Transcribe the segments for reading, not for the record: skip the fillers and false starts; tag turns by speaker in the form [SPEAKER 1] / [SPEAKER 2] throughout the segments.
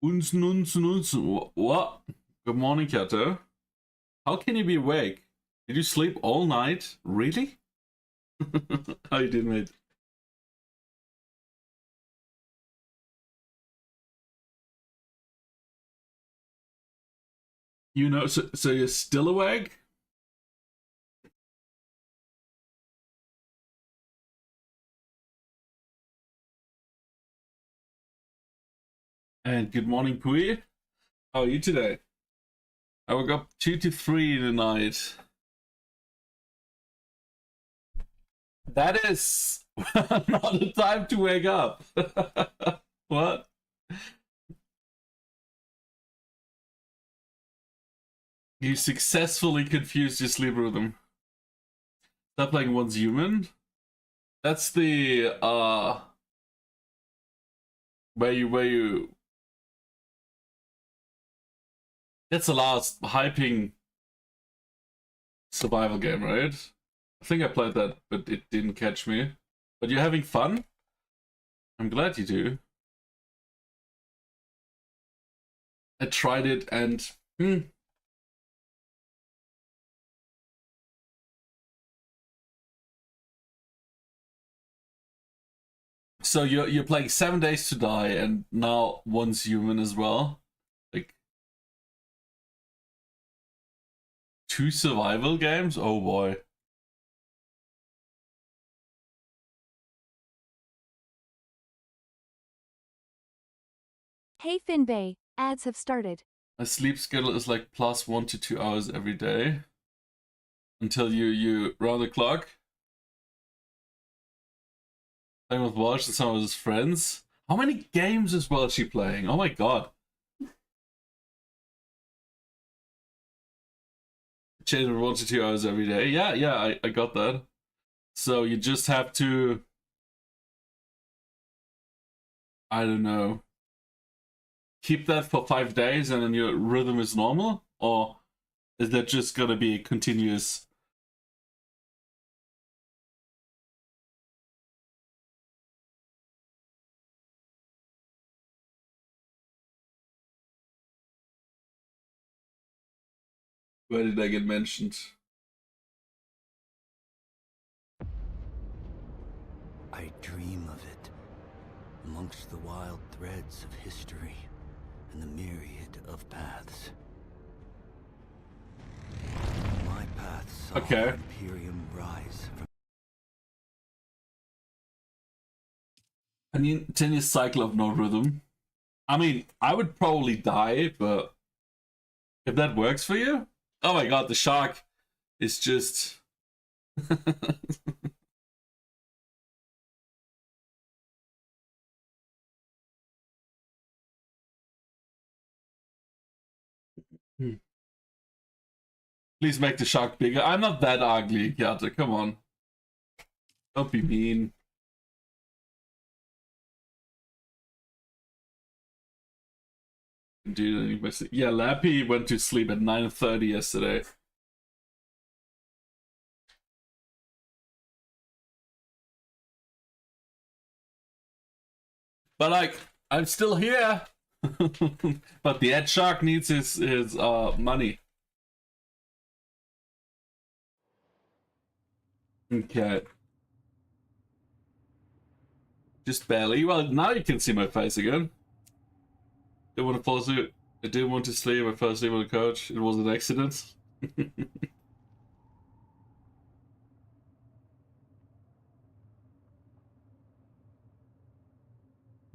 [SPEAKER 1] What? Good morning, Kato. How can you be awake? Did you sleep all night? Really? How you doing, mate? You know, so you're still awake? And good morning, Pui. How are you today? I woke up 2 to 3 in the night. That is not the time to wake up. What? You successfully confused your sleep rhythm. Stop playing Once Human? That's the where you that's the last hyping survival game, right? I think I played that, but it didn't catch me. But you're having fun? I'm glad you do. I tried it and So you're playing 7 Days to Die and now Once Human as well? Like 2 survival games? Oh boy.
[SPEAKER 2] Hey Finbay, ads have started.
[SPEAKER 1] My sleep schedule is like plus 1 to 2 hours every day. Until you round the clock. Playing with Welsh and some of his friends. How many games is Welshie playing? Oh my god. Change of 1 to 2 hours every day. Yeah, I got that. So you just have to, I don't know, keep that for 5 days and then your rhythm is normal? Or is that just gonna be continuous? Where did I get mentioned?
[SPEAKER 3] I dream of it, amongst the wild threads of history and the myriad of paths. My path saw
[SPEAKER 1] Okay.
[SPEAKER 3] Imperium rise from
[SPEAKER 1] I mean, 10-year cycle of no rhythm. I mean, I would probably die, but if that works for you? Oh my god, the shark is just... Please make the shark bigger. I'm not that ugly, Kata. Come on. Don't be mean. Dude, yeah, Lappy went to sleep at 9:30 yesterday. But like, I'm still here. But the Ed Shark needs his money. Okay. Just barely. Well, now you can see my face again. Didn't want to fall asleep. I didn't want to sleep. I fell asleep on the couch. It was an accident.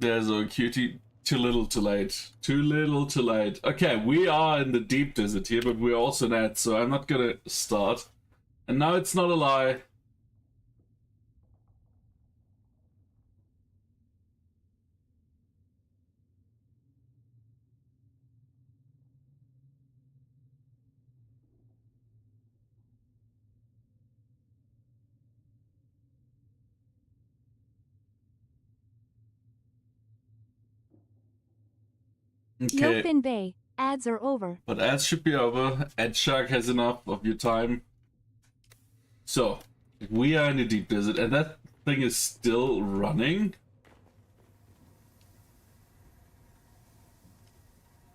[SPEAKER 1] There's a cutie. Too little, too late. Too little, too late. Okay, we are in the deep desert here, but we're also not, so I'm not gonna start. And now it's not a lie.
[SPEAKER 2] No
[SPEAKER 1] Okay,
[SPEAKER 2] Finbay, ads are over.
[SPEAKER 1] but ads should be over. Ed Shark has enough of your time. So, we are in the deep desert, and that thing is still running.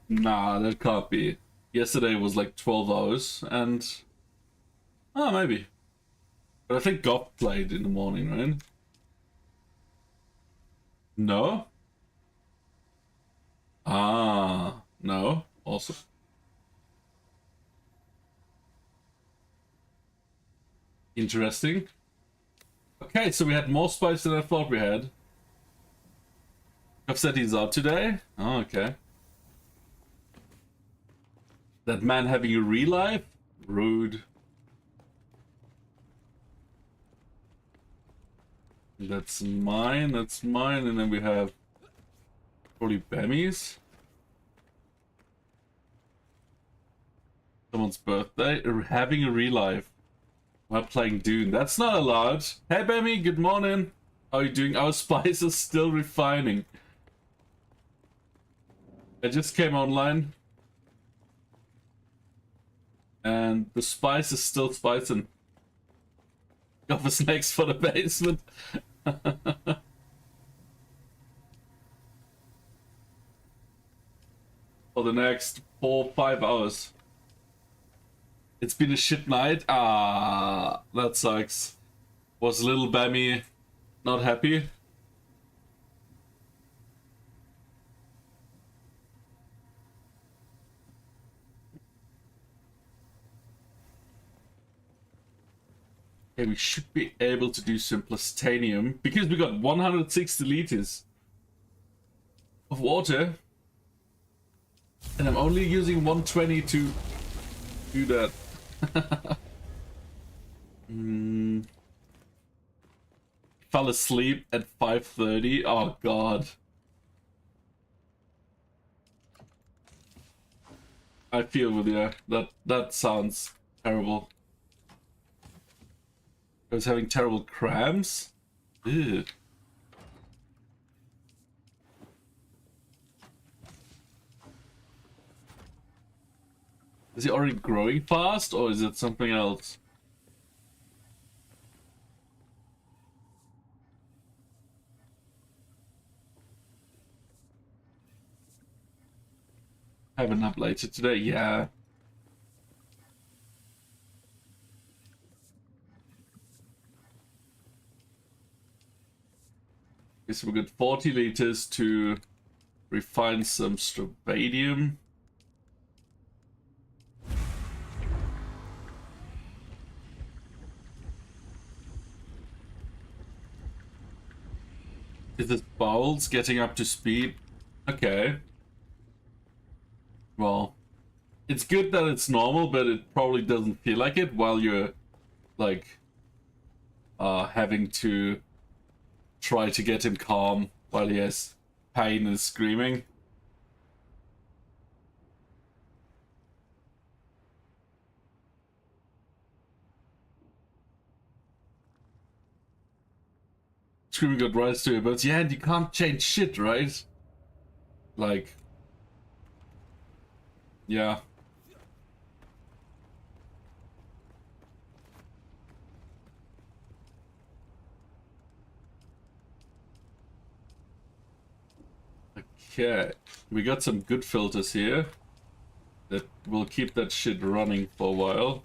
[SPEAKER 1] Nah, that can't be. Yesterday was like 12 hours, and... Oh, maybe. But I think Goth played in the morning, right? No? Ah, no. Also. Interesting. Okay, so we had more spice than I thought we had. I've said he's out today. Oh, okay. That man having a real life? Rude. That's mine, and then we have probably Bemmy's. Someone's birthday. Having a real life while playing Dune. That's not allowed. Hey Bemmy, good morning. How are you doing? Our spice is still refining. I just came online. And the spice is still spicing. Got the snacks for the basement. For the next 4-5 hours. It's been a shit night. Ah, that sucks. Was little Bammy not happy? Okay, we should be able to do some plastanium because we got 160 liters of water, and I'm only using 120 to do that. Fell asleep at 5:30. Oh god. I feel with you. That sounds terrible. I was having terrible cramps. Ew. Is he already growing fast, or is it something else? Have a nap later today, yeah. Okay, so we got 40 liters to refine some strontium. Is this bowels getting up to speed? Okay. Well, it's good that it's normal, but it probably doesn't feel like it while you're like having to try to get him calm while he has pain and screaming. Screaming got rise to it, but yeah, and you can't change shit, right? Like, yeah. Okay, we got some good filters here that will keep that shit running for a while.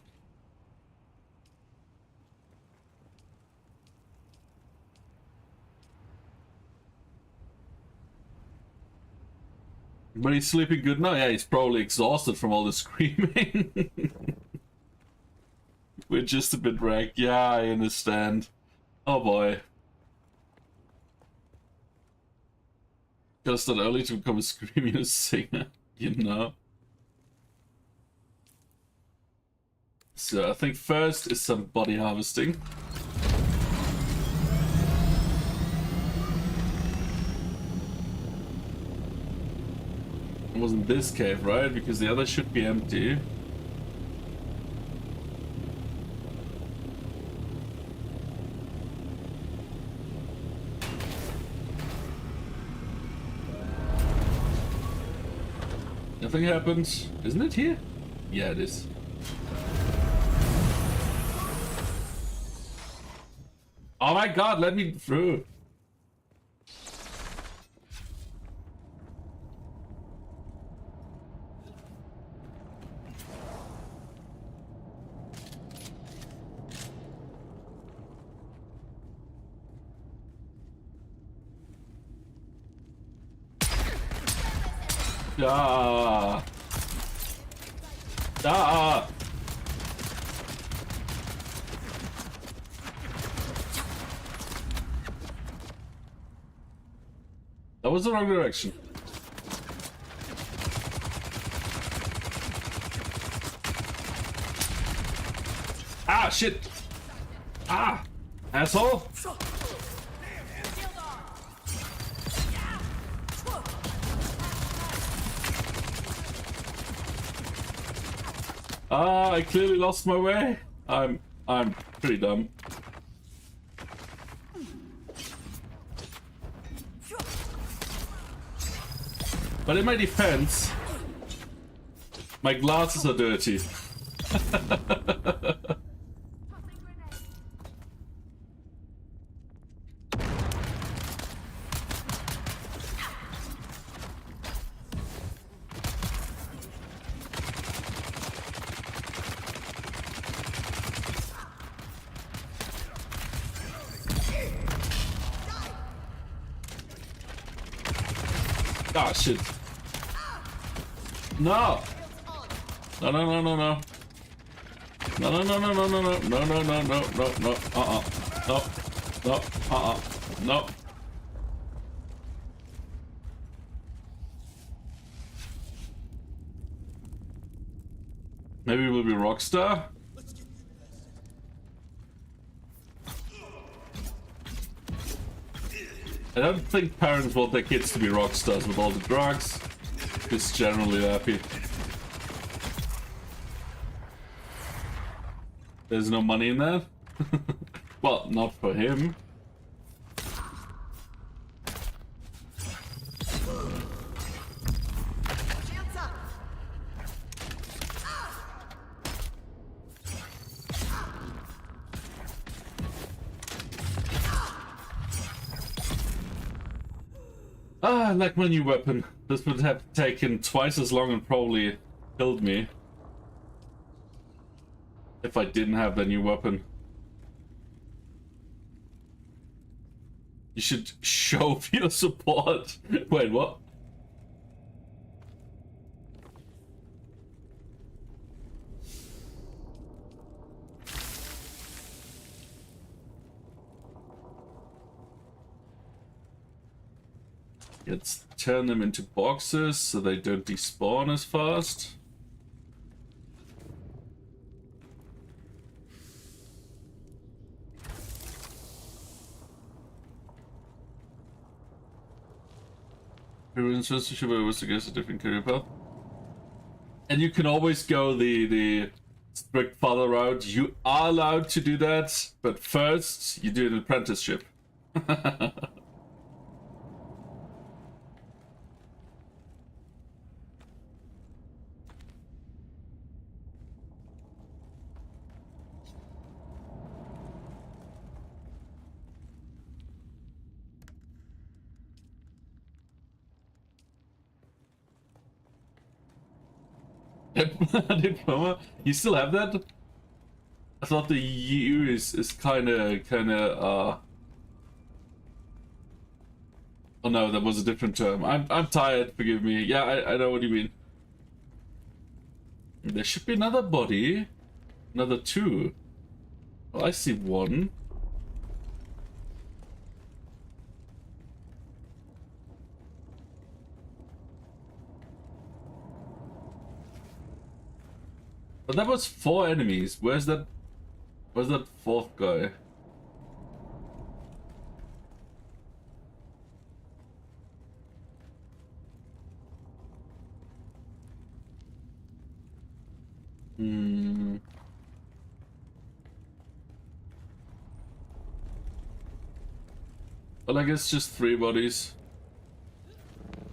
[SPEAKER 1] But he's sleeping good now. Yeah, he's probably exhausted from all the screaming. We're just a bit wrecked. Yeah, I understand. Oh boy. Just not early to become a screaming singer, you know? So I think first is some body harvesting. It wasn't this cave, right? Because the other should be empty. Nothing happened. Isn't it here? Yeah, it is. Oh my god, let me through. Ah. Ah. That was the wrong direction. Ah, shit. Ah, asshole. Ah, I clearly lost my way. I'm pretty dumb. But in my defense, my glasses are dirty. Ah, shit. No! No, no, no, no, no. No, no, no, no, no, no, no, no, no, no, no, no, no, no, no, no. Maybe we'll be Rockstar? I don't think parents want their kids to be rock stars with all the drugs. Just generally happy. There's no money in that? Well, not for him. Ah, I like my new weapon. This would have taken twice as long and probably killed me if I didn't have the new weapon. You should show your support. Wait, what? Let's turn them into boxes so they don't despawn as fast. Everyone's supposed to should always suggest a different career path. And you can always go the strict father route. You are allowed to do that, but first you do an apprenticeship. Diploma? You still have that? I thought the U is kinda oh no, that was a different term. I'm tired, forgive me. Yeah, I know what you mean. There should be another body. Another two. Oh, I see one. But that was 4 enemies. Where's that fourth guy? Well, I guess just 3 bodies.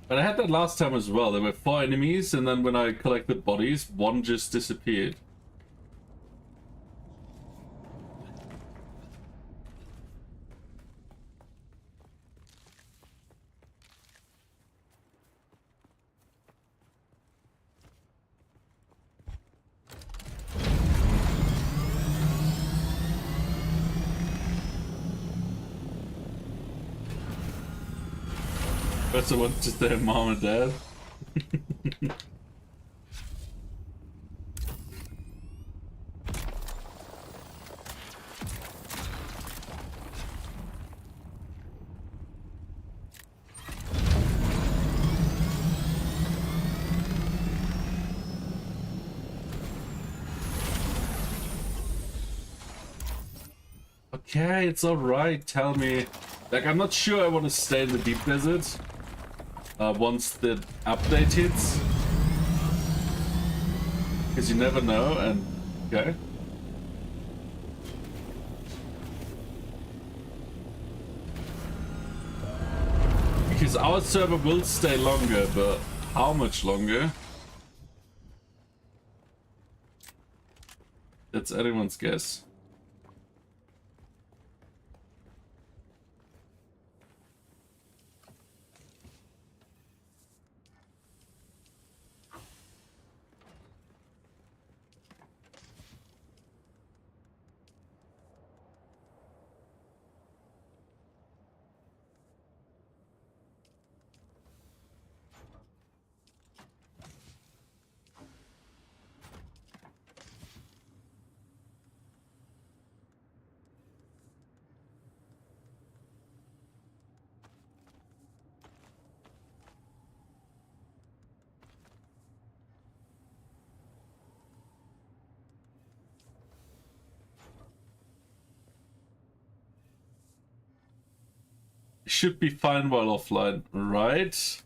[SPEAKER 1] But I had that last time as well. There were 4 enemies, and then when I collected bodies, 1 just disappeared. But someone just their mom and dad. Okay, it's alright. Tell me. Like, I'm not sure I want to stay in the deep desert once the update hits. Because you never know, and... Okay. Because our server will stay longer, but how much longer? That's anyone's guess. Should be fine while offline, right?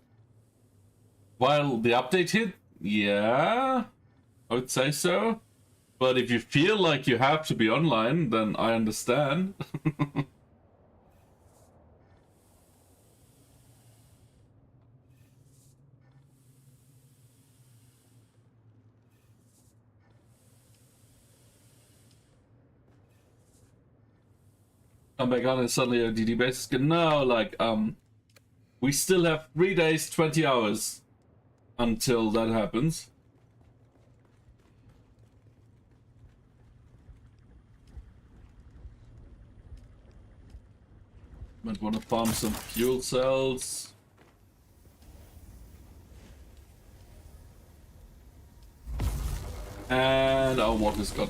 [SPEAKER 1] While the update hit? Yeah, I would say so. But if you feel like you have to be online, then I understand. Come back on and suddenly a DD base is good. No, like, we still have 3 days, 20 hours until that happens. Might want to farm some fuel cells. And our water's gone.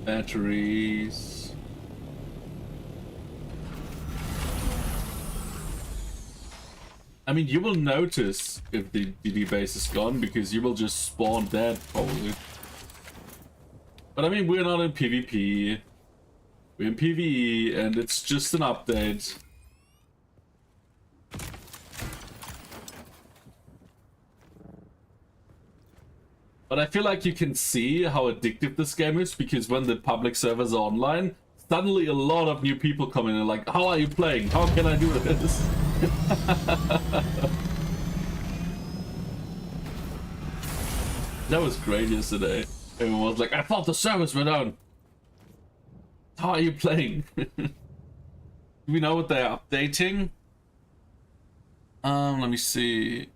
[SPEAKER 1] Batteries. I mean, you will notice if the DD base is gone because you will just spawn dead, probably. But I mean, we're not in PvP. We're in PvE, and it's just an update. But I feel like you can see how addictive this game is, because when the public servers are online, suddenly a lot of new people come in and like, how are you playing? How can I do this? That was great yesterday. Everyone was like, I thought the servers were down. How are you playing? Do we know what they're updating? Let me see.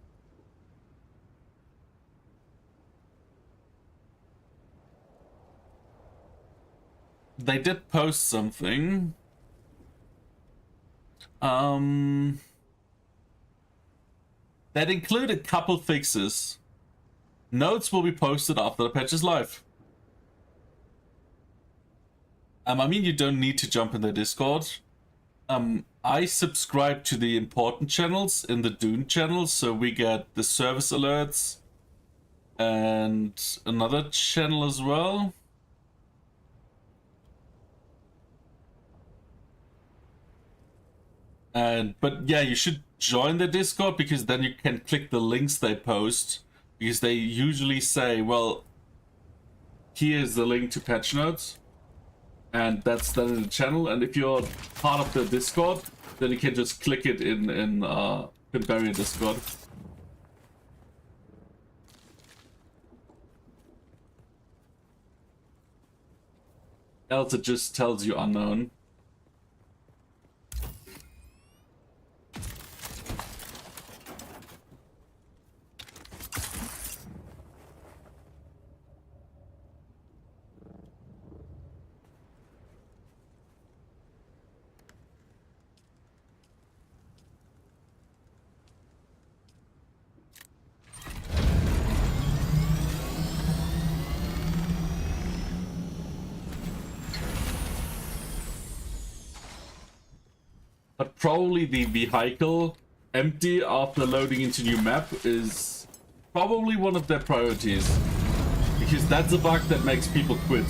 [SPEAKER 1] They did post something. That include a couple fixes. Notes will be posted after the patch is live. I mean, you don't need to jump in the Discord. I subscribe to the important channels in the Dune channel, so we get the service alerts and another channel as well. But yeah, you should join the Discord, because then you can click the links they post, because they usually say, well, here's the link to patch notes, and that's then in the channel. And if you're part of the Discord, then you can just click it in Barbarian Discord. else it just tells you unknown. But probably the vehicle empty after loading into new map is probably one of their priorities. Because that's a bug that makes people quit.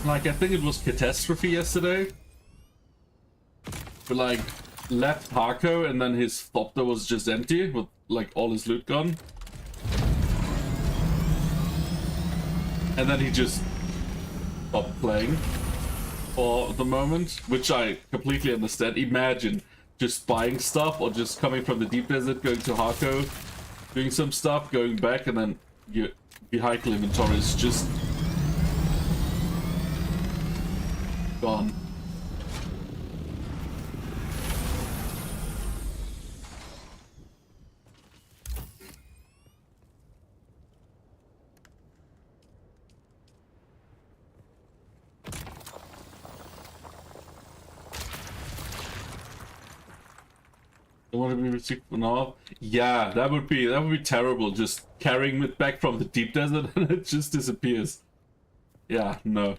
[SPEAKER 1] Like, I think it was Catastrophe yesterday. But like, left Harko and then his Thopter was just empty with like all his loot gone. And then he just stopped playing for the moment, which I completely understand. Imagine just buying stuff or just coming from the deep desert, going to Harko, doing some stuff, going back, and then your vehicle inventory is just gone. Want to be sick for now? Yeah, that would be terrible. Just carrying it back from the deep desert and it just disappears. Yeah, no.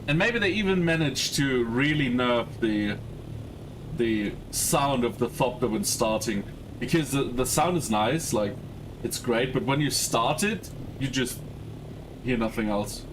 [SPEAKER 1] And maybe they even managed to really nerf the sound of the Thopter when starting, because the sound is nice, like it's great, but when you start it, you just hear nothing else.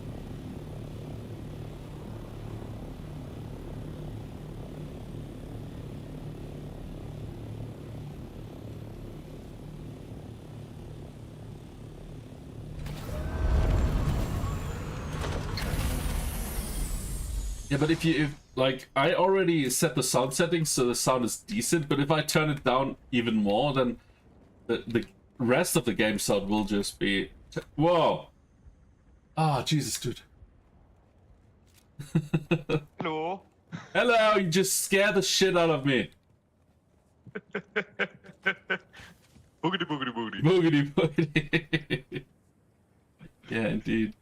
[SPEAKER 1] Yeah, but if like, I already set the sound settings so the sound is decent, but if I turn it down even more, then the rest of the game sound will just be... Whoa! Ah, Jesus, dude.
[SPEAKER 4] Hello.
[SPEAKER 1] Hello, you just scared the shit out of me.
[SPEAKER 4] Boogity boogity boogity.
[SPEAKER 1] Boogity boogity. Yeah, indeed.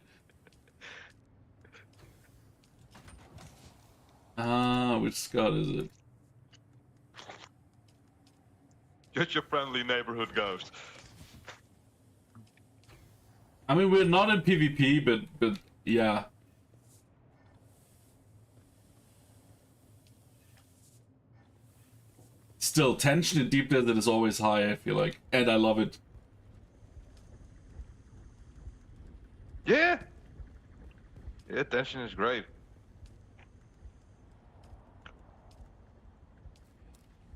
[SPEAKER 1] Which Scott is it?
[SPEAKER 4] Just your friendly neighborhood ghost.
[SPEAKER 1] I mean, we're not in PvP, but yeah. Still, tension in Deep Desert is always high, I feel like. And I love it.
[SPEAKER 4] Yeah. Yeah, tension is great.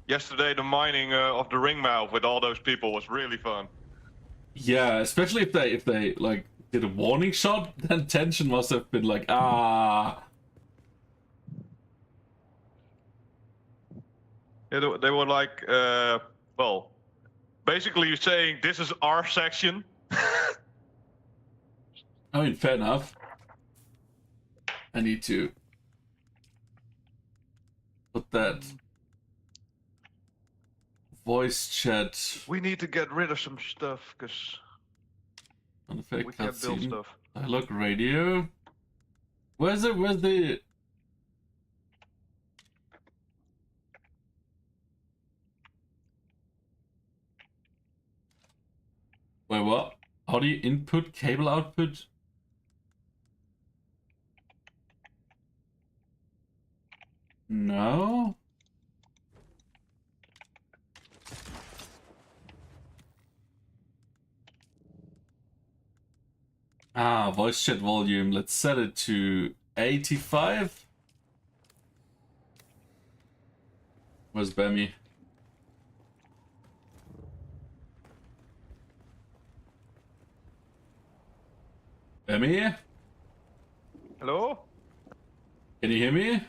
[SPEAKER 4] Yesterday, the mining of the ring mouth with all those people was really fun.
[SPEAKER 1] Yeah, especially if they like did a warning shot, then tension must have been like, ah.
[SPEAKER 4] Yeah, they were like, well, basically you're saying this is our section.
[SPEAKER 1] I mean, fair enough. I need to put that voice chat
[SPEAKER 4] We need to get rid of some stuff, because
[SPEAKER 1] on the fake
[SPEAKER 4] we can't build
[SPEAKER 1] cutscene.
[SPEAKER 4] stuff.
[SPEAKER 1] Dialogue radio. Where's the wait, what? How do you input cable output? No? Ah, voice chat volume. Let's set it to 85. Where's Bemmy? Bemmy?
[SPEAKER 4] Hello?
[SPEAKER 1] Can you hear me?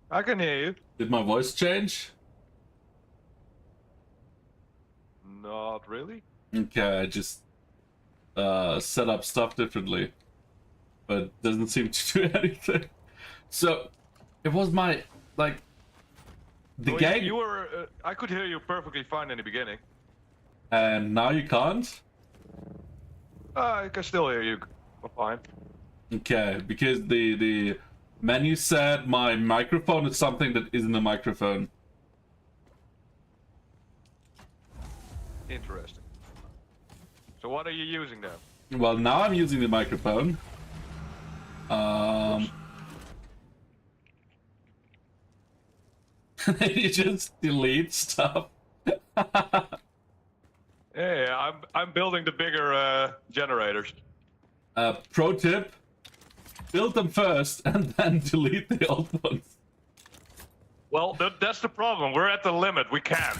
[SPEAKER 4] I can hear you.
[SPEAKER 1] Did my voice change?
[SPEAKER 4] Not really.
[SPEAKER 1] Okay, I just set up stuff differently, but doesn't seem to do anything. So it was my like the
[SPEAKER 4] Well,
[SPEAKER 1] game,
[SPEAKER 4] you were. I could hear you perfectly fine in the beginning.
[SPEAKER 1] and now you can't.
[SPEAKER 4] I can still hear you fine.
[SPEAKER 1] Okay, because the menu said my microphone is something that isn't a microphone.
[SPEAKER 4] Interesting. So what are you using then?
[SPEAKER 1] Well, now I'm using the microphone.
[SPEAKER 4] Oops.
[SPEAKER 1] You just delete stuff.
[SPEAKER 4] Yeah, I'm building the bigger generators.
[SPEAKER 1] Pro tip: build them first and then delete the old ones.
[SPEAKER 4] Well, that's the problem. We're at the limit. We can't.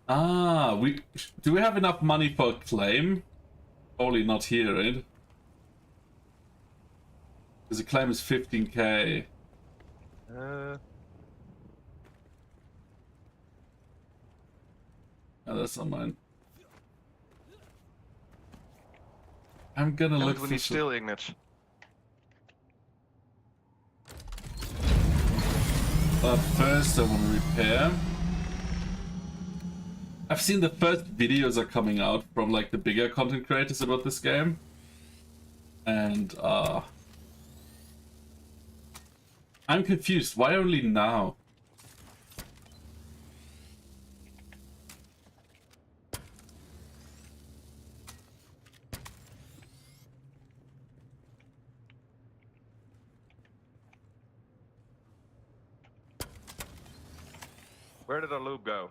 [SPEAKER 1] Ah, do we have enough money for a claim? Probably not here, right? Because the claim is 15k. Oh, that's not mine. I'm gonna look
[SPEAKER 4] we
[SPEAKER 1] for
[SPEAKER 4] need steel ignits.
[SPEAKER 1] But first I want to repair. I've seen the first videos are coming out from like the bigger content creators about this game. And I'm confused. Why only now?
[SPEAKER 4] Where did our loop go?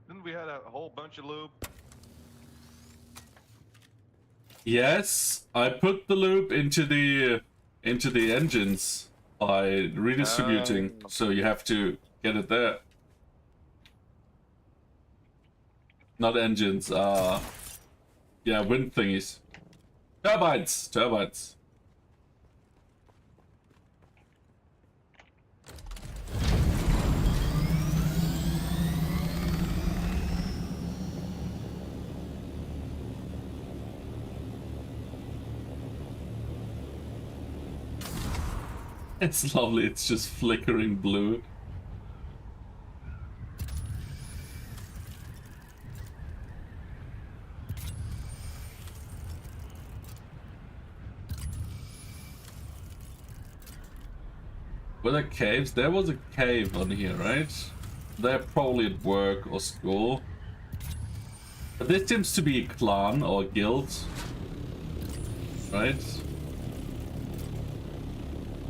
[SPEAKER 4] Didn't we had a whole bunch of loop?
[SPEAKER 1] Yes, I put the loop into the engines by redistributing, so you have to get it there. Not engines, yeah, wind thingies. Turbines. It's lovely, it's just flickering blue. Were there caves? There was a cave on here, right? They're probably at work or school. But this seems to be a clan or a guild, right?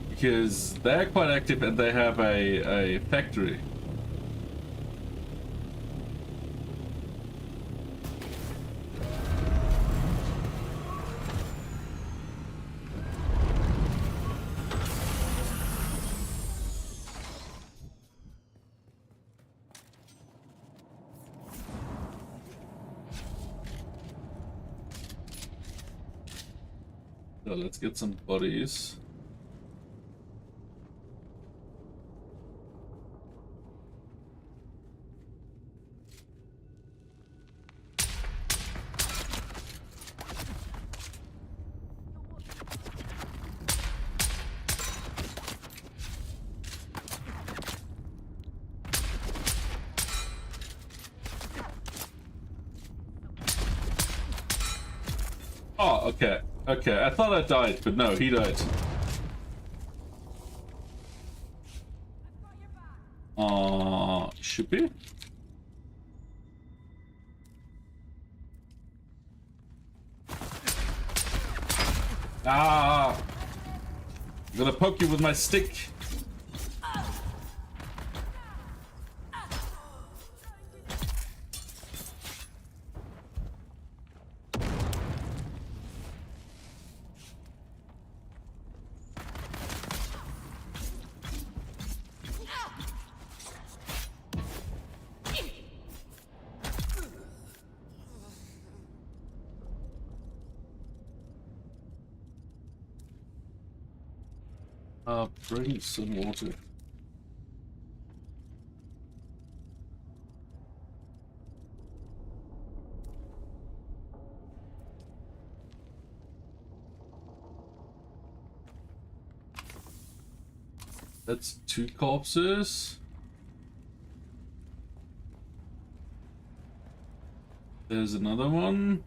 [SPEAKER 1] Because they're quite active and they have a factory. So let's get some bodies. Oh, okay. Okay, I thought I died, but no, he died. Should be? Ah! I'm gonna poke you with my stick. Bring some water. That's 2 corpses. There's another one.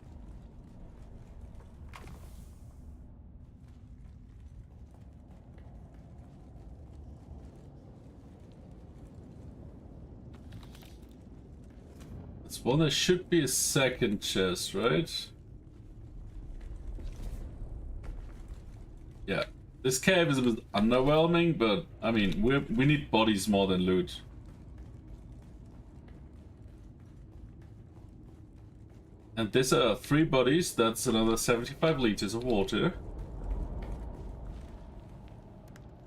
[SPEAKER 1] Well, there should be a second chest, right? Yeah. This cave is a bit underwhelming, but I mean, we need bodies more than loot. And these are 3 bodies, that's another 75 liters of water.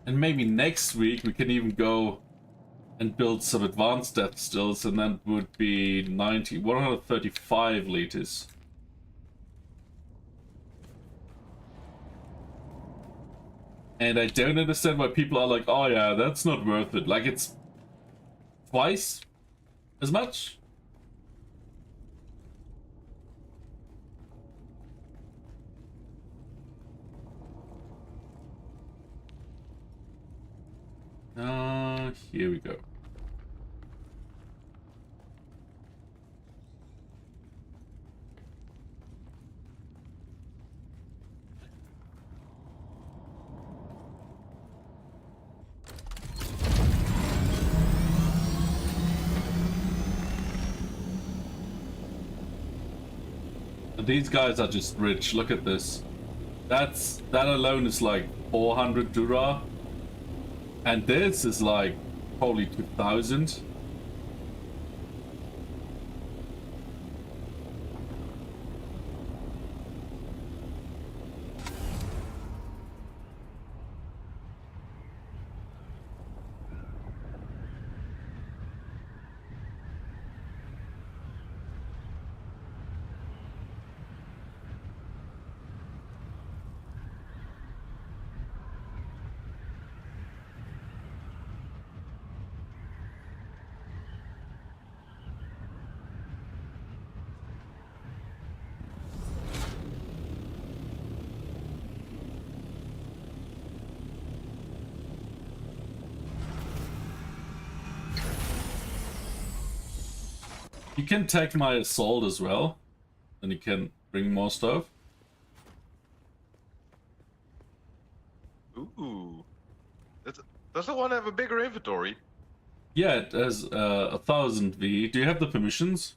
[SPEAKER 1] And maybe next week we can even go and build some advanced death stills, and that would be 135 liters. And I don't understand why people are like, oh yeah, that's not worth it. Like, it's twice as much? Here we go. These guys are just rich. Look at this. That alone is like 400 Dura. And this is like probably 2000. You can take my assault as well, and you can bring more stuff.
[SPEAKER 4] Ooh. Does the one have a bigger inventory?
[SPEAKER 1] Yeah, it has 1000 V. Do you have the permissions?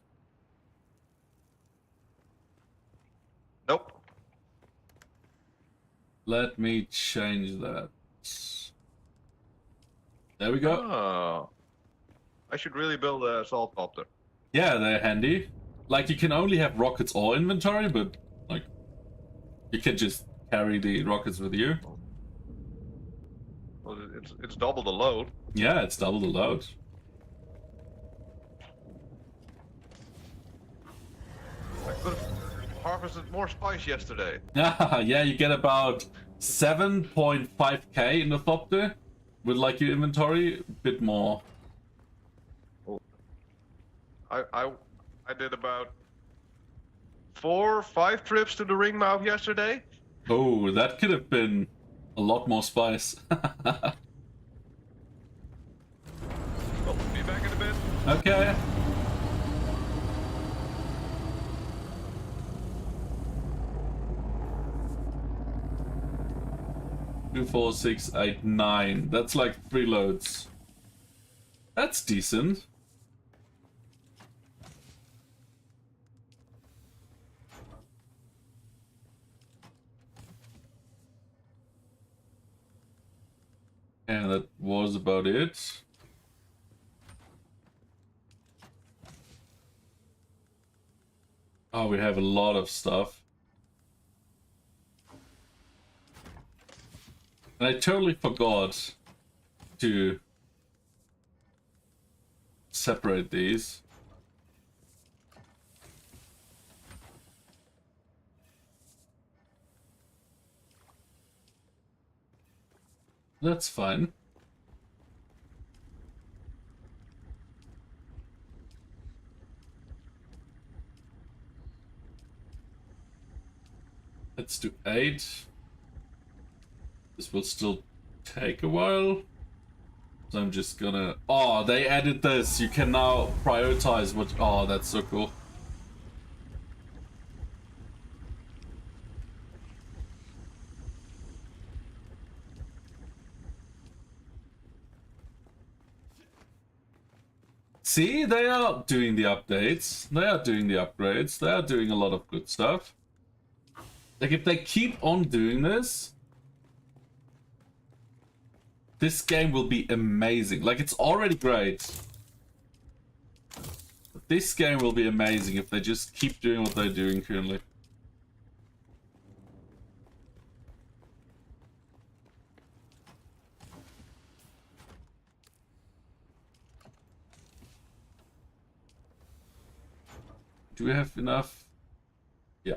[SPEAKER 4] Nope.
[SPEAKER 1] Let me change that. There we go.
[SPEAKER 4] Oh. I should really build a assault copter.
[SPEAKER 1] Yeah, they're handy. Like, you can only have rockets or inventory, but like, you can just carry the rockets with you.
[SPEAKER 4] Well, it's double the load.
[SPEAKER 1] Yeah, it's double the load.
[SPEAKER 4] I could have harvested more spice yesterday.
[SPEAKER 1] Yeah, you get about 7.5k in the thopter with like your inventory, a bit more.
[SPEAKER 4] I did about 4 or 5 trips to the ring mouth yesterday.
[SPEAKER 1] Oh, that could have been a lot more spice.
[SPEAKER 4] Well, be back in a bit.
[SPEAKER 1] Okay. Two, 4, 6, 8, 9. That's like 3 loads. That's decent. And that was about it. Oh, we have a lot of stuff. And I totally forgot to separate these. That's fine. Let's do 8. This will still take a while. So I'm just gonna... Oh, they added this. You can now prioritize what... Oh, that's so cool. See, they are doing the updates. They are doing the upgrades. They are doing a lot of good stuff. Like, if they keep on doing this, this game will be amazing. Like, it's already great. But this game will be amazing if they just keep doing what they're doing currently. Do we have enough? Yeah.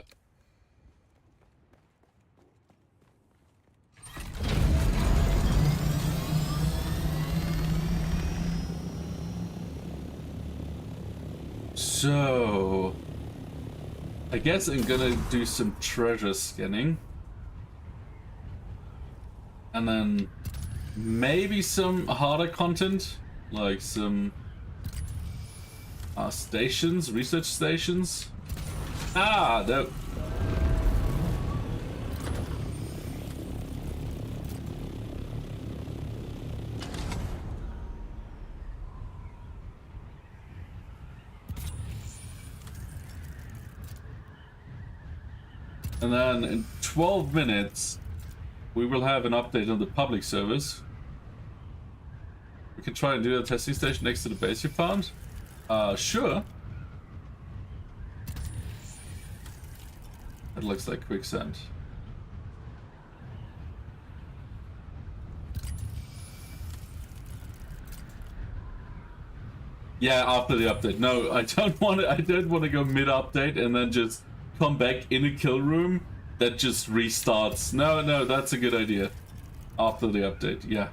[SPEAKER 1] So, I guess I'm gonna do some treasure scanning. And then maybe some harder content, like some stations, research stations. Ah, no. And then in 12 minutes, we will have an update on the public service. We can try and do a testing station next to the base you found. Sure. That looks like quicksand. Yeah, after the update. No, I don't want to. I don't want to go mid-update and then just come back in a kill room that just restarts. No, that's a good idea. After the update, yeah.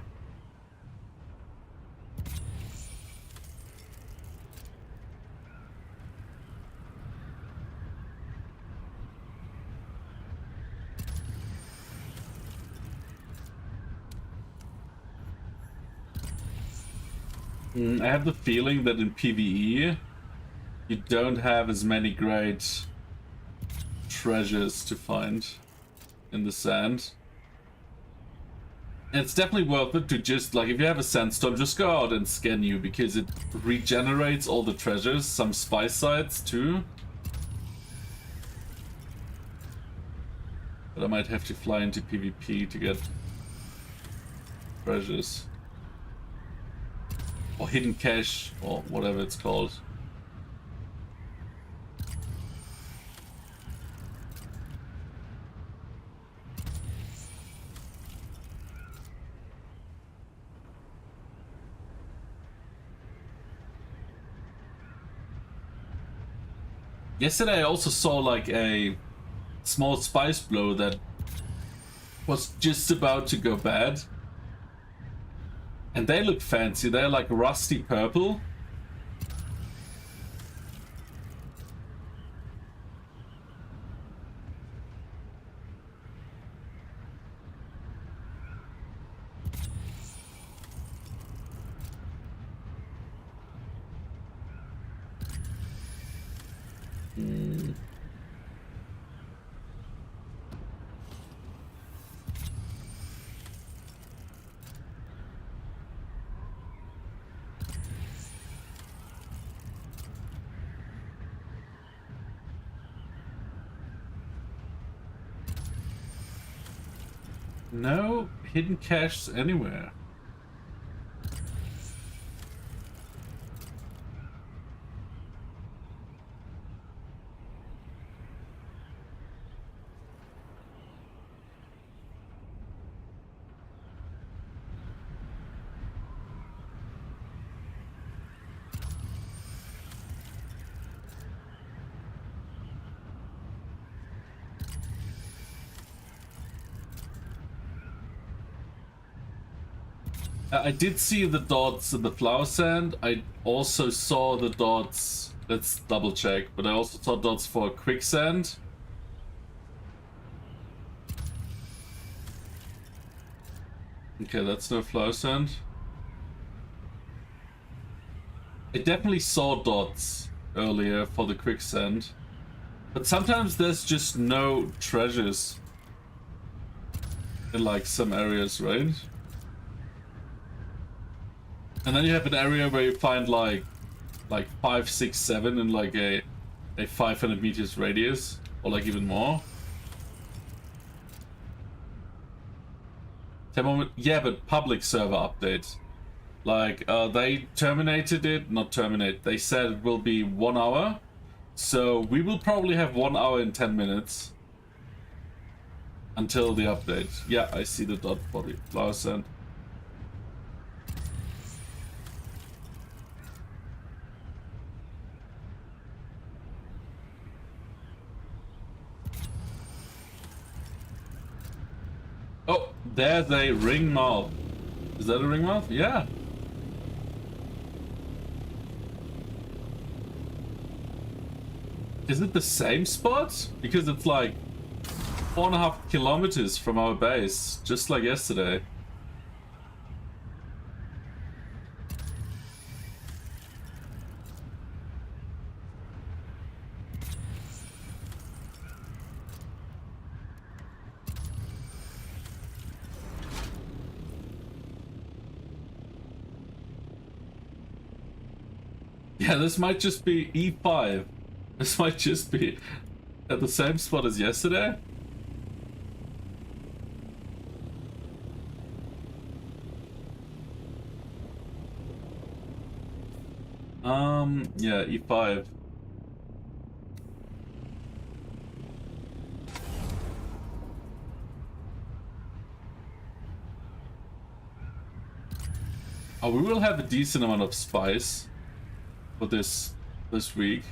[SPEAKER 1] I have the feeling that in PvE, you don't have as many great treasures to find in the sand. And it's definitely worth it to just, like, if you have a sandstorm, just go out and scan you, because it regenerates all the treasures, some spice sites too. But I might have to fly into PvP to get treasures. Or hidden cache, or whatever it's called. Yesterday I also saw like a small spice blow that was just about to go bad. And they look fancy. They're like rusty purple. No hidden caches anywhere. I did see the dots in the flower sand. I also saw the dots. Let's double check. But I also saw dots for quicksand. Okay, that's no flower sand. I definitely saw dots earlier for the quicksand, but sometimes there's just no treasures in like some areas, right? And then you have an area where you find like 5, 6, 7 in like a 500 meters radius, or like even more. Yeah, but public server update. Like, they terminated it, not terminate, they said it will be 1 hour. So we will probably have 1 hour and 10 minutes until the update. Yeah, I see the dot for the flower sand. Oh, there's a ring mouth. Is that a ring mouth? Yeah. Is it the same spot? Because it's like 4.5 kilometers from our base, just like yesterday. Yeah, this might just be E5. This might just be at the same spot as yesterday. Yeah, E5. Oh, we will have a decent amount of spice for this week.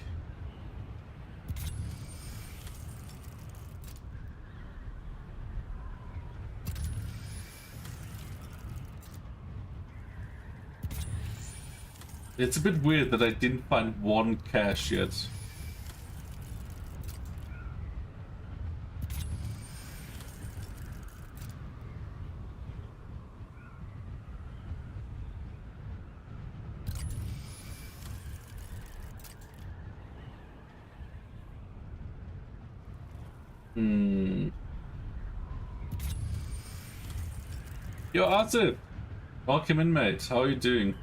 [SPEAKER 1] It's a bit weird that I didn't find one cache yet. Yo, Arthur! Welcome in, mate. How are you doing?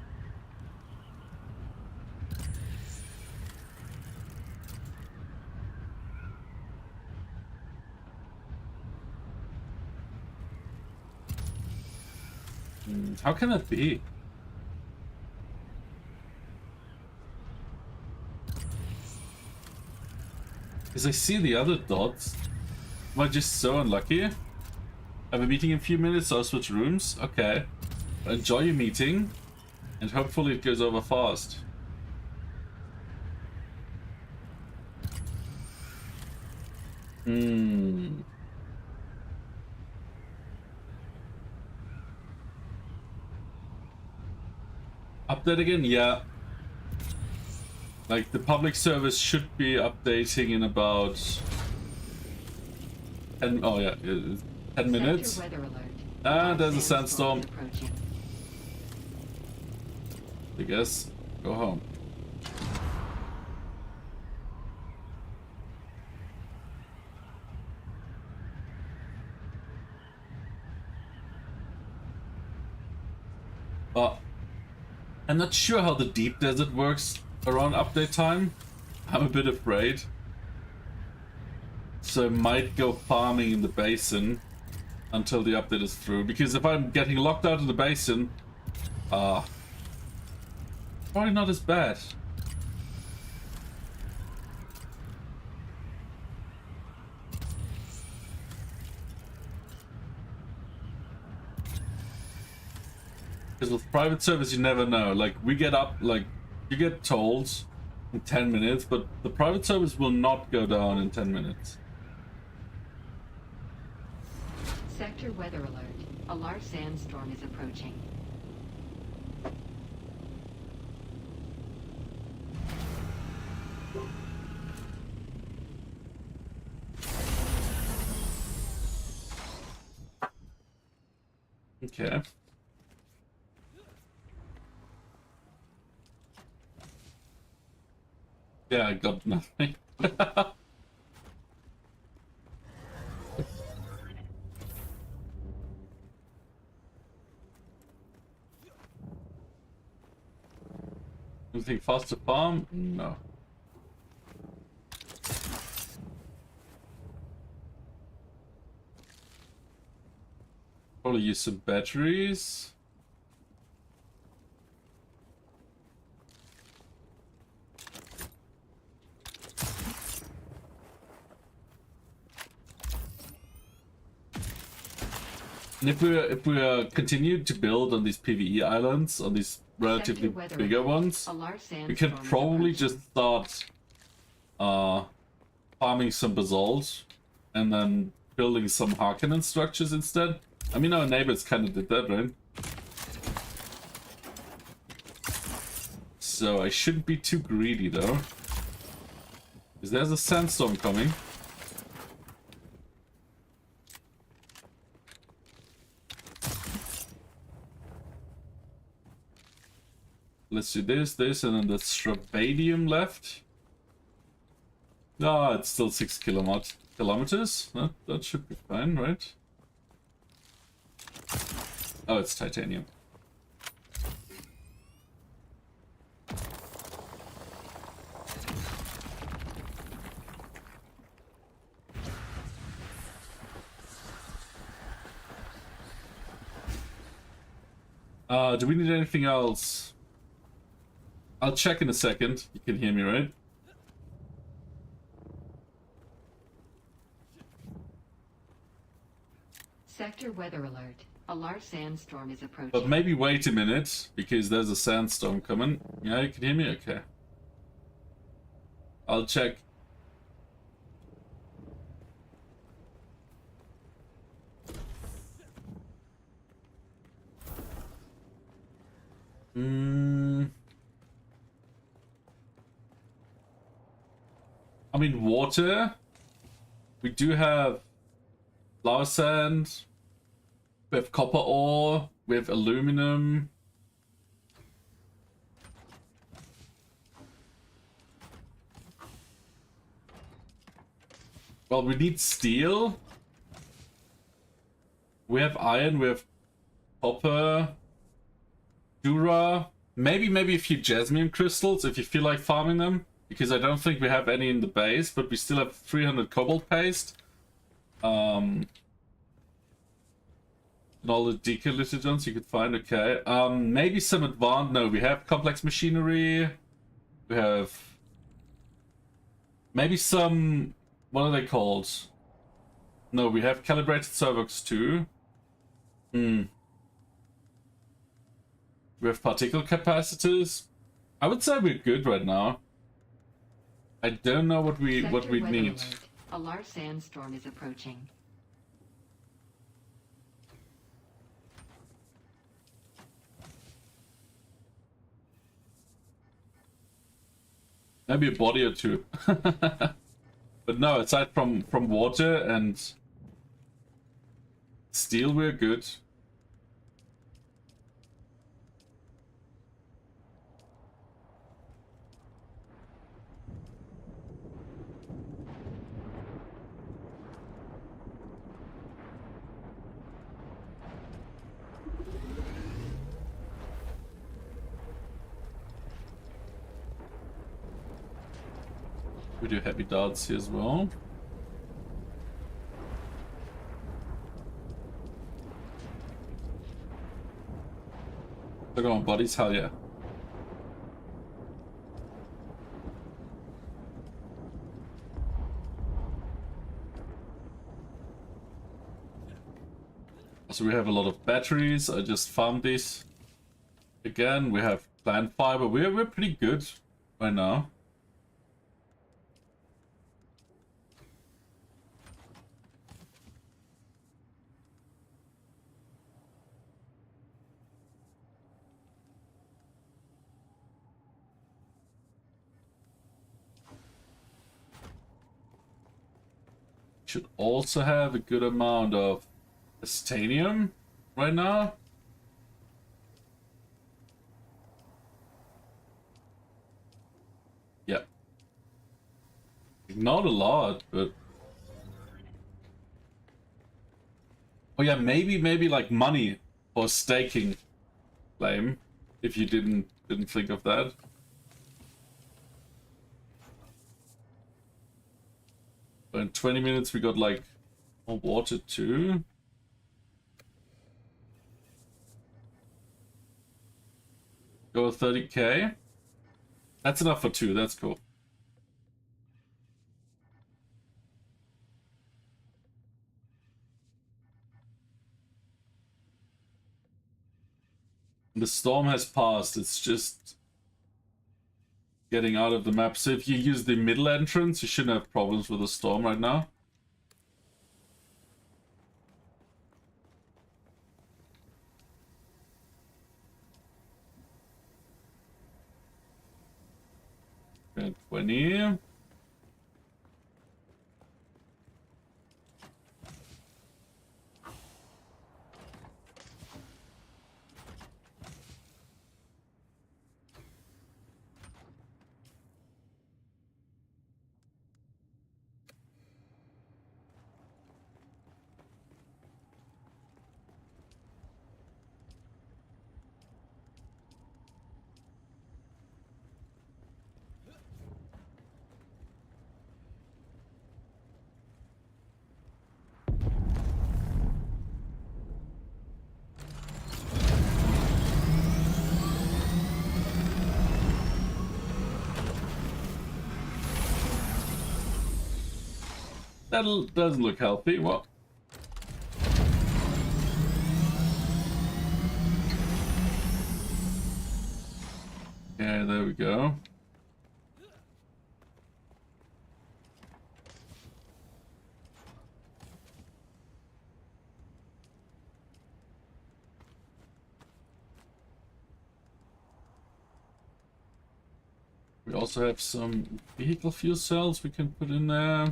[SPEAKER 1] How can that be? Because I see the other dots. Am I just so unlucky? I have a meeting in a few minutes, so I'll switch rooms. Okay. Enjoy your meeting, and hopefully it goes over fast. Update again? Yeah. Like, the public service should be updating in about 10, oh yeah, 10 minutes. Ah, there's a sandstorm. I guess. Go home. I'm not sure how the deep desert works around update time. I'm a bit afraid. So I might go farming in the basin until the update is through. Because if I'm getting locked out of the basin, probably not as bad. Because with private service, you never know. Like, we get up, like, you get told in 10 minutes, but the private service will not go down in 10 minutes.
[SPEAKER 5] Sector weather alert. A large sandstorm is approaching.
[SPEAKER 1] Okay. Yeah, I got nothing. Anything faster farm? No. Probably use some batteries. And if we continue to build on these PvE islands, on these relatively bigger ones, we can probably just start farming some basalt and then building some Harkonnen structures instead. I mean, our neighbors kind of did that, right? So I shouldn't be too greedy though, because there's a sandstorm coming. Let's do this, and then the Stravadium left. Ah, it's still 6 kilometers. That should be fine, right? Oh, it's titanium. Do we need anything else? I'll check in a second. You can hear me, right?
[SPEAKER 5] Sector weather alert. A large sandstorm is approaching.
[SPEAKER 1] But maybe wait a minute, because there's a sandstorm coming. Yeah, you can hear me? Okay. I'll check. I mean, water. We do have lava sand. We have copper ore. We have aluminum. Well, we need steel. We have iron. We have copper. Dura. Maybe a few jasmine crystals if you feel like farming them. Because I don't think we have any in the base, but we still have 300 cobalt paste. And all the decalithogens you could find, okay. Maybe some advanced... No, we have complex machinery. We have... Maybe some... What are they called? No, we have calibrated servos too. We have particle capacitors. I would say we're good right now. I don't know what we need.
[SPEAKER 5] Alert. A large sandstorm is approaching.
[SPEAKER 1] Maybe a body or two. But no, aside from water and steel, we're good. We do heavy darts here as well. Look on bodies, hell yeah. So we have a lot of batteries. I just farmed these. Again, we have plant fiber. We're pretty good right now. Should also have a good amount of titanium right now. Yep. Not a lot, but oh yeah, maybe like money for staking claim, if you didn't think of that. But in 20 minutes we got like more water too. Go 30k. That's enough for 2, that's cool. The storm has passed, it's just getting out of the map. So if you use the middle entrance, you shouldn't have problems with the storm right now. And 20. That doesn't look healthy. What? Yeah, there we go. We also have some vehicle fuel cells we can put in there.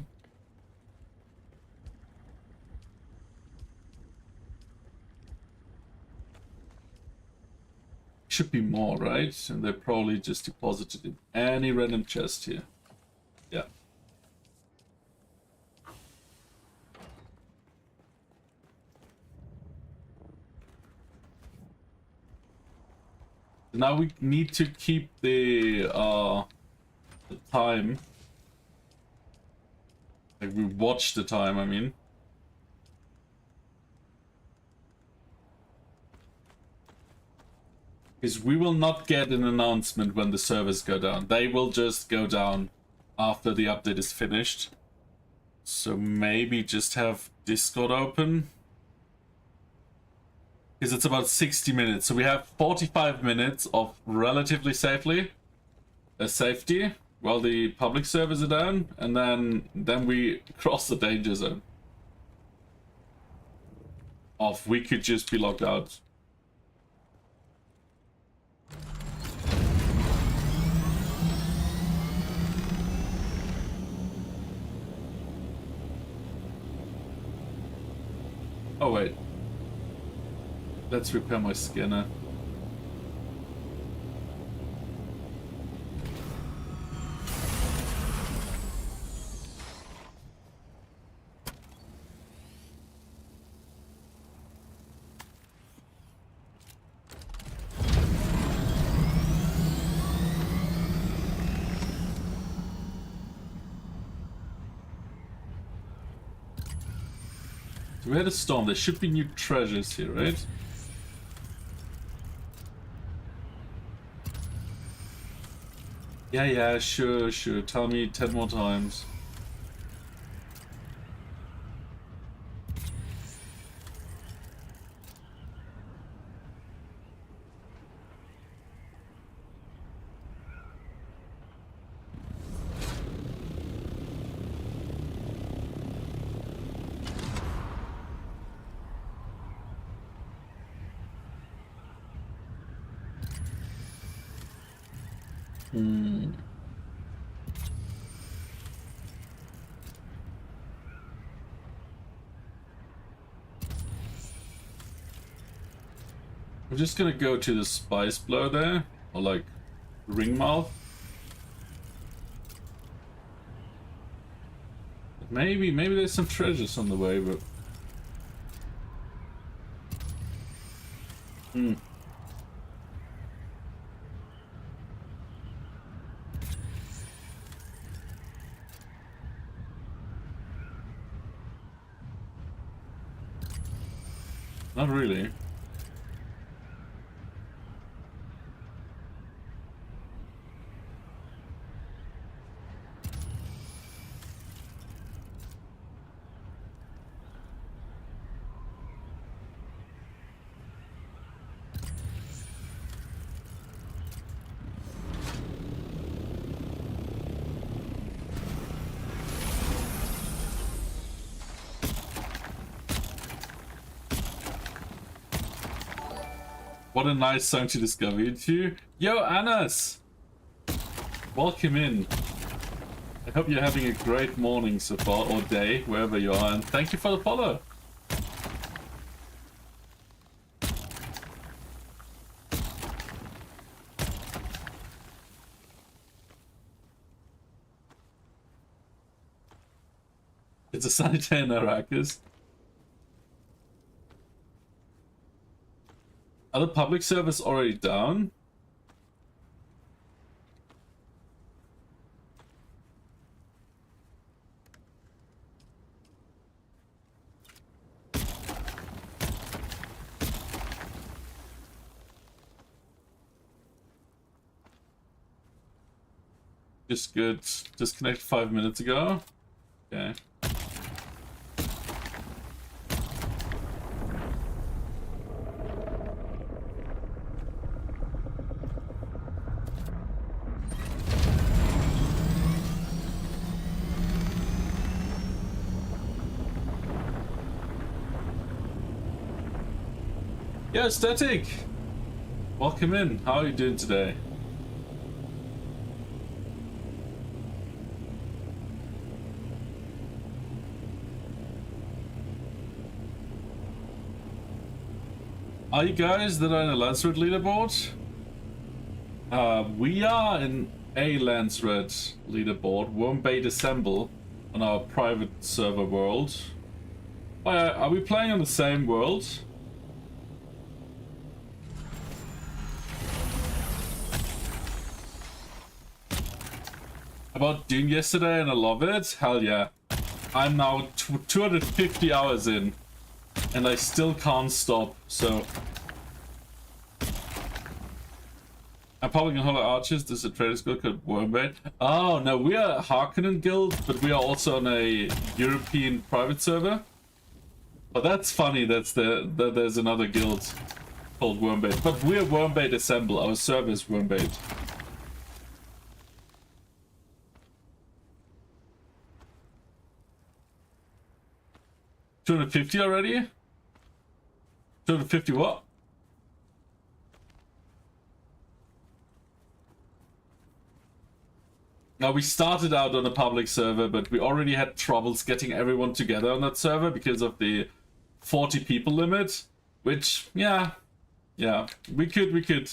[SPEAKER 1] Should be more, right? And they probably just deposited in any random chest here. Yeah. Now we need to keep the time. Like we watch the time, I mean. Because we will not get an announcement when the servers go down. They will just go down after the update is finished. So maybe just have Discord open. Because it's about 60 minutes. So we have 45 minutes of relatively safety while the public servers are down. And then we cross the danger zone. We could just be locked out. Oh wait, let's repair my scanner. So we had a storm. There should be new treasures here, right? Yeah, sure. Tell me 10 more times. We're just gonna go to the spice blow there, or like ring mouth. Maybe there's some treasures on the way, but... Not really. What a nice song to discover you too. Yo, Anas! Welcome in. I hope you're having a great morning so far, or day, wherever you are, and thank you for the follow. It's a sunny day in Arrakis. Are the public servers already down? Just good. Disconnected 5 minutes ago. Okay. Yeah, Static! Welcome in. How are you doing today? Are you guys that are in a Lance Red leaderboard? We are in a Lance Red leaderboard, wormbait assemble, on our private server world. Are we playing on the same world? About Dune yesterday and I love it. Hell yeah. I'm now 250 hours in and I still can't stop, so I'm probably gonna Hollow Archers. There's a Trader's Guild called Wormbait. Oh no, we are a Harkonnen guild, but we are also on a European private server. But that's funny, that there's another guild called Wormbait. But we're Wormbait Assemble, our server is Wormbait. 250 already? 250 what? Now we started out on a public server, but we already had troubles getting everyone together on that server because of the 40 people limit, which yeah, we could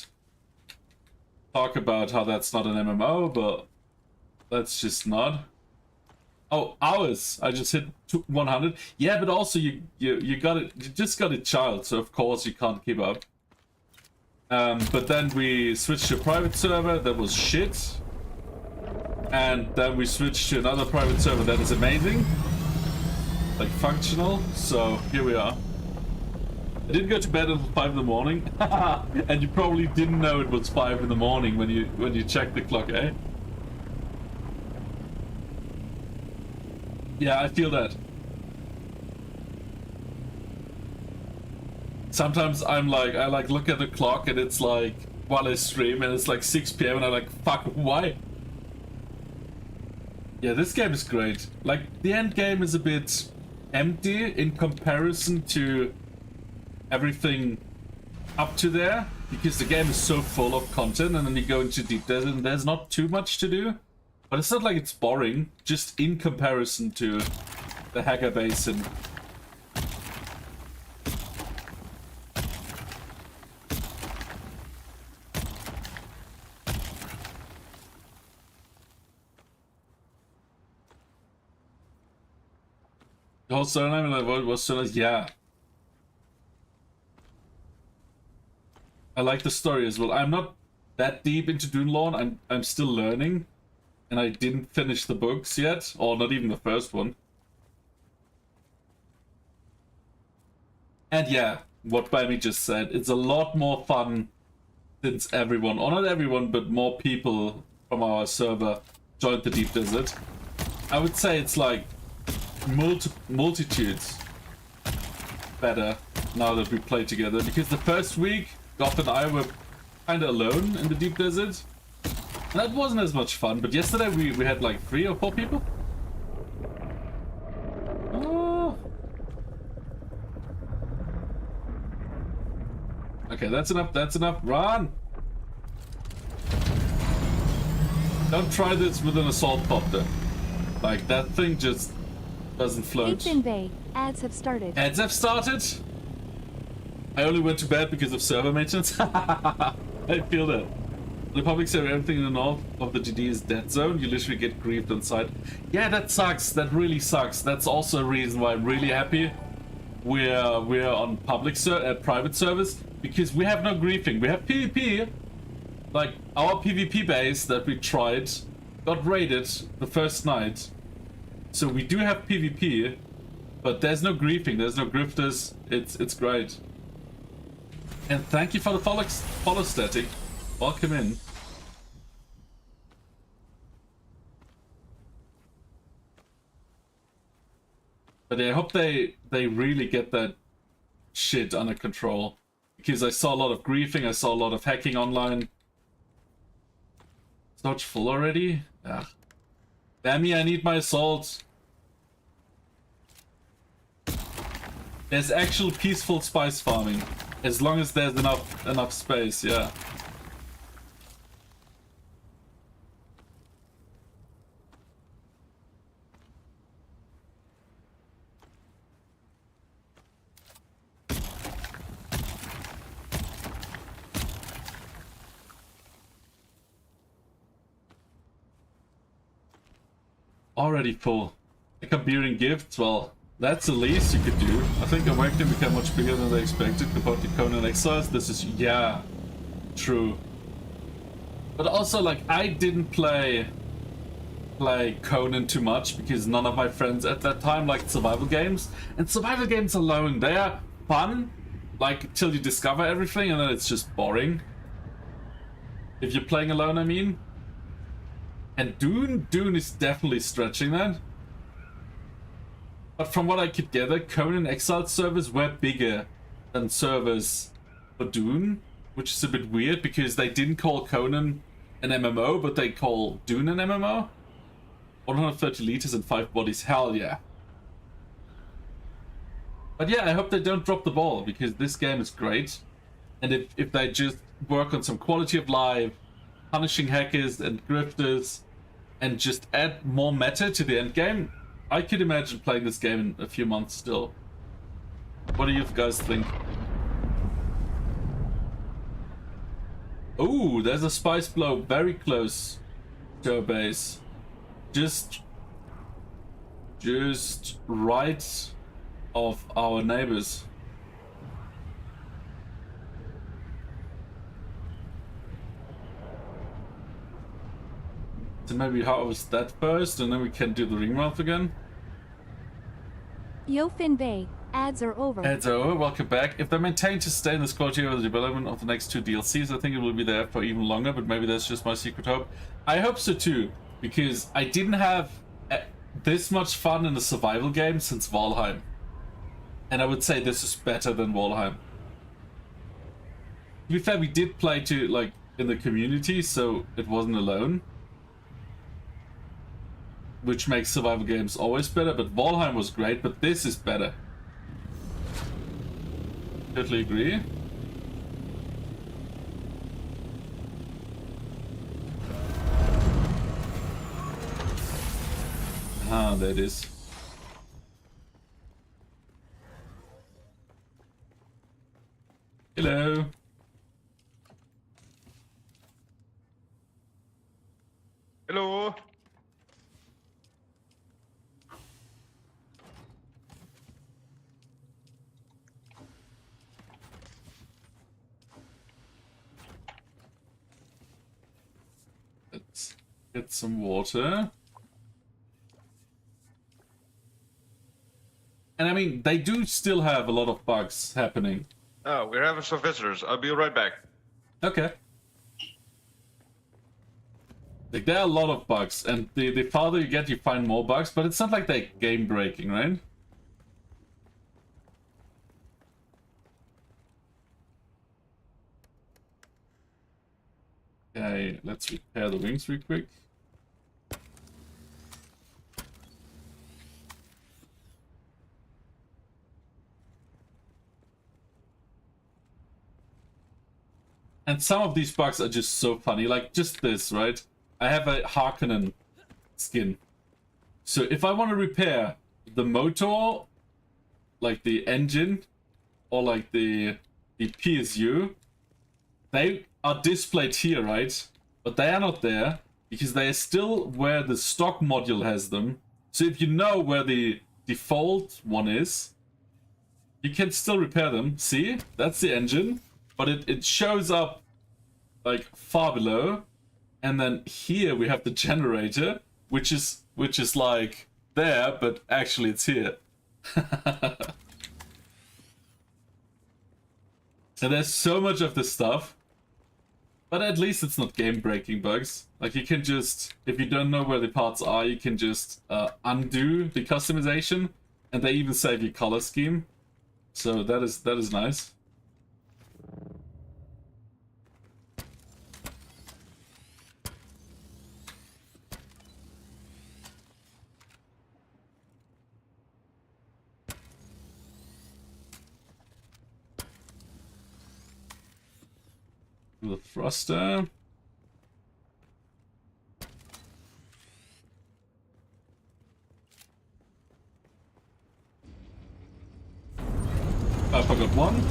[SPEAKER 1] talk about how that's not an MMO, but that's just not. Oh, hours! I just hit 100. Yeah, but also you got it. You just got a child, so of course you can't keep up. But then we switched to a private server that was shit, and then we switched to another private server that is amazing, like functional. So here we are. I didn't go to bed until 5 in the morning, and you probably didn't know it was 5 in the morning when you checked the clock, eh? Yeah, I feel that. Sometimes I look at the clock and it's like, while I stream and it's like 6 PM and I'm like, fuck, why? Yeah, this game is great. Like, the end game is a bit empty in comparison to everything up to there, because the game is so full of content, and then you go into deep desert and there's not too much to do. But it's not like it's boring, just in comparison to the Hacker Basin. The whole surname and I was so nice. Yeah. I like the story as well. I'm not that deep into Dune lore. I'm still learning. And I didn't finish the books yet. Or not even the first one. And yeah, what Bammy just said. It's a lot more fun since everyone, or not everyone, but more people from our server joined the Deep Desert. I would say it's like multitudes better now that we play together. Because the first week, Goff and I were kind of alone in the Deep Desert. And that wasn't as much fun, but yesterday we had like 3 or 4 people. Oh. Okay, that's enough, run! Don't try this with an assault copter. Like, that thing just doesn't float.
[SPEAKER 2] Eighth Bay. Ads have started.
[SPEAKER 1] Ads have started? I only went to bed because of server maintenance. I feel that. The public say everything in the north of the GD is dead zone. You literally get griefed on site. Yeah, that sucks. That really sucks. That's also a reason why I'm really happy we're on private service, because we have no griefing. We have PvP. Like, our PvP base that we tried got raided the first night. So we do have PvP, but there's no griefing, there's no grifters. It's great. And thank you for the follow static. Welcome in. But yeah, I hope they really get that shit under control. Because I saw a lot of griefing, I saw a lot of hacking online. Storage full already? Yeah. Bammy, I need my assault. There's actual peaceful spice farming. As long as there's enough space, yeah. Already full. Like a beer and gifts, well, that's the least you could do. I think Awakening became much bigger than they expected compared to Conan Exiles. This is, yeah, true. But also, like, I didn't play Conan too much because none of my friends at that time liked survival games. And survival games alone, they are fun, like, till you discover everything, and then it's just boring. If you're playing alone, I mean. And Dune is definitely stretching that. But from what I could gather, Conan Exiled servers were bigger than servers for Dune, which is a bit weird because they didn't call Conan an MMO, but they call Dune an MMO. 130 liters and 5 bodies, hell yeah. But yeah, I hope they don't drop the ball because this game is great. And if they just work on some quality of life, punishing hackers and grifters, and just add more meta to the end game, I could imagine playing this game in a few months still. What do you guys think? Ooh, there's a spice blow very close to our base. Just right of our neighbors. So maybe harvest that first, and then we can do the ring mouth again.
[SPEAKER 2] Yofin Bay. Ads are over.
[SPEAKER 1] Ads are over. Welcome back. If they maintain to stay in this quality over the development of the next 2 DLCs, I think it will be there for even longer, but maybe that's just my secret hope. I hope so too, because I didn't have this much fun in a survival game since Valheim. And I would say this is better than Valheim. To be fair, we did play to, like, in the community, so it wasn't alone. Which makes survival games always better, but Valheim was great, but this is better. Totally agree. Ah, there it is. Hello.
[SPEAKER 4] Hello.
[SPEAKER 1] Get some water. And I mean, they do still have a lot of bugs happening.
[SPEAKER 4] Oh, we're having some visitors. I'll be right back.
[SPEAKER 1] Okay. Like, there are a lot of bugs, and the farther you get, you find more bugs, but it's not like they're game-breaking, right? Okay, let's repair the wings real quick. And some of these bugs are just so funny, like just this, right? I have a Harkonnen skin. So if I want to repair the motor, like the engine, or like the PSU, they are displayed here, right? But they are not there, because they are still where the stock module has them. So if you know where the default one is, you can still repair them. See? That's the engine. But it shows up like far below. And then here we have the generator, which is like there, but actually it's here. And there's so much of this stuff. But at least it's not game-breaking bugs. Like, you can just, if you don't know where the parts are, you can just undo the customization, and they even save your color scheme. So that is nice. The thruster. I forgot one.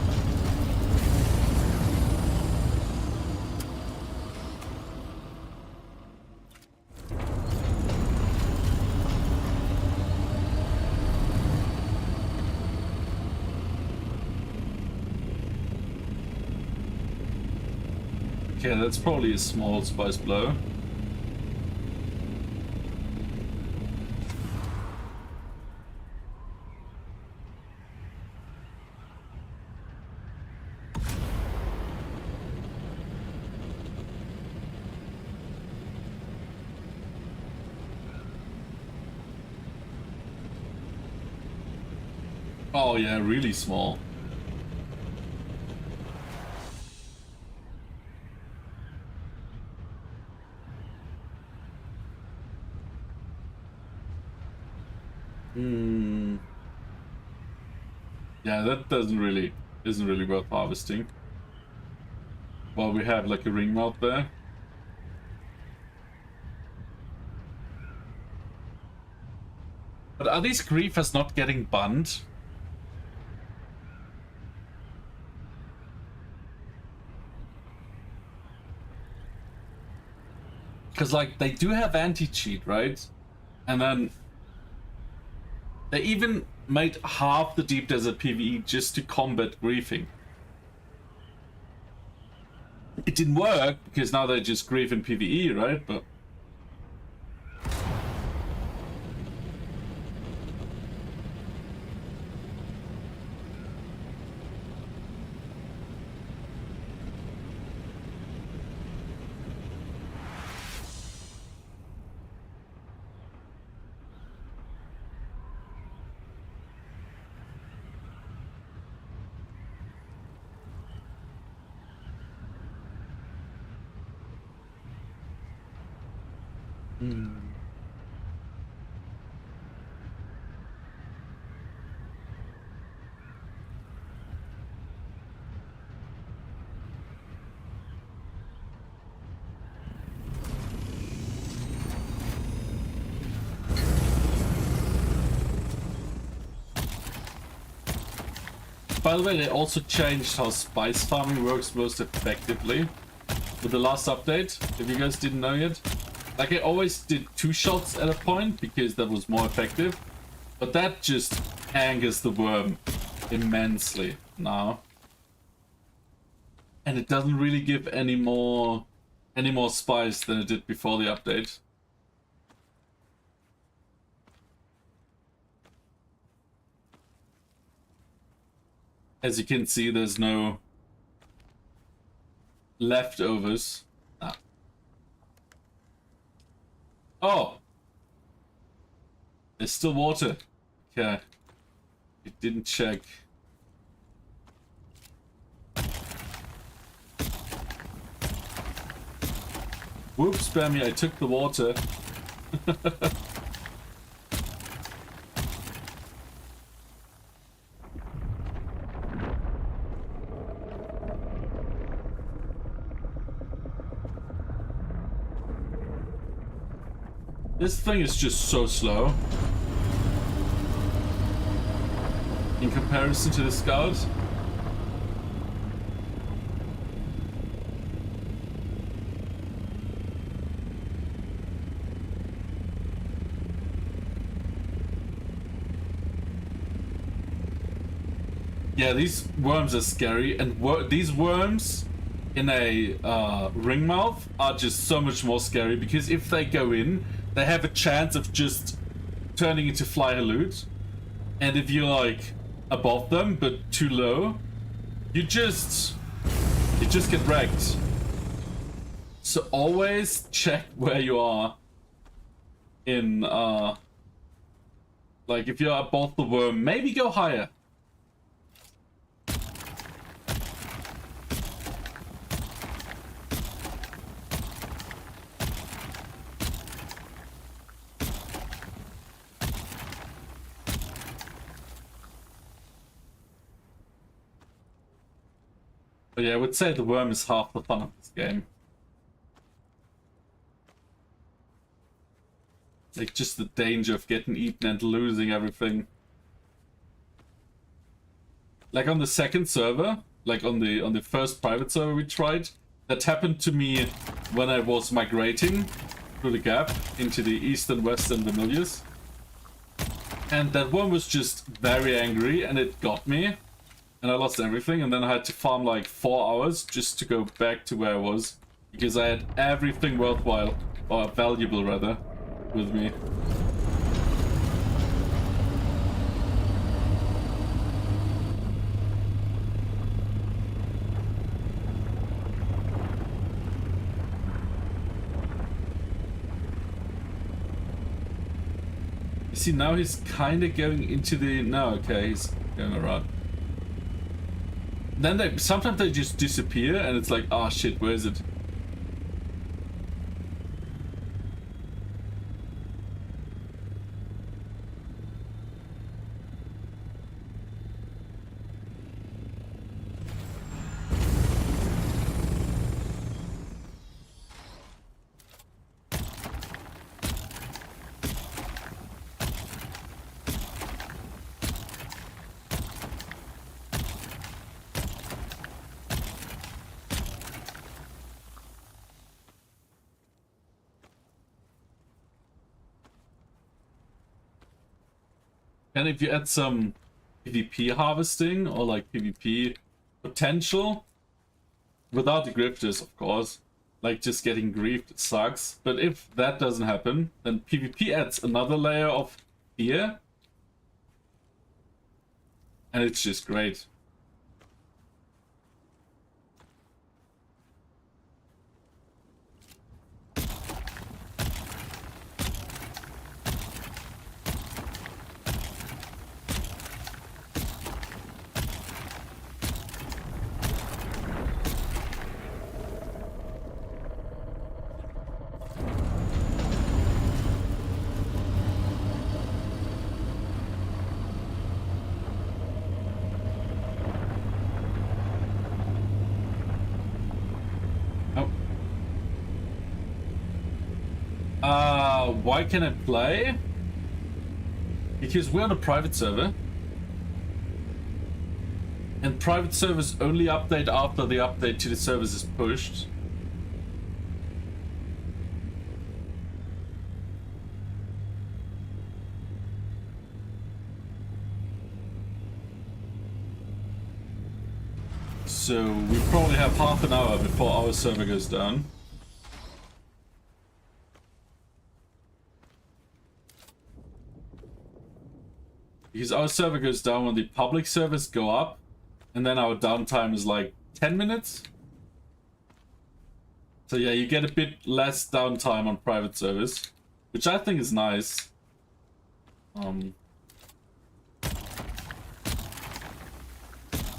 [SPEAKER 1] Okay, that's probably a small spice blow. Oh yeah, really small. Yeah, that isn't really worth harvesting. Well, we have like a ring mount there. But are these griefers not getting banned? Because like they do have anti-cheat, right? And then they even made half the Deep Desert PvE just to combat griefing. It didn't work, because now they just grief in PvE, right? But... By the way, they also changed how spice farming works most effectively with the last update, if you guys didn't know yet. Like, I always did 2 shots at a point because that was more effective, but that just angers the worm immensely now. And it doesn't really give any more spice than it did before the update. As you can see, there's no leftovers. Ah. Oh! There's still water. Okay. It didn't check. Whoops, Spammy, I took the water. This thing is just so slow in comparison to the Scout. Yeah, these worms are scary, and these worms in a ring mouth are just so much more scary, because if they go in, they have a chance of just turning into fly halute, and if you're like above them but too low, you just get wrecked. So always check where you are in like if you're above the worm, maybe go higher. But yeah, I would say the worm is half the fun of this game. Like, just the danger of getting eaten and losing everything. Like on the second server, like on the first private server we tried, that happened to me when I was migrating through the gap into the east and western vanillas. And that one was just very angry, and it got me. And I lost everything, and then I had to farm like 4 hours just to go back to where I was. Because I had everything worthwhile, or valuable rather, with me. You see, now he's kind of going into the... No, okay, he's going around. Then sometimes they just disappear, and it's like, oh shit, where is it? And if you add some PvP harvesting or like PvP potential, without the grifters, of course, like just getting griefed sucks. But if that doesn't happen, then PvP adds another layer of fear, and it's just great. Why can I play? Because we're on a private server. And private servers only update after the update to the servers is pushed. So we probably have half an hour before our server goes down. Because our server goes down when the public servers go up, and then our downtime is like 10 minutes. So yeah, you get a bit less downtime on private service, which I think is nice. But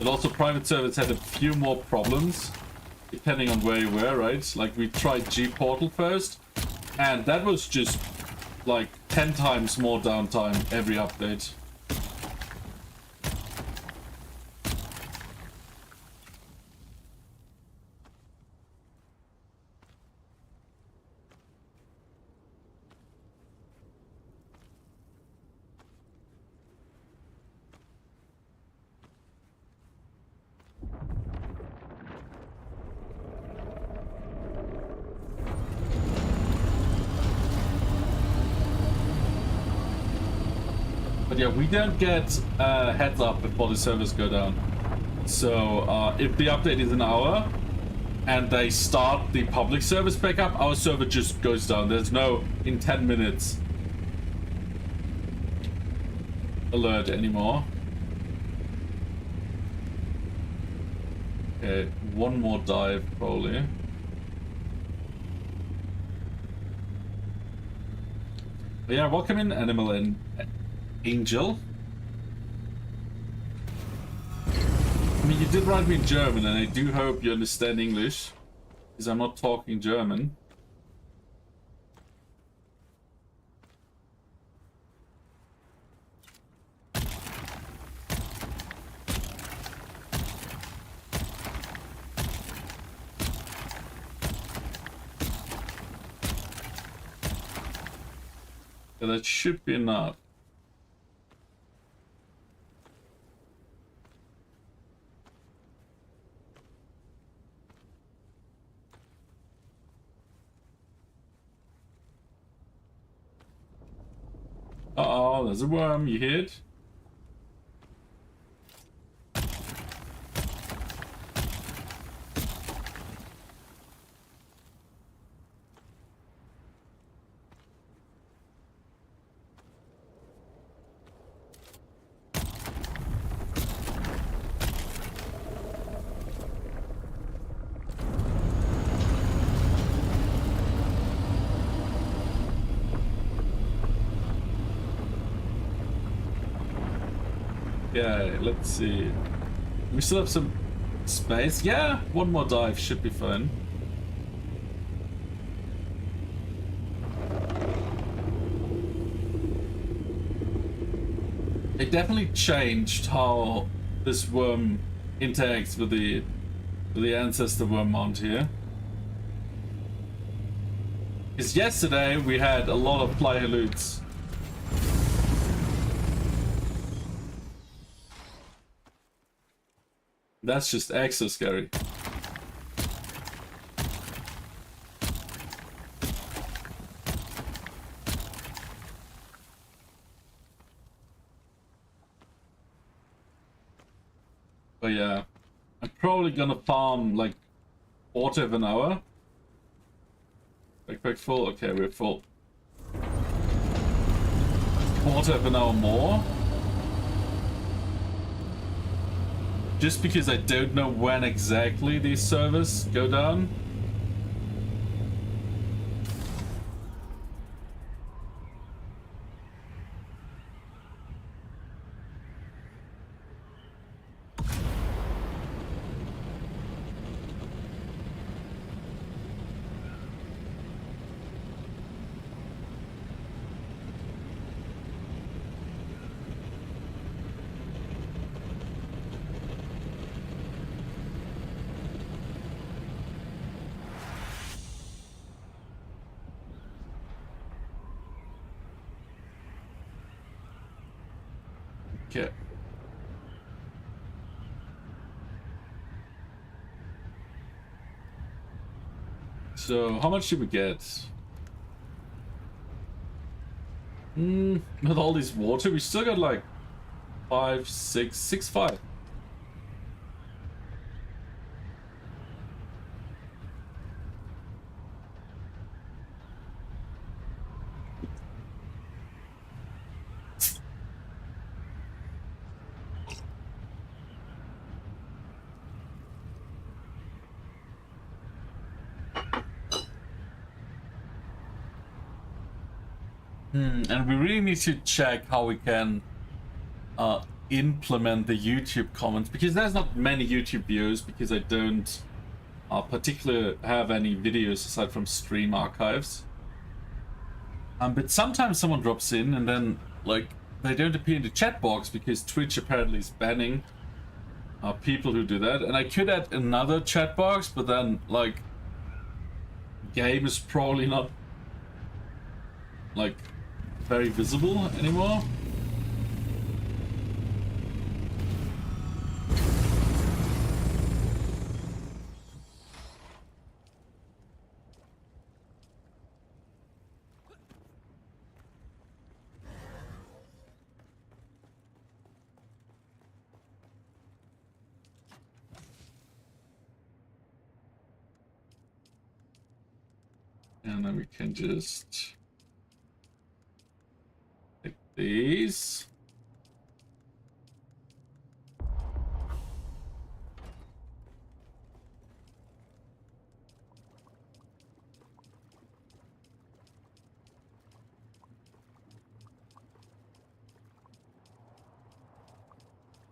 [SPEAKER 1] also private service had a few more problems depending on where you were, right? Like we tried G Portal first, and that was just like 10 times more downtime every update. But yeah, we don't get heads up before the servers go down. So if the update is an hour and they start the public service back up, our server just goes down. There's no in 10 minutes alert anymore. Okay, one more dive probably. But yeah, welcome in, Animal and Angel. I mean, you did write me in German, and I do hope you understand English, because I'm not talking German. Yeah, that should be enough. Uh-oh, there's a worm, you hear it? Okay, let's see. We still have some space. Yeah, one more dive should be fun. It definitely changed how this worm interacts with the ancestor worm mount here. Because yesterday we had a lot of fly halutes. That's just extra scary. But yeah, I'm probably gonna farm like quarter of an hour. Backpack full? Okay, we're full. Quarter of an hour more. Just because I don't know when exactly these servers go down. Okay. So, how much did we get? With all this water, we still got like 5, 6, 6, 5. And we really need to check how we can implement the YouTube comments, because there's not many YouTube views, because I don't particularly have any videos aside from stream archives. But sometimes someone drops in and then like they don't appear in the chat box because Twitch apparently is banning people who do that. And I could add another chat box, but then like game is probably not like very visible anymore. And then we can just take these.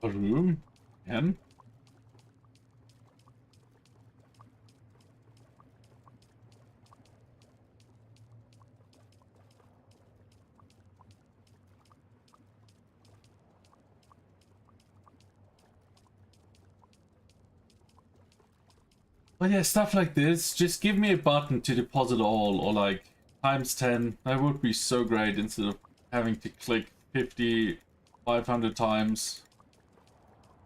[SPEAKER 1] A room again. But yeah, stuff like this, just give me a button to deposit all, or like times 10. That would be so great instead of having to click 50, 500 times.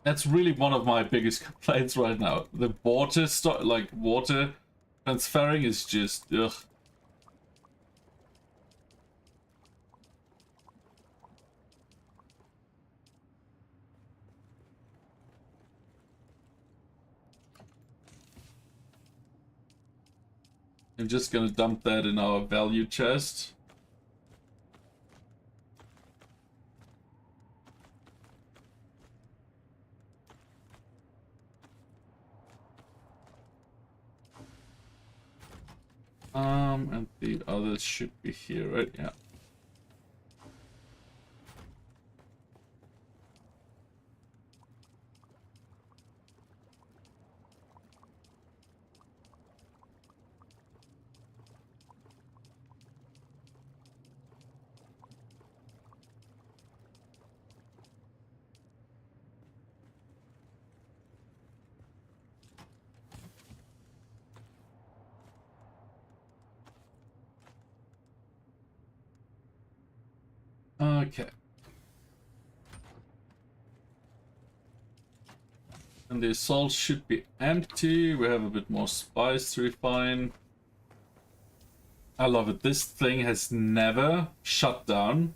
[SPEAKER 1] That's really one of my biggest complaints right now. The water water transferring is just ugh. I'm just gonna dump that in our value chest. And the others should be here, right? Yeah. Okay. And the salt should be empty. We have a bit more spice to refine. I love it. This thing has never shut down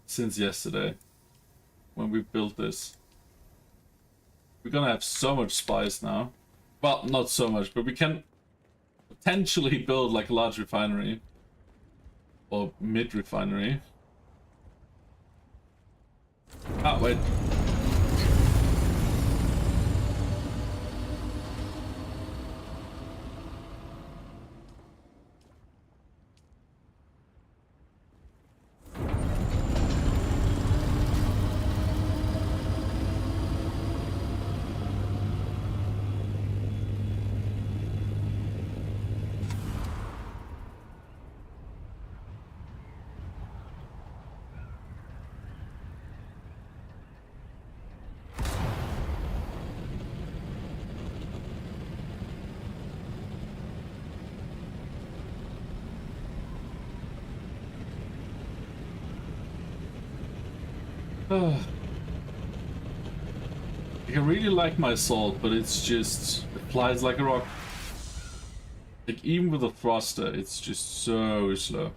[SPEAKER 1] since yesterday when we built this. We're gonna have so much spice now. Well, not so much, but we can potentially build like a large refinery. Or mid-refinery. Ah, wait. I really like my salt, but it's just, it flies like a rock. Like even with a thruster, it's just so slow.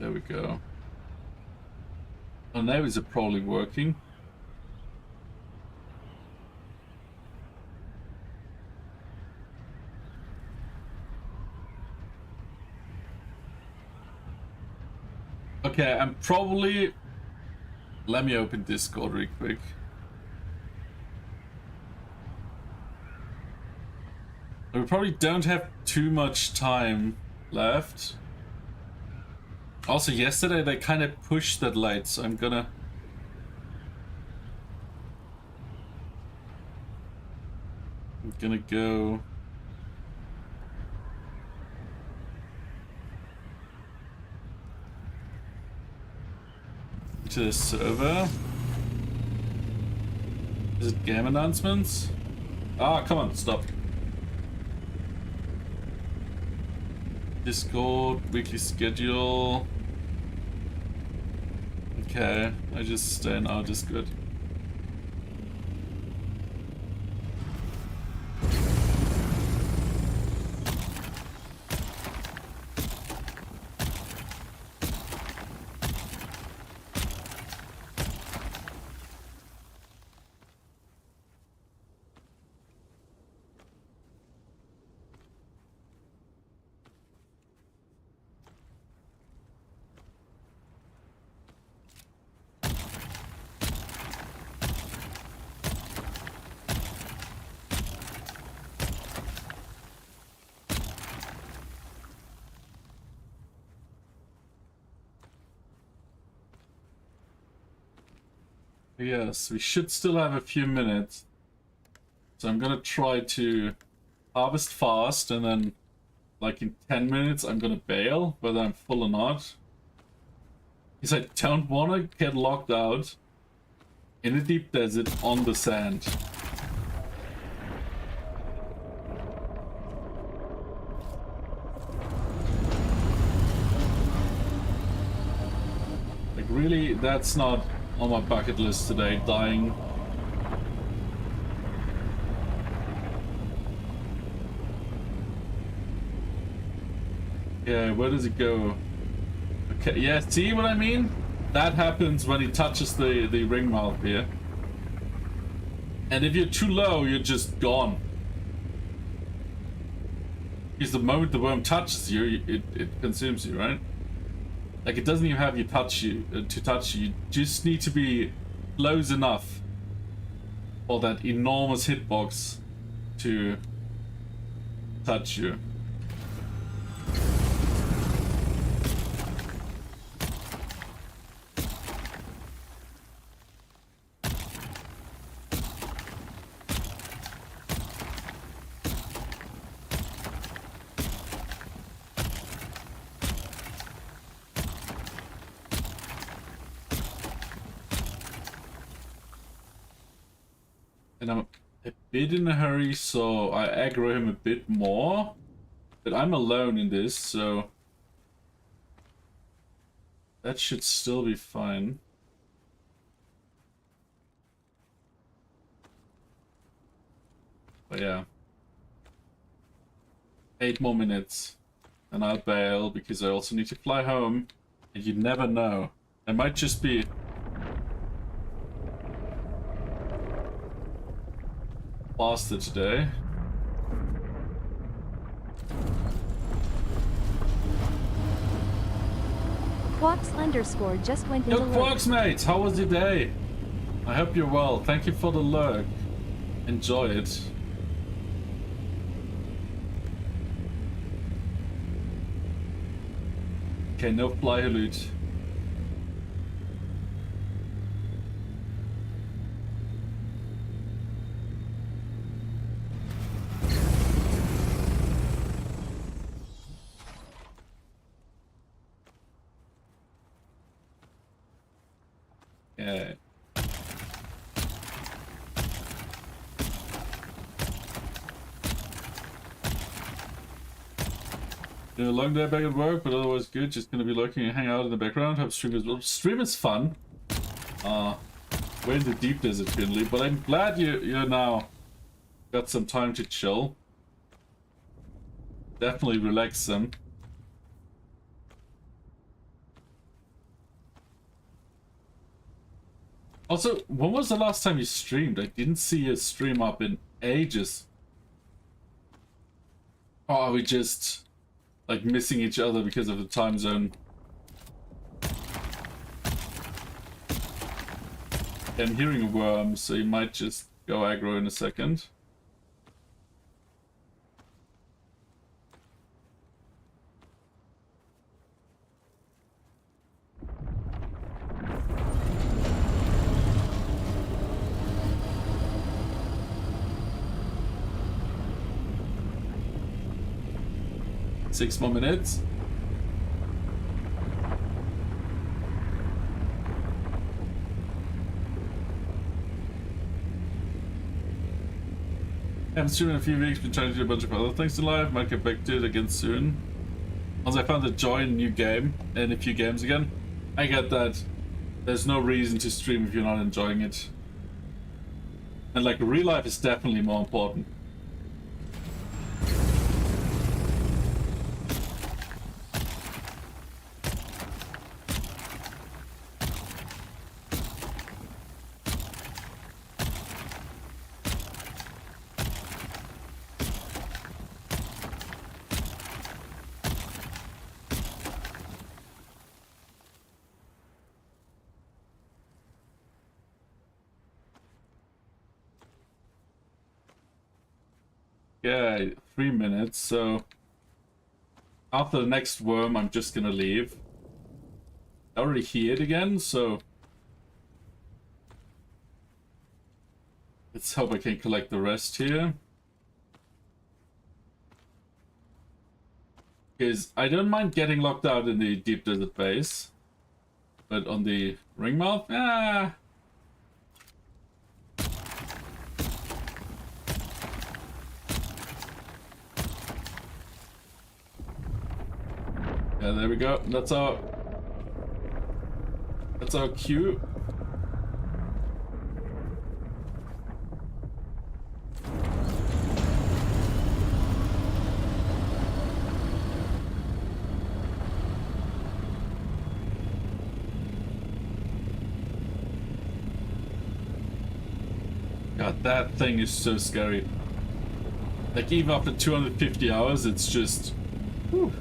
[SPEAKER 1] There we go. Oh, now is it probably working? Okay, I'm probably... Let me open Discord real quick. We probably don't have too much time left. Also, yesterday they kind of pushed that late, so I'm gonna go to the server. Is it game announcements? Ah, come on, stop. Discord, weekly schedule. Okay, I just stay in our Discord. Yes, we should still have a few minutes. So I'm gonna try to harvest fast and then like in 10 minutes I'm gonna bail, whether I'm full or not. Because I don't wanna get locked out in a deep desert on the sand. Like really, that's not on my bucket list today, dying. Yeah, where does it go? Okay, yeah, see what I mean? That happens when he touches the ring mouth here. And if you're too low, you're just gone. Because the moment the worm touches you, it consumes you, right? Like it doesn't even have you touch you to touch you. You just need to be close enough for that enormous hitbox to touch you. And I'm a bit in a hurry, so I aggro him a bit more. But I'm alone in this, so that should still be fine. But yeah. 8 more minutes. And I'll bail because I also need to fly home. And you never know. I might just be... faster today.
[SPEAKER 2] Quox_ just went into
[SPEAKER 1] Yo, Quarks, mate! How was your day? I hope you're well. Thank you for the lurk. Enjoy it. Okay, no fly loot. Yeah. Been a long day back at work, but otherwise good. Just gonna be lurking and hang out in the background. Hope stream is well. Stream is fun. We're in the deep desert, Finley, but I'm glad you're now got some time to chill. Definitely relax some. Also, when was the last time you streamed? I didn't see a stream up in ages. Or are we just like missing each other because of the time zone? I'm hearing a worm, so you might just go aggro in a second. Six more minutes. I haven't streamed in a few weeks, been trying to do a bunch of other things in life. Might get back to it again soon. Once I found the joy in a new game, and a few games again. I get that. There's no reason to stream if you're not enjoying it. And like, real life is definitely more important. Yeah, 3 minutes, so after the next worm, I'm just gonna leave. I already hear it again, so let's hope I can collect the rest here. Because I don't mind getting locked out in the deep desert base, but on the ring mouth, ah. Yeah, there we go. That's our cue. God, that thing is so scary. Like, even after 250 hours, it's just... Whew.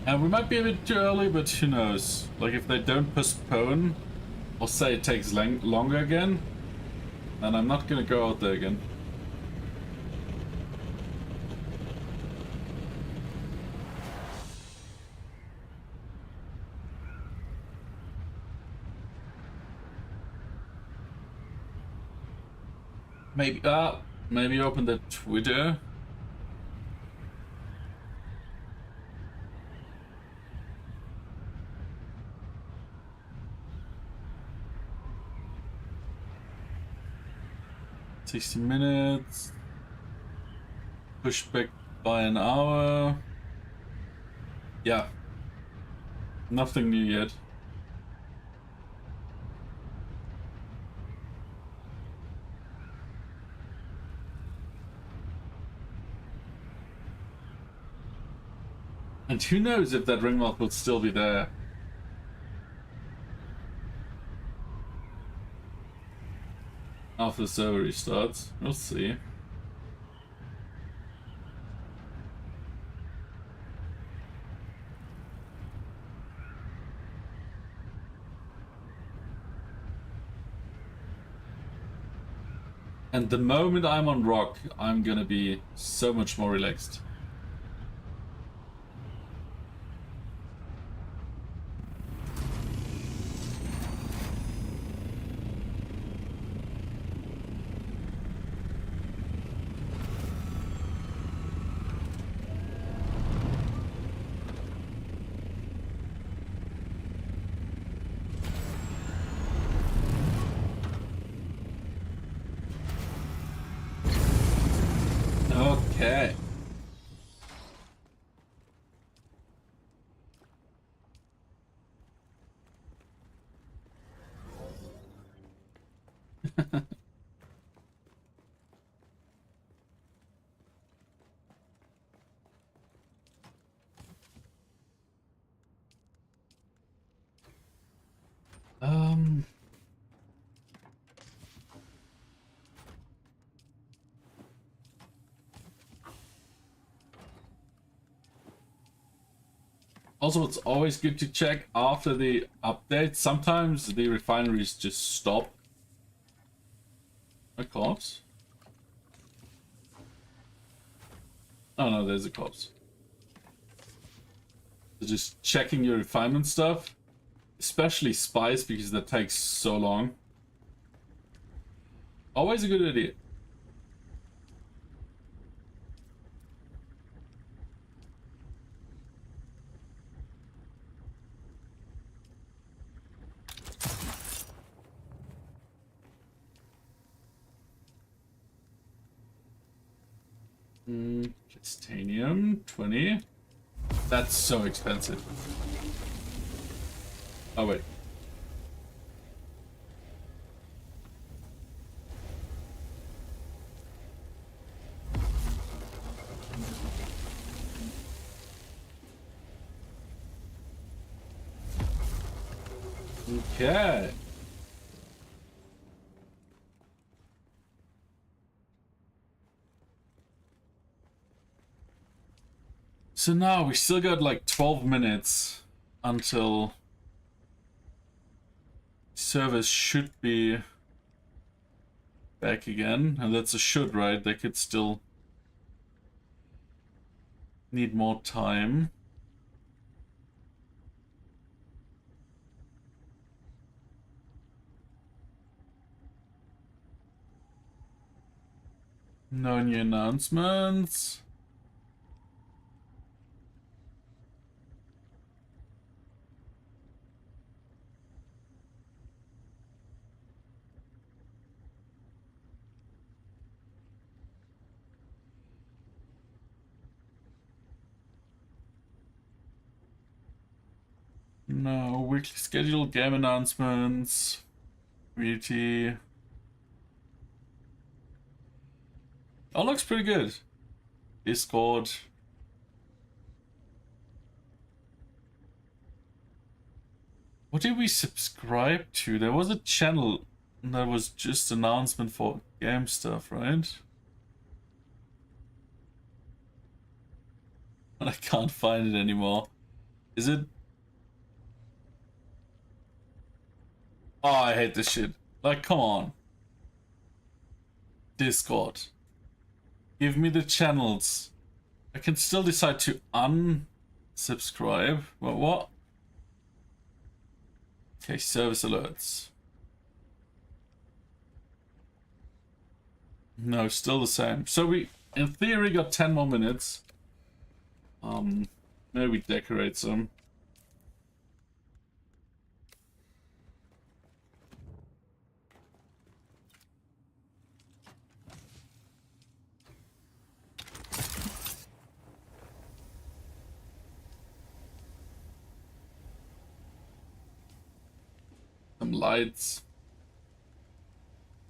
[SPEAKER 1] And we might be a bit too early, but who knows? Like, if they don't postpone, or say it takes longer again, then I'm not gonna go out there again. Maybe open the Twitter. $60 minutes. Push back by an hour. Yeah. Nothing new yet. And who knows if that ringmouth will still be there. After the server restarts. We'll see. And the moment I'm on rock, I'm gonna be so much more relaxed. Okay. Also, it's always good to check after the update. Sometimes the refineries just stop. A corpse? Oh no, there's a corpse. So just checking your refinement stuff. Especially spice, because that takes so long. Always a good idea. Titanium, 20. That's so expensive. Oh, wait. Okay. So now we still got like 12 minutes until servers should be back again. And that's a should, right? They could still need more time. No new announcements. No weekly scheduled game announcements. Beauty. Oh, looks pretty good. Discord. What did we subscribe to? There was a channel that was just announcement for game stuff, right? And I can't find it anymore. Is it? Oh, I hate this shit. Like, come on. Discord. Give me the channels. I can still decide to unsubscribe. What? Okay, service alerts. No, still the same. So we, in theory, got 10 more minutes. Maybe we decorate some. Some lights,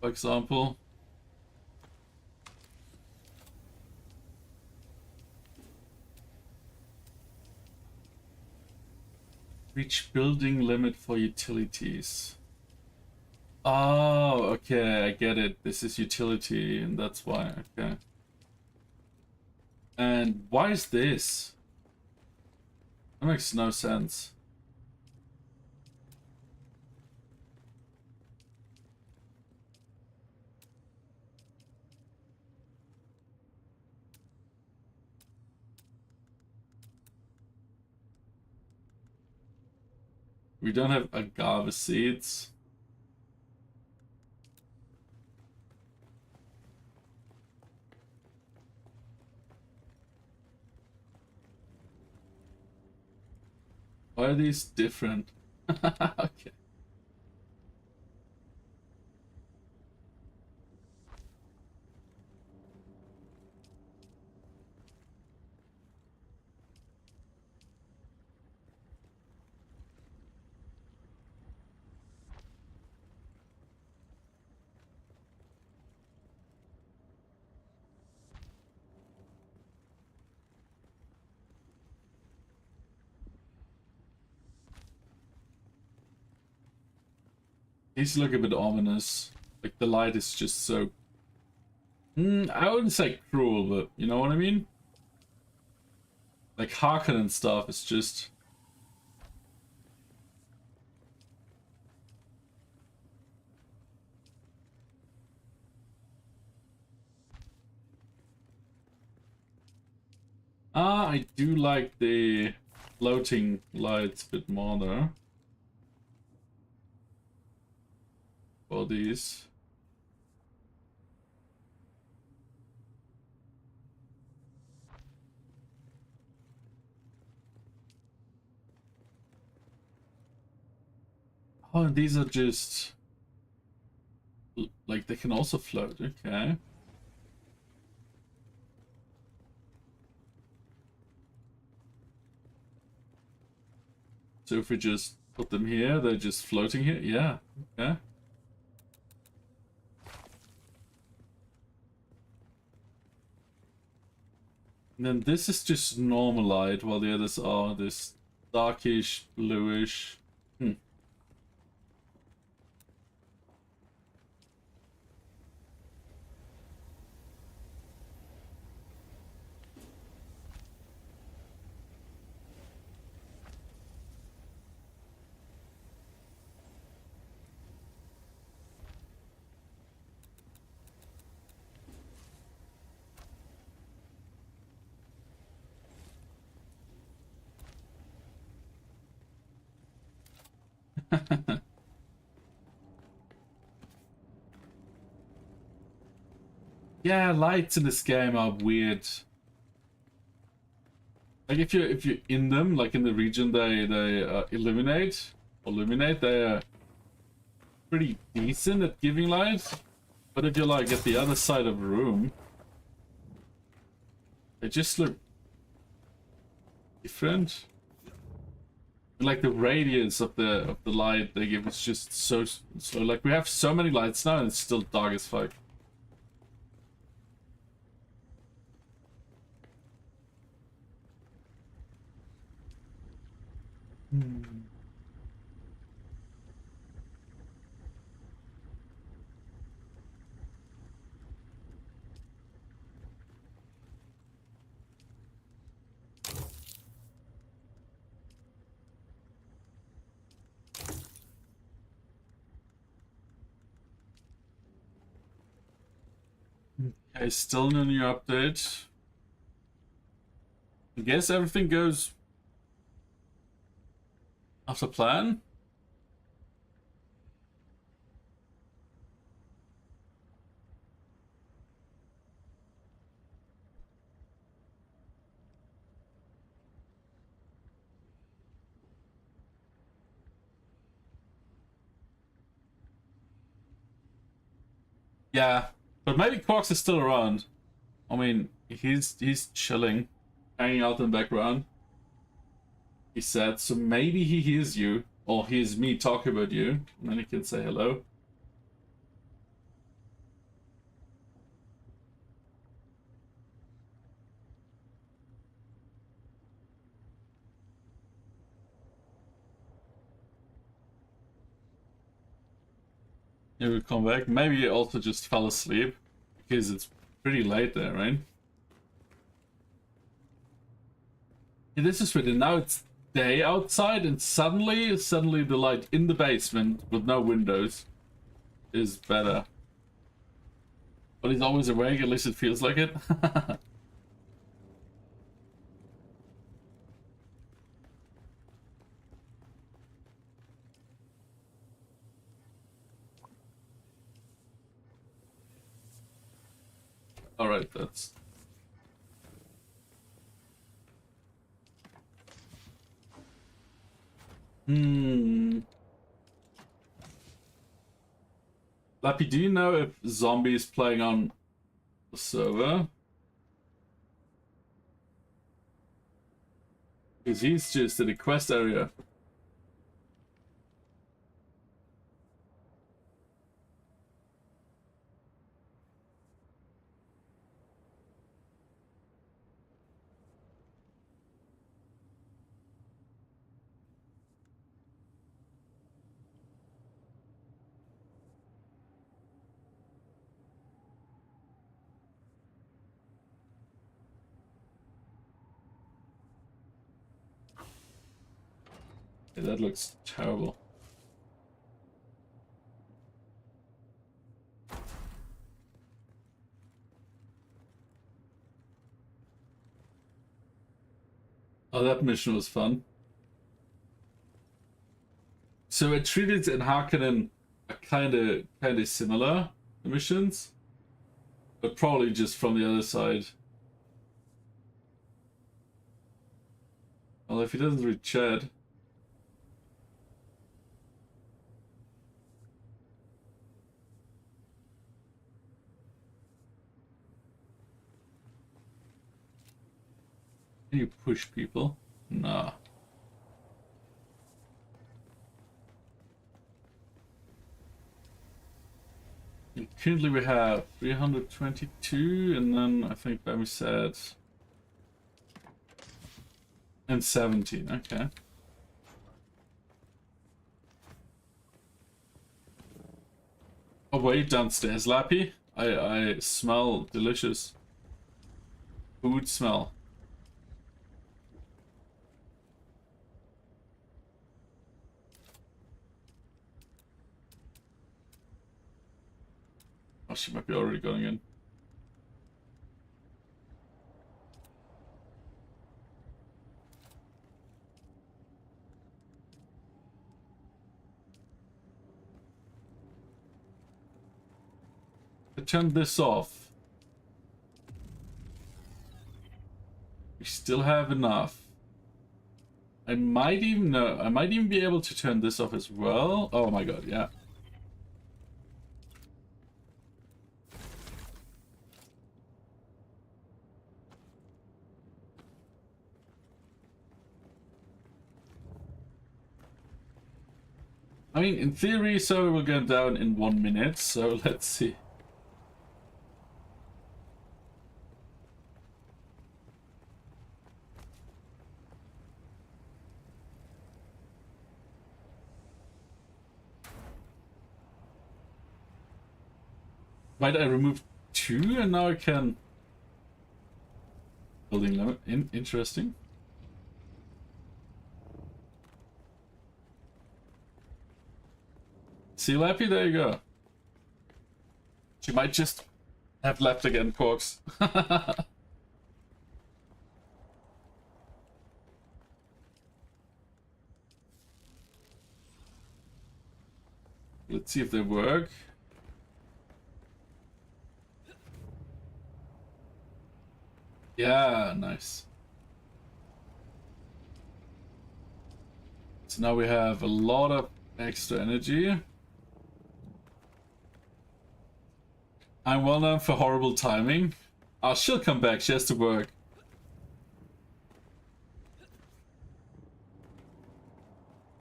[SPEAKER 1] for example. Reach building limit for utilities. Oh, okay, I get it. This is utility, and that's why. Okay. And why is this? That makes no sense. We don't have agave seeds. Why are these different? Okay. These look a bit ominous. Like the light is just so... I wouldn't say cruel, but you know what I mean? Like Harkin and stuff, it's just... I do like the floating lights a bit more though. For these. Oh, and these are just... like they can also float, okay. So if we just put them here, they're just floating here? Yeah, okay. And then this is just normal light, while the others are this darkish, bluish. Yeah, lights in this game are weird. Like if you're in them, like in the region they illuminate, they are pretty decent at giving light. But if you're like at the other side of the room, they just look different. And like the radius of the light they give is just so like we have so many lights now and it's still dark as fuck. Okay, still no new update. I guess everything goes after plan. Yeah, but maybe Quarks is still around. I mean, he's chilling, hanging out in the background. He said, so maybe he hears you, or hears me talk about you, and then he can say hello. He will come back. Maybe he also just fell asleep, because it's pretty late there, right? Yeah, this is weird. Now it's day outside, and suddenly the light in the basement with no windows is better. But he's always awake, at least it feels like it. Alright, that's... Lappy, do you know if Zombie is playing on the server? Because he's just in the quest area. Yeah, that looks terrible. Oh, that mission was fun. So Atreides and Harkonnen are kind of similar, the missions, but probably just from the other side. Well, if he doesn't read chat. Can you push people? Nah. And currently we have 322, and then I think Bammy said... And 17, okay. Oh wait, downstairs, Lappy. I smell delicious. Food smell. Oh, she might be already going in. I turned this off. We still have enough. I might even be able to turn this off as well. Oh my god, yeah. I mean, in theory, server will go down in 1 minute, so let's see. Might I remove 2 and now I can... Building limit, interesting. See, Lappy, there you go. She might just have left again, Quarks. Let's see if they work. Yeah, nice. So now we have a lot of extra energy. I'm well known for horrible timing. Oh, she'll come back. She has to work.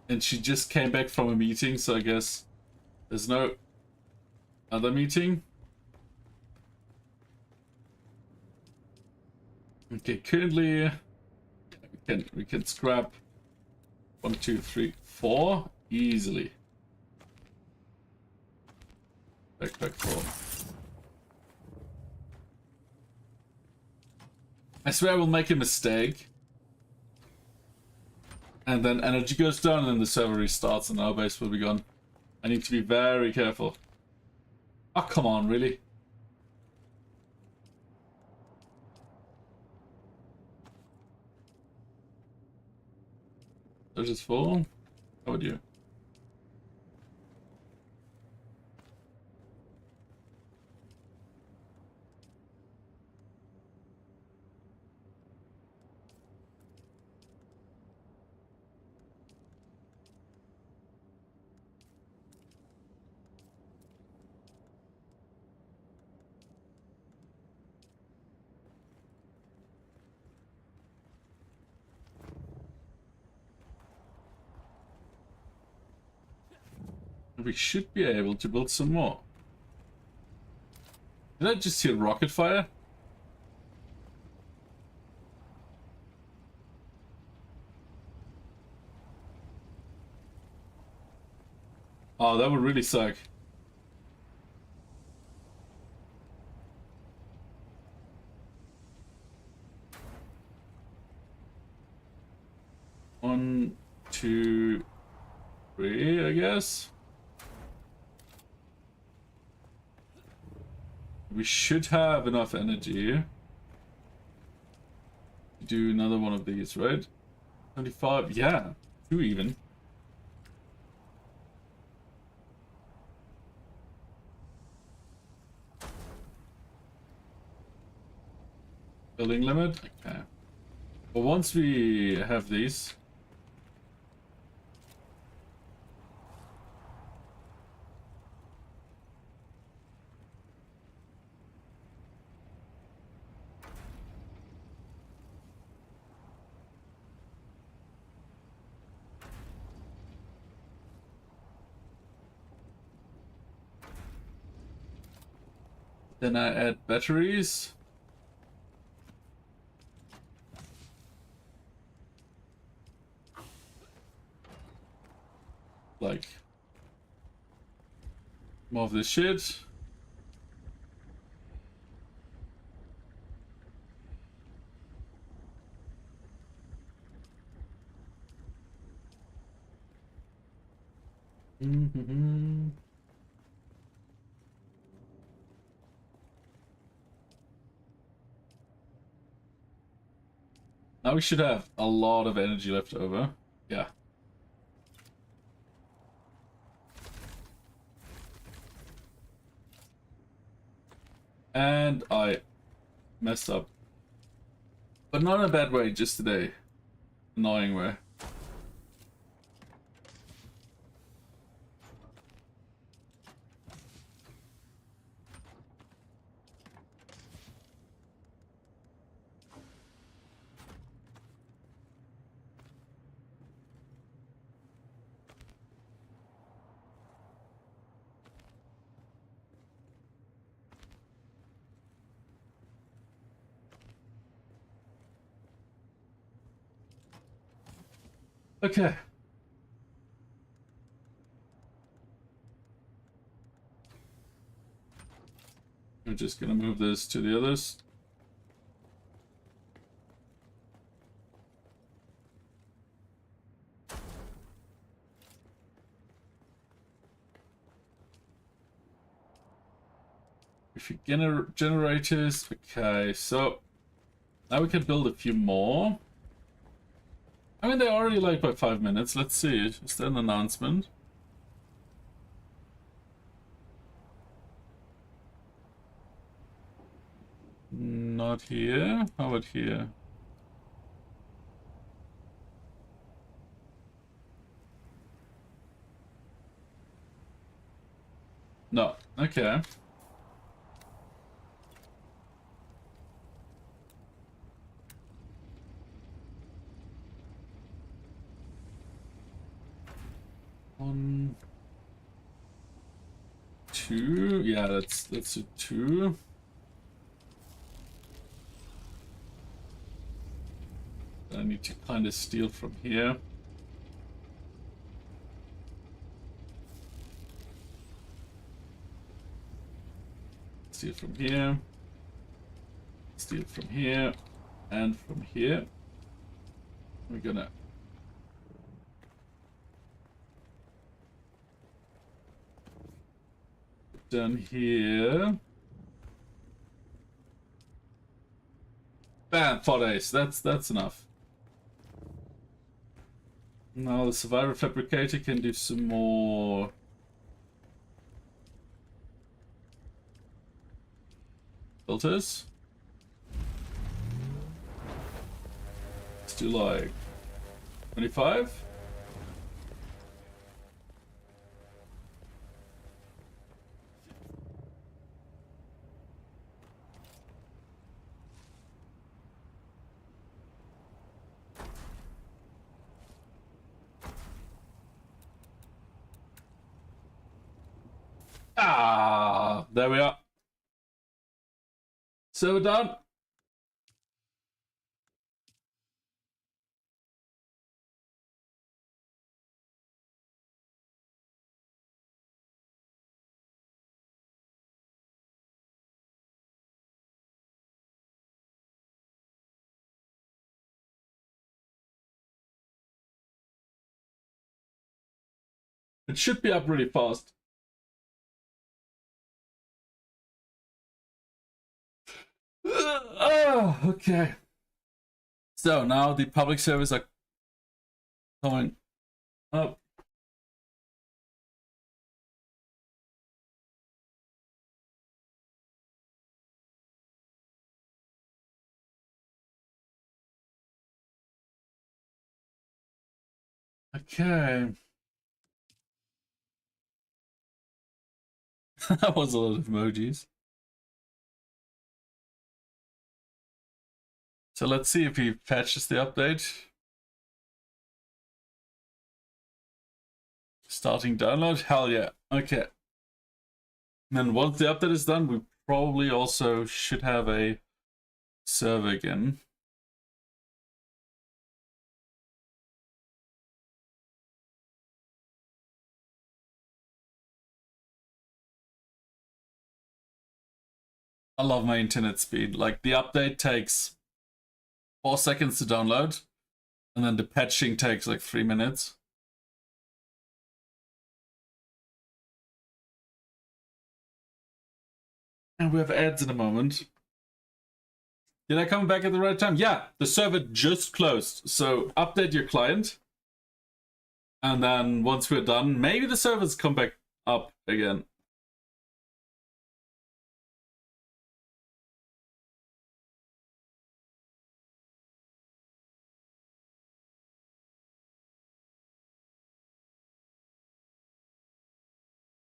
[SPEAKER 1] And she just came back from a meeting, so I guess there's no other meeting. Okay, currently we can scrap 1, 2, 3, 4 easily. Backpack 4. I swear I will make a mistake. And then energy goes down and then the server restarts and our base will be gone. I need to be very careful. Oh, come on, really? There's this 4. How would you? We should be able to build some more. Did I just hear rocket fire? Oh, that would really suck. One, 2, 3, I guess. We should have enough energy to do another one of these, right? 25, yeah, 2 even. Building limit, okay. But once we have these, then I add batteries. Like more of this shit. Mm-hmm. Now we should have a lot of energy left over. Yeah. And I messed up. But not in a bad way, just today. Annoying way. Okay. I'm just gonna move this to the others. If you generators, okay, so now we can build a few more. I mean, they're already like by 5 minutes. Let's see. Is there an announcement? Not here. How about here? No. Okay. One, 2. Yeah, that's a 2. I need to kind of steal from here. Steal from here. Steal from here. And from here. We're gonna... Down here. Bam! 4 days. That's enough. Now the survivor fabricator can do some more filters. Let's do like 25. Ah, there we are. So done. It should be up really fast. Oh, okay. So now the public servers are coming up. Okay. That was a lot of emojis. So let's see if he patches the update. Starting download? Hell yeah. Okay. And then once the update is done, we probably also should have a server again. I love my internet speed. Like, the update takes 4 seconds to download, and then the patching takes like 3 minutes. And we have ads in a moment. Did I come back at the right time? Yeah, the server just closed. So update your client. And then once we're done, maybe the servers come back up again.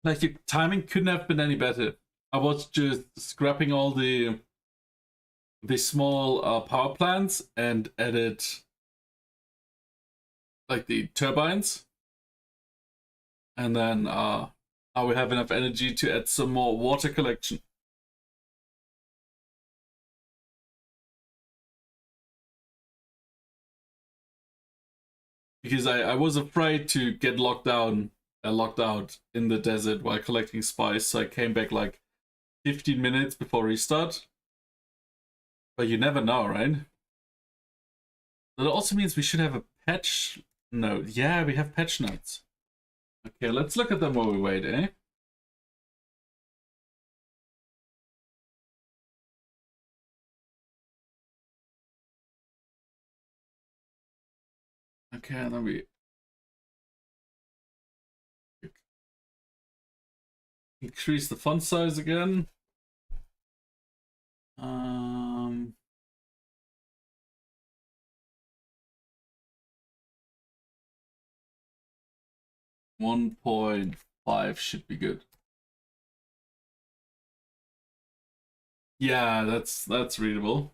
[SPEAKER 1] Like, your timing couldn't have been any better. I was just scrapping all the small power plants and added like the turbines. And then now we have enough energy to add some more water collection. Because I was afraid to get locked out in the desert while collecting spice, so I came back like 15 minutes before restart. But you never know, right? That also means we should have a patch note. Yeah, we have patch notes. Okay, let's look at them while we wait, eh? Okay, and then we increase the font size again. 1.5 should be good. Yeah, that's readable.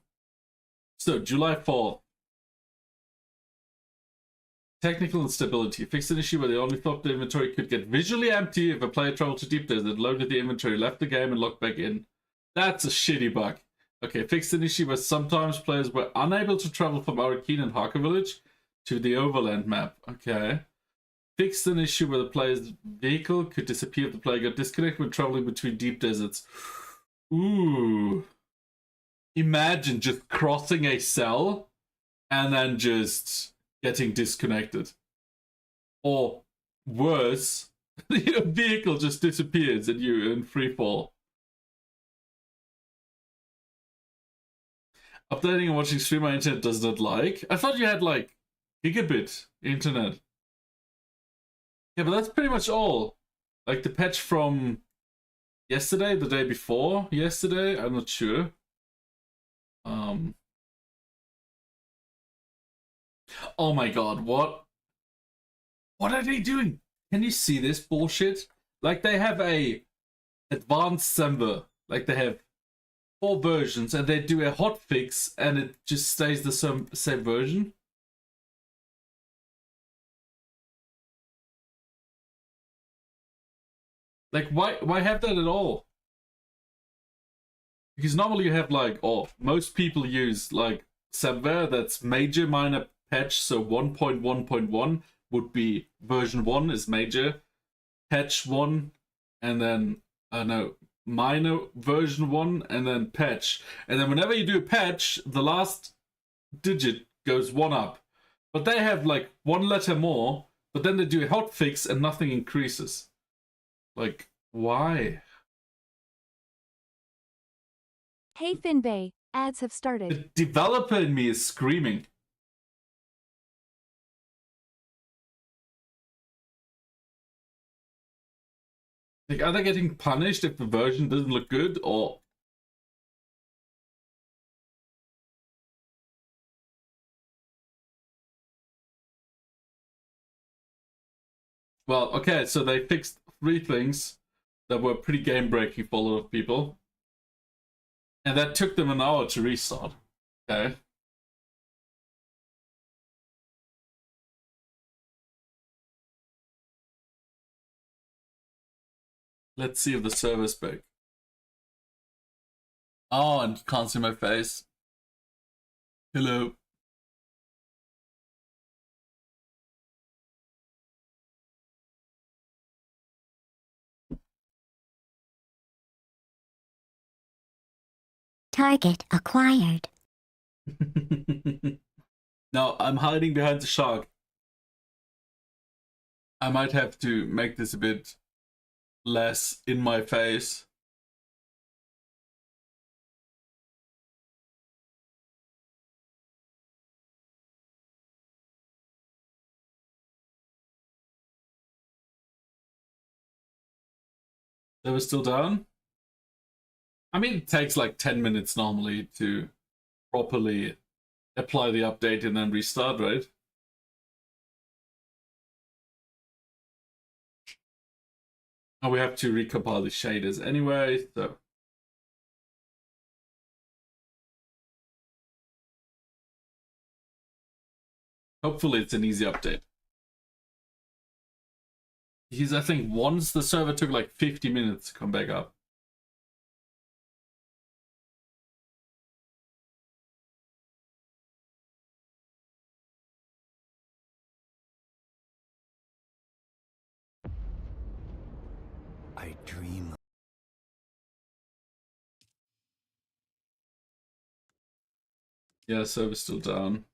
[SPEAKER 1] So July 4th. Technical instability. Fixed an issue where the only thought the inventory could get visually empty if a player traveled to Deep Desert, loaded the inventory, left the game, and logged back in. That's a shitty bug. Okay, fixed an issue where sometimes players were unable to travel from Arakeen and Harker Village to the Overland map. Okay. Fixed an issue where the player's vehicle could disappear if the player got disconnected when traveling between deep deserts. Ooh. Imagine just crossing a cell and then just getting disconnected. Or worse, your vehicle just disappears and you're in free fall. Updating and watching stream on internet does not like. I thought you had like gigabit internet. Yeah, but that's pretty much all. Like the patch from yesterday, the day before yesterday, I'm not sure. Oh my god, what are they doing? Can you see this bullshit? Like they have a advanced Semver. Like they have 4 versions and they do a hotfix and it just stays the same version. Like why have that at all? Because normally you have like, most people use like Semver, that's major, minor, patch. So 1.1.1 would be version 1 is major, patch 1, and then minor version 1, and then patch. And then whenever you do a patch, the last digit goes 1 up. But they have like 1 letter more, But then they do a hotfix and nothing increases. Like, why?
[SPEAKER 2] Hey Finbay, ads have
[SPEAKER 1] The
[SPEAKER 2] started.
[SPEAKER 1] developer in me is screaming. Like, are they getting punished if the version doesn't look good, or... Well, okay, so they fixed 3 things that were pretty game-breaking for a lot of people. And that took them an hour to restart. Okay. Let's see if the server's back. Oh, and you can't see my face. Hello.
[SPEAKER 6] Target acquired.
[SPEAKER 1] Now, I'm hiding behind the shark. I might have to make this a bit less in my face. They were still down? I mean, it takes like 10 minutes normally to properly apply the update and then restart, right? And we have to recompile the shaders anyway, so... Hopefully it's an easy update. Because I think once the server took like 50 minutes to come back up.
[SPEAKER 3] I dream.
[SPEAKER 1] Yeah, server's still down.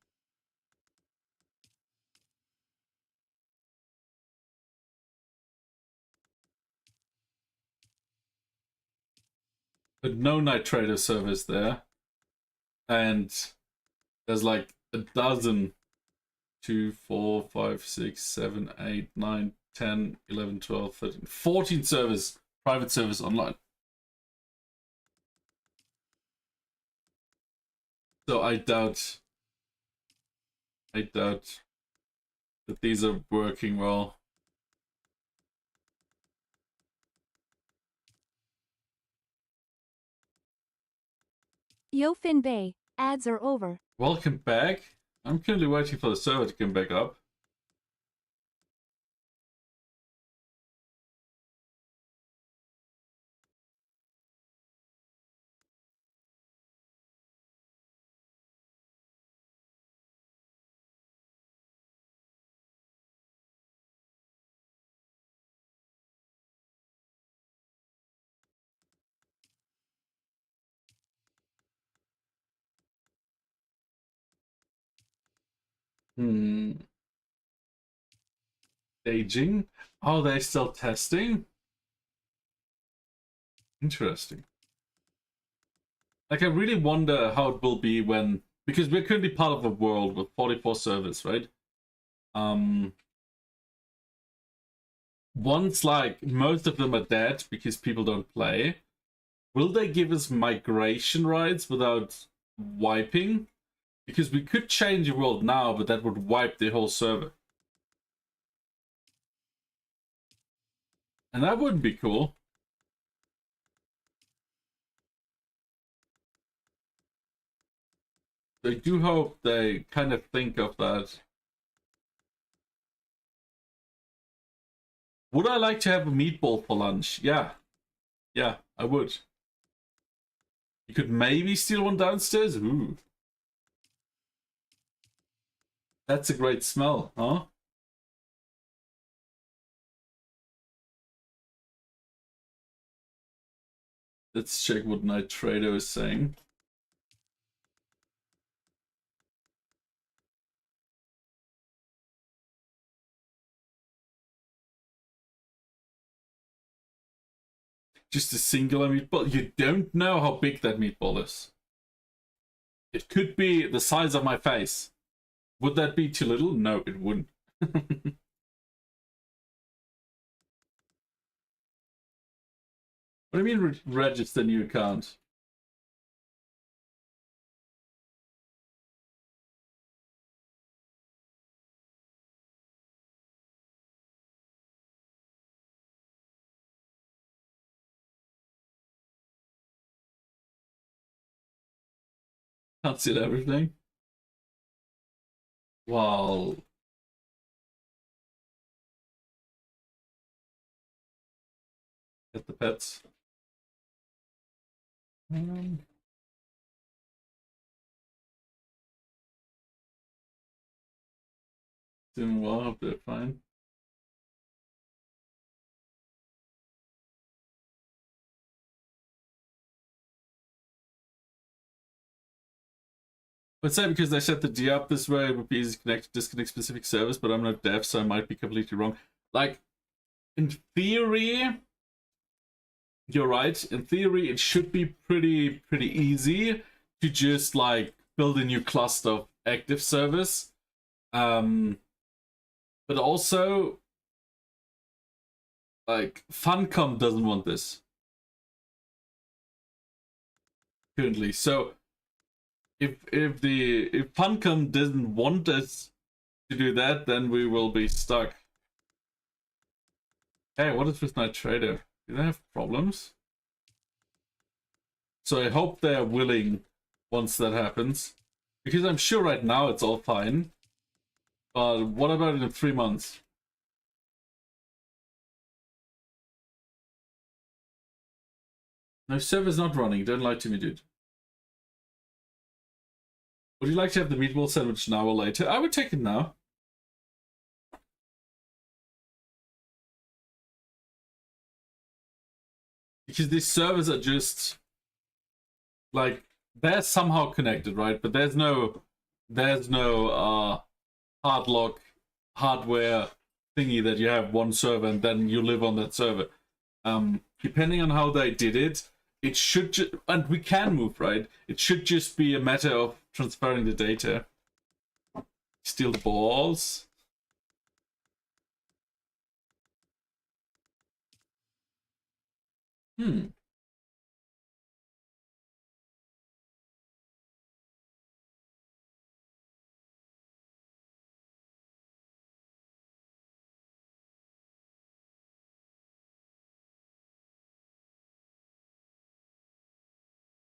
[SPEAKER 1] But no Nitrator servers there. And there's like a dozen, 2, 4, 5, 6, 7, 8, 9, 10, 11, 12, 13, 14 servers, private servers online. So I doubt that these are working well.
[SPEAKER 2] Yo Finbay, ads are over.
[SPEAKER 1] Welcome back. I'm currently waiting for the server to come back up. Staging? Oh, they're still testing? Interesting. Like, I really wonder how it will be when... Because we're currently part of a world with 44 servers, right? Once, like, most of them are dead because people don't play, will they give us migration rights without wiping? Because we could change the world now, but that would wipe the whole server. And that wouldn't be cool. I do hope they kind of think of that. Would I like to have a meatball for lunch? Yeah. Yeah, I would. You could maybe steal one downstairs? Ooh. That's a great smell, huh? Let's check what Nitrato is saying. just a singular meatball. You don't know how big that meatball is. It could be the size of my face. Would that be too little? No, it wouldn't. What do you mean register new account? Can't see everything. Wow. Get the pets. Doing well, hope they're fine. But say because they set the D up this way, it would be easy to connect, disconnect specific servers, but I'm not dev, so I might be completely wrong. Like, in theory, you're right. In theory, it should be pretty easy to just like build a new cluster of active servers. But also, like, Funcom doesn't want this currently. So if Funcom doesn't want us to do that, then we will be stuck. Hey, what is with Night Trader? Do they have problems? So I hope they're willing once that happens. Because I'm sure right now it's all fine. But what about in 3 months? No, server's not running. Don't lie to me, dude. Would you like to have the meatball sandwich now or later? I would take it now. Because these servers are just like they're somehow connected, right? But there's no hard lock hardware thingy that you have one server and then you live on that server. Depending on how they did it, it should and we can move, right? It should just be a matter of transferring the data. Steal the balls.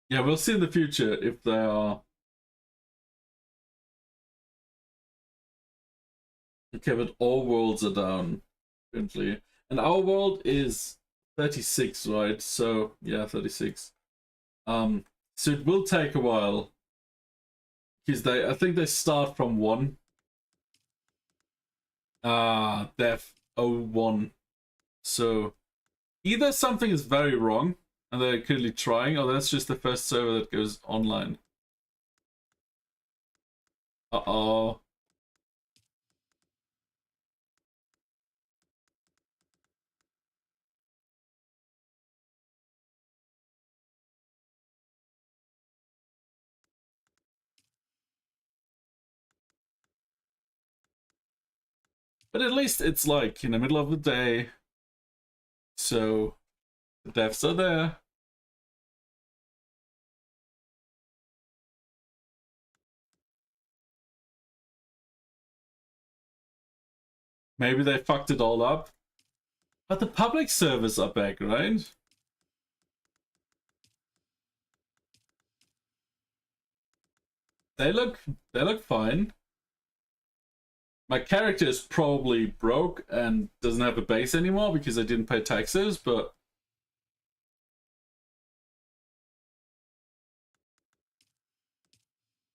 [SPEAKER 1] Yeah, we'll see in the future if they are. Okay, but all worlds are down currently. And our world is 36, right? So, yeah, 36. So it will take a while. Because I think they start from 1. Def 01. So, either something is very wrong, and they're clearly trying, or that's just the first server that goes online. Uh-oh. But at least it's like in the middle of the day, so the devs are there. Maybe they fucked it all up. But the public servers are back, right? They look fine. My character is probably broke and doesn't have a base anymore because I didn't pay taxes, but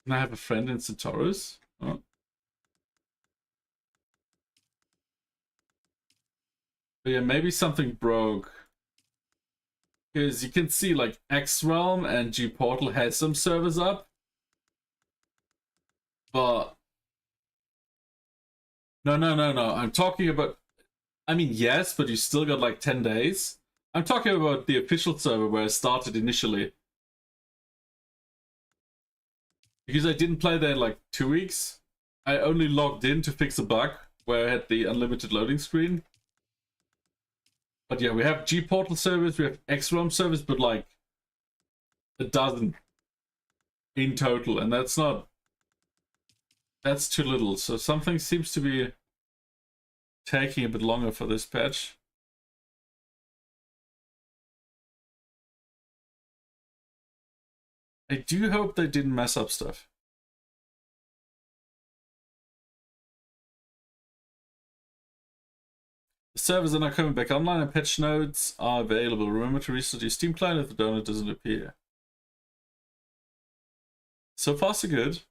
[SPEAKER 1] can I have a friend in Centaurus? Oh. But yeah, maybe something broke. Because you can see like X Realm and G Portal has some servers up. But no. I'm talking about, I mean, yes, but you still got like 10 days. I'm talking about the official server where I started initially. Because I didn't play there in like 2 weeks. I only logged in to fix a bug where I had the unlimited loading screen. But yeah, we have G-Portal servers, we have X-Realm servers, but like a dozen in total, and that's too little. So something seems to be taking a bit longer for this patch. I do hope they didn't mess up stuff. The servers are now coming back online and patch notes are available. Remember to restart your Steam client if the donut doesn't appear. So far, so good.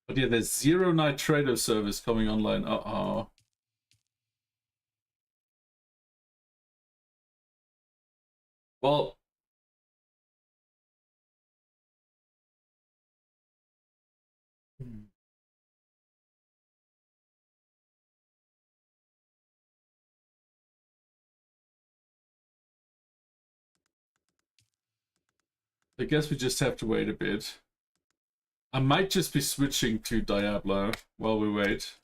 [SPEAKER 1] But yeah, there's zero Nitrado service coming online. Uh-oh. Well, I guess we just have to wait a bit. I might just be switching to Diablo while we wait.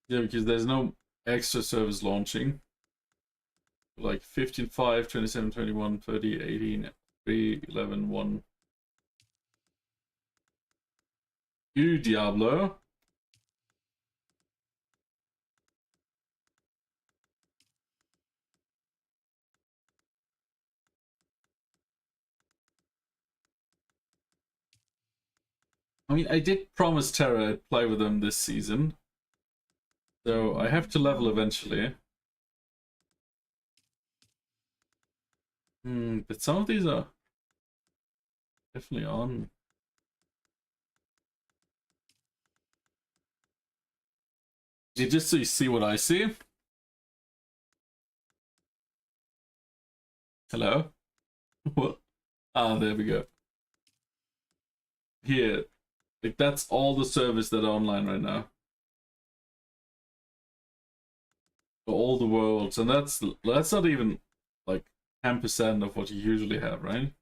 [SPEAKER 1] Yeah, because there's no extra service launching. Like 15, 5, 27, 21, 30, 18, 3, 11, 1. Ooh, Diablo. I mean, I did promise Terra I'd play with them this season. So I have to level eventually. But some of these are definitely on. Yeah, just so you see what I see. Hello? What? Ah, there we go. Here. Like, that's all the servers that are online right now. For all the worlds. And that's not even, like, 10% of what you usually have, right?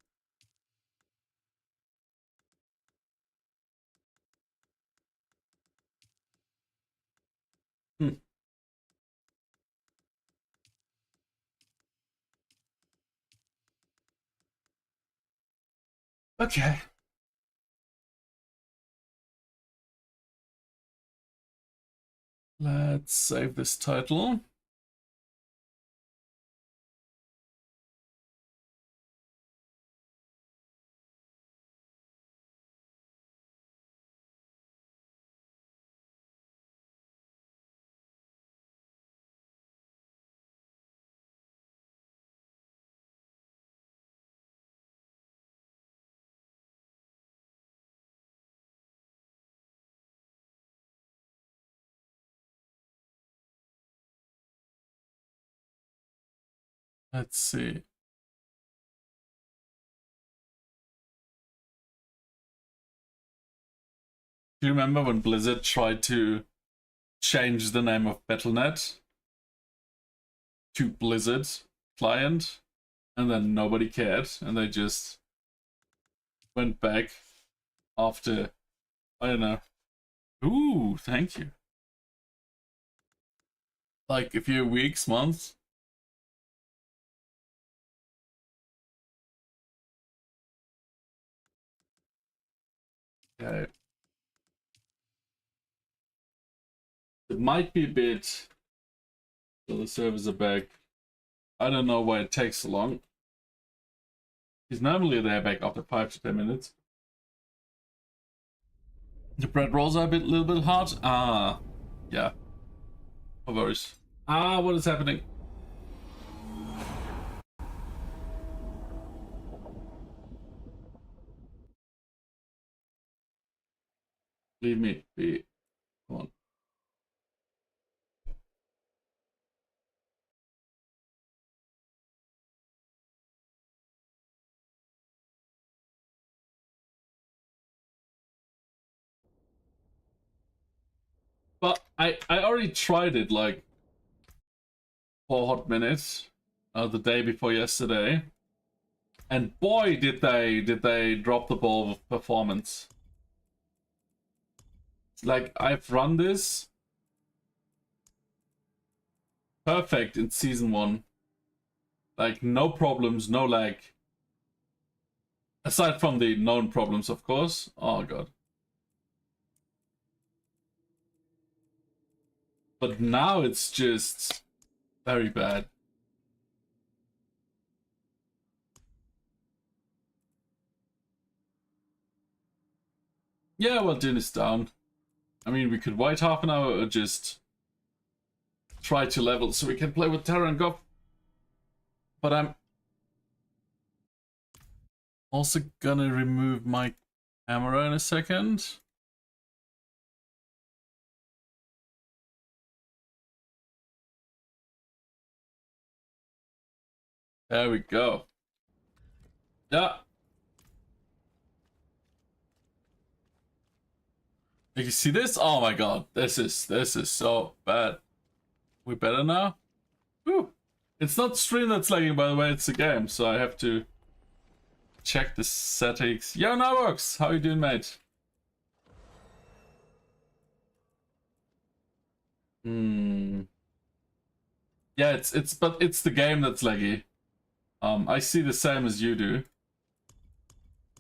[SPEAKER 1] Hmm. Okay. Let's save this title. Let's see. Do you remember when Blizzard tried to change the name of Battle.net to Blizzard client, and then nobody cared, and they just went back after, I don't know. Ooh, thank you. Like a few weeks, months. Okay. It might be a bit till the servers are back. I don't know why it takes so long. Because normally they're back after 5 to 10 minutes. The bread rolls are a little bit hard. Ah, yeah. No worries. Ah, what is happening? Leave me be. Come on. I already tried it like for a hot minute, the day before yesterday, and boy did they drop the ball with performance. Like, I've run this perfect in season 1. Like, no problems, no lag. Aside from the known problems, of course. Oh god. But now it's just very bad. Yeah, well, Dune is down. I mean, we could wait half an hour or just try to level so we can play with Terra and Goff. But I'm also gonna remove my camera in a second. There we go. Yeah. You see this? Oh my god, this is so bad. We better now? Whew. It's not stream that's lagging, by the way, it's a game, so I have to check the settings. Yo, Novox, how you doing, mate? Yeah, it's the game that's laggy. I see the same as you do.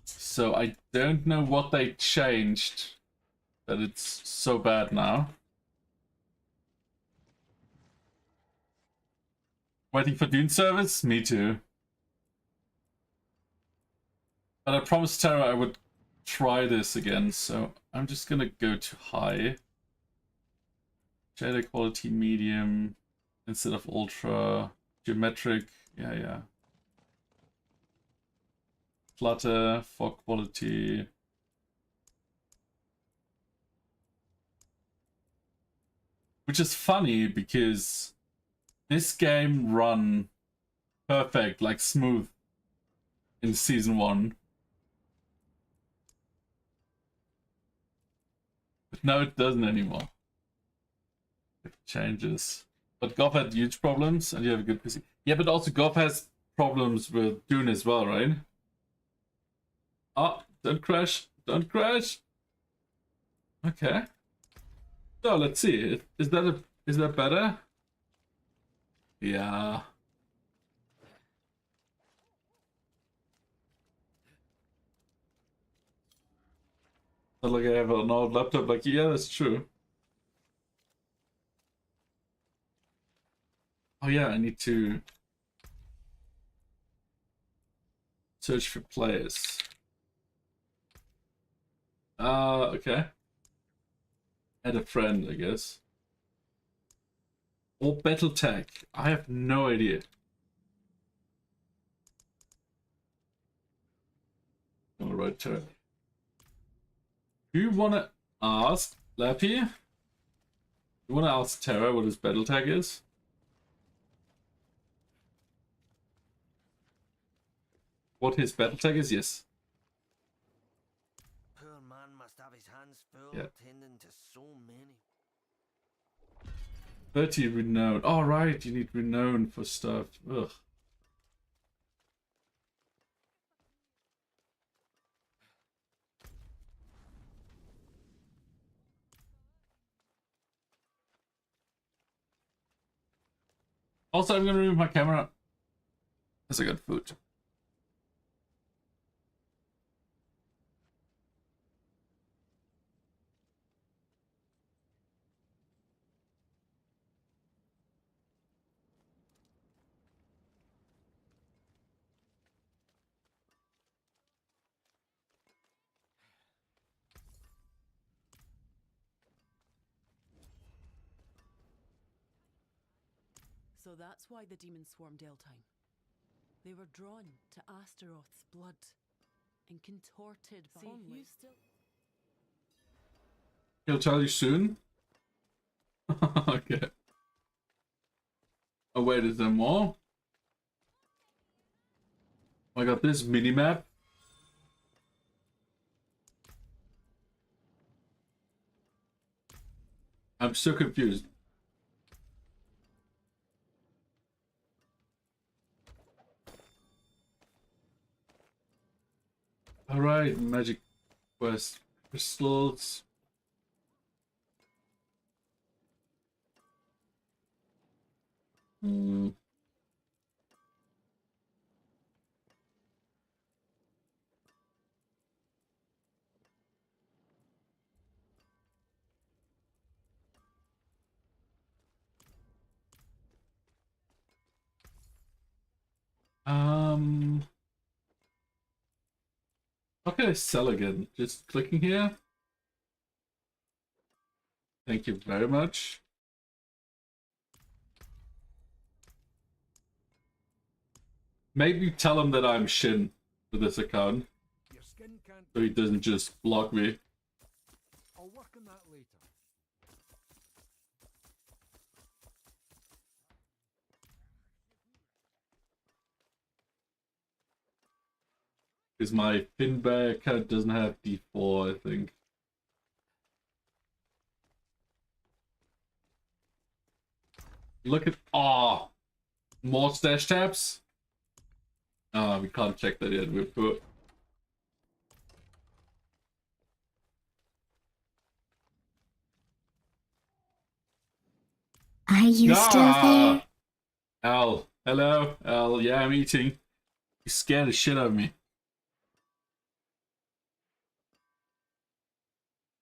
[SPEAKER 1] So I don't know what they changed that it's so bad now. Waiting for Dune service? Me too. But I promised Tara I would try this again, so I'm just gonna go to high. Shader quality medium instead of ultra. Geometric, yeah. Flutter, fog quality. Which is funny because this game run perfect, like smooth in season 1. But now it doesn't anymore. It changes. But Goff had huge problems and you have a good PC. Yeah, but also Goff has problems with Dune as well, right? Oh, don't crash. Don't crash. Okay. So let's see. Is that better? Yeah. Not like I have an old laptop. Like, yeah, that's true. Oh yeah, I need to search for players. Okay. Add a friend, I guess. Or battle tag. I have no idea. Alright, Tara. Do you wanna ask Lappy? You wanna ask Tara what his battle tag is? What his battle tag is? Yes.
[SPEAKER 3] Poor man must have his hands full
[SPEAKER 1] Yeah.
[SPEAKER 3] tending to so many.
[SPEAKER 1] 30 renown. Oh, right, you need renown for stuff. Ugh. Also, I'm gonna remove my camera because I got food.
[SPEAKER 6] So that's why the demons swarmed Eltime. They were drawn to Astaroth's blood and contorted by you still.
[SPEAKER 1] He'll tell you soon. Okay. Oh wait, is there more? I got this mini map. I'm so confused. Alright, magic quest crystals. Hmm. How can I sell again? Just clicking here? Thank you very much. Maybe tell him that I'm Shin for this account,
[SPEAKER 7] Your skin can't.
[SPEAKER 1] so he doesn't just block me.
[SPEAKER 7] I'll work on that later.
[SPEAKER 1] Because my Finbear account doesn't have D4, I think. Look at... Ah! More stash tabs? Ah, we can't check that yet. We're poor.
[SPEAKER 8] Are you still there?
[SPEAKER 1] Al. Hello, Al. Yeah, I'm eating. You scared the shit out of me.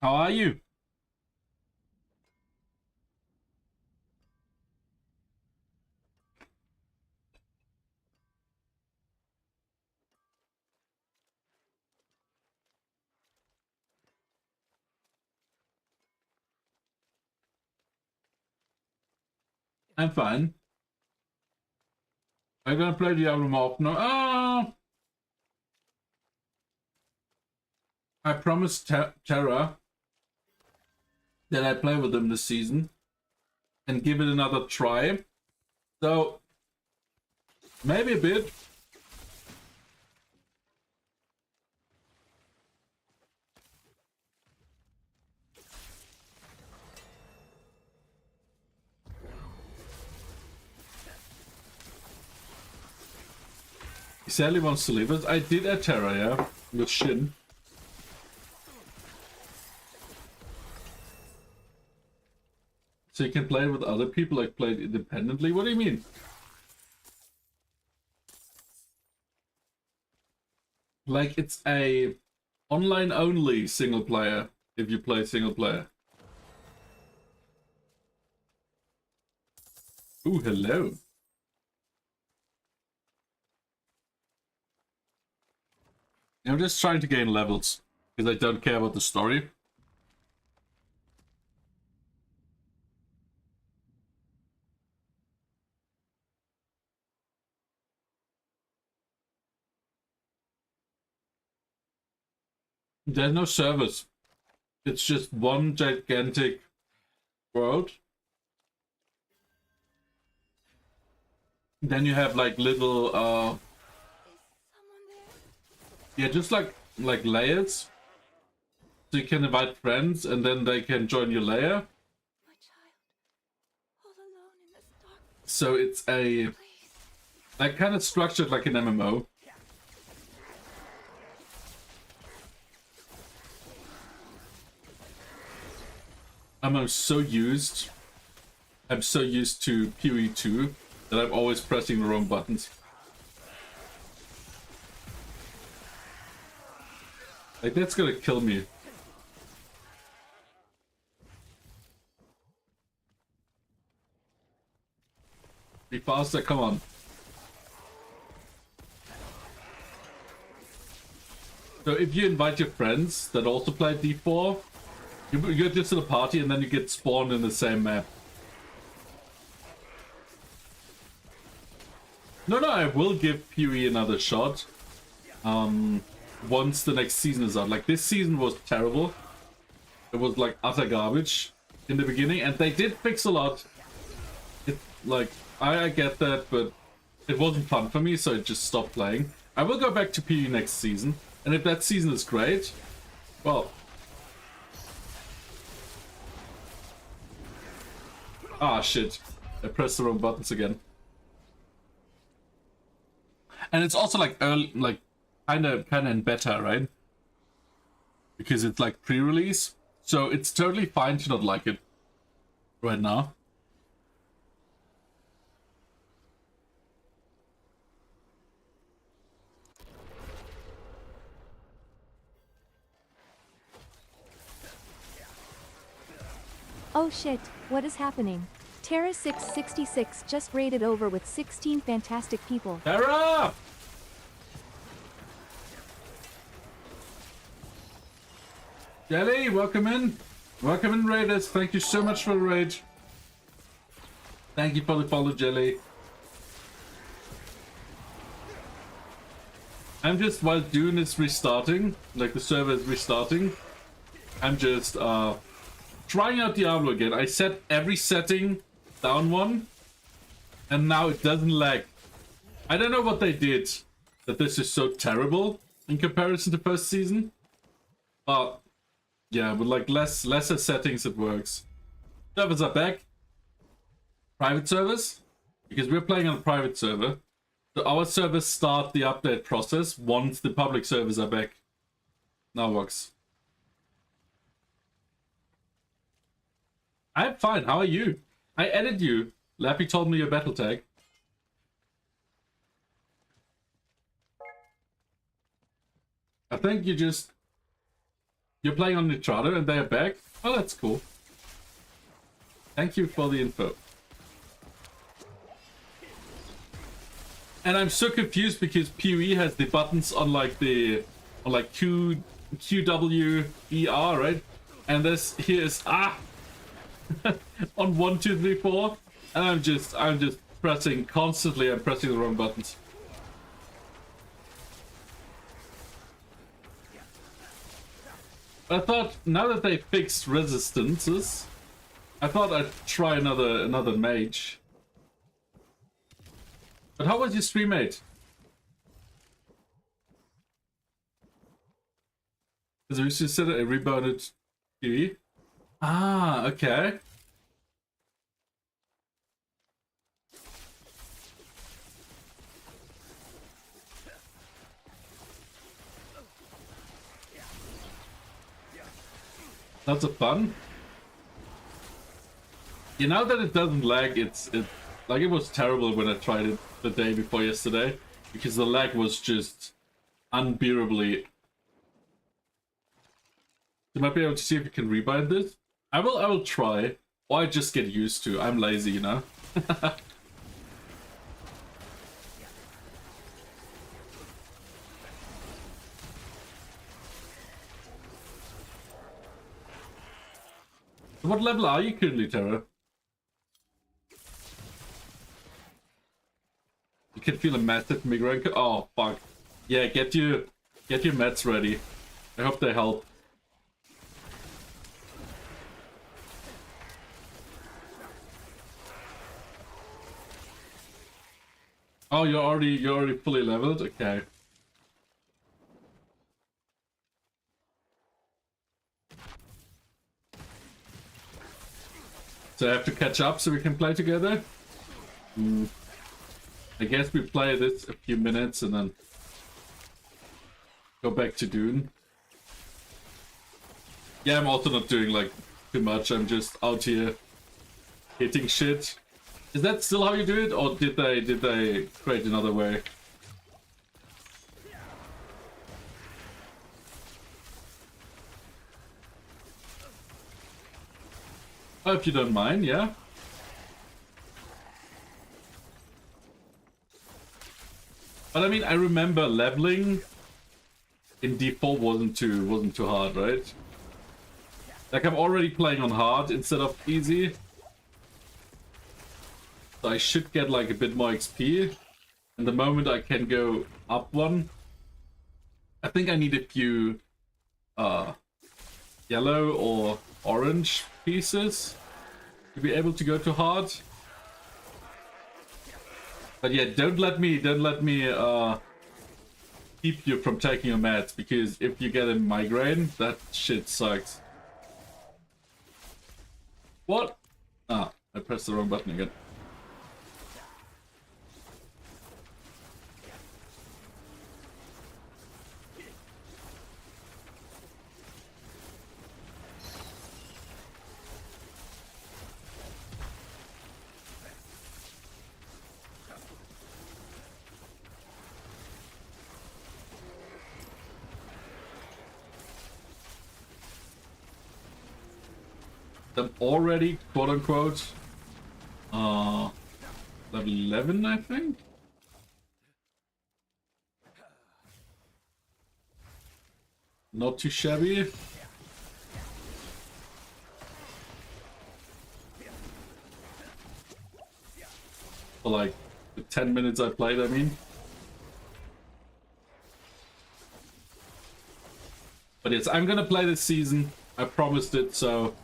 [SPEAKER 1] How are you? I'm fine. I'm gonna play Diablo more often. Oh! I promised Terra that I play with them this season and give it another try. So, maybe a bit. He sadly wants to leave us. I did at Terra, yeah, with Shin. So you can play with other people, like play it independently? What do you mean? Like it's a online only single player if you play single player. Ooh, hello. I'm just trying to gain levels because I don't care about the story. There's no servers. It's just one gigantic world. Then you have like little yeah, just like layers. So you can invite friends and then they can join your layer.
[SPEAKER 8] My child, all alone in this dark
[SPEAKER 1] So it's a like kind of structured like an MMO. I'm so used to PoE2 that I'm always pressing the wrong buttons. Like that's gonna kill me. Be faster, come on. So if you invite your friends that also play D4, you get just to the party and then you get spawned in the same map. No, I will give PoE another shot. Once the next season is out. Like this season was terrible. It was like utter garbage in the beginning, and they did fix a lot. It like I get that, but it wasn't fun for me, so I just stopped playing. I will go back to PoE next season, and if that season is great, well, Ah, shit. I pressed the wrong buttons again. And it's also like early, like kind of in beta, right? Because it's like pre-release. So it's totally fine to not like it right now.
[SPEAKER 2] Oh shit, what is happening? Terra 666 just raided over with 16 fantastic people.
[SPEAKER 1] Terra! Jelly, welcome in. Welcome in, Raiders. Thank you so much for the raid. Thank you for the follow, Jelly. I'm just, while Dune is restarting, like the server is restarting, I'm just trying out Diablo again. I set every setting down one, and now it doesn't lag. I don't know what they did that this is so terrible in comparison to first season, but yeah, with like lesser settings it works. Servers are back. Private servers, because we're playing on a private server. So our servers start the update process once the public servers are back. Now works. I'm fine. How are you? I added you. Lappy told me your battle tag. I think you're playing on Nitrado and they're back. Oh, that's cool. Thank you for the info. And I'm so confused because PoE has the buttons on like Q, W, E, R, right? And this here is on 1, 2, 3, 4, and I'm just pressing constantly. I'm pressing the wrong buttons. I thought now that they fixed resistances, I thought I'd try another mage. But how was your stream, mate? Because we should set a rebounded PoE. Ah, okay. That's a fun. You know that it doesn't lag, it like it was terrible when I tried it the day before yesterday, because the lag was just unbearably. You might be able to see if you can rebind this. I will try, or I just get used to. I'm lazy, you know. What level are you currently, Terra? You can feel a massive mig-rank. Oh fuck! Yeah, get your mats ready. I hope they help. Oh, you're already fully leveled? Okay. So I have to catch up so we can play together? I guess we play this a few minutes and then go back to Dune. Yeah, I'm also not doing like too much. I'm just out here hitting shit. Is that still how you do it, or did they create another way? Oh, if you don't mind, yeah. But I mean, I remember leveling in D4 wasn't too hard, right? Like I'm already playing on hard instead of easy. So I should get like a bit more XP. And the moment I can go up one, I think I need a few yellow or orange pieces to be able to go to hard. But yeah, don't let me keep you from taking your meds, because if you get a migraine, that shit sucks. What? Ah, I pressed the wrong button again. I'm already, quote unquote, level 11, I think. Not too shabby. For like the 10 minutes I played, I mean. But yes, I'm gonna play this season. I promised it, so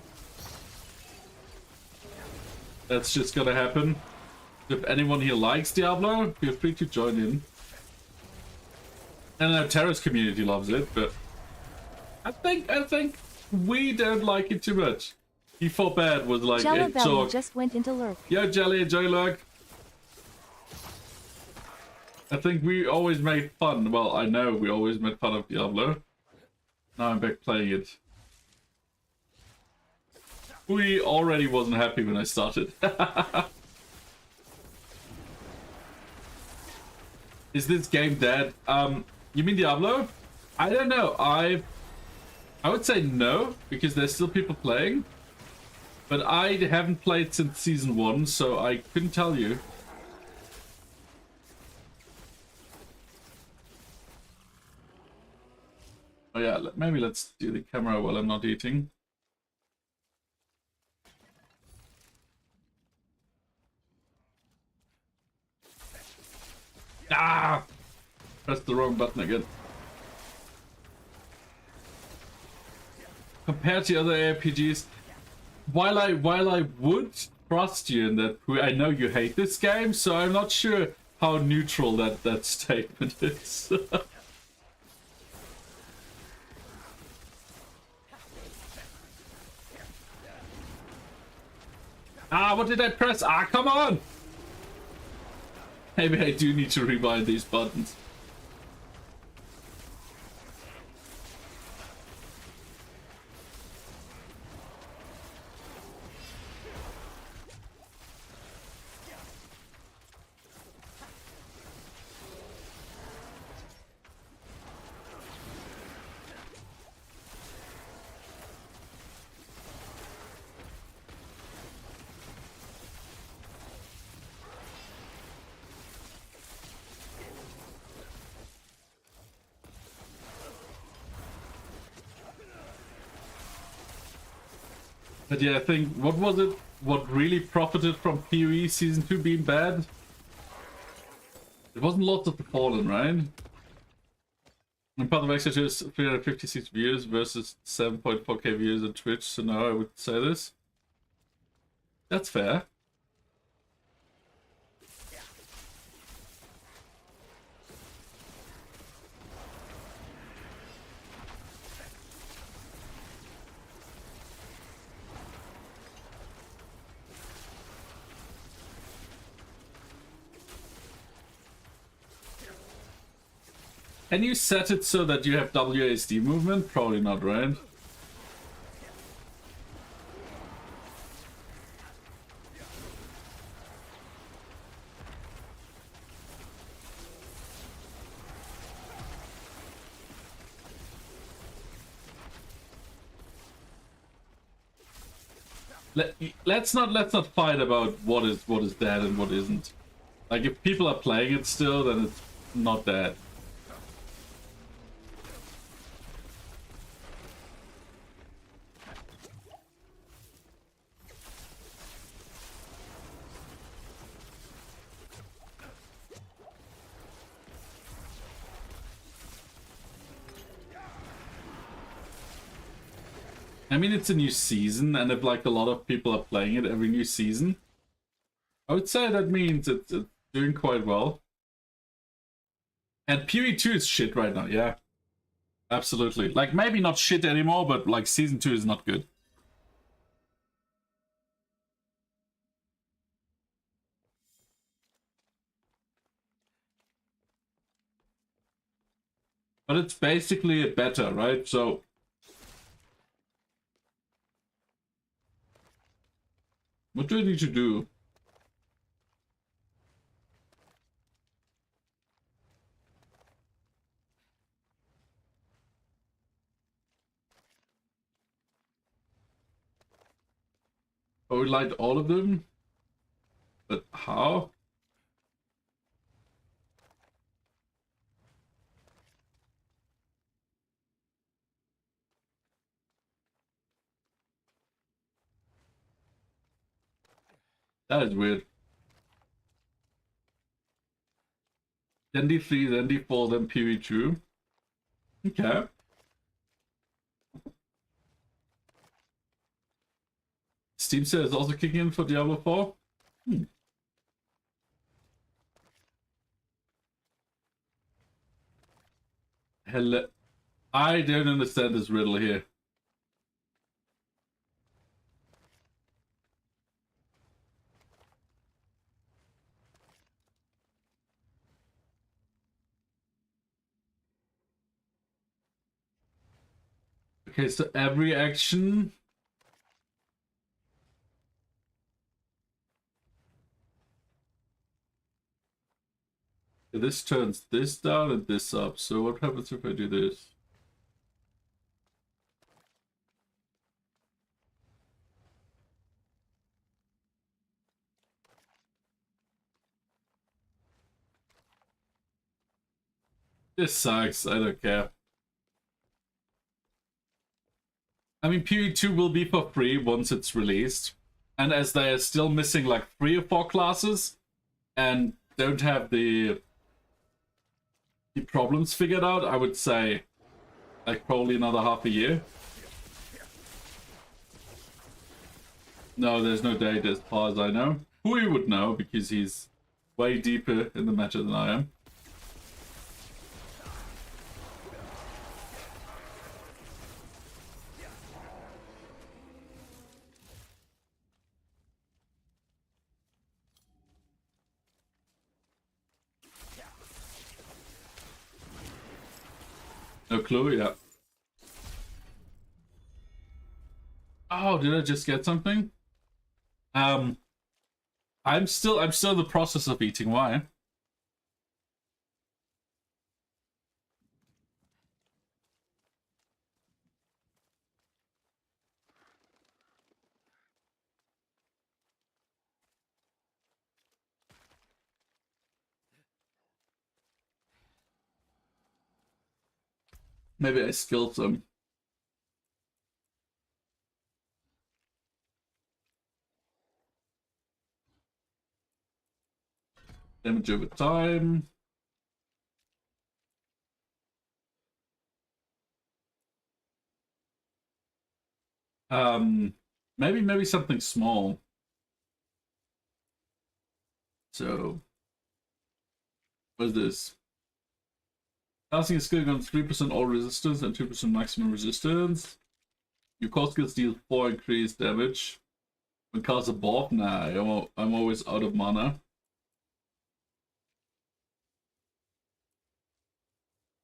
[SPEAKER 1] that's just gonna happen. If anyone here likes Diablo, feel free to join in. And I know Terra's community loves it, but I think we don't like it too much. He felt bad was like
[SPEAKER 2] Jello
[SPEAKER 1] it
[SPEAKER 2] Belly
[SPEAKER 1] talk.
[SPEAKER 2] just went into lurk.
[SPEAKER 1] Yo Jelly, enjoy lurk. I think we always made fun. Well, I know we always made fun of Diablo. Now I'm back playing it. We already wasn't happy when I started. Is this game dead? You mean Diablo? I don't know. I would say no, because there's still people playing. But I haven't played since season 1, so I couldn't tell you. Oh yeah, maybe let's do the camera while I'm not eating. Ah! Pressed the wrong button again. Compared to other RPGs, while I would trust you in that, I know you hate this game, so I'm not sure how neutral that statement is. Ah, what did I press? Ah, come on! Maybe I do need to rewind these buttons. But yeah, I think, what was it? What really profited from PoE Season 2 being bad? It wasn't Lords of the Fallen, right? And part of extra is 356 views versus 7.4k views on Twitch, so now I would say this. That's fair. Can you set it so that you have WASD movement? Probably not, right? Let's not fight about what is dead and what isn't. Like, if people are playing it still, then it's not dead. I mean, it's a new season, and if like a lot of people are playing it every new season, I would say that means it's doing quite well. And PoE 2 is shit right now, yeah. Absolutely. Like, maybe not shit anymore, but like season 2 is not good. But it's basically a beta, right? So what do I need to do? I would like all of them, but how? That is weird. Then D3, then D4, then PV2. Okay. Steam Sale is also kicking in for Diablo 4. Hello. I don't understand this riddle here. Okay, so every action. This turns this down and this up. So what happens if I do this? This sucks. I don't care. I mean, PV2 will be for free once it's released. And as they are still missing like 3 or 4 classes and don't have the problems figured out, I would say like probably another half a year. No, there's no date as far as I know. Hui would know because he's way deeper in the matter than I am. No clue, yeah. Oh, did I just get something? I'm still in the process of eating. Why? Maybe I skilled some. Damage over time. Maybe something small. So, what's this? Casting a skill on 3% all resistance and 2% maximum resistance. Your core skills deal 4 increased damage. When cast above, nah, I'm always out of mana.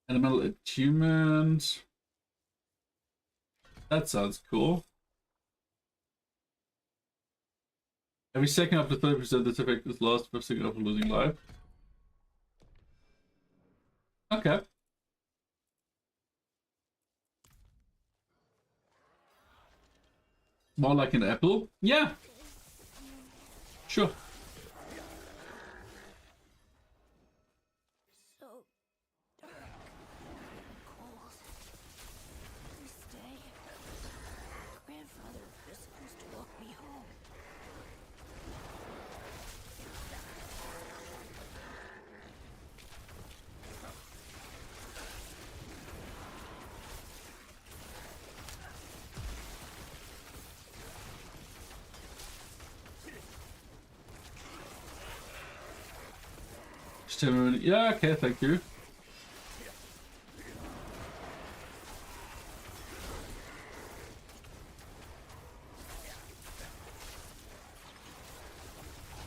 [SPEAKER 1] Elemental attunement. That sounds cool. Every second after 30%, this effect is lost for a second after losing life. Okay. More like an apple? Yeah. Sure.
[SPEAKER 8] So dark, cold. We stay. Grandfather was supposed to walk me home.
[SPEAKER 1] Just 10 minutes. Yeah, okay, thank you.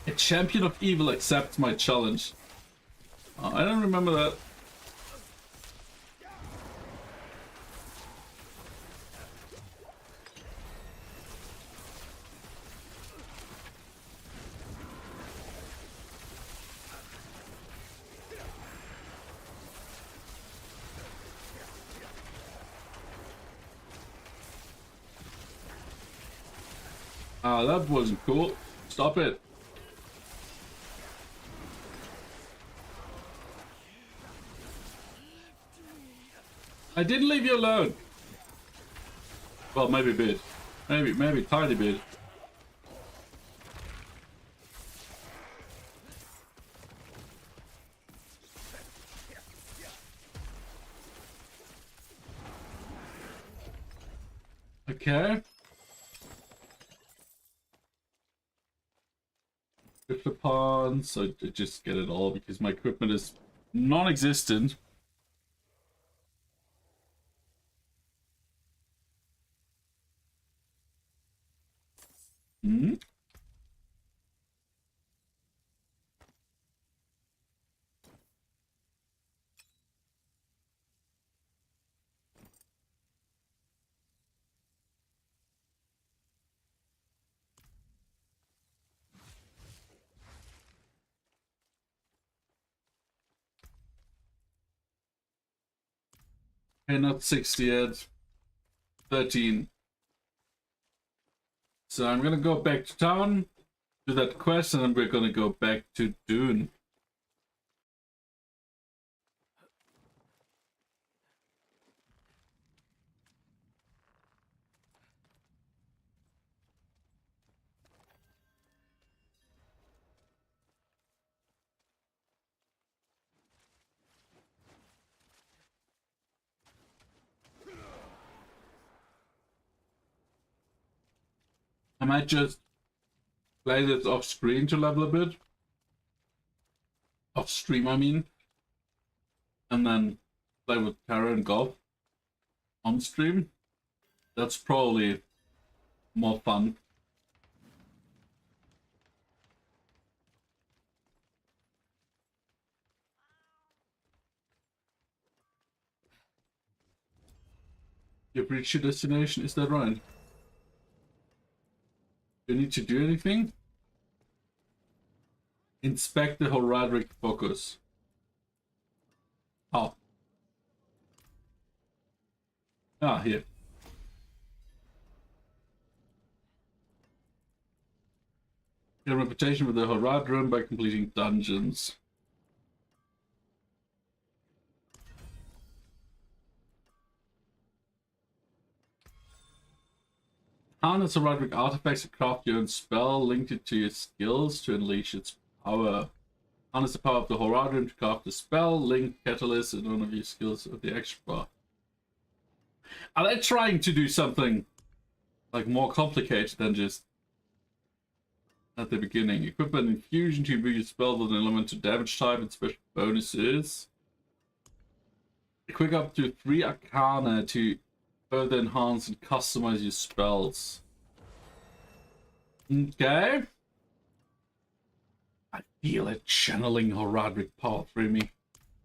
[SPEAKER 1] A champion of evil accepts my challenge. Oh, I don't remember that. Ah, that wasn't cool. Stop it. I didn't leave you alone. Well, maybe a bit. Maybe a tiny bit. Okay. Upon, so I just get it all because my equipment is non-existent. Hmm? Okay, not 60 yet. 13. So I'm gonna go back to town, do that quest, and then we're gonna go back to Dune. I might just play this off screen to level a bit. Off stream, I mean. And then play with Tara and Golf on stream. That's probably more fun. You've reached your destination, is that right? Do you need to do anything? Inspect the Horadric focus. Oh. Ah, here. Get a reputation with the Horadrim by completing dungeons. Harness Horadric artifacts to craft your own spell, linked it to your skills to unleash its power. Harness the power of the Horadrim to craft a spell, link catalyst in one of your skills of the action bar. Are they trying to do something like more complicated than just at the beginning? Equip an infusion to improve your spell with an elemental damage type and special bonuses. Equip up to 3 Arcana to further enhance and customize your spells. Okay. I feel it channeling Horadric power through me.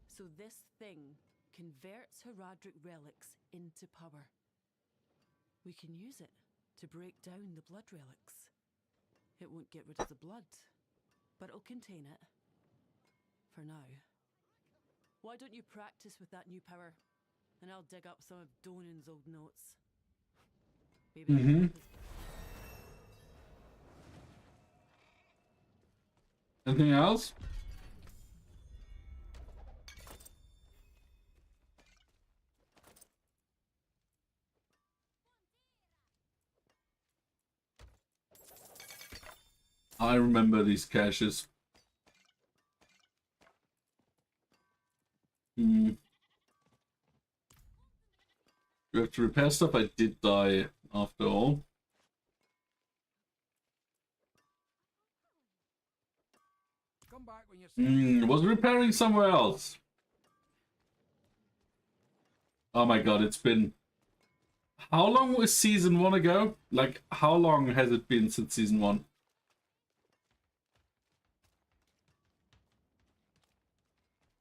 [SPEAKER 6] So this thing converts Horadric relics into power. We can use it to break down the blood relics. It won't get rid of the blood, but it'll contain it. For now. Why don't you practice with that new power? And I'll dig up some of Donan's old notes. Maybe
[SPEAKER 1] Anything else? I remember these caches. You have to repair stuff. I did die after all.
[SPEAKER 7] Come back when you're
[SPEAKER 1] Was repairing somewhere else. Oh my god, it's been... How long was season 1 ago? Like, how long has it been since season 1?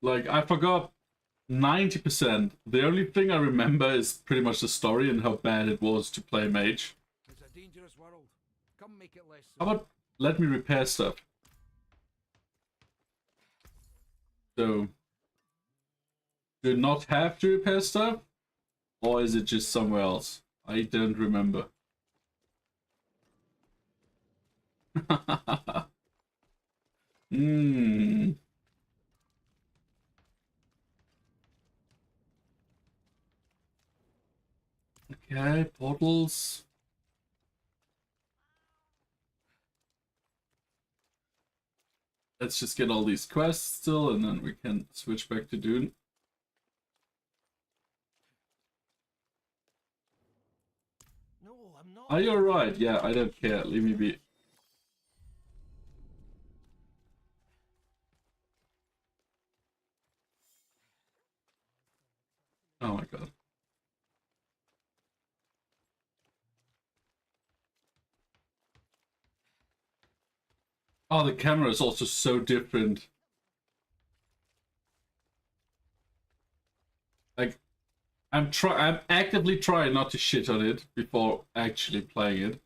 [SPEAKER 1] Like, I forgot 90%. The only thing I remember is pretty much the story and how bad it was to play mage.
[SPEAKER 7] It's a dangerous world. Come make it less so.
[SPEAKER 1] How about let me repair stuff? So, do you not have to repair stuff? Or is it just somewhere else? I don't remember. Hmm. Okay, portals. Let's just get all these quests still, and then we can switch back to Dune.
[SPEAKER 3] No, I'm not.
[SPEAKER 1] Oh, you're right. Yeah, I don't care. Leave me be. Oh my god. Oh, the camera is also so different. Like, I'm actively trying not to shit on it before actually playing it.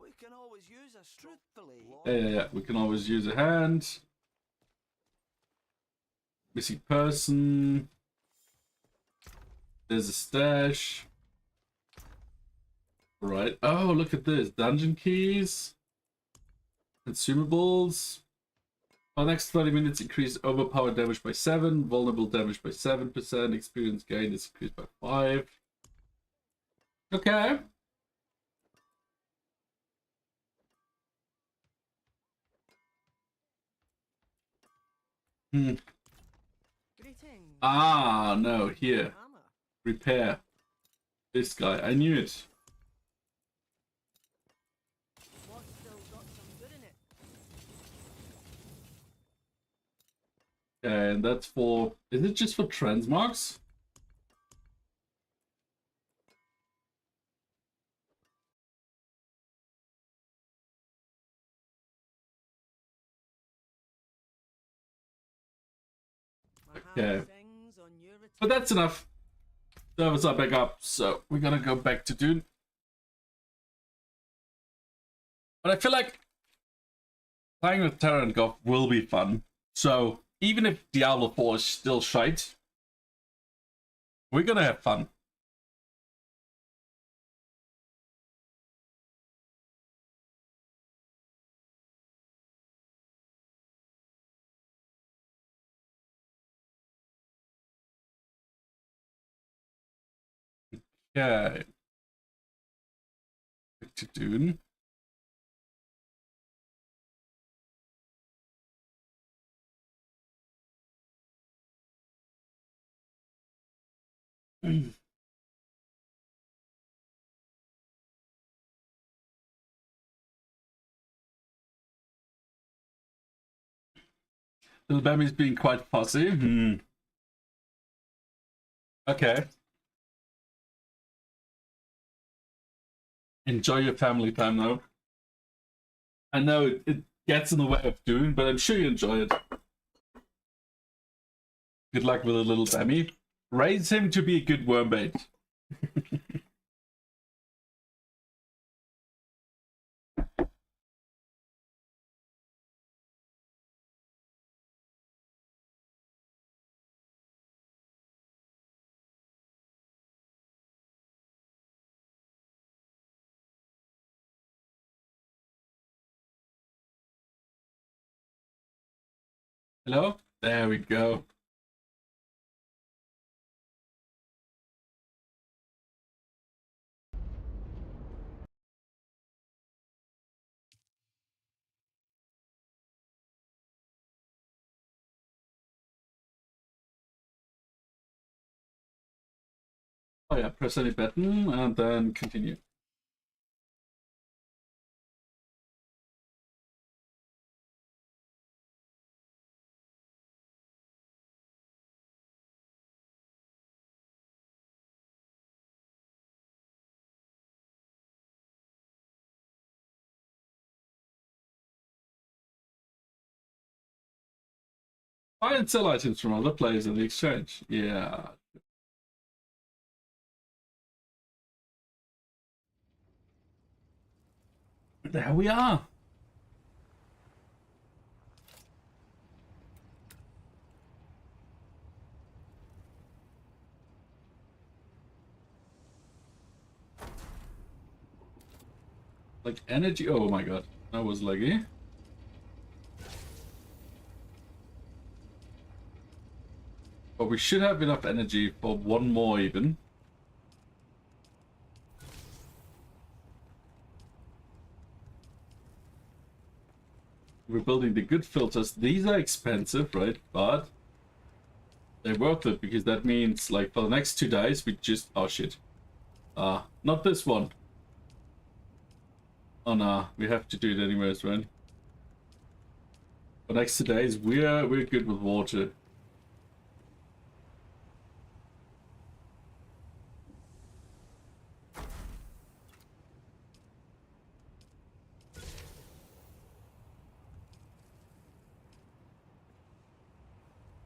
[SPEAKER 3] We can always use a truthfully.
[SPEAKER 1] Yeah. We can always use a hand. Missing person. There's a stash. Right. Oh, look at this. Dungeon keys. Consumables. For the next 30 minutes, increase overpowered damage by 7, vulnerable damage by 7%, experience gain is increased by 5. Okay.
[SPEAKER 9] Greetings.
[SPEAKER 1] Ah, no, here.
[SPEAKER 9] Hammer.
[SPEAKER 1] Repair. This guy. I knew it.
[SPEAKER 9] What's still got some good in it?
[SPEAKER 1] Okay, and that's for... Is it just for transmarks?
[SPEAKER 9] My
[SPEAKER 1] Okay.
[SPEAKER 9] hand sings on your return.
[SPEAKER 1] But that's enough. Servers are back up, so we're gonna go back to Dune. But I feel like playing with Terra and Goth will be fun. So even if Diablo 4 is still shite, we're gonna have fun. Okay. Back to Dune. Little Bammy's being quite fussy. Okay. Enjoy your family time, though. I know it gets in the way of Dune, but I'm sure you enjoy it. Good luck with the little Bammy. Raise him to be a good wormbait. Hello? There we go. Oh yeah, press any button and then continue. Buy and sell items from other players in the exchange. Yeah. There we are. Like energy. Oh my god, that was laggy. But we should have enough energy for one more even. We're building the good filters. These are expensive, right? But they're worth it because that means like for the next 2 days we just oh shit. Not this one. Oh no, we have to do it anyways, right? For next 2 days we're good with water.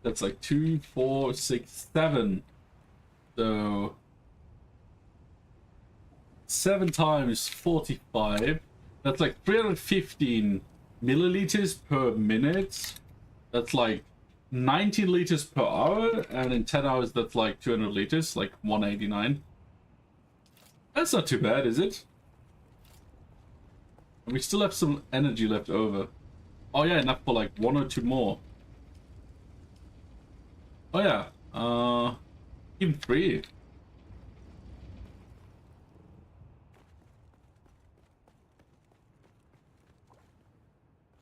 [SPEAKER 1] That's like 2, 4, 6, 7. So 7 times 45. That's like 315 milliliters per minute. That's like 19 liters per hour, and in 10 hours that's like 200 liters, like 189. That's not too bad, is it? And we still have some energy left over. Oh yeah, enough for like 1 or 2 more. Oh yeah, even 3.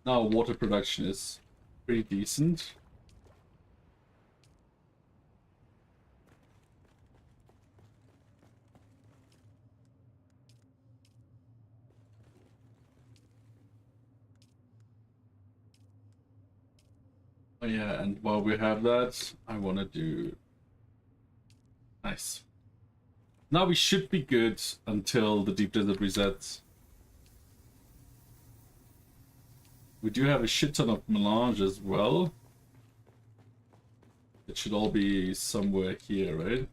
[SPEAKER 1] Now water production is pretty decent. Oh yeah, and while we have that, I want to do... Nice. Now we should be good until the deep desert resets. We do have a shit ton of melange as well. It should all be somewhere here, right?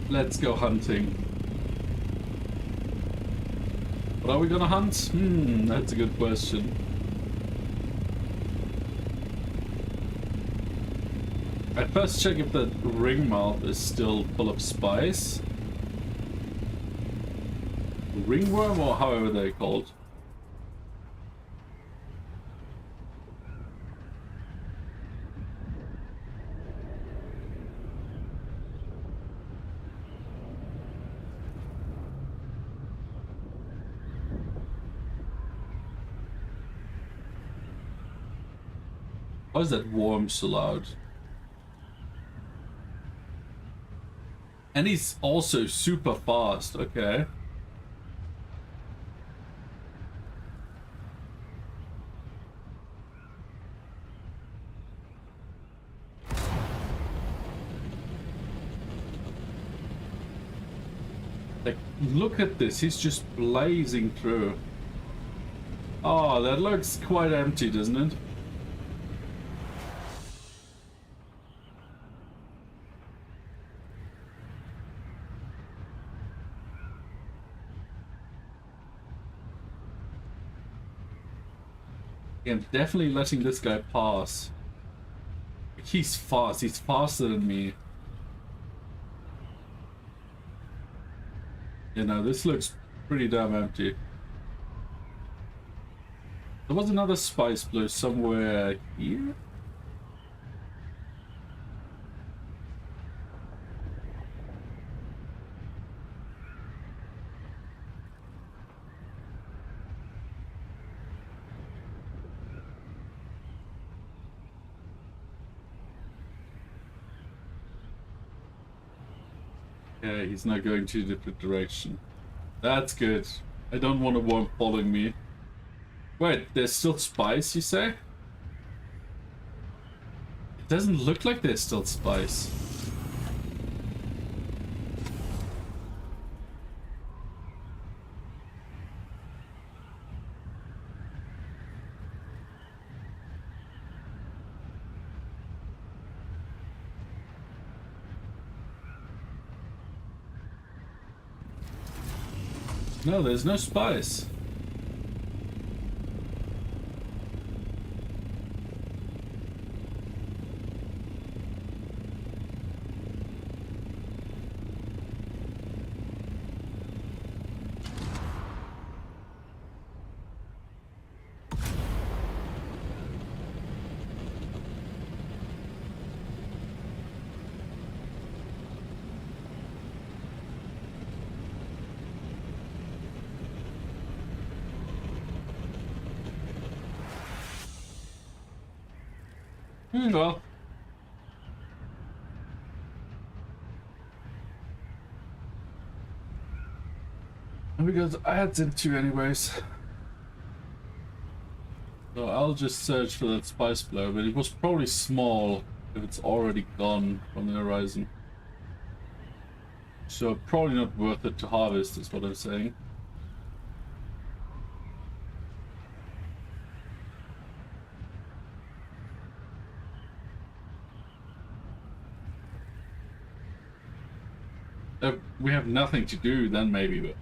[SPEAKER 1] Let's go hunting. What are we gonna hunt? That's a good question. I first check if the ring mouth is still full of spice. Ringworm, or however they're called. Why is that worm so loud? And he's also super fast, okay. Like, look at this, he's just blazing through. Oh, that looks quite empty, doesn't it? I'm definitely letting this guy pass. He's fast, he's faster than me. You know, this looks pretty damn empty. There was another spice blue somewhere here. Yeah, he's not going to a different direction. That's good. I don't want a worm following me. Wait, there's still spice, you say? It doesn't look like there's still spice. No, there's no spice. Well. Because I had to anyways. So I'll just search for that spice blow, but it was probably small if it's already gone from the horizon. So probably not worth it to harvest is what I'm saying. If we have nothing to do, then maybe, but...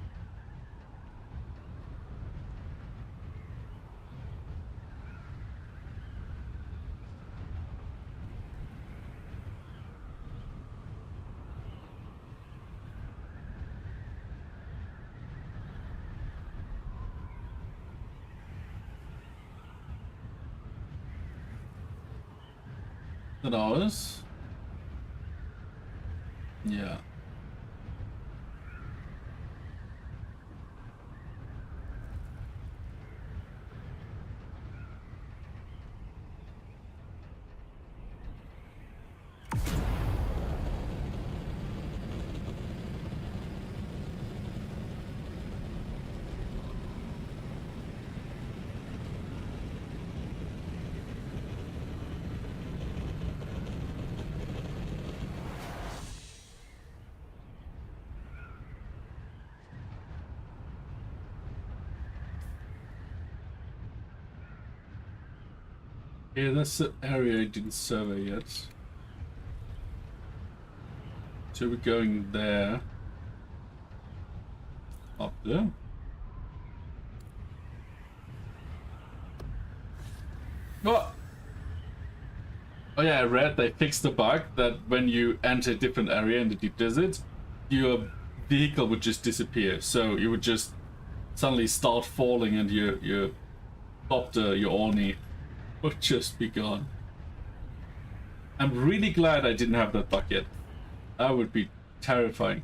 [SPEAKER 1] That ours? Yeah. Yeah, that's the area I didn't survey yet. So we're going there. Up there. What? Oh yeah, I read they fixed the bug that when you enter a different area in the deep desert, your vehicle would just disappear. So you would just suddenly start falling and your copter, your Orni, would just be gone. I'm really glad I didn't have that bug yet. That would be terrifying.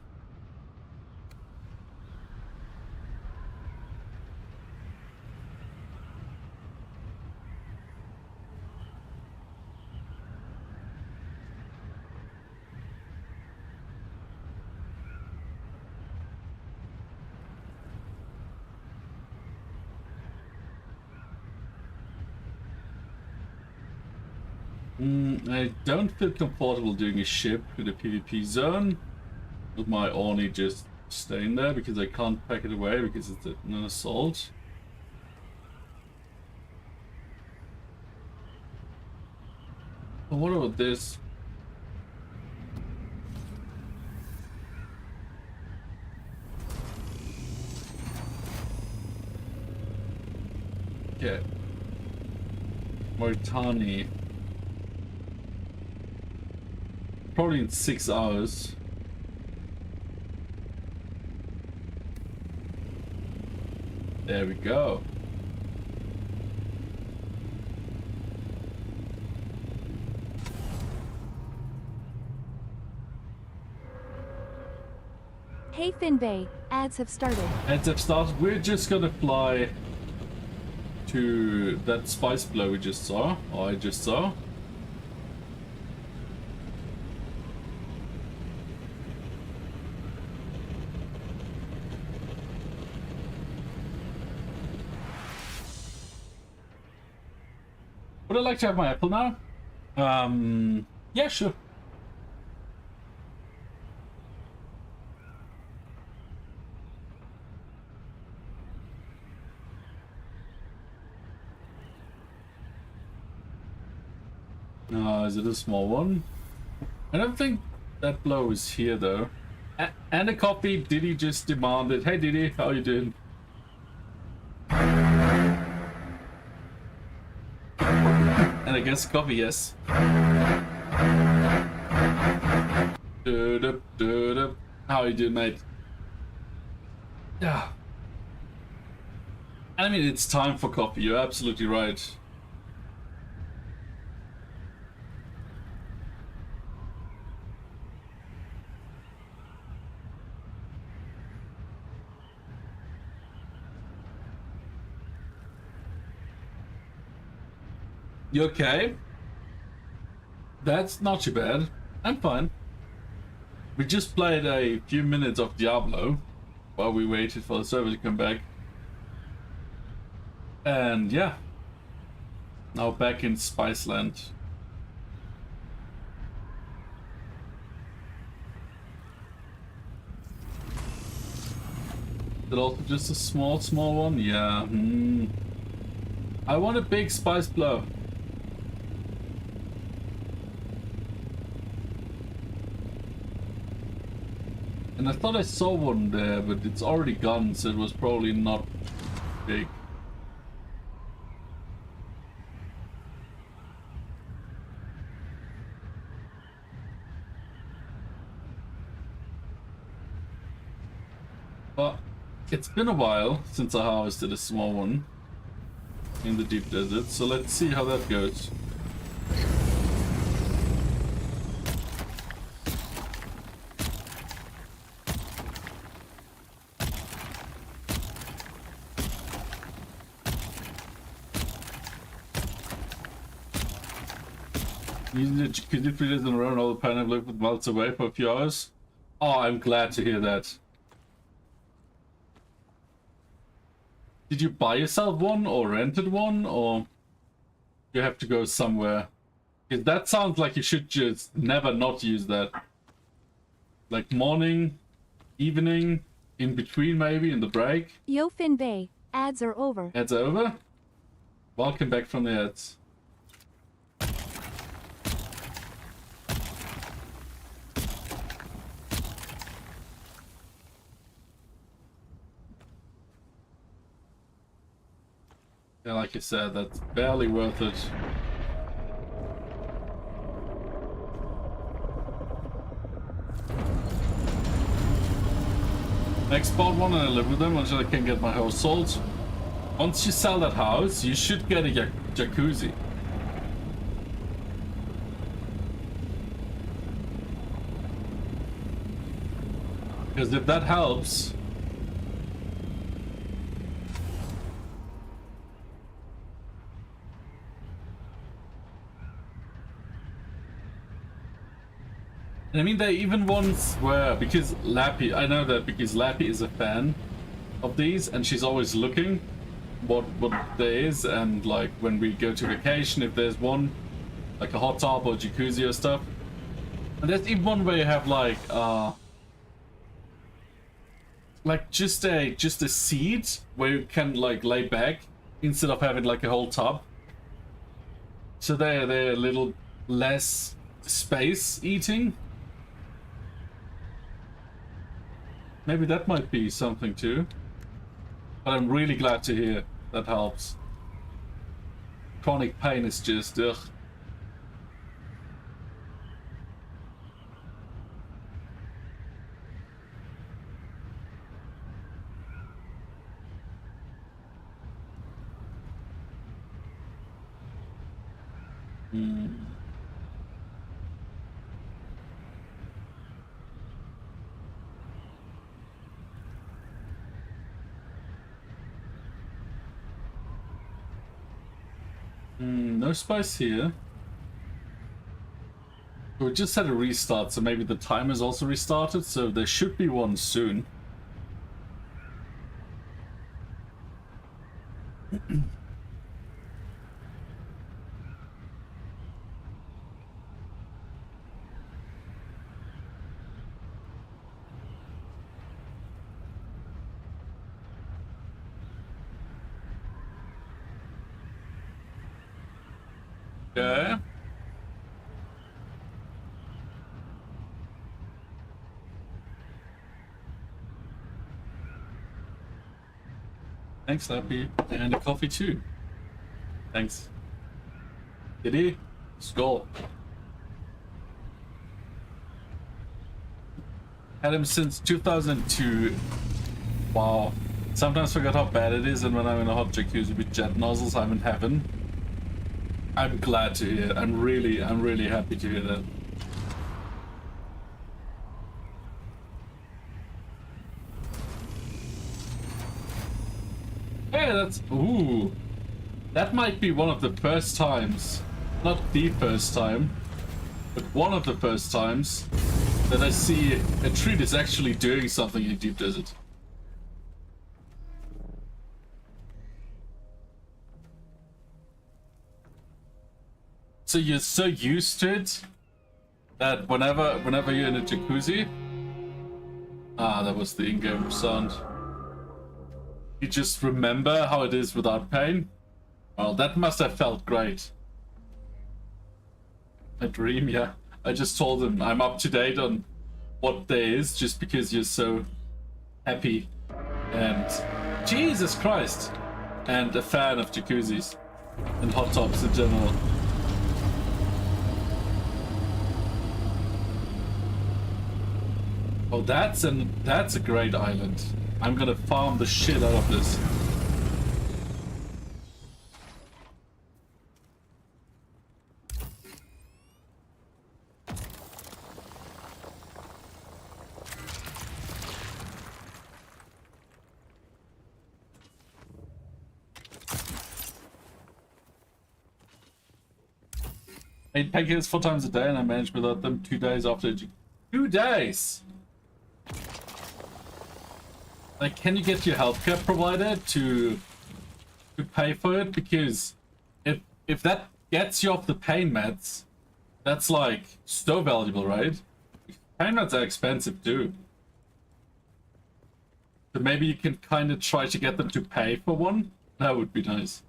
[SPEAKER 1] I don't feel comfortable doing a ship in the PvP zone with my Orni just staying there because I can't pack it away because it's an assault. But what about this? Okay. Moritani. Probably in 6 hours. There we go.
[SPEAKER 2] Hey Finbay, ads have started.
[SPEAKER 1] Ads have started. We're just gonna fly to that spice blow we just saw, or I just saw. Would I like to have my apple now? Yeah, sure. Is it a small one? I don't think that blow is here though. And a coffee. Diddy just demanded. Hey Diddy, how you doing? And I guess coffee, yes. How you doing, mate? Yeah. I mean, it's time for coffee. You're absolutely right. You okay? That's not too bad. I'm fine. We just played a few minutes of Diablo while we waited for the server to come back. And yeah, now back in Spiceland. Is it also just a small one? Yeah. I want a big spice blow. And I thought I saw one there, but it's already gone, so it was probably not big. But it's been a while since I harvested a small one in the deep desert, so let's see how that goes. Using the jacuzzi 3 days in a row and all the pineapple liquid melts away for a few hours. Oh, I'm glad to hear that. Did you buy yourself one or rented one, or you have to go somewhere? Because that sounds like you should just never not use that. Like morning, evening, in between maybe, in the break.
[SPEAKER 2] Yo Finbay, ads are over.
[SPEAKER 1] Ads are over? Welcome back from the ads. Yeah, like you said, that's barely worth it. Next bought one and I live with them until I can get my house sold. Once you sell that house, you should get a jacuzzi. Because if that helps... I mean, they even once were, because Lappy, I know that because Lappy is a fan of these, and she's always looking what there is, and like when we go to vacation, if there's one, like a hot tub or jacuzzi or stuff. And there's even one where you have like just a seat where you can like lay back instead of having like a whole tub. So they're a little less space eating. Maybe that might be something too. But I'm really glad to hear that helps. Chronic pain is just ugh. No spice here. We just had a restart, so maybe the timer's also restarted, so there should be one soon. Okay. Thanks, Lappy. And a coffee too. Thanks. Kitty, skull. Had him since 2002. Wow. Sometimes forget how bad it is, and when I'm in a hot jacuzzi with jet nozzles, I'm in heaven. I'm glad to hear it. I'm really happy to hear that. Hey, that's... Ooh. That might be one of the first times, not the first time, but one of the first times that I see a tree that's actually doing something in deep desert. So you're so used to it that whenever you're in a jacuzzi, that was the in-game sound. You just remember how it is without pain. Well, that must have felt great. A dream, yeah. I just told him I'm up to date on what day is, just because you're so happy and Jesus Christ, and a fan of jacuzzis and hot tubs in general. Oh, that's a great island. I'm gonna farm the shit out of this. I eat pancakes 4 times a day, and I managed without them 2 days after. 2 days. Like, can you get your healthcare provider to pay for it? Because if that gets you off the pain meds, that's like so valuable, right? Pain meds are expensive too. So maybe you can kind of try to get them to pay for one. That would be nice.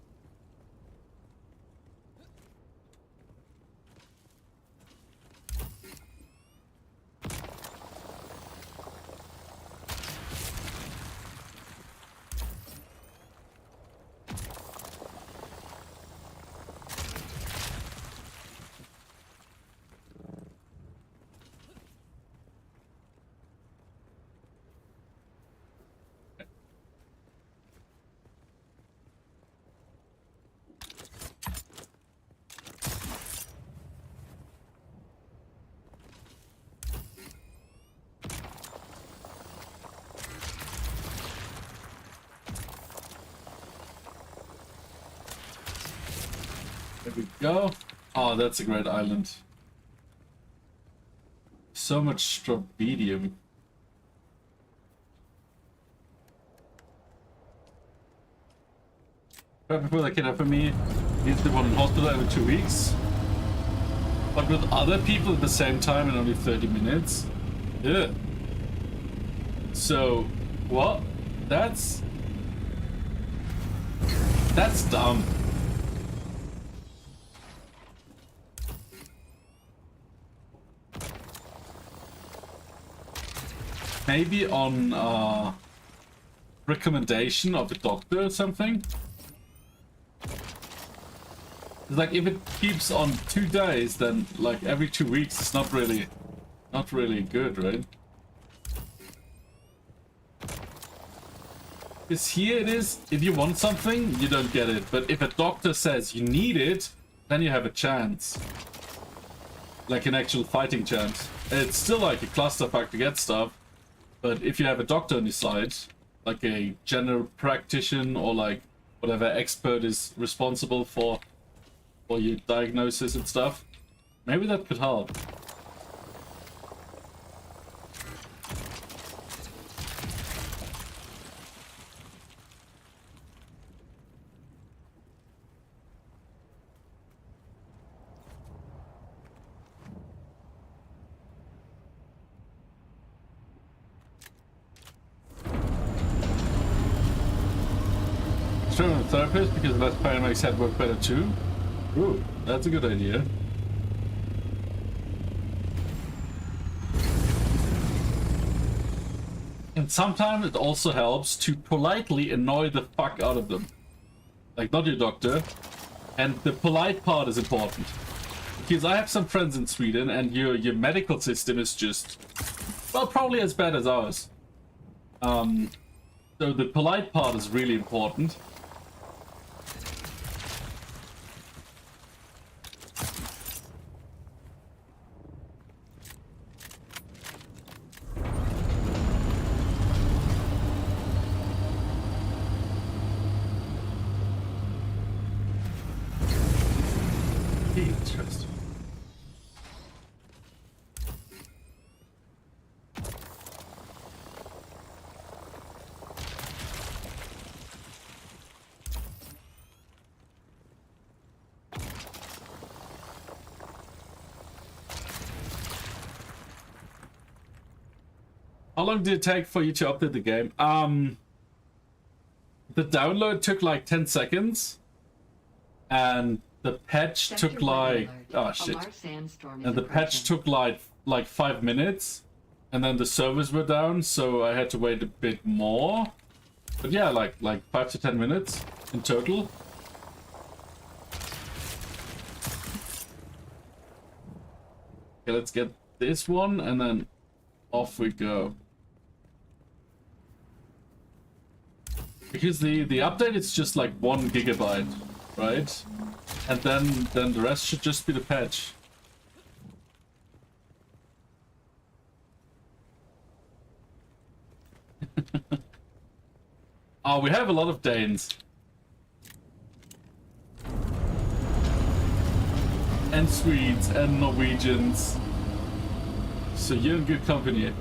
[SPEAKER 1] There we go. Oh, that's a great island. So much strawberry. Right before that came up for me, he's the one in hospital every 2 weeks. But with other people at the same time in only 30 minutes. Yeah. So, what? That's dumb. Maybe on recommendation of a doctor or something. It's like if it keeps on 2 days, then like every 2 weeks, it's not really good, right? Because here it is, if you want something, you don't get it. But if a doctor says you need it, then you have a chance. Like an actual fighting chance. It's still like a clusterfuck to get stuff. But if you have a doctor on your side, like a general practitioner or like whatever expert is responsible for your diagnosis and stuff, maybe that could help. A therapist because less pain makes head work better too. Ooh, that's a good idea. And sometimes it also helps to politely annoy the fuck out of them. Like, not your doctor. And the polite part is important. Because I have some friends in Sweden and your medical system is just, well, probably as bad as ours. So the polite part is really important. Interesting. How long did it take for you to update the game? The download took like 10 seconds. And the patch took like... Oh shit. And the patch took like 5 minutes. And then the servers were down, so I had to wait a bit more. But yeah, like 5 to 10 minutes in total. Okay, let's get this one and then off we go. Because the update is just like 1 gigabyte, right? And then the rest should just be the patch. Oh, we have a lot of Danes. And Swedes and Norwegians. So you're in good company.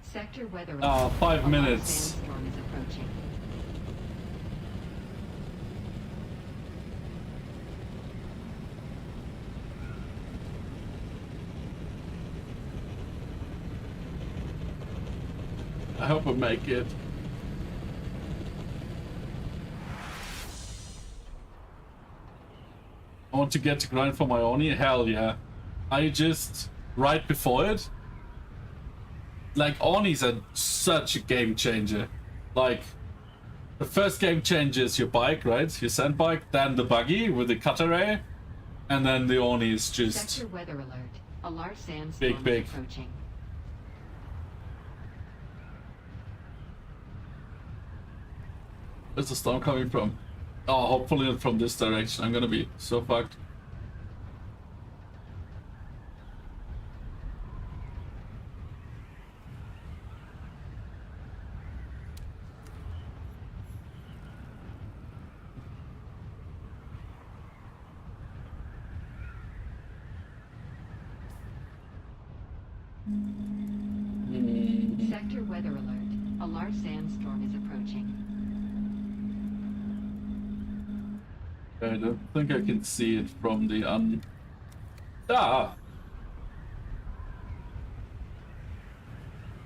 [SPEAKER 5] Sector weather.
[SPEAKER 1] 5 minutes.
[SPEAKER 5] Sandstorm is approaching.
[SPEAKER 1] I hope I make it. I want to get to grind for my Oni? Hell yeah. I just, right before it, like, Onis are such a game changer. Like, the first game changer is your bike, right? Your sand bike, then the buggy with the cut array, and then the Oni is just...
[SPEAKER 5] Sector weather alert. A large sandstorm
[SPEAKER 1] big.
[SPEAKER 5] is approaching.
[SPEAKER 1] Where's the storm coming from? Oh, hopefully not from this direction. I'm gonna be so fucked.
[SPEAKER 5] Sector weather alert. A large sandstorm is approaching.
[SPEAKER 1] I don't think I can see it from the Ah!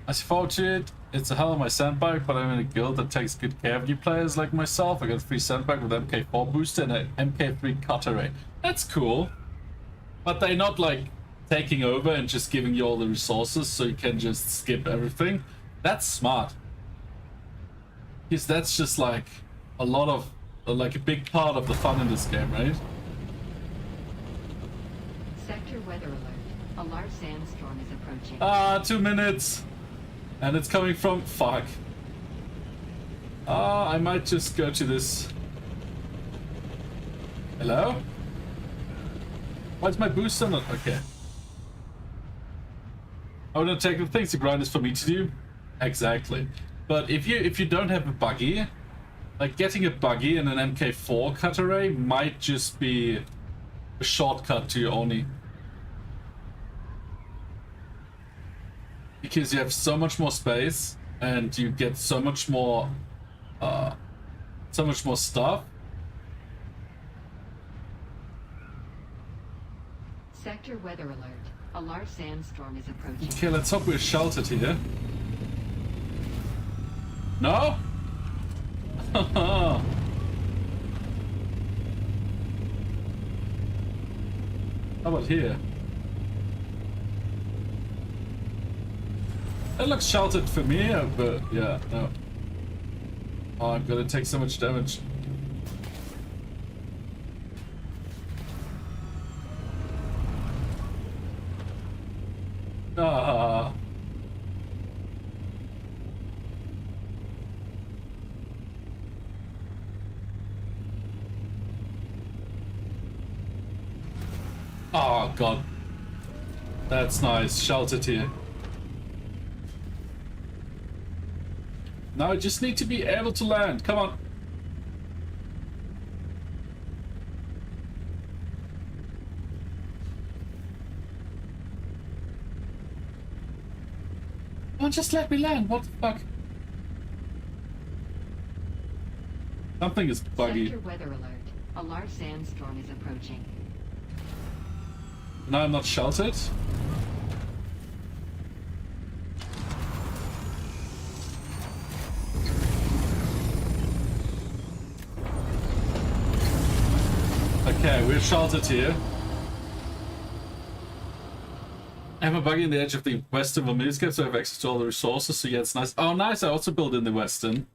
[SPEAKER 1] As fortunate, it's a hell of my sandbag, but I'm in a guild that takes good care of new players like myself. I got a free sandbag with MK4 booster and an MK3 cut array. That's cool. But they're not like taking over and just giving you all the resources so you can just skip everything. That's smart. Because that's just like a lot of, like a big part of the fun in this game, right?
[SPEAKER 5] Sector weather alert. A large sandstorm is approaching.
[SPEAKER 1] 2 minutes. And it's coming from... Fuck. I might just go to this... Hello? Why's my booster not... Okay. I would not take the things to grind is for me to do. Exactly. But if you don't have a buggy, like getting a buggy and an MK4 cut array might just be a shortcut to your Oni. Because you have so much more space and you get so much more stuff.
[SPEAKER 5] Sector weather alert. A large sandstorm is approaching.
[SPEAKER 1] Okay, let's hope we're sheltered here. No? How about here? That looks sheltered for me, but yeah, no. Oh, I'm gonna take so much damage. Ah. Oh god. That's nice. Sheltered here. Now I just need to be able to land. Come on. Come on, just let me land. What the fuck? Something is buggy.
[SPEAKER 5] Sector weather alert. A large sandstorm is approaching.
[SPEAKER 1] Now I'm not sheltered. Okay, we're sheltered here. I have a buggy in the edge of the western Vermilion, so I have access to all the resources, so yeah, it's nice. Oh, nice, I also built in the western.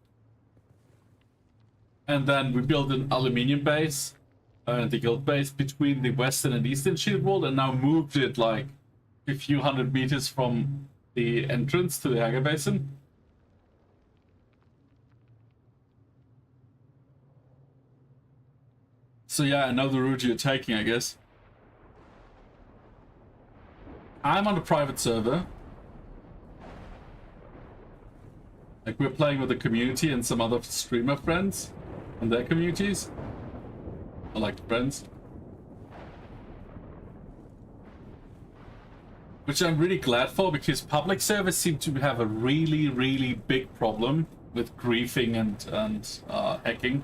[SPEAKER 1] And then we built an aluminium base, the guild base, between the western and eastern shield wall, and now moved it like a few hundred meters from the entrance to the Hager Basin. So yeah, I know the route you're taking, I guess. I'm on a private server. Like, we're playing with the community and some other streamer friends and their communities. Or like friends. Which I'm really glad for, because public servers seem to have a really, really big problem with griefing and hacking.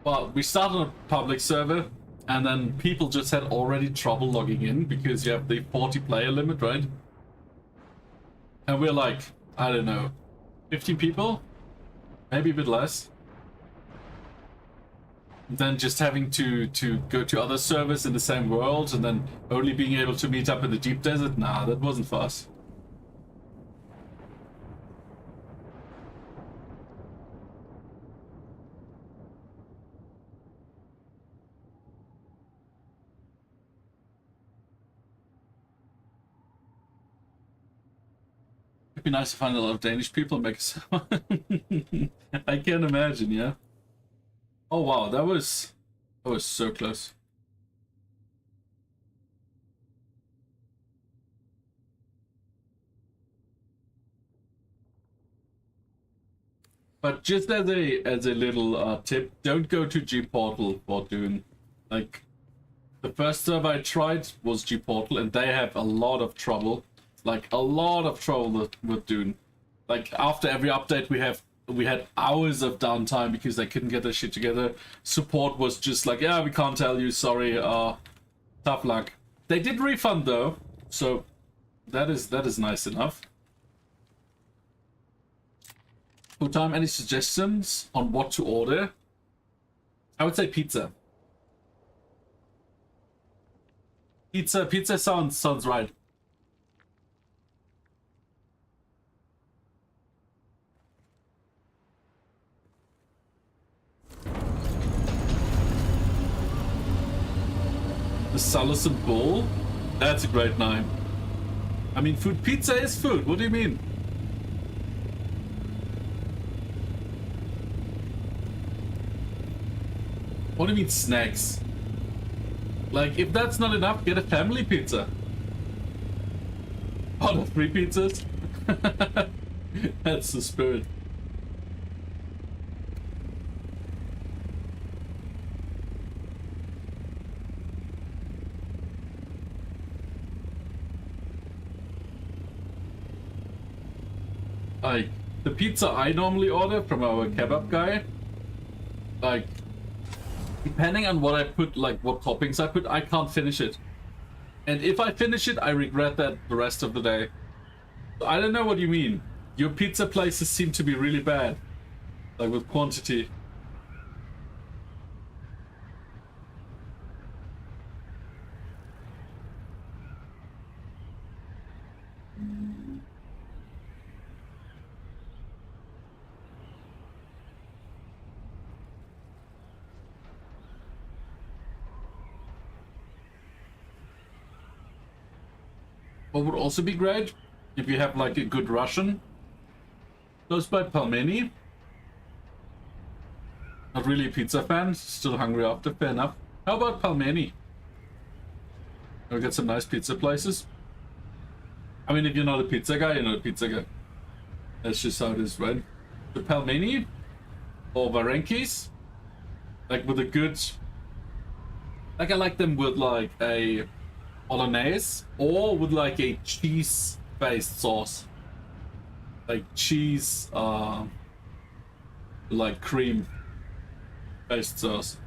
[SPEAKER 1] Well, we started a public server, and then people just had already trouble logging in because you have the 40 player limit, right? And we're like, I don't know, 50 people? Maybe a bit less. Then just having to go to other servers in the same world, and then only being able to meet up in the deep desert? Nah, that wasn't for us. It'd be nice to find a lot of Danish people and make a server. I can imagine, yeah. Oh wow, that was so close. But just as a little tip, don't go to G Portal for Dune. Like, the first server I tried was G Portal, and they have a lot of trouble. Like, a lot of trouble with Dune. Like, after every update we had hours of downtime because they couldn't get their shit together. Support was just like, yeah, we can't tell you, sorry, tough luck. They did refund though, so that is nice enough. Full time, any suggestions on what to order? I would say pizza. Pizza sounds right. The Salison Bowl? That's a great name. I mean, food. Pizza is food. What do you mean? What do you mean snacks? Like, if that's not enough, get a family pizza. Out of 3 pizzas? That's the spirit. Like, the pizza I normally order from our kebab guy, like, depending on what I put, like what toppings I put, I can't finish it. And if I finish it, I regret that the rest of the day. I don't know what you mean. Your pizza places seem to be really bad. Like, with quantity. What would also be great if you have like a good Russian. Close by Pelmeni. Not really a pizza fan. Still hungry after. Fair enough. How about Pelmeni? We'll get some nice pizza places. I mean, if you're not a pizza guy, you're not a pizza guy. That's just how it is, right? The Pelmeni or Varenkis, like with a good, like I like them with like a bolognese or with like a cheese-based sauce, like cheese, like cream-based sauce.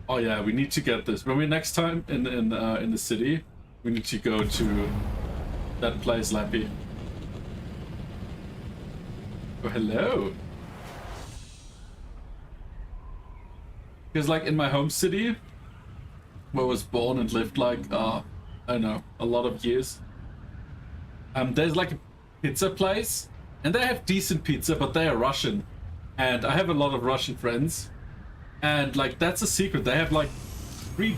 [SPEAKER 1] Oh yeah, we need to get this. When we next time in the city, we need to go to that place, Lappy. Oh, hello. Because like in my home city, where I was born and lived like I don't know, a lot of years. There's like a pizza place, and they have decent pizza, but they are Russian, and I have a lot of Russian friends. And like that's a secret. They have like 3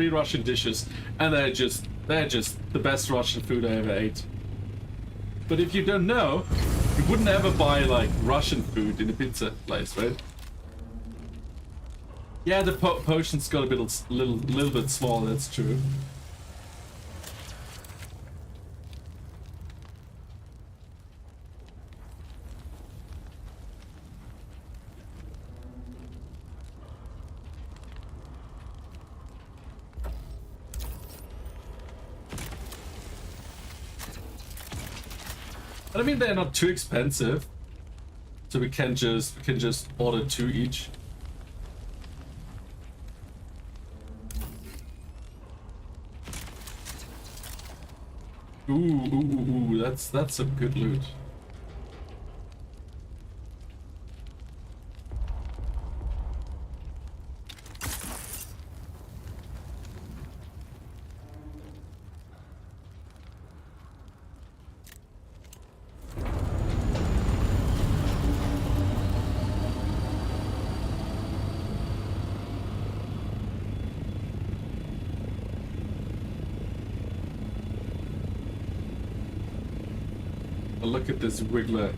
[SPEAKER 1] Russian dishes, and they're just the best Russian food I ever ate. But if you don't know, you wouldn't ever buy like Russian food in a pizza place, right? Yeah, the potions got a little bit small. That's true. I mean, they're not too expensive, so we can just order 2 each. Ooh, that's some good loot. Look at this wiggler.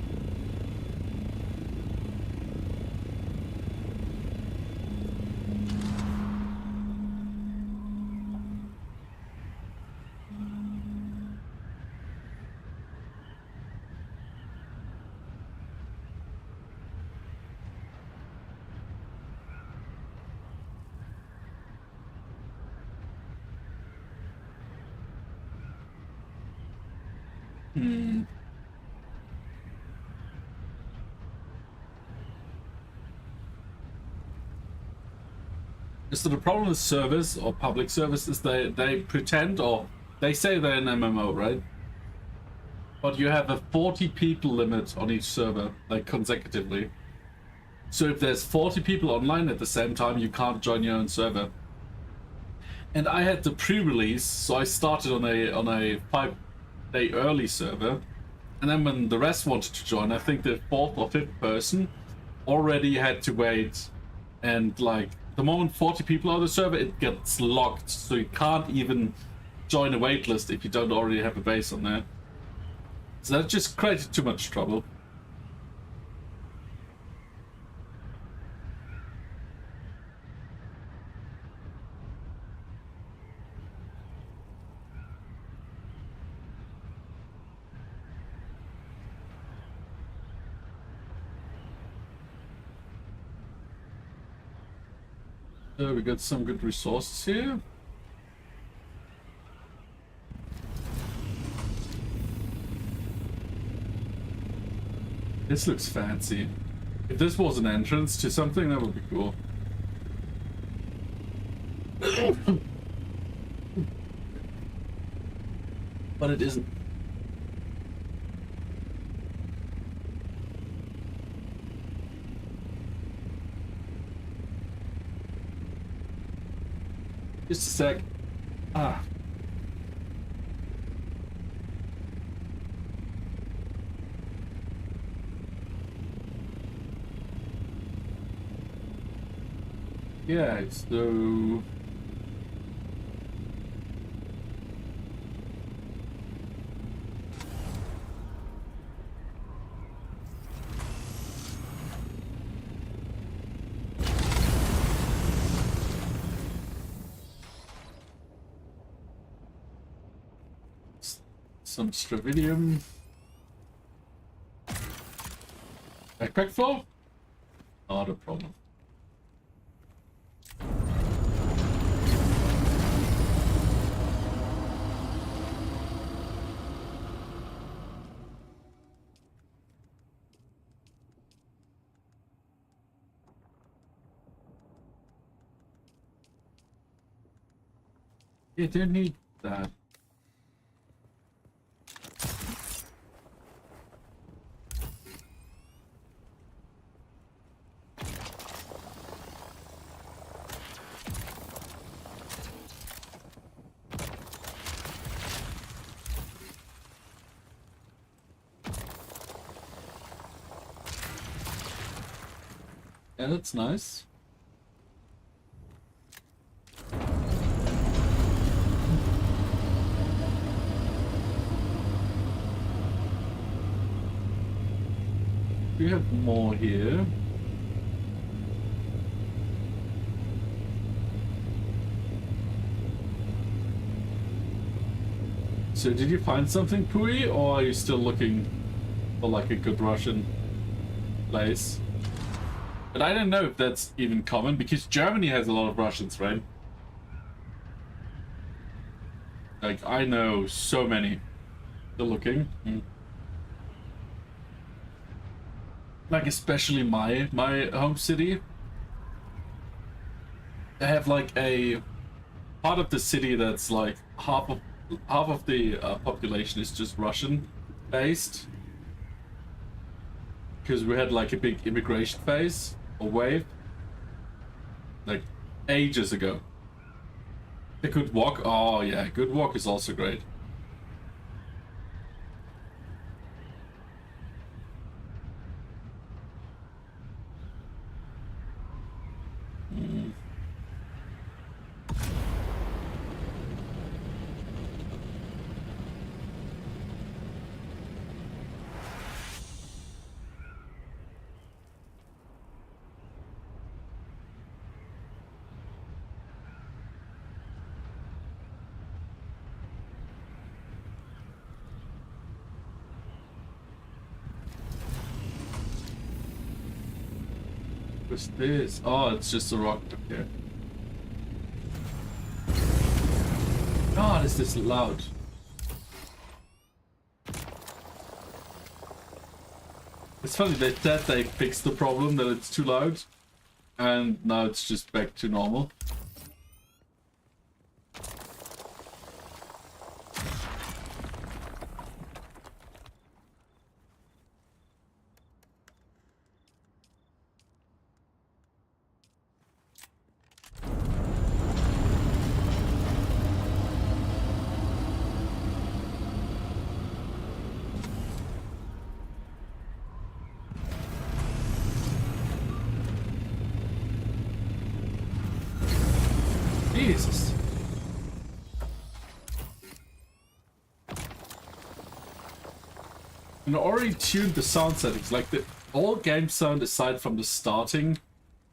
[SPEAKER 1] So the problem with service or public service is they pretend, or they say they're an MMO, right? But you have a 40 people limit on each server, like consecutively. So if there's 40 people online at the same time, you can't join your own server. And I had the pre-release, so I started on a 5-day early server. And then when the rest wanted to join, I think the 4th or 5th person already had to wait. And like the moment 40 people are on the server, it gets locked, so you can't even join a waitlist if you don't already have a base on there. So that just created too much trouble. So we got some good resources here. This looks fancy. If this was an entrance to something, that would be cool. But it isn't. Just a sec. Ah. Yeah, so Some stravidium. Backpack full? Not a problem. You didn't need that. Yeah, that's nice. We have more here. So did you find something, Pui, or are you still looking for like a good Russian place? But I don't know if that's even common, because Germany has a lot of Russians, right? Like, I know so many. Still looking. Like, especially my home city. They have like a part of the city that's like half of the population is just Russian based. Because we had like a big immigration phase. A wave, like ages ago. The Good Walk, oh yeah, Good Walk is also great. What's this? Oh, it's just a rock. Okay. God, is this loud? It's funny, they said they fixed the problem that it's too loud, and now it's just back to normal. Jesus. And I already tuned the sound settings, like the all game sound aside from the starting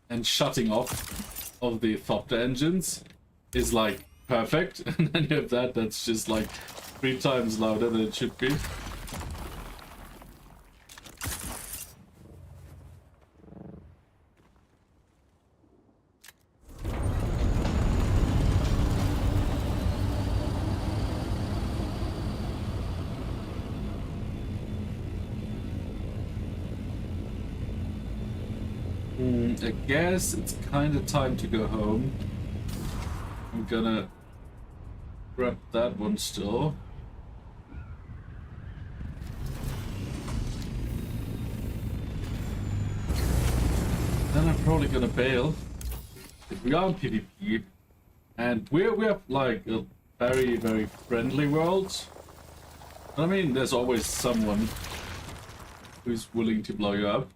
[SPEAKER 1] and shutting off of the Thopter engines is like perfect. And then you have that's just like 3 times louder than it should be. I guess it's kind of time to go home. I'm gonna grab that one still. Then I'm probably gonna bail. If we are in PvP, and we're like a very, very friendly world. I mean, there's always someone who's willing to blow you up.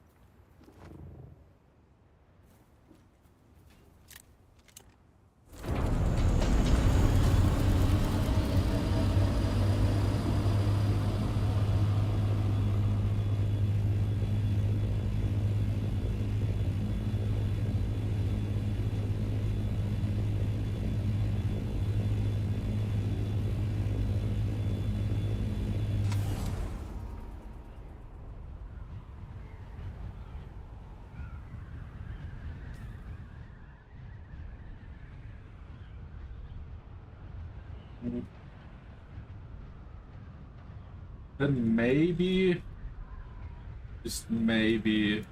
[SPEAKER 1] Then maybe, just maybe,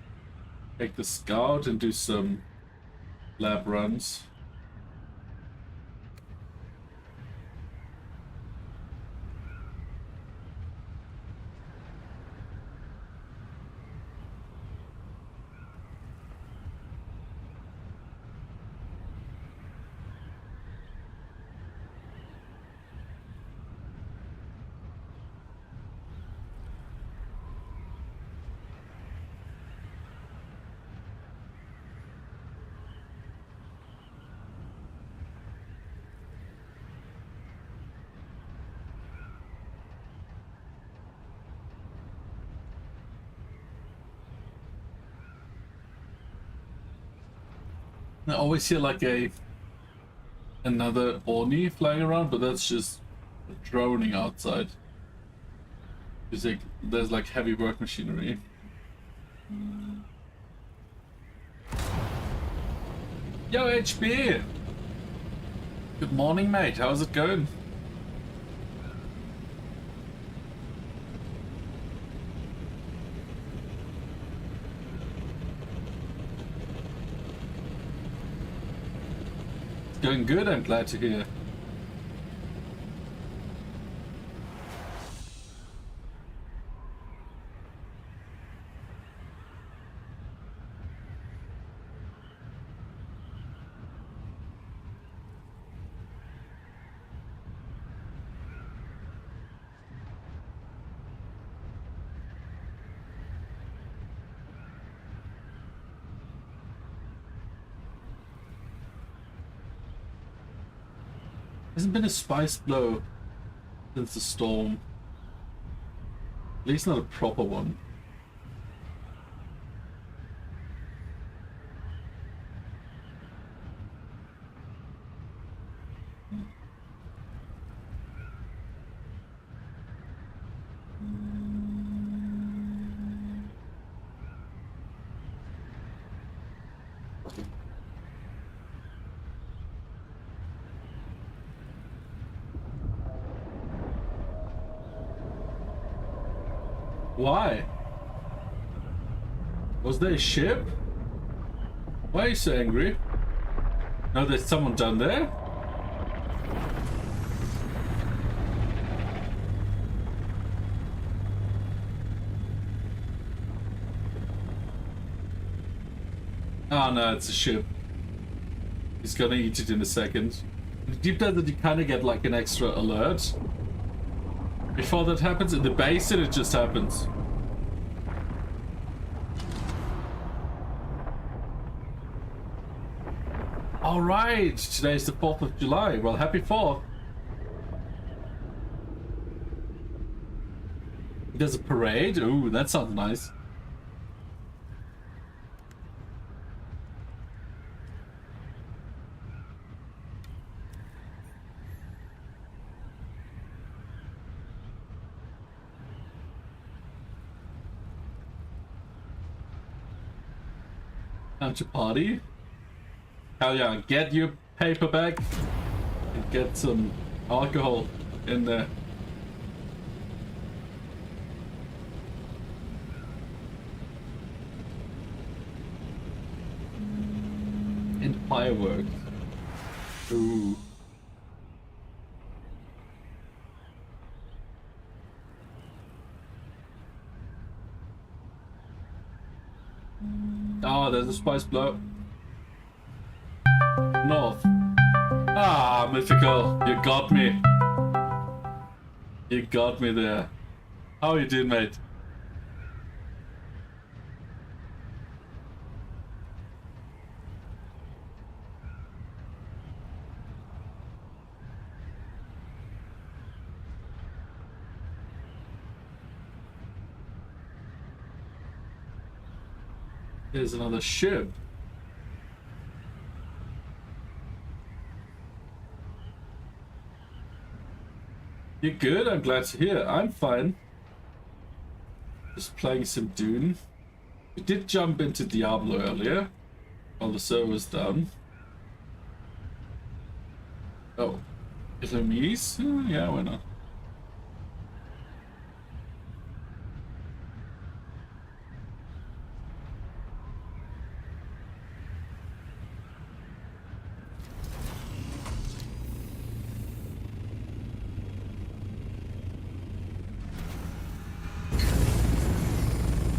[SPEAKER 1] take the scout and do some lab runs. I always hear like another Oni flying around, but that's just droning outside. There's like heavy work machinery. Yo, HB! Good morning, mate. How's it going? It's going good, I'm glad to hear. Hasn't been a spice blow since the storm. At least not a proper one. Why? Was there a ship? Why are you so angry? No, there's someone down there? Oh no, it's a ship. He's gonna eat it in a second. In the deep desert you kinda get like an extra alert. Before that happens, in the basin it just happens. Alright, today is the 4th of July. Well, happy 4th. There's a parade. Ooh, that sounds nice. Time to party. Hell yeah, get your paper bag and get some alcohol in there. And fireworks. Ooh. Oh, there's a spice blow. North. Ah, mythical. You got me. You got me there. How you doing, mate? Here's another ship. You're good? I'm glad to hear. I'm fine. Just playing some Dune. We did jump into Diablo earlier, while the server was down. Oh. SMEs? Yeah, why not?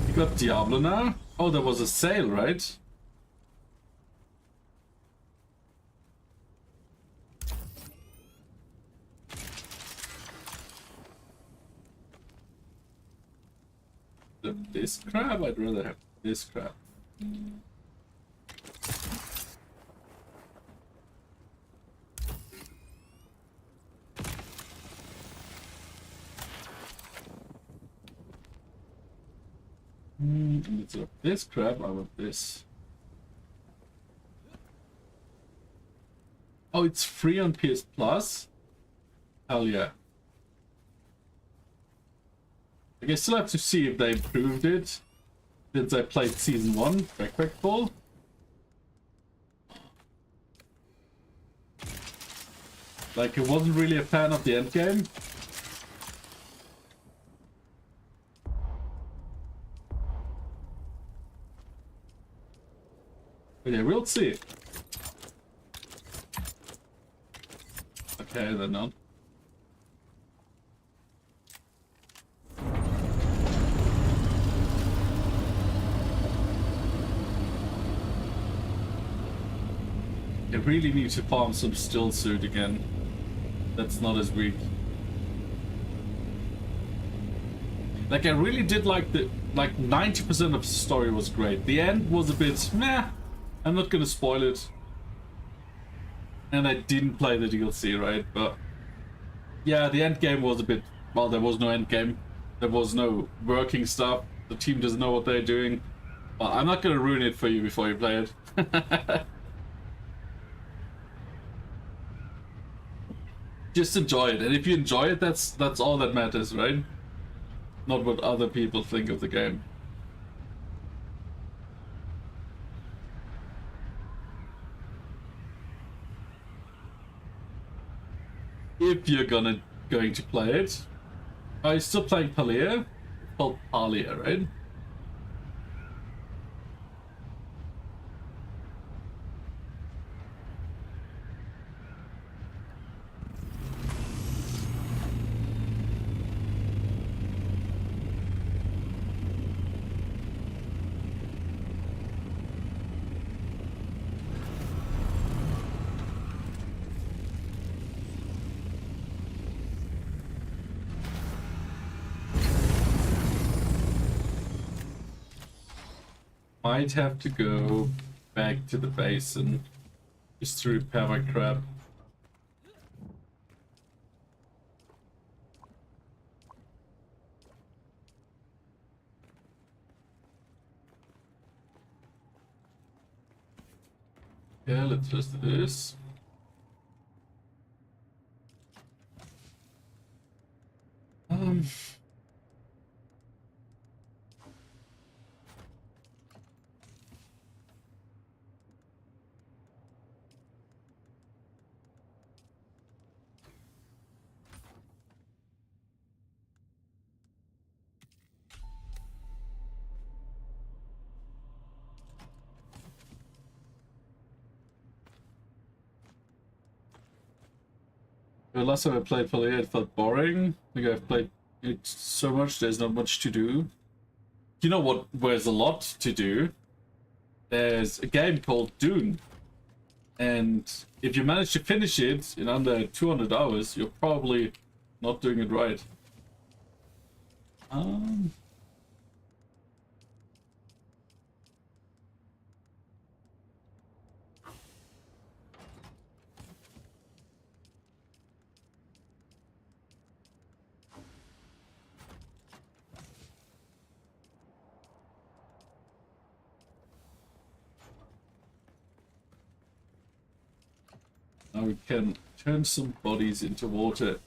[SPEAKER 1] You got Diablo now? Oh, there was a sale, right? This crab? I'd rather have this crab. Instead of this crab, I want this. Oh, it's free on PS Plus? Hell yeah. I still have to see if they improved it since I played Season 1, Backpack Ball. Like, I wasn't really a fan of the endgame. But yeah, we'll see. Okay, then not. I really need to farm some still suit again. That's not as weak. Like, I really did like the... Like, 90% of the story was great. The end was a bit meh. I'm not gonna spoil it. And I didn't play the DLC, right? But... yeah, the end game was a bit... well, there was no end game. There was no working stuff. The team doesn't know what they're doing. Well, I'm not gonna ruin it for you before you play it. Just enjoy it, and if you enjoy it, that's all that matters, right? Not what other people think of the game. If you're going to play it. Are you still playing Palia? It's called Palia, right? Might have to go back to the basin just to repair my crab. Yeah, let's just do this. The last time I played Palia, it felt boring. I think I've played it so much, there's not much to do. You know what? There's a lot to do. There's a game called Dune. And if you manage to finish it in under 200 hours, you're probably not doing it right. Now we can turn some bodies into water.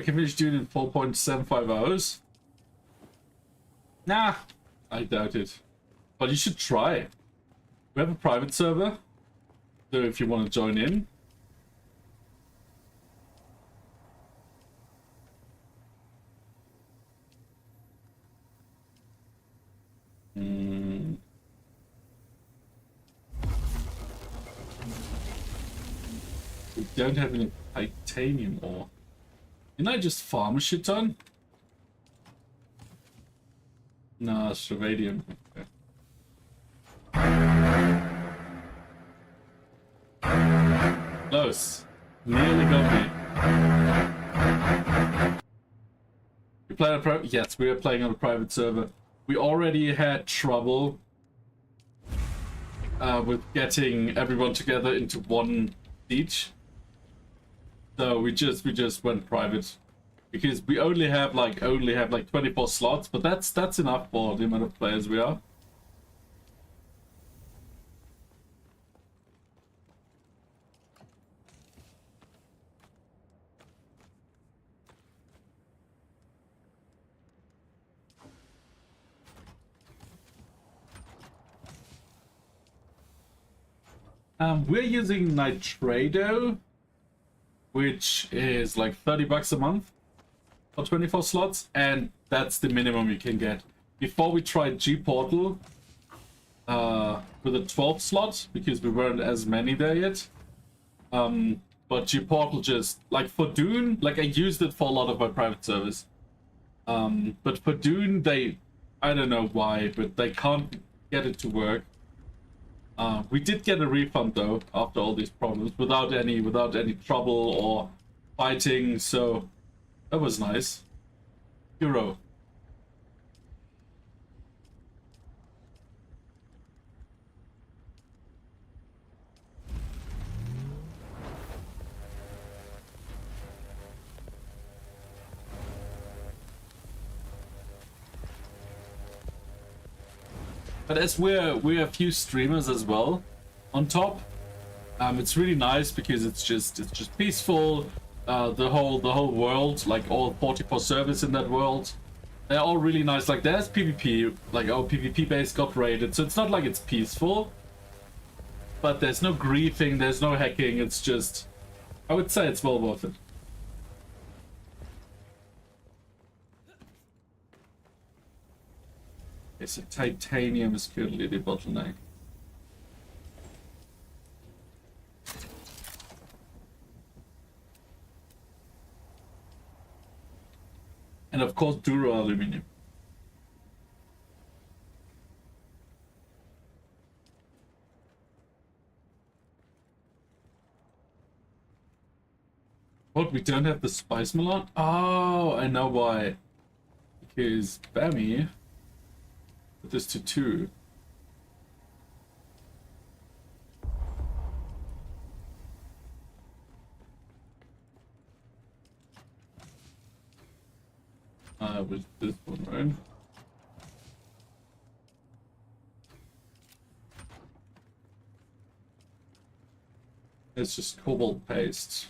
[SPEAKER 1] I can finish Dune in 4.75 hours. Nah, I doubt it. But you should try. We have a private server, so if you want to join in. We don't have any titanium ore. Didn't I just farm a shit ton? Nah, it's vanadium. Okay. Close. Nearly got me. We play on a private. Yes, we are playing on a private server. We already had trouble with getting everyone together into one siege. So we just went private because we only have like 24 slots, but that's enough for the amount of players we are. We're using Nitrado, which is like 30 bucks a month for 24 slots, and that's the minimum you can get. Before we tried G-Portal with a 12 slot, because we weren't as many there yet. But G-Portal just, like for Dune, like I used it for a lot of my private servers. But for Dune, I don't know why, but they can't get it to work. We did get a refund though after all these problems without any trouble or fighting, so that was nice. Hero. But as we're a few streamers as well on top, it's really nice because it's just peaceful. The whole world, like all 44 servers in that world, they're all really nice. Like there's PvP, like our PvP base got raided, so it's not like it's peaceful. But there's no griefing, there's no hacking. It's just, I would say it's well worth it. Okay, so titanium is currently the bottleneck. And of course, duro aluminum. What, we don't have the spice melon? Oh, I know why. Because Bammy put this to 2. Was this one, right? It's just cobalt paste.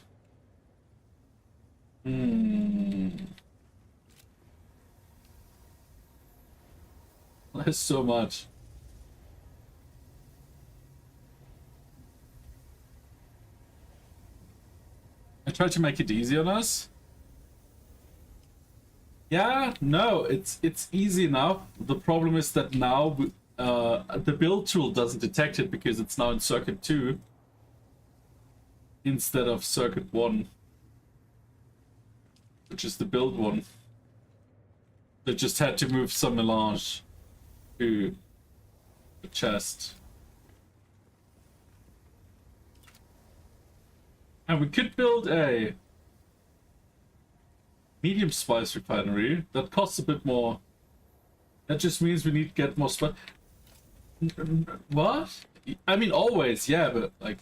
[SPEAKER 1] There's so much. I tried to make it easy on us. Yeah, no, it's easy enough. The problem is that now the build tool doesn't detect it because it's now in circuit 2 instead of circuit 1, which is the build one. They just had to move some melange to the chest. And we could build a medium spice refinery. That costs a bit more. That just means we need to get more spice. What? I mean, always, yeah, but like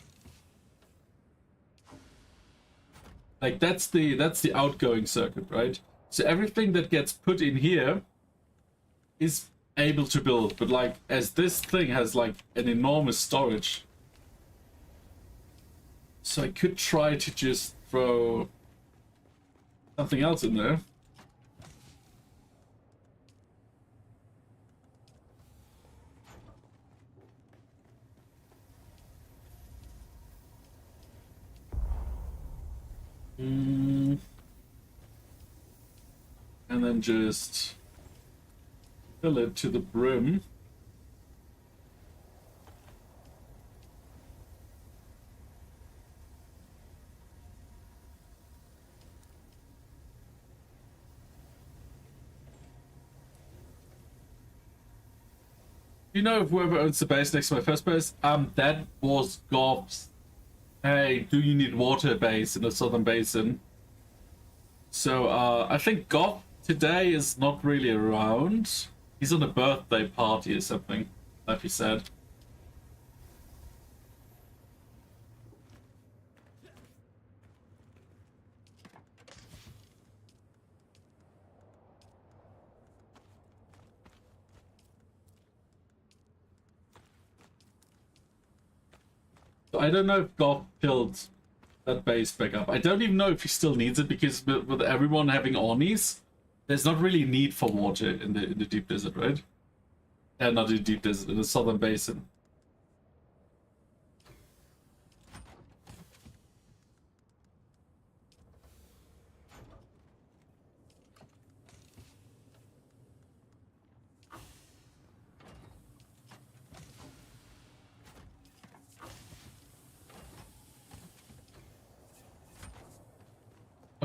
[SPEAKER 1] that's the outgoing circuit, right? So everything that gets put in here is able to build, but like as this thing has like an enormous storage, so I could try to just throw Something else in there. And then just fill it to the brim. Do you know if whoever owns the base next to my first base? That was Gobbs. Hey, do you need water base in the southern basin? So, I think Goff today is not really around. He's on a birthday party or something, like he said. I don't know if Goff killed that base back up. I don't even know if he still needs it because with everyone having Ornies, there's not really need for water in the deep desert, right? Not in the deep desert, in the southern basin.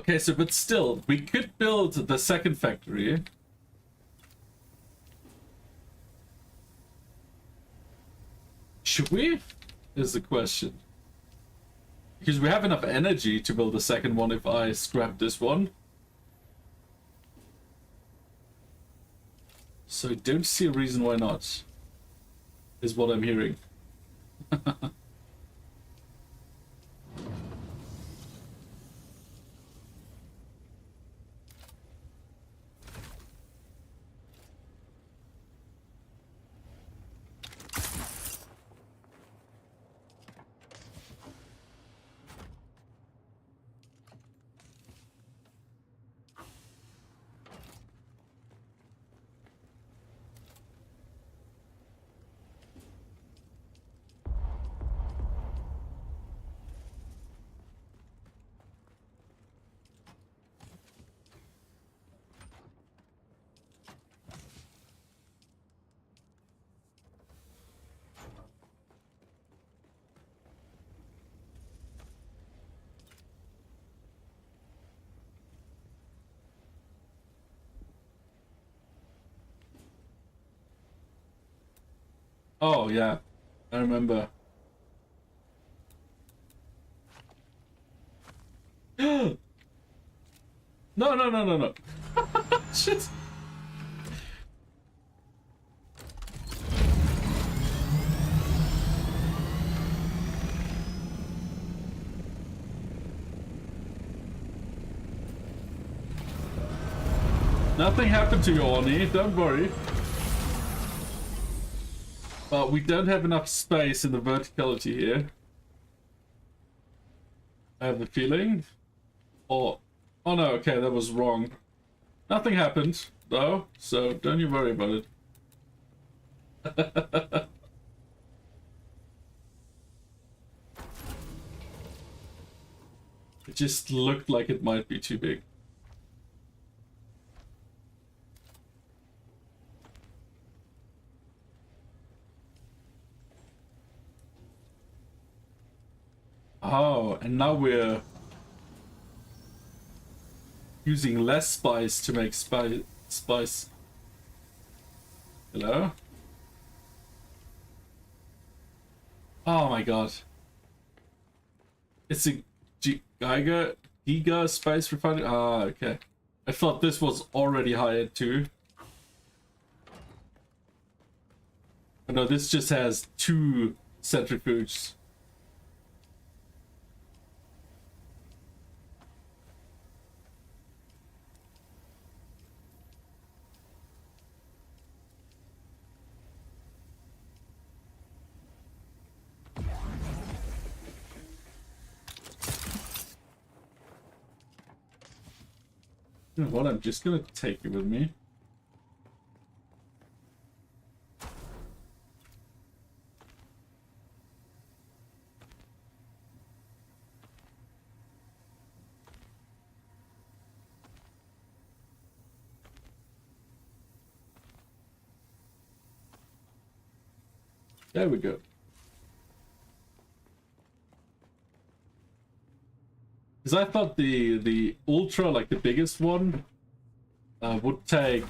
[SPEAKER 1] Okay, so but still, we could build the second factory. Should we? Is the question. Because we have enough energy to build a second one if I scrap this one. So I don't see a reason why not. Is what I'm hearing. Oh, yeah. I remember. No, no, no, no, no. Shit. Nothing happened to you, Oni. Don't worry. But we don't have enough space in the verticality here. I have the feeling. Oh no, okay, that was wrong. Nothing happened, though, so don't you worry about it. It just looked like it might be too big. Oh, and now we're using less spice to make spice. Hello? Oh my god. It's a Giga spice refinery? Ah, okay. I thought this was already hired too. Oh, no, this just has 2 centrifuges. You know what? I'm just gonna take you with me. There we go. Because I thought the Ultra, like the biggest one, would take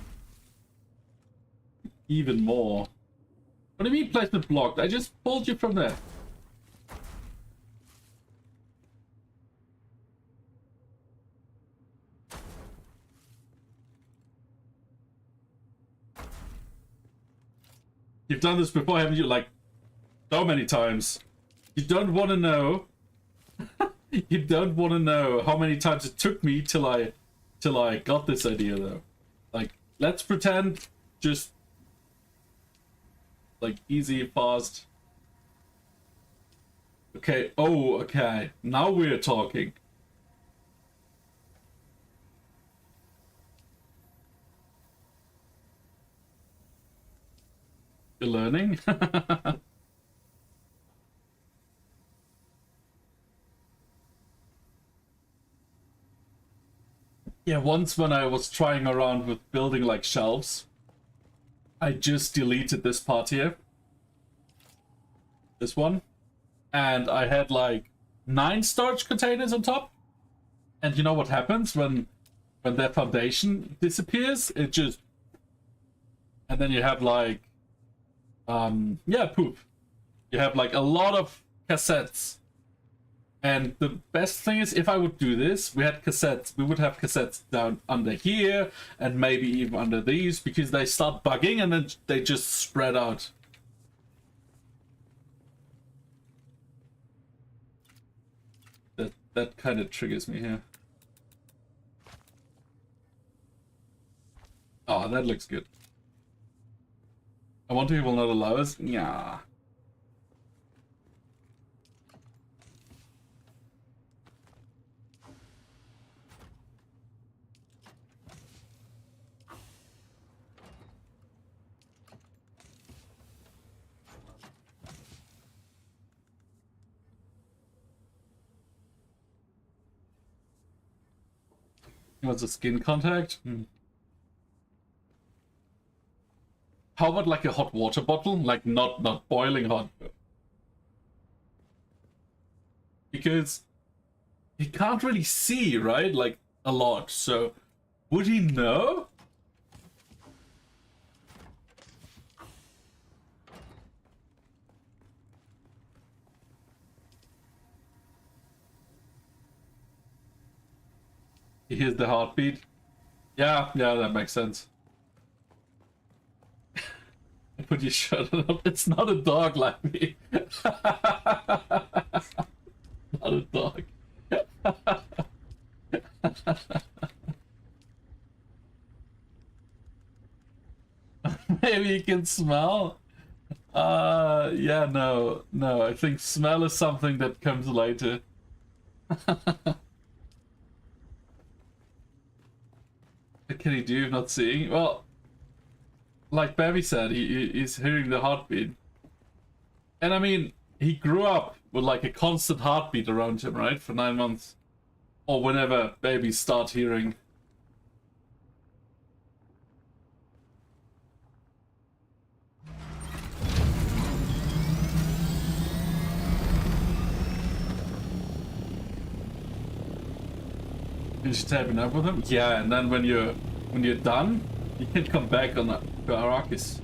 [SPEAKER 1] even more. What do you mean placement blocked? I just pulled you from there. You've done this before, haven't you? Like, so many times. You don't want to know. You don't want to know how many times it took me till I got this idea, though. Like, let's pretend just like easy, fast. Okay. Oh, okay. Now we're talking. You're learning. Yeah, once when I was trying around with building like shelves, I just deleted this part here. This one. And I had like 9 storage containers on top. And you know what happens when their foundation disappears? It just... And then you have like... yeah, poop. You have like a lot of cassettes. And the best thing is, if I would do this, we would have cassettes down under here, and maybe even under these, because they start bugging and then they just spread out. That kind of triggers me here. Oh, that looks good. I wonder if he will not allow us. Yeah. What's a skin contact? How about like a hot water bottle? Like not boiling hot. Because he can't really see, right? Like a lot. So would he know? He hears the heartbeat. Yeah, that makes sense. Put your shirt up. It's not a dog like me. Not a dog. Maybe you can smell. Yeah, no. I think smell is something that comes later. What can he do if not seeing? Well, like Babby said, he's hearing the heartbeat. And I mean, he grew up with like a constant heartbeat around him, right? For 9 months. Or whenever babies start hearing. Finish tapping up with him? Yeah, and then when you're done, you can come back on to Arrakis.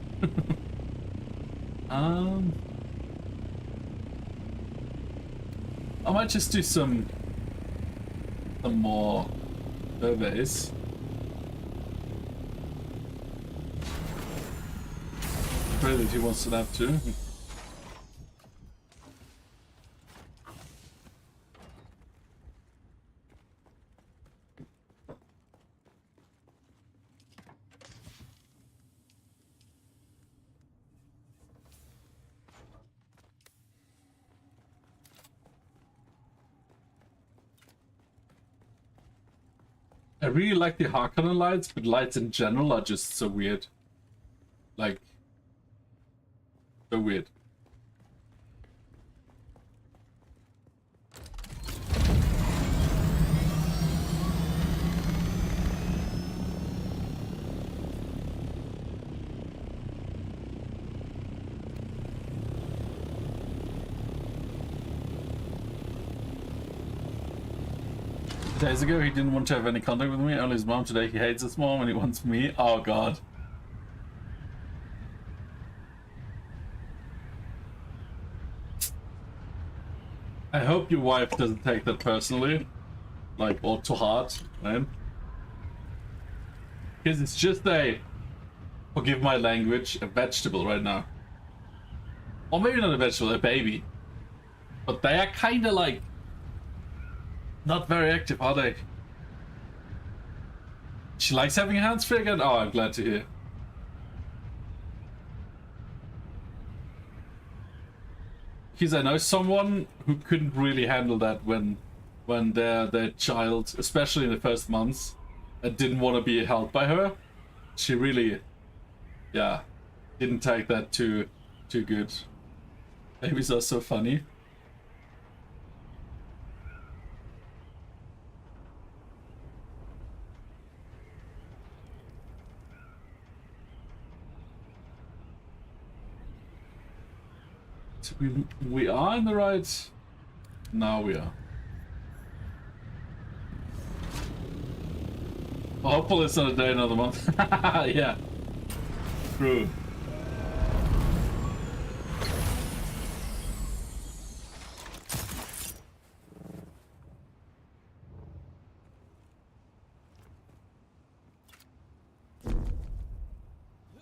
[SPEAKER 1] I might just do some more surveys. Pray that he wants to have too. I really like the Harkonnen lights, but lights in general are just so weird. Like, so weird. Days ago, he didn't want to have any contact with me, only his mom. Today, he hates his mom and he wants me. Oh, God. I hope your wife doesn't take that personally, like, or to heart, right? Because it's just a, forgive my language, a vegetable right now. Or maybe not a vegetable, a baby. But they are kind of like, not very active, are they? She likes having hands free again? Oh, I'm glad to hear. Because I know someone who couldn't really handle that when their child, especially in the first months, didn't want to be held by her. She really, yeah, didn't take that too good. Babies are so funny. So we are in the right. Now we are. Well, hopefully it's not a day another month. Yeah. True.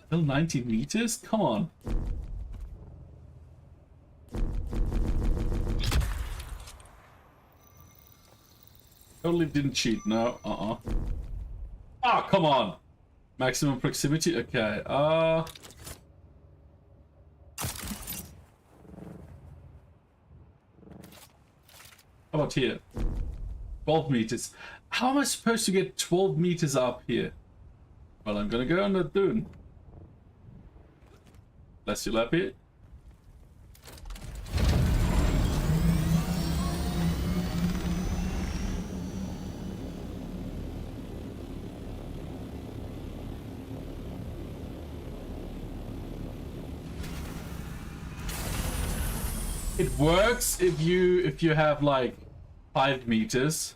[SPEAKER 1] Still 90 meters? Come on. Totally didn't cheat, no. Ah, come on! Maximum proximity? Okay, How about here? 12 meters. How am I supposed to get 12 meters up here? Well, I'm gonna go on the dune. Bless you, Lappy. It works if you have like 5 meters.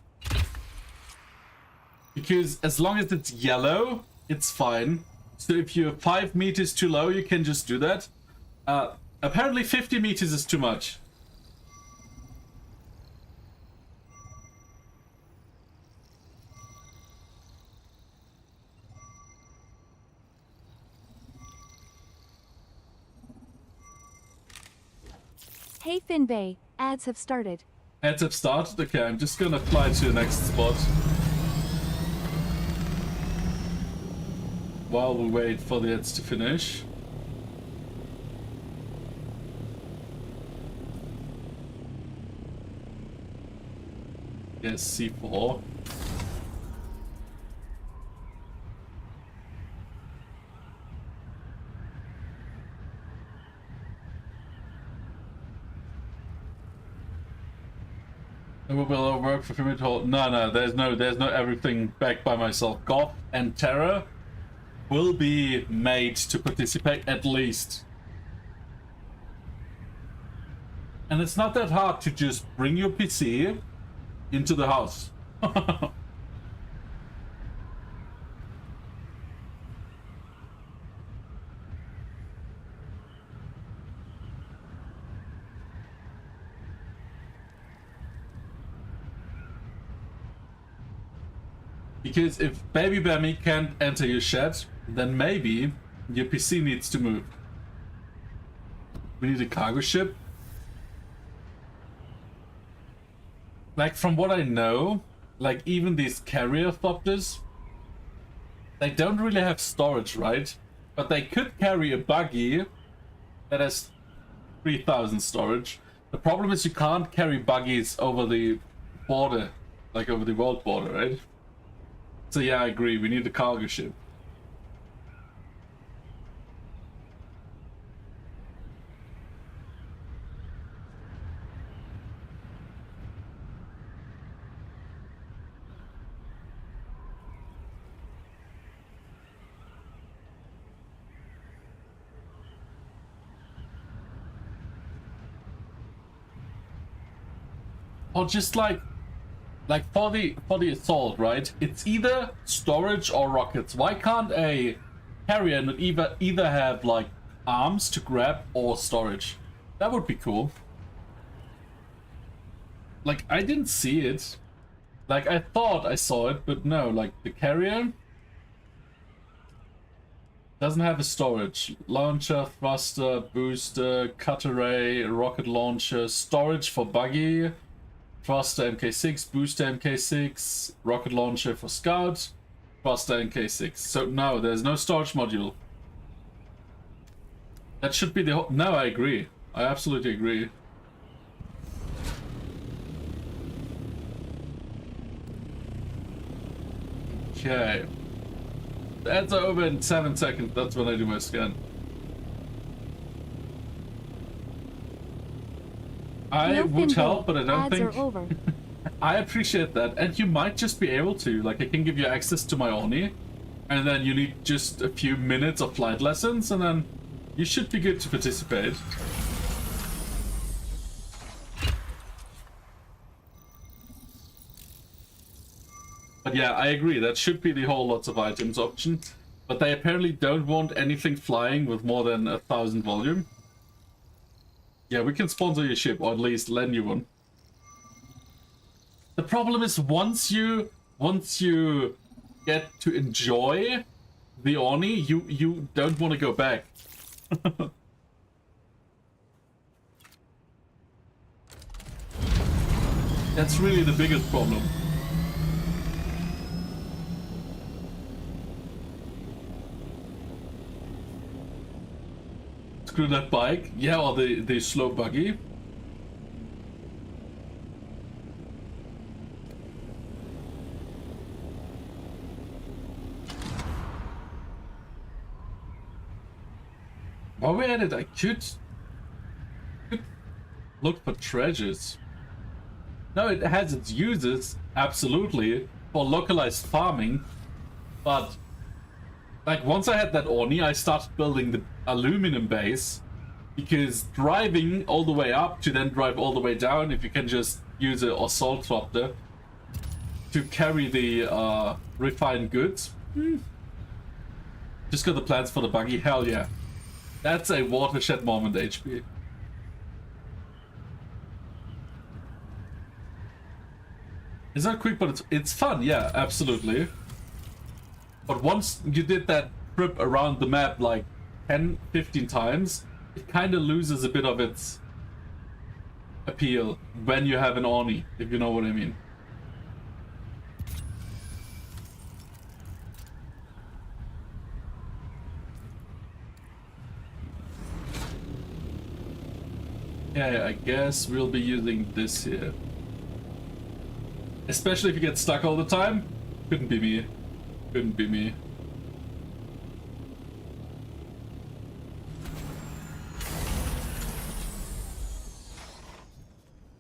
[SPEAKER 1] Because as long as it's yellow, it's fine. So if you're 5 meters too low, you can just do that. Apparently 50 meters is too much.
[SPEAKER 2] Hey Finbay, ads have started.
[SPEAKER 1] Ads have started? Okay, I'm just gonna fly to the next spot. While we wait for the ads to finish. Yes, C4. It will be a lot of work for me to hold. No, there's no everything back by myself. Goth and Terra will be made to participate at least. And it's not that hard to just bring your PC into the house. Because if Baby Bammy can't enter your shed, then maybe your PC needs to move. We need a cargo ship. Like, from what I know, like, even these carrier thopters, they don't really have storage, right? But they could carry a buggy that has 3,000 storage. The problem is you can't carry buggies over the border, like over the world border, right? So yeah, I agree. We need a cargo ship. Or just like for the assault, right? It's either storage or rockets. Why can't a carrier not either have like arms to grab or storage? That would be cool. Like I didn't see it. Like I thought I saw it, but no, like the carrier doesn't have a storage. Launcher, thruster, booster, cut array, rocket launcher, storage for buggy, thruster MK6, booster MK6, rocket launcher for scout, thruster MK6. So no, there's no storage module. That should be the whole... No, I agree. I absolutely agree. Okay. That's over in 7 seconds. That's when I do my scan. I would help, but I don't think...
[SPEAKER 2] Ads are over.
[SPEAKER 1] I appreciate that. And you might just be able to. Like, I can give you access to my Oni. And then you need just a few minutes of flight lessons. And then you should be good to participate. But yeah, I agree. That should be the whole lots of items option. But they apparently don't want anything flying with more than 1,000 volume. Yeah, we can sponsor your ship, or at least lend you one. The problem is once you get to enjoy the Oni, you don't want to go back. That's really the biggest problem. Screw that bike. Yeah, or the slow buggy. While we're at it, I could look for treasures. No, it has its uses, absolutely, for localized farming, but like once I had that Oni, I started building the aluminum base, because driving all the way up to then drive all the way down, if you can just use an assault copter to carry the refined goods. Just got the plans for the buggy. Hell yeah. That's a watershed moment, HP. It's not quick, but it's fun. Yeah, absolutely. But once you did that trip around the map like 10, 15 times, it kind of loses a bit of its appeal when you have an Oni, if you know what I mean. Yeah, I guess we'll be using this here. Especially if you get stuck all the time. Couldn't be me. Couldn't be me.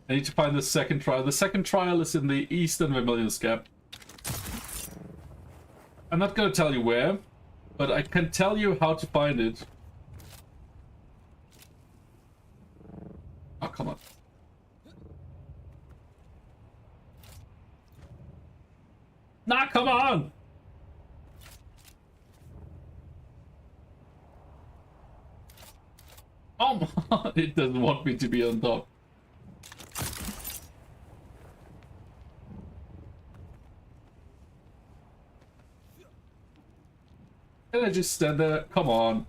[SPEAKER 1] I need to find the second trial. The second trial is in the Eastern Vermilion Gap. I'm not gonna tell you where, but I can tell you how to find it. Oh, come on. Nah, come on! Oh, it doesn't want me to be on top. Can I just stand there? Come on.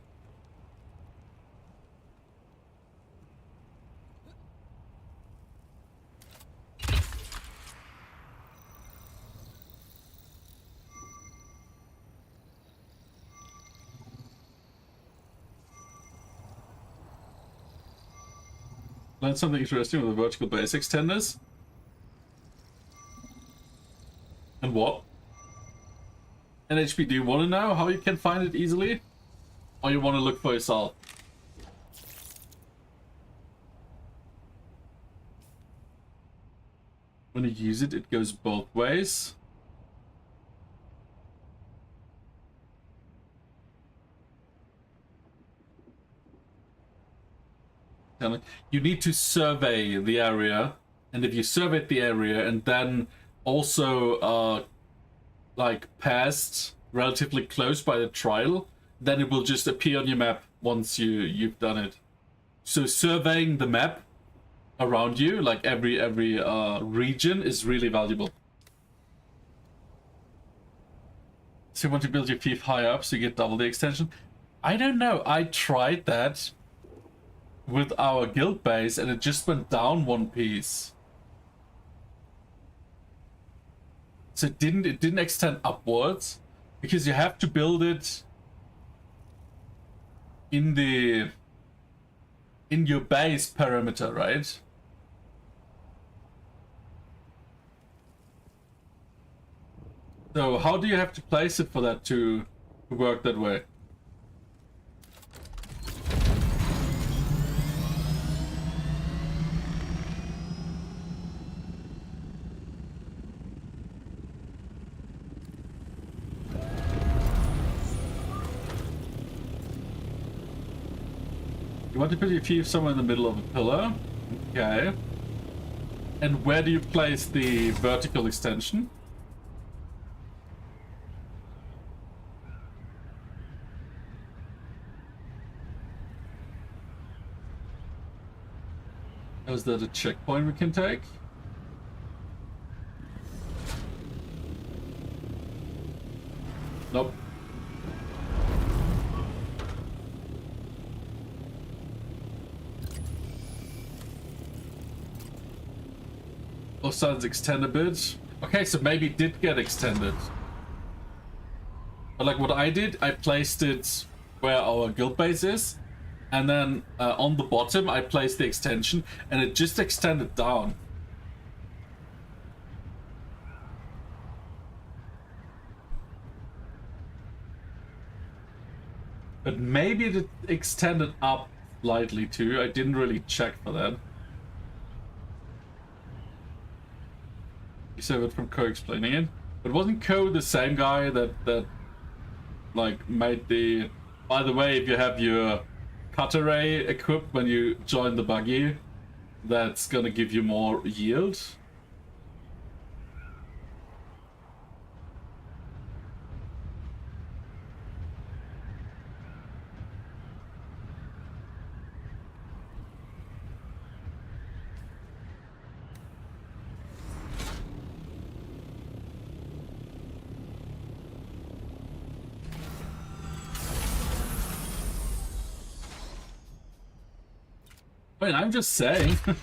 [SPEAKER 1] Learn something interesting with the vertical base extenders. And what? NHP, do you want to know how you can find it easily? Or you want to look for yourself? When you use it, it goes both ways. You need to survey the area, and if you survey the area and then also like passed relatively close by the trial, then it will just appear on your map once you've done it. So surveying the map around you, like every region, is really valuable. So you want to build your fief higher up so you get double the extension? I don't know. I tried that with our guild base and it just went down one piece. So it didn't extend upwards because you have to build it in your base parameter, right? So how do you have to place it for that to work that way? You want to put your fief somewhere in the middle of a pillar. Okay. And where do you place the vertical extension? Is that a checkpoint we can take? Nope. Both sides extend a bit. Okay, so maybe it did get extended. But like what I did, I placed it where our guild base is. And then on the bottom, I placed the extension, and it just extended down. But maybe it extended up slightly too. I didn't really check for that. You save it from Co explaining it. But wasn't Co the same guy that like made the... By the way, if you have your cut array equipped when you join the buggy, that's gonna give you more yield. I mean, I'm just saying. Still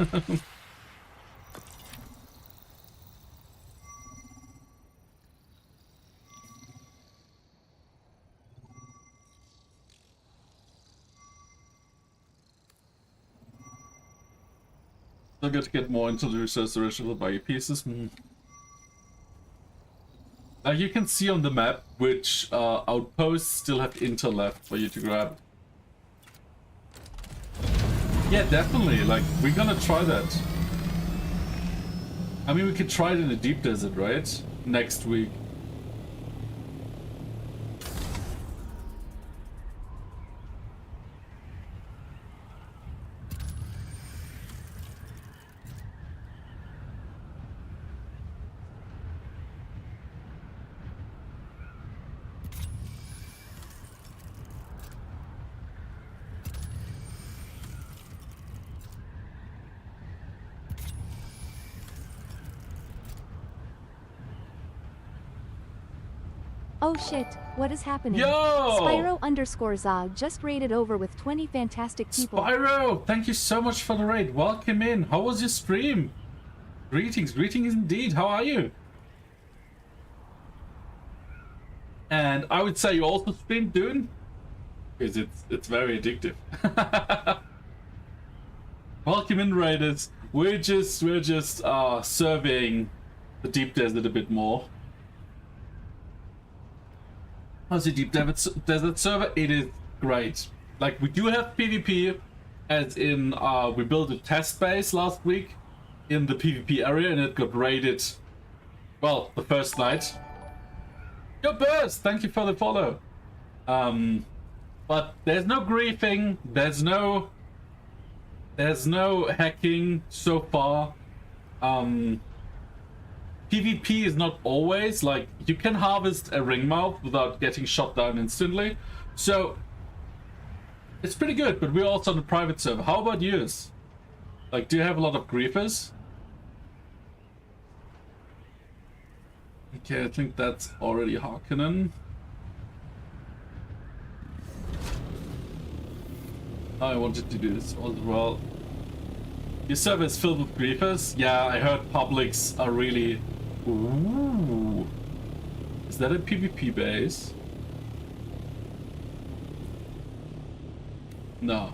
[SPEAKER 1] got to get more into the restoration of the buggy pieces. Now you can see on the map which outposts still have intel left for you to grab. Yeah, definitely. Like, we're gonna try that. I mean, we could try it in the deep desert, right? Next week.
[SPEAKER 2] Oh shit, what is happening?
[SPEAKER 1] Yo!
[SPEAKER 2] Spyro_Zog just raided over with 20 fantastic people.
[SPEAKER 1] Spyro, thank you so much for the raid. Welcome in. How was your stream? Greetings indeed. How are you? And I would say you also streamed Dune, because it's very addictive. Welcome in, raiders. We're just surveying the deep desert a bit more. How's your Deep Desert server? It is great. Like, we do have PvP, as in, we built a test base last week in the PvP area, and it got raided, well, the first night. Yo, Burst, thank you for the follow. But there's no griefing, there's no hacking so far. PvP is not always, like, you can harvest a ringmouth without getting shot down instantly. So, it's pretty good, but we're also on a private server. How about yours? Like, do you have a lot of griefers? Okay, I think that's already Harkonnen. I wanted to do this as well. Your server is filled with griefers? Yeah, I heard publics are really... Ooh. Is that a PvP base? No.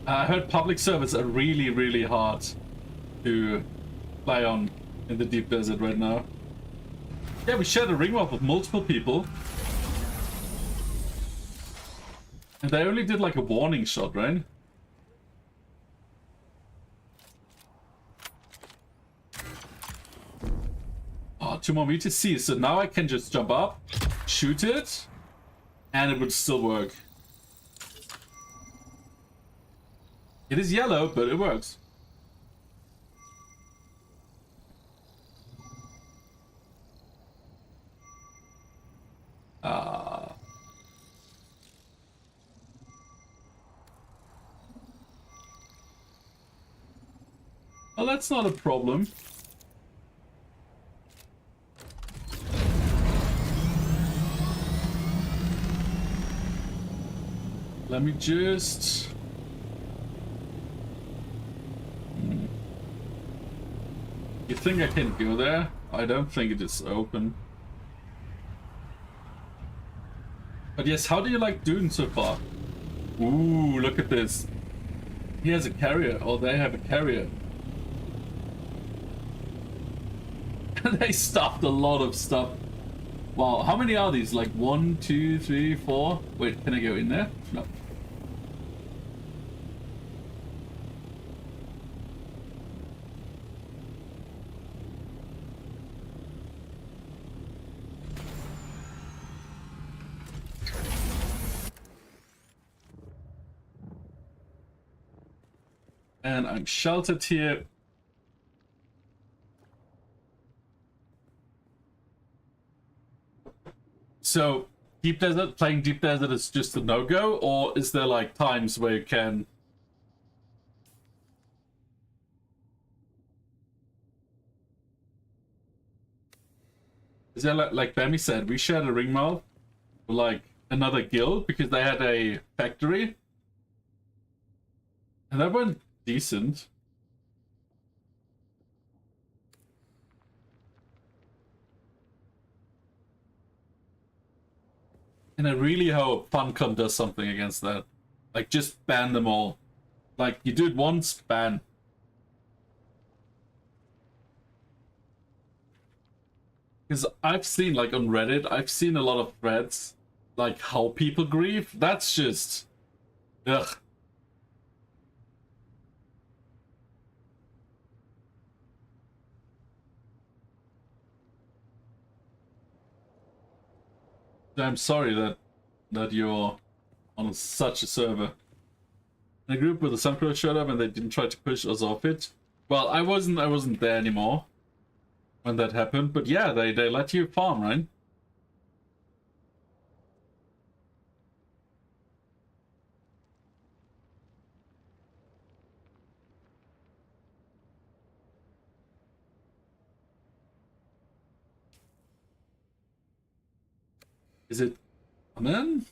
[SPEAKER 1] I heard public servers are really, really hard to play on in the deep desert right now. Yeah, we shared a ringmouth with multiple people. And they only did like a warning shot, right? Oh, 2 more meters. See, so now I can just jump up, shoot it, and it would still work. It is yellow, but it works. Well, that's not a problem. Let me just... You think I can go there? I don't think it is open. But yes, how do you like Dune so far? Ooh, look at this. He has a carrier, or they have a carrier. They stuffed a lot of stuff. Wow, how many are these? Like 1, 2, 3, 4? Wait, can I go in there? No. And I'm sheltered here. So, Deep Desert, playing Deep Desert is just a no-go, or is there like times where you can... Is there like Bammy said, we shared a ringmouth with like another guild because they had a factory. And that went decent. And I really hope Funcom does something against that. Like, just ban them all. Like, you do it once, ban. Because I've seen, like, on Reddit, I've seen a lot of threads, like, how people grieve. That's just... Ugh. I'm sorry that you're on such a server. In a group where the Suncrow showed up and they didn't try to push us off it. Well, I wasn't there anymore when that happened, but yeah, they let you farm, right? Is it come in?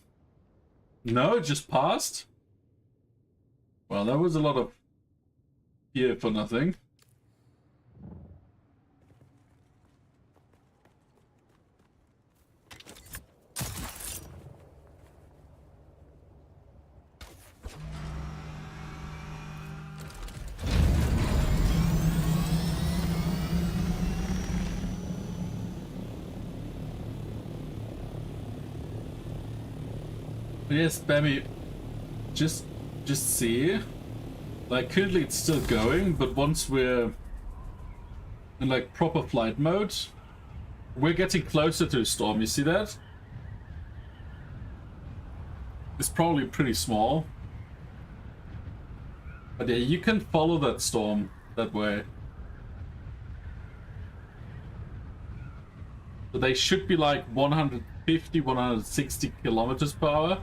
[SPEAKER 1] No, it just passed? Well, that was a lot of fear for nothing. Yes, Bammy, just see. Like, currently it's still going, but once we're in like proper flight mode, we're getting closer to a storm. You see that? It's probably pretty small. But yeah, you can follow that storm that way. So they should be like 150, 160 kilometers per hour.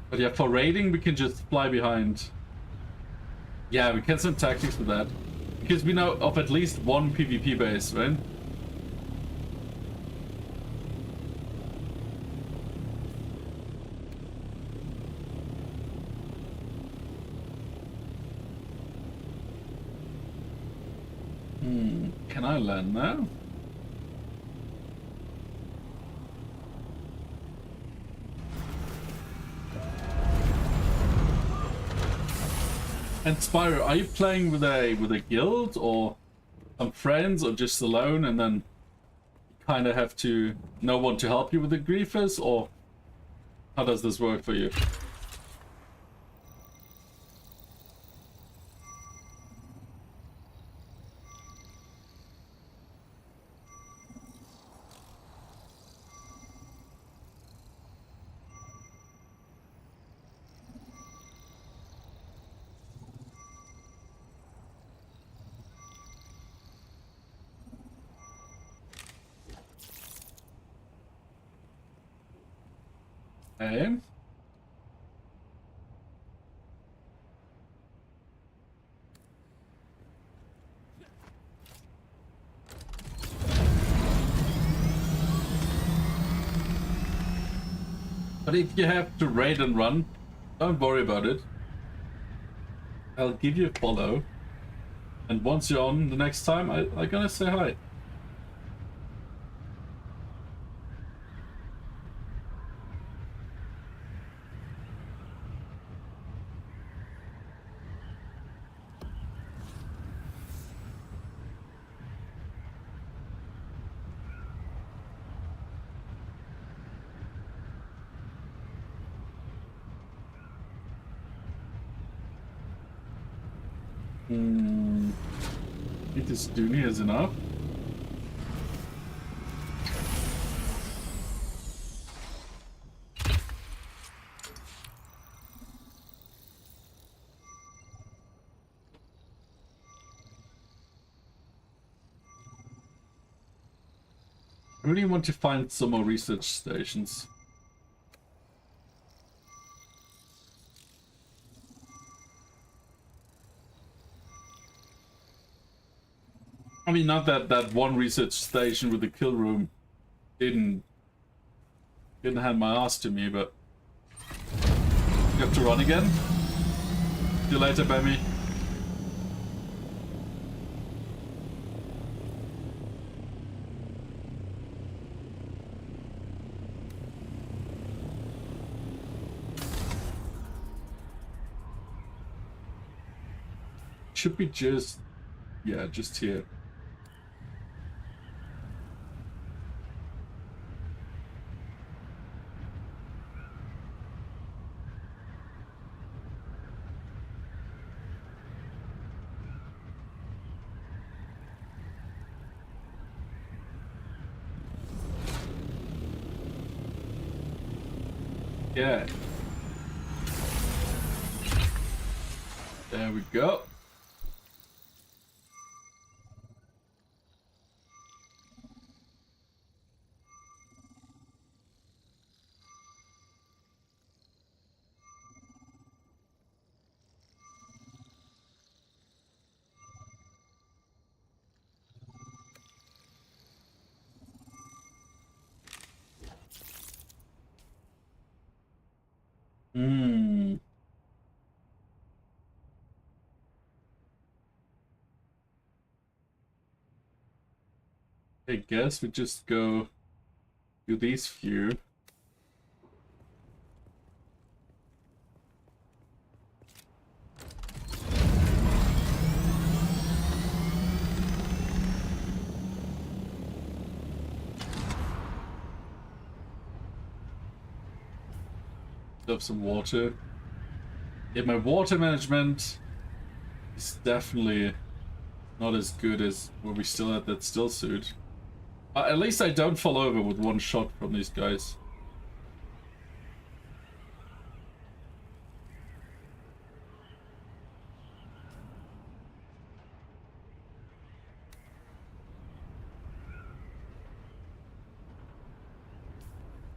[SPEAKER 1] But yeah, for raiding, we can just fly behind. Yeah, we can send tactics with that. Because we know of at least one PvP base, right? Can I land now? And Spyro, are you playing with a guild or some friends or just alone, and then you kind of have to no one to help you with the griefers, or how does this work for you? Okay. But if you have to raid and run, don't worry about it. I'll give you a follow. And once you're on the next time, I'm gonna say hi. I think this Dune is enough. I really want to find some more research stations. I mean, not that one research station with the kill room didn't hand my ass to me, but you have to run again. See you later, Bammy. Should be just, yeah, just here. Yeah. There we go. I guess we just go do these few. Have some water. Yeah, my water management is definitely not as good as when we still had that still suit. At least I don't fall over with one shot from these guys.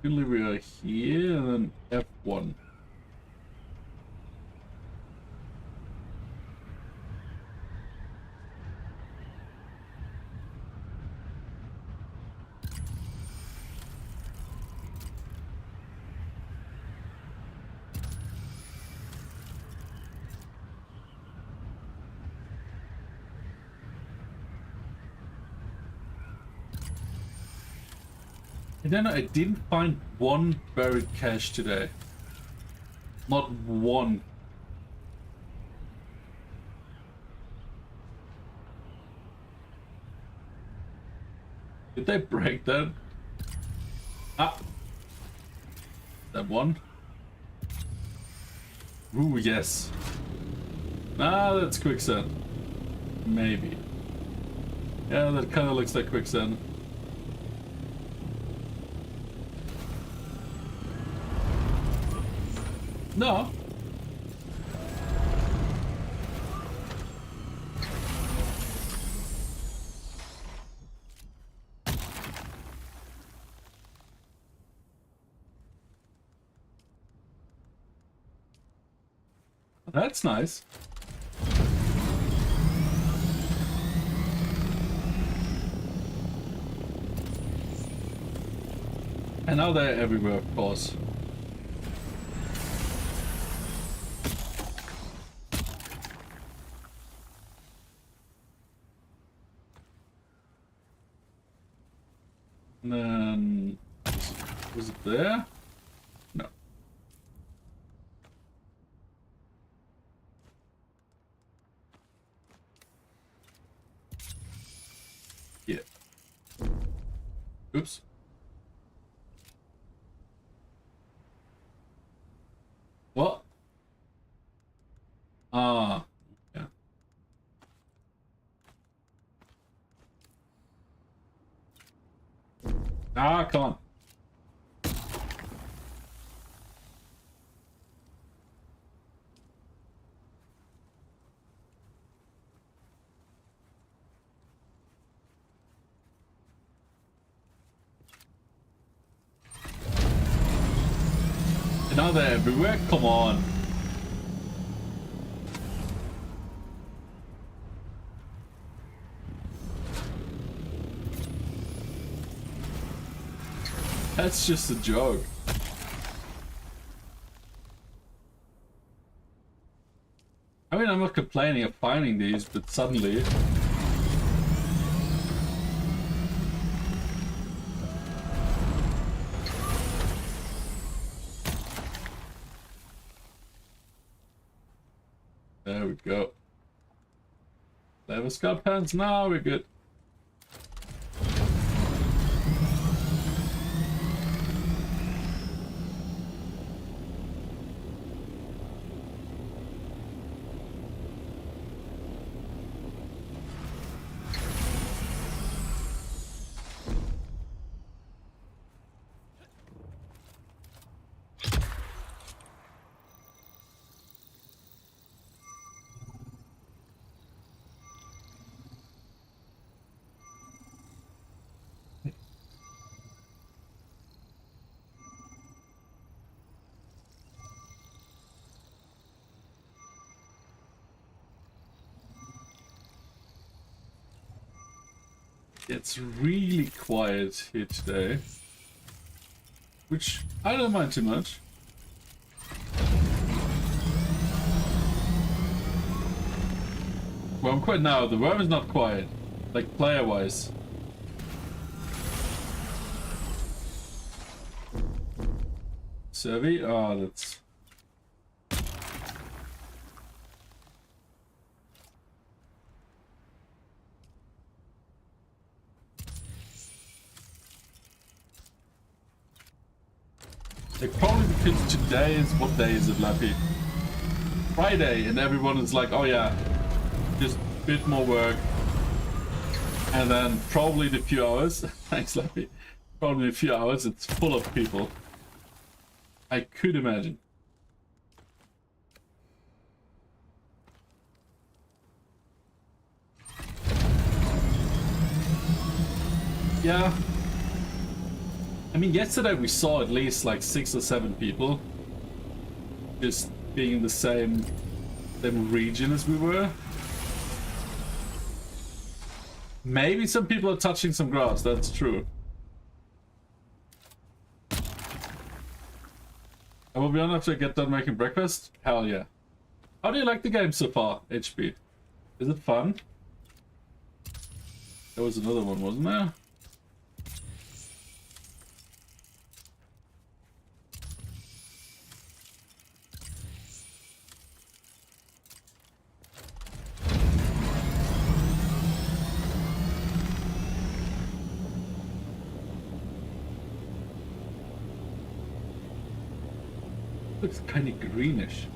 [SPEAKER 1] Currently we are here and then F1. And then I didn't find one buried cache today. Not one. Did they break that? Ah! That one? Ooh, yes. Ah, that's quicksand. Maybe. Yeah, that kind of looks like quicksand. No. That's nice. And now they're everywhere, of course. And then... Was it there? No. Yeah. Oops. What? Ah. Yeah. Ah, come on. And now they're everywhere? Come on. That's just a joke. I mean, I'm not complaining of finding these, but suddenly... There we go. Leather scalp hands? No, we're good. It's really quiet here today, which I don't mind too much. Well, I'm quite now. The worm is not quiet, like player-wise. Survey? Oh, that's... Like, probably because today is, what day is it, Lappy? Friday, and everyone is like, oh yeah, just a bit more work. And then probably in a few hours, thanks Lappy, probably in a few hours it's full of people. I could imagine. Yeah. I mean, yesterday we saw at least like 6 or 7 people just being in the same region as we were. Maybe some people are touching some grass, that's true. I will be on after I get done making breakfast. Hell yeah. How do you like the game so far, HP? Is it fun? There was another one, wasn't there? Looks kind of greenish.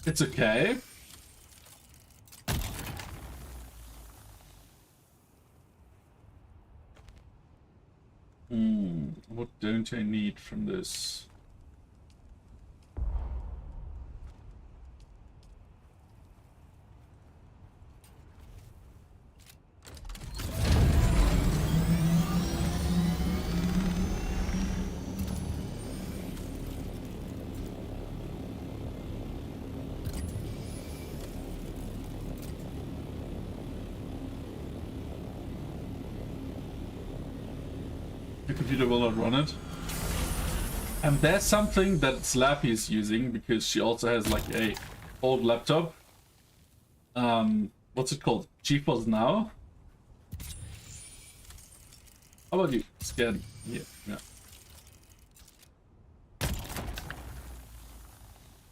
[SPEAKER 1] It's okay. What don't I need from this? The computer will not run it. And there's something that Slappy is using because she also has like a old laptop. What's it called? GeForce Now? How about you scan here? Yeah.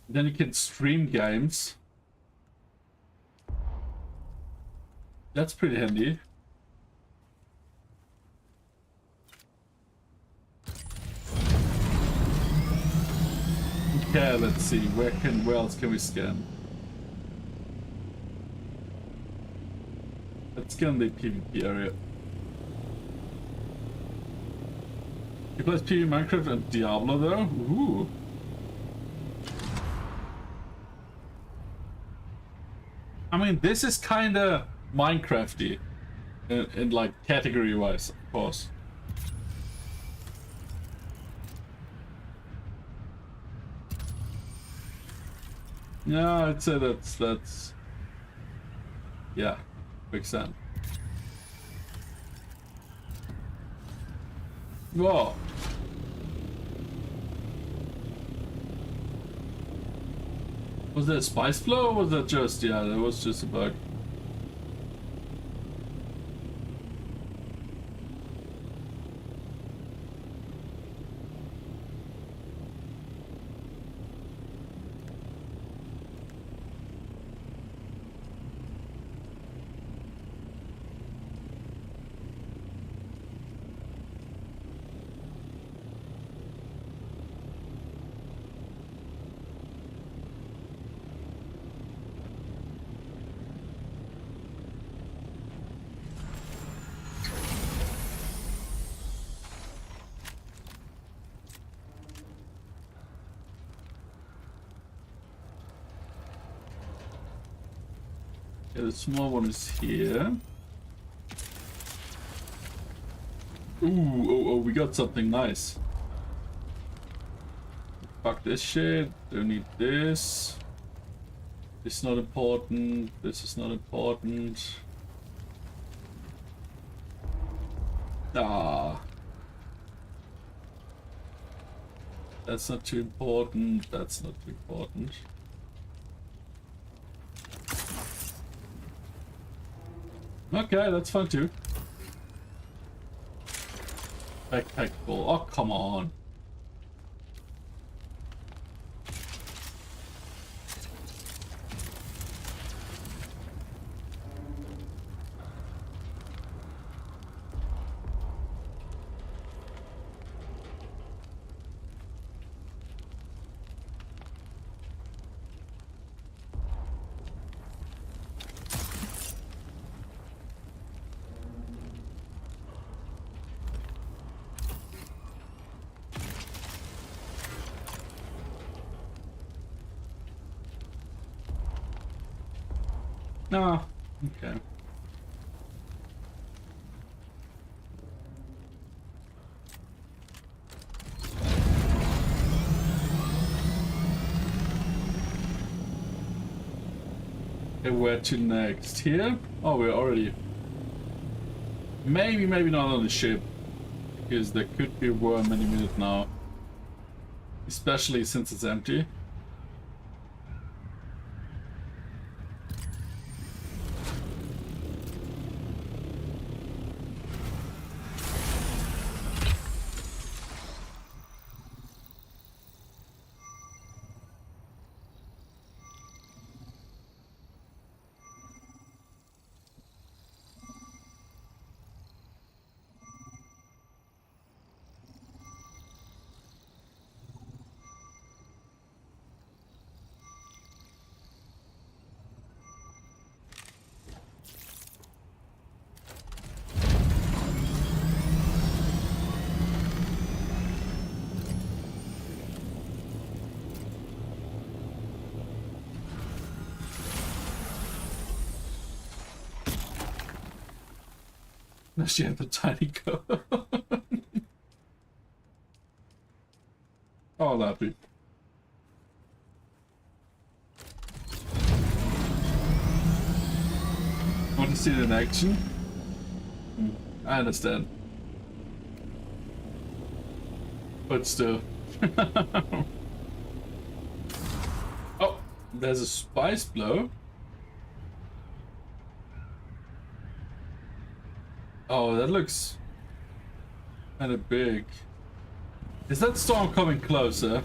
[SPEAKER 1] Then you can stream games. That's pretty handy. Okay, let's see. Where else can we scan? Let's scan the PvP area. You play PvP Minecraft and Diablo though? Ooh. I mean, this is kinda Minecrafty in like category wise, of course. Yeah, I'd say that's yeah, big sense. Whoa. Was that a spice flow or was that just, yeah, that was just a bug. Yeah, the small one is here. Ooh, oh, we got something nice. Fuck this shit. Don't need this. This is not important. This is not important. Ah. That's not too important. That's not too important. Okay, that's fun too. Backpack full. Oh, come on. Oh, okay. Okay, where to next? Here? Oh, we're already... Maybe not on the ship. Because there could be a worm any minute now. Especially since it's empty. No, she had the tiny go. Oh, happy. Want to see it in action? I understand. But still. Oh, there's a spice blow. Oh, that looks kind of big. Is that storm coming closer?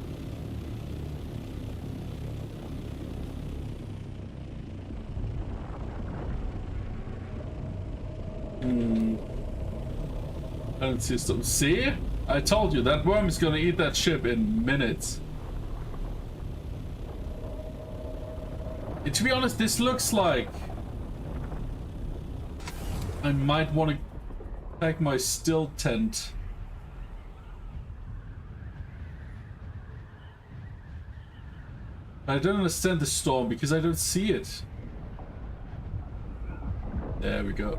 [SPEAKER 1] I don't see a storm. See? I told you, that worm is gonna eat that ship in minutes. And to be honest, this looks like... I might want to pack my still tent. I don't understand the storm because I don't see it. There we go.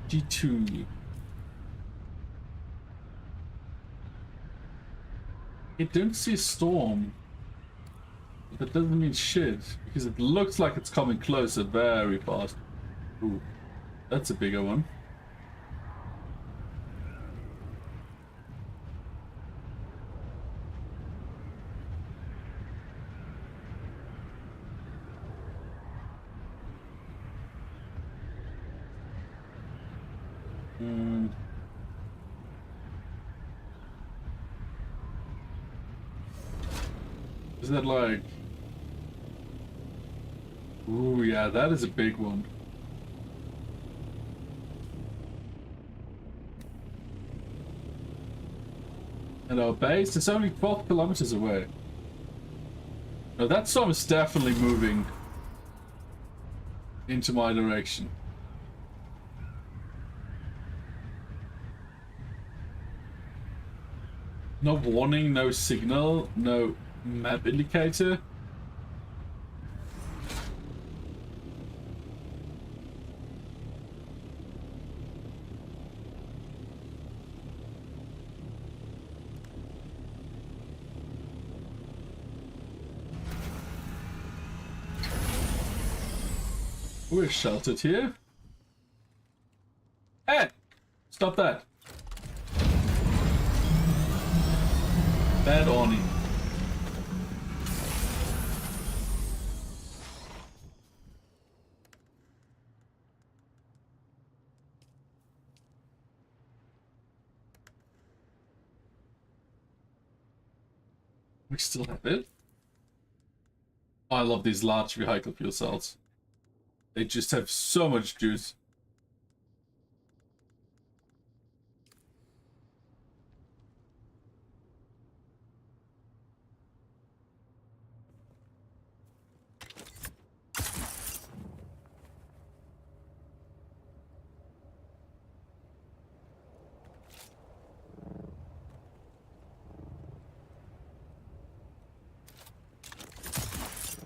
[SPEAKER 1] G2. I don't see a storm. That doesn't mean shit, because it looks like it's coming closer very fast. Ooh, that's a bigger one. Is that like... Ooh, yeah, that is a big one. And our base is only 12 kilometers away. Now that storm is definitely moving into my direction. No warning, no signal, no map indicator. We're sheltered here. Hey! Stop that. Bad awning. We still have it. Oh, I love these large vehicle fuel cells. They just have so much juice.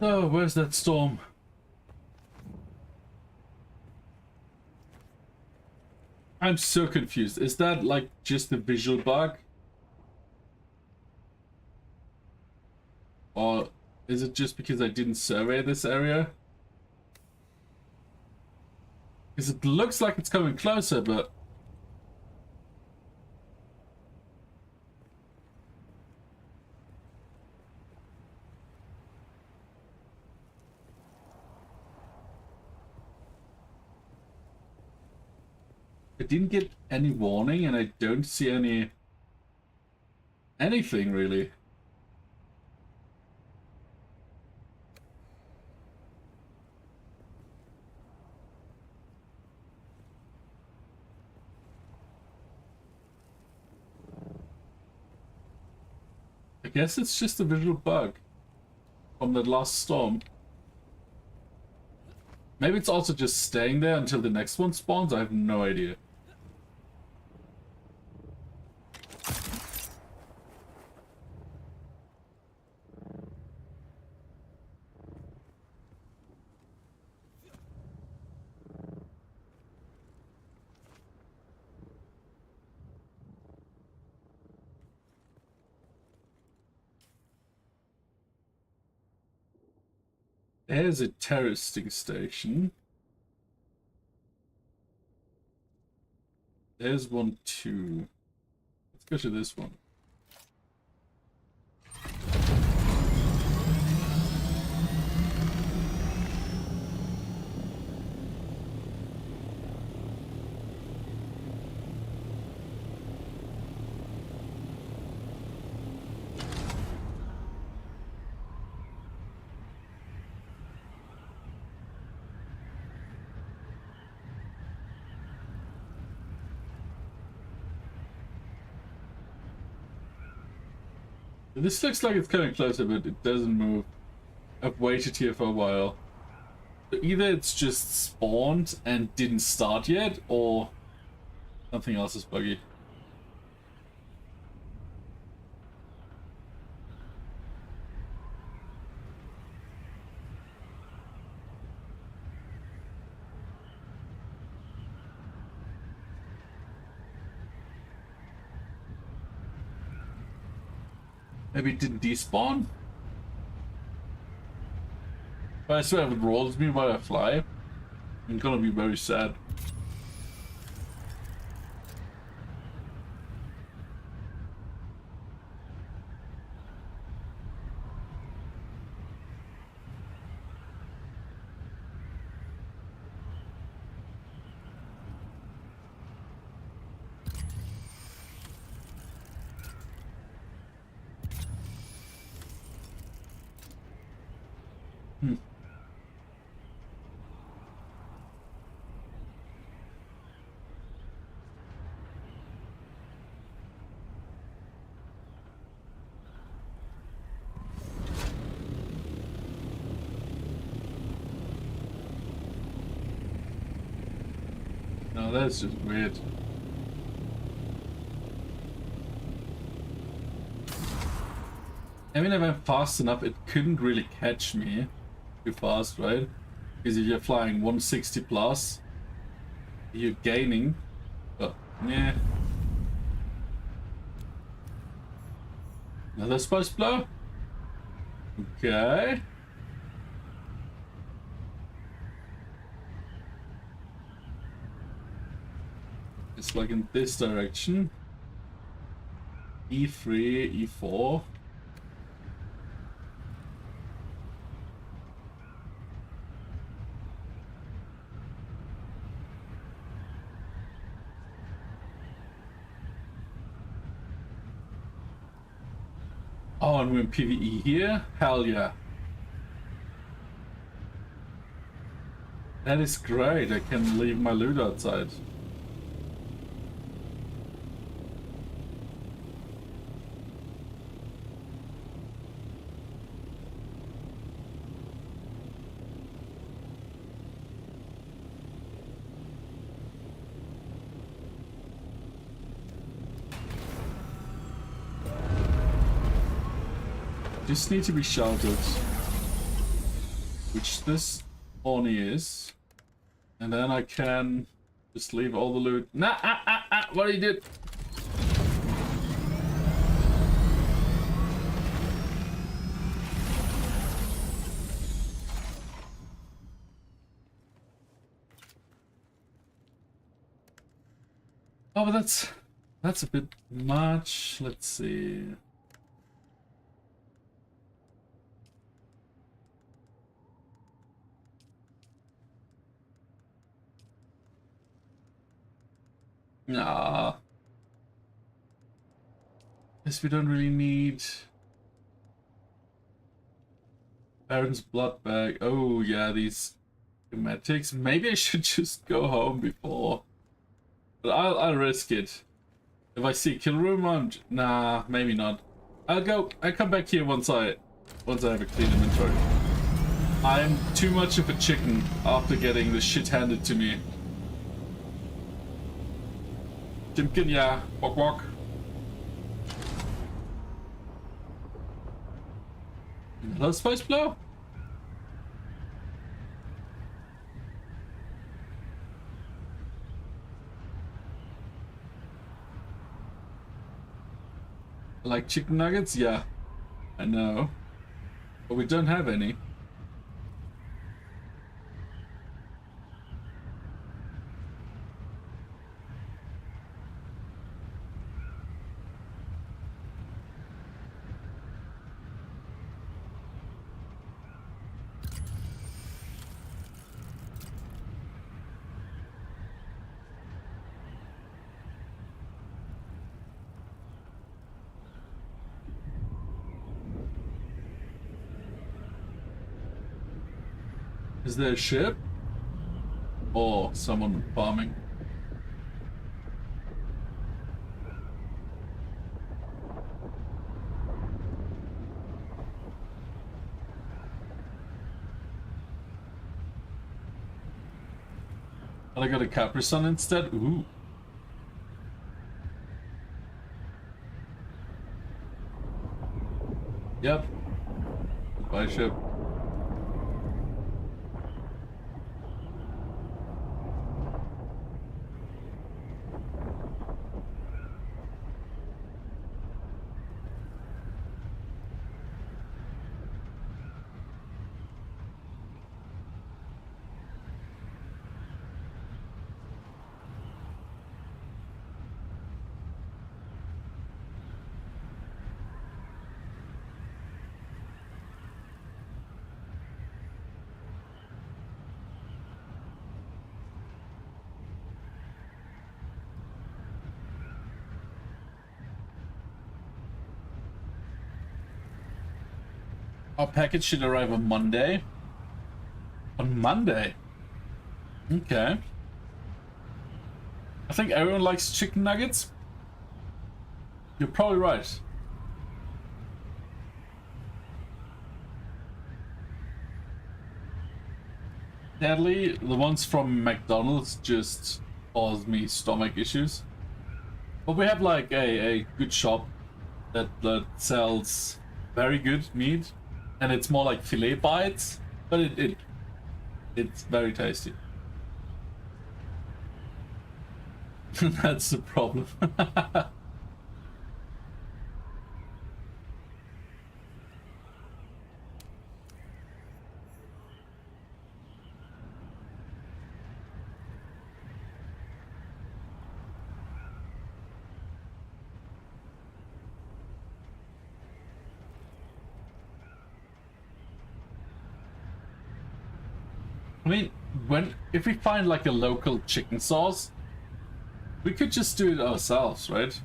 [SPEAKER 1] Oh, where's that storm? I'm so confused. Is that like just a visual bug? Or is it just because I didn't survey this area? Because it looks like it's coming closer, but... I didn't get any warning, and I don't see anything really. I guess it's just a visual bug from the last storm. Maybe it's also just staying there until the next one spawns. I have no idea. There's a terroristic station. There's one too. Let's go to this one. This looks like it's coming closer, but it doesn't move. I've waited here for a while. So either it's just spawned and didn't start yet, or something else is buggy. Maybe it didn't despawn? But I swear if it rolls me while I fly, I'm gonna be very sad. No, that's just weird. I mean, if I'm fast enough, it couldn't really catch me too fast, right? Because if you're flying 160 plus, you're gaining. But, yeah. Another spice blow? Okay. It's like in this direction. E3, E4. Oh, and we're in PvE here? Hell yeah. That is great. I can leave my loot outside. Just need to be sheltered. which this Orny is. And then I can just leave all the loot. Nah, what do you do? Oh, but that's a bit much. Let's see. Nah. Guess we don't really need Baron's blood bag. Oh yeah, these schematics. Maybe I should just go home before. But I'll risk it. If I see kill room, nah, maybe not. I come back here once I have a clean inventory. I'm too much of a chicken after getting the shit handed to me. Chimkin, yeah. Walk, walk. Hello, Spice Blow. Like chicken nuggets? Yeah, I know. But we don't have any. Is there a ship? Or someone farming? I got a Capri Sun instead? Ooh. Yep. Goodbye, ship. Our package should arrive on Monday. On Monday? Okay. I think everyone likes chicken nuggets. You're probably right. Sadly, the ones from McDonald's just cause me stomach issues. But we have like a good shop that sells very good meat. And it's more like fillet bites, but it's very tasty. That's the problem. I mean, if we find like a local chicken sauce, we could just do it ourselves, right?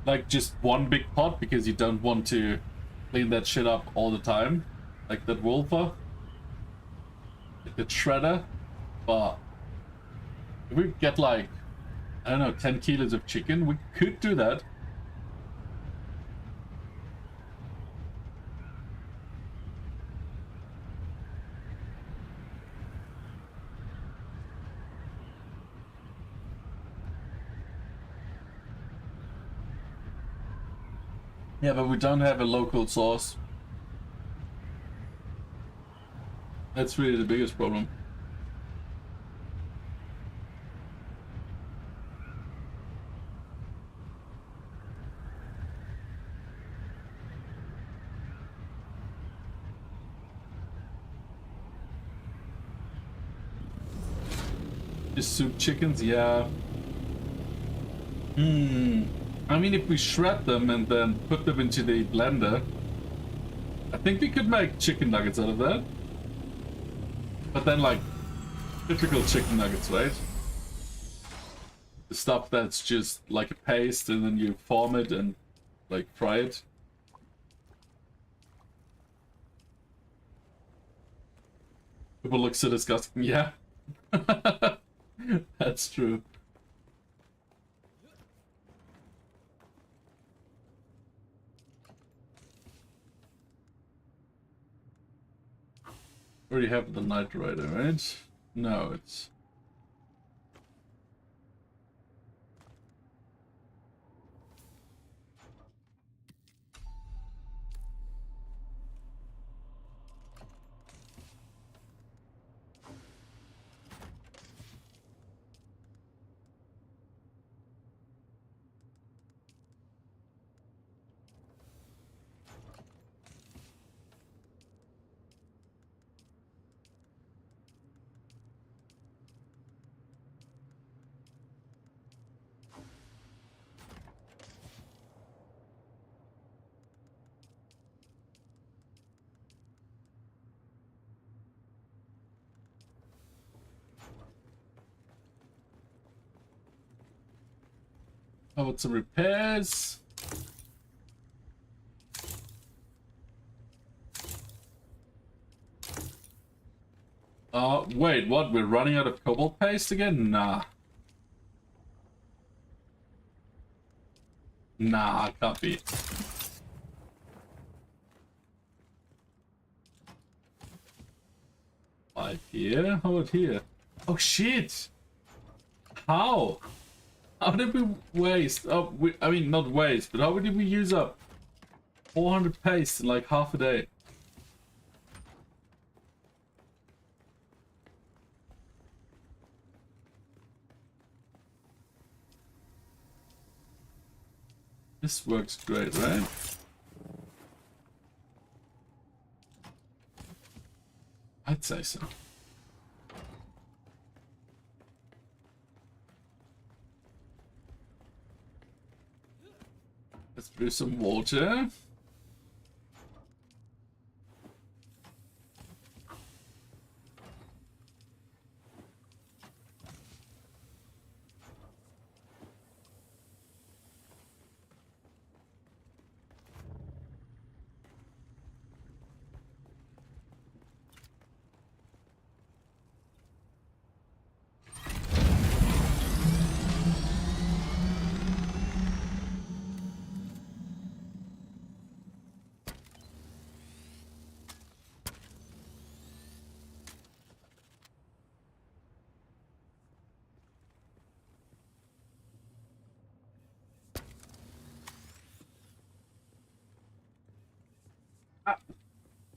[SPEAKER 1] Like just one big pot because you don't want to clean that shit up all the time, like that Wolfer, like the shredder. But if we get like, I don't know, 10 kilos of chicken, we could do that. Yeah, but we don't have a local sauce. That's really the biggest problem. Just soup chickens, yeah. I mean, if we shred them and then put them into the blender, I think we could make chicken nuggets out of that. But then, like, typical chicken nuggets, right? The stuff that's just like a paste and then you form it and, like, fry it. People look so disgusting. Yeah. That's true. Already have the Knight Rider, right? No, it's... How about some repairs? Wait, what? We're running out of cobalt paste again? Nah. Nah, can't be. Like here? How about here? Oh shit! How? How did we waste? Oh, I mean, not waste, but how did we use up 400 paste in like half a day? This works great, right? I'd say so. Let's brew some water.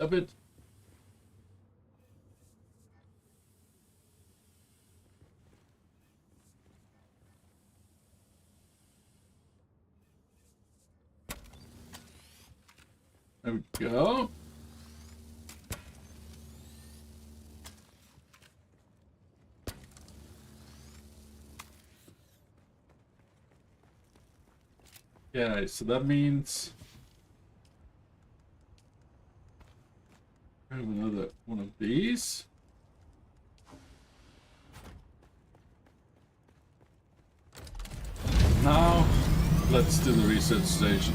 [SPEAKER 1] A bit. There we go. Yeah, so that means I have another one of these. Now, let's do the research station.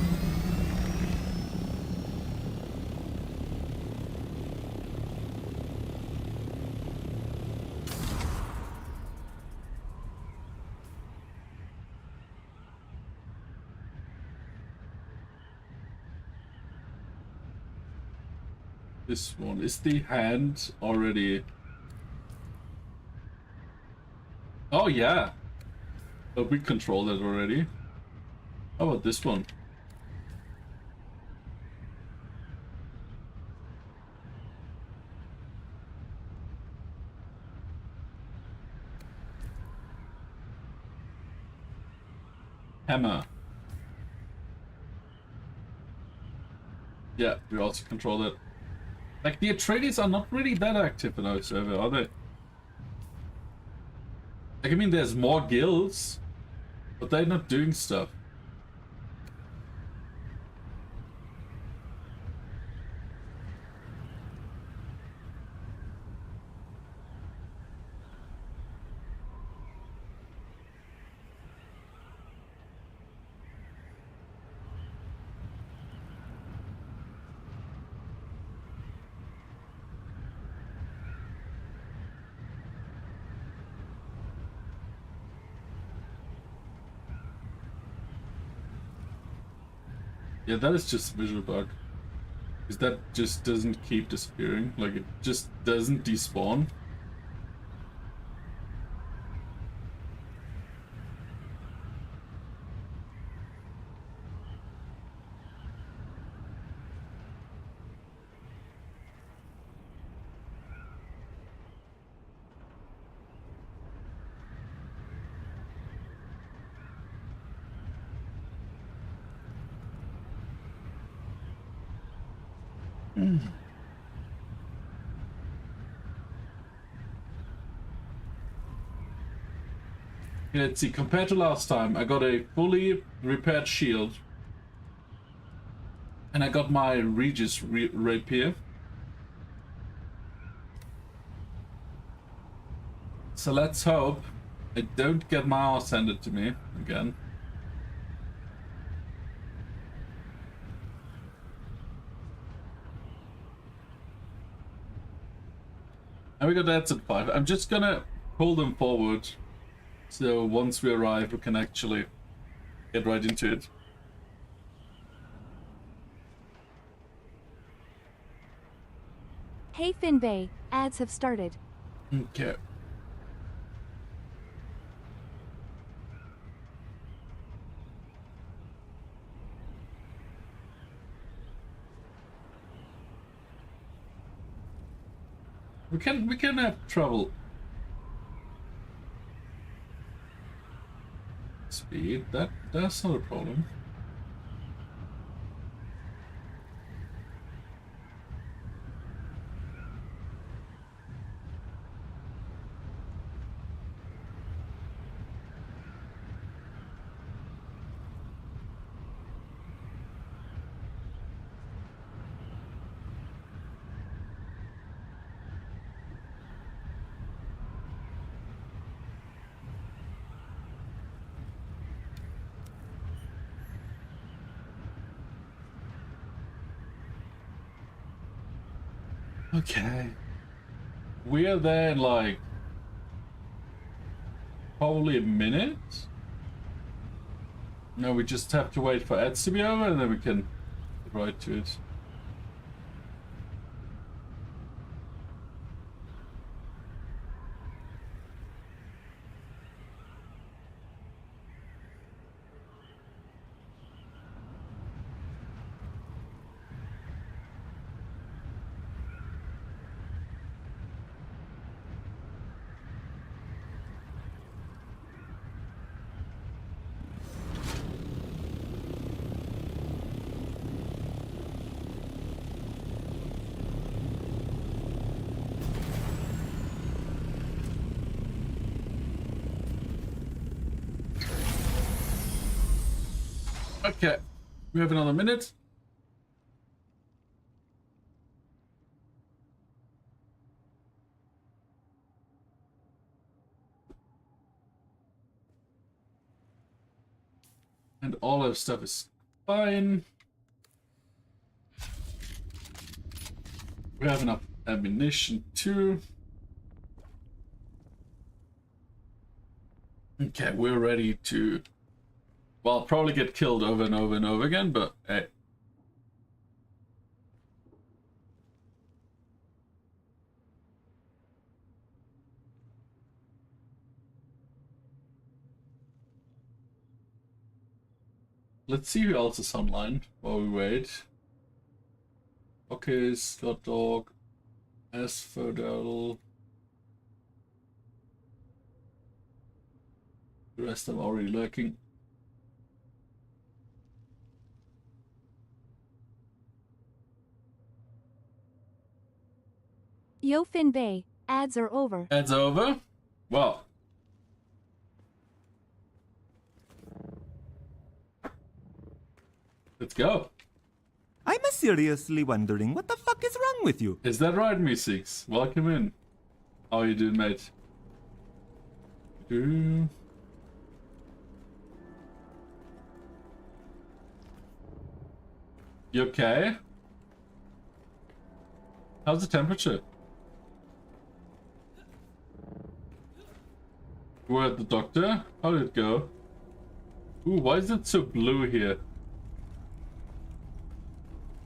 [SPEAKER 1] This one is the hand already. Oh yeah, but we control it already. How about this one? Hammer. Yeah, we also control that. Like, the Atreides are not really that active in our server, are they? Like, I mean, there's more guilds, but they're not doing stuff. Yeah, that is just a visual bug. Because that just doesn't keep disappearing. Like, it just doesn't despawn. Let's see, compared to last time, I got a fully repaired shield. And I got my Regis rapier. So let's hope I don't get my ass handed to me again. And we got that at 5. I'm just gonna pull them forward. So once we arrive, we can actually get right into it.
[SPEAKER 2] Hey Finbay, ads have started.
[SPEAKER 1] Okay. We can have trouble. Speed, that's not a problem. Okay. We are there in like probably a minute. No, we just have to wait for ads to be over and then we can get right to it. Okay, we have another minute. And all our stuff is fine. We have enough ammunition too. Okay, we're ready to, well, probably get killed over and over and over again, but hey. Let's see who else is online while we wait. Okay, Scott Dog, Asphodel. The rest are already lurking.
[SPEAKER 2] Yo Fin Bay, ads are over.
[SPEAKER 1] Ads over? Well. Let's go.
[SPEAKER 10] I'm seriously wondering what the fuck is wrong with you?
[SPEAKER 1] Is that right, Meeseeks? Welcome in. How are you doing, mate? You okay? How's the temperature? We're at the doctor. How did it go? Ooh, why is it so blue here?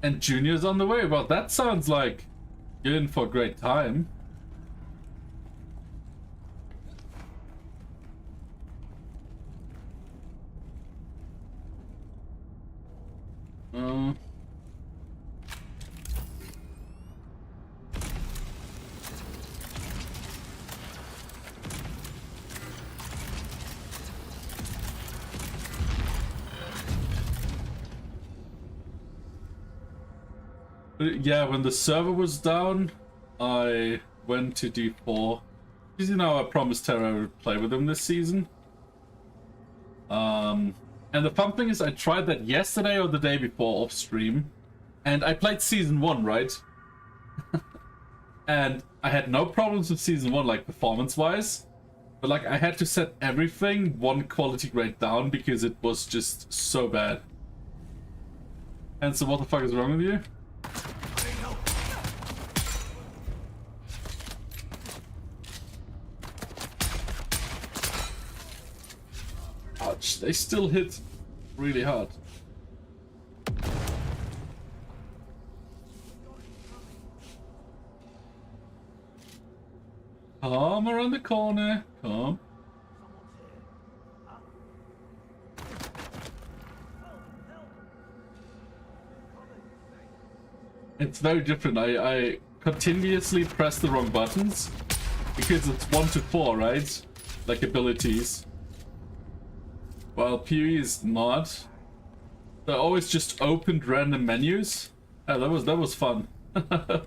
[SPEAKER 1] And Junior's on the way? Well, that sounds like you're in for a great time. Yeah, when the server was down, I went to D4. Because, you know, I promised Terra I would play with him this season. And the fun thing is I tried that yesterday or the day before off stream. And I played Season 1, right? And I had no problems with Season 1, like, performance-wise. But, like, I had to set everything one quality grade down because it was just so bad. And so what the fuck is wrong with you? Ouch, they still hit really hard. Come around the corner, come. It's very different. I continuously press the wrong buttons because it's 1 to 4, right? Like abilities. While PoE is not. I always just opened random menus. Yeah, that was fun. Yeah,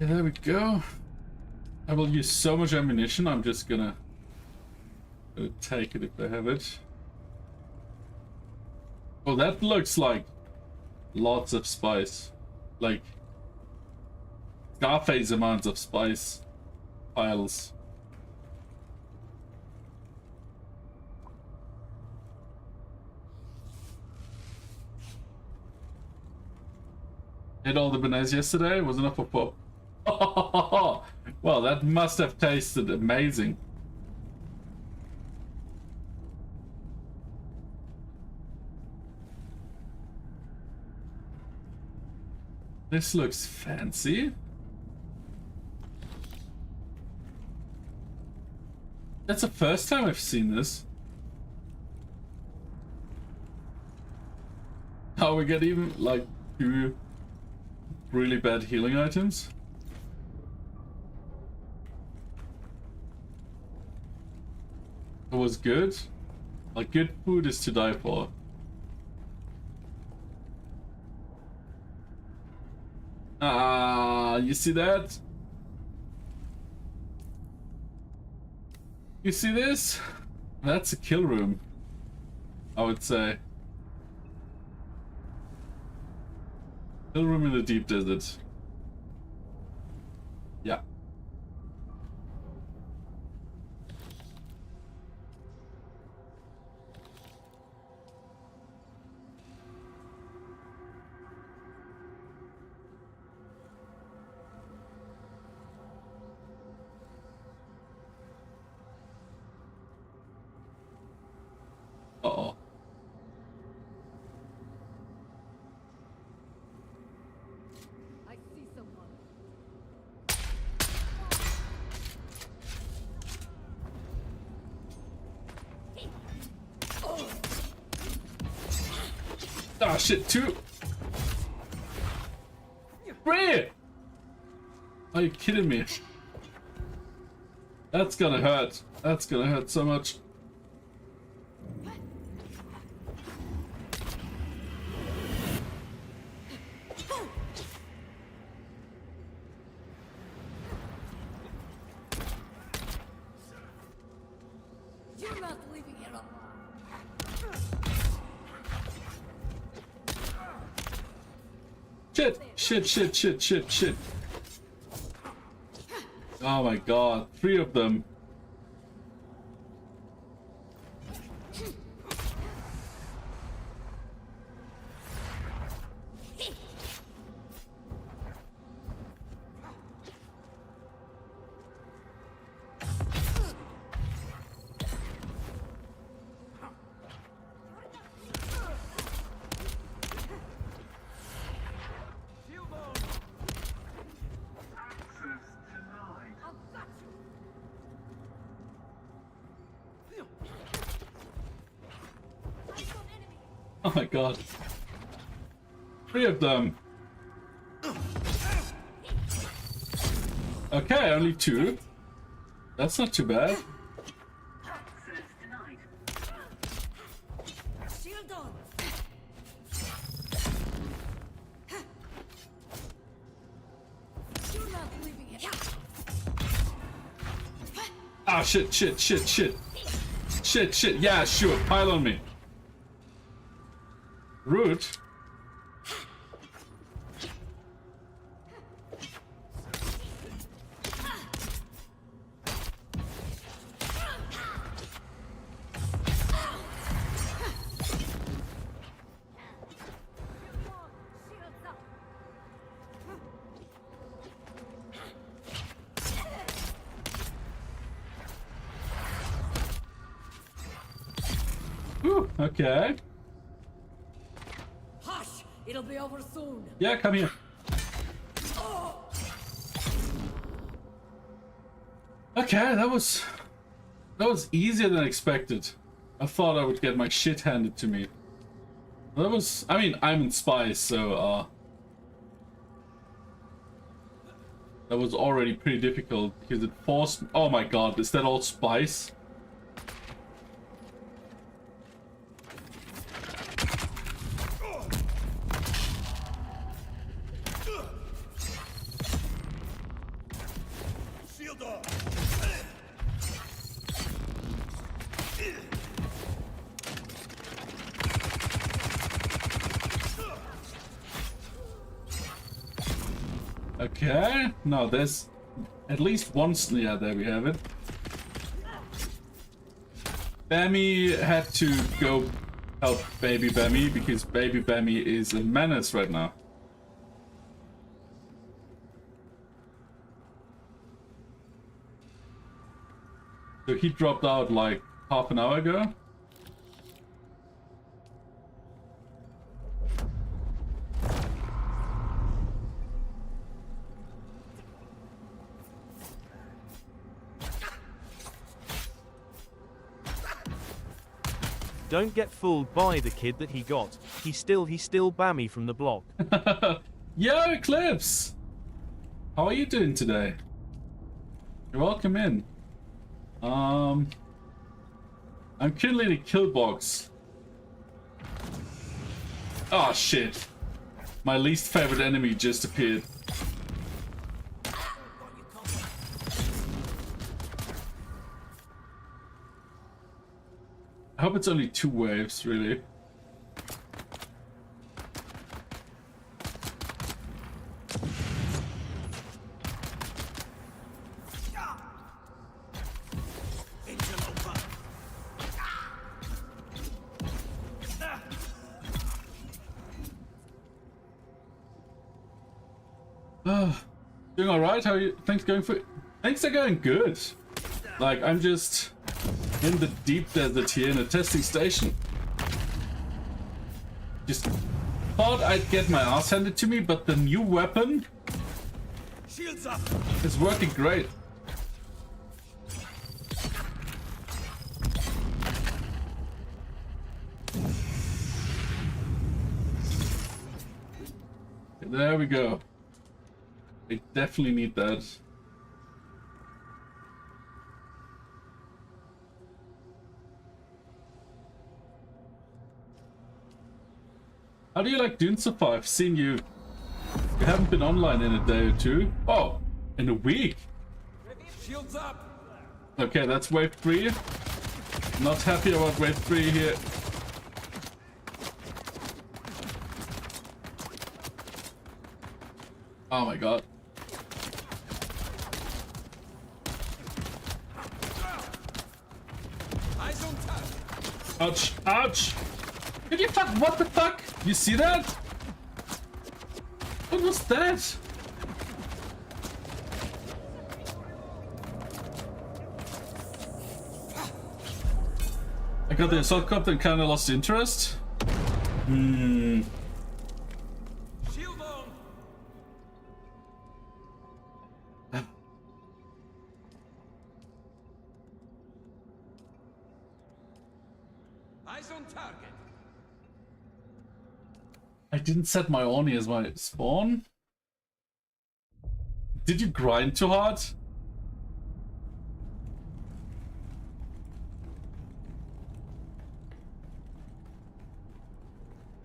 [SPEAKER 1] there we go. I will use so much ammunition, I'm just gonna take it if they have it. Oh, that looks like lots of spice. Like Scarface amounts of spice piles. Ate all the bananas yesterday? Was enough for pop. Well, that must have tasted amazing. This looks fancy. That's the first time I've seen this. How we get even like 2 really bad healing items. It was good. Like, good food is to die for. Ah, you see that? You see this? That's a kill room, I would say. Kill room in the deep desert. Yeah. Uh-oh.
[SPEAKER 8] I see someone.
[SPEAKER 1] Ah, shit, 2. 3! Are you kidding me? That's gonna hurt. That's gonna hurt so much.
[SPEAKER 8] You're not leaving it alone.
[SPEAKER 1] Shit. Oh my god, 3 of them. Oh my god. 3 of them. Okay, only 2. That's not too bad.
[SPEAKER 8] Shield on. You're not leaving it.
[SPEAKER 1] Ah, shit. Shit. Yeah, sure. Pile on me. Rude. Ooh, okay.
[SPEAKER 8] Hush! It'll be over soon.
[SPEAKER 1] Yeah, come here. Okay, that was easier than expected. I thought I would get my shit handed to me. That was, I mean, I'm in spies, so that was already pretty difficult because it forced. Oh my god, is that all spice? Okay, no, there's at least one. Yeah, there we have it. Bammy had to go help Baby Bammy because Baby Bammy is a menace right now. So he dropped out like half an hour ago.
[SPEAKER 11] Don't get fooled by the kid that he got. He's still Bammy from the block.
[SPEAKER 1] Yo, Eclipse! How are you doing today? You're welcome in. I'm currently in a kill box. Oh shit. My least favorite enemy just appeared. I hope it's only 2 waves, really. Doing alright? How are you? Things going for? Things are going good. Like, I'm just in the deep desert here in a testing station. Just thought I'd get my ass handed to me, but the new weapon
[SPEAKER 7] Shields up.
[SPEAKER 1] is working great. There we go. I definitely need that. How do you like Dune so far? I've seen you. You haven't been online in a day or two. Oh, in a week.
[SPEAKER 7] Shields up.
[SPEAKER 1] Okay, that's wave 3. Not happy about wave 3 here. Oh my god.
[SPEAKER 7] Eyes on target.
[SPEAKER 1] Ouch, ouch! Did you fuck? What the fuck? You see that? What was that? I got the assault copter and kinda lost interest.
[SPEAKER 7] Shield on. Eyes on target.
[SPEAKER 1] I didn't set my Oni as my spawn. Did you grind too hard?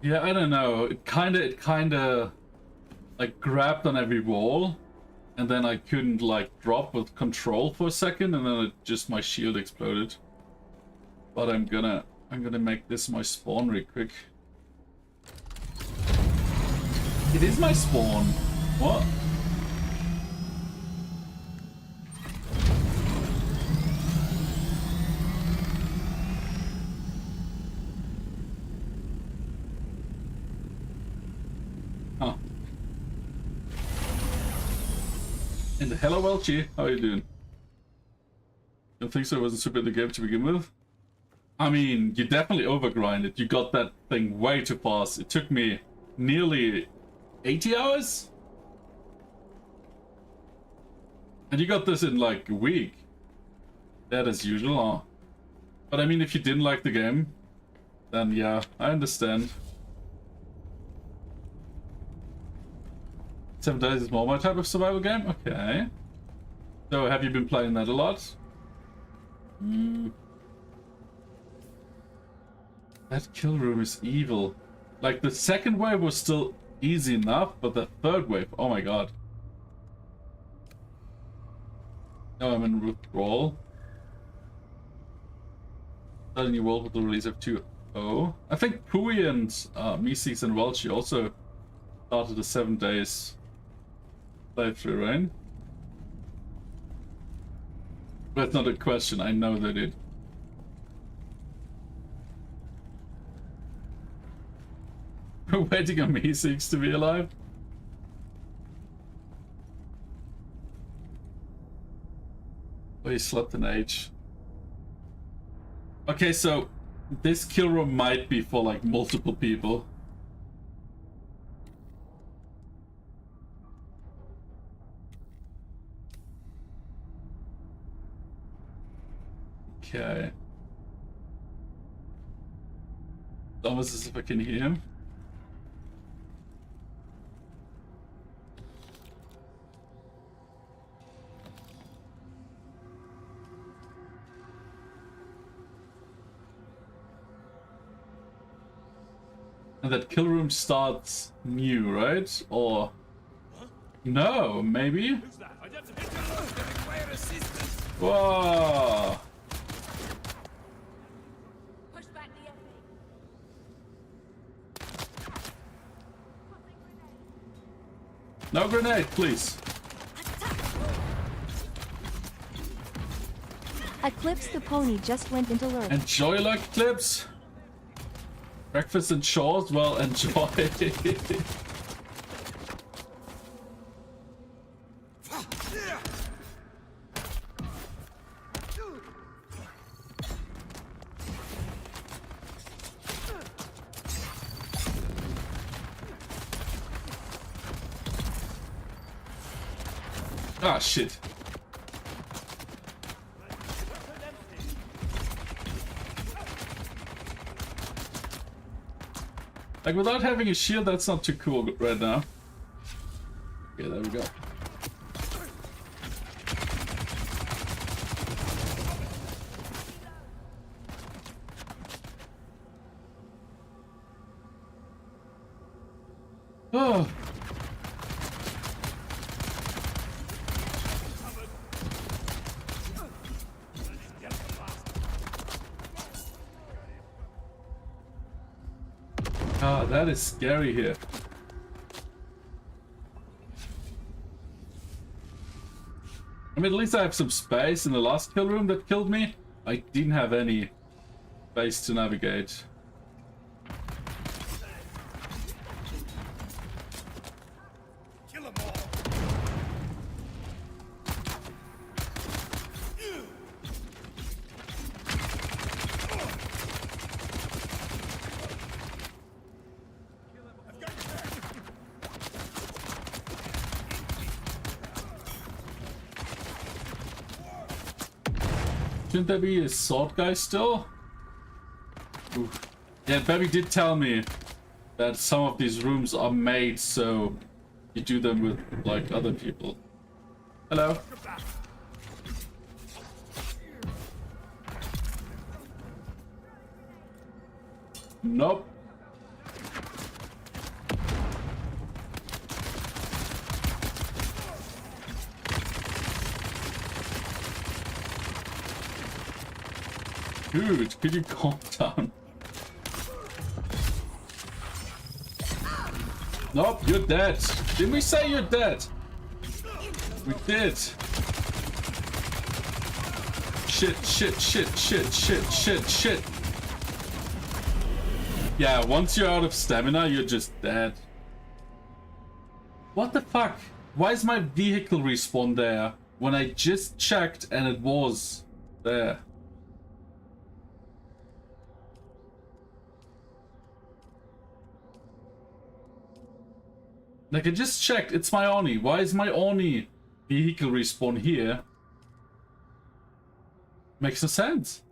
[SPEAKER 1] Yeah, I don't know. It kinda like grabbed on every wall, and then I couldn't like drop with control for a second, and then my shield exploded. But I'm gonna make this my spawn real quick. It is my spawn. What? Huh. And hello, Welchie. How are you doing? Don't think so. I wasn't super in the game to begin with. I mean, you definitely overgrinded. You got that thing way too fast. It took me nearly 80 hours? And you got this in like a week. That as usual, huh? But I mean, if you didn't like the game, then yeah, I understand. 7 Days is more my type of survival game? Okay. So have you been playing that a lot? That kill room is evil. Like the second wave was still easy enough, but the third wave, oh my god. Now I'm in withdrawal. Starting new world with the release of 2.0. I think Pui and Meeseeks and Welchie also started the 7 days playthrough, right? That's not a question, I know they did. We're waiting on Meeseeks to be alive. Oh, he slept in age. Okay, so this kill room might be for like multiple people. Okay. It's almost as if I can hear him. And that kill room starts new, right? Or no, maybe? Whoa!
[SPEAKER 8] Push back the enemy.
[SPEAKER 1] No grenade, please.
[SPEAKER 2] Eclipse the pony just went into lurk.
[SPEAKER 1] Enjoy luck clips. Breakfast and chores, well, enjoy. Ah, shit. Like, without having a shield, that's not too cool right now. Okay, there we go. Oh. Ah, that is scary here. I mean, at least I have some space. In the last kill room that killed me, I didn't have any space to navigate.
[SPEAKER 7] Kill them all.
[SPEAKER 1] Shouldn't there be a sword guy still? Oof. Yeah, Baby did tell me that some of these rooms are made so you do them with, like, other people. Hello. Nope. Dude, could you calm down? Nope, you're dead. Didn't we say you're dead? We did. Shit, shit, shit, shit, shit, shit, shit. Yeah, once you're out of stamina, you're just dead. What the fuck? Why is my vehicle respawn there when I just checked and it was there? Like, I just checked, it's my Oni. Why is my Oni vehicle respawn here? Makes no sense.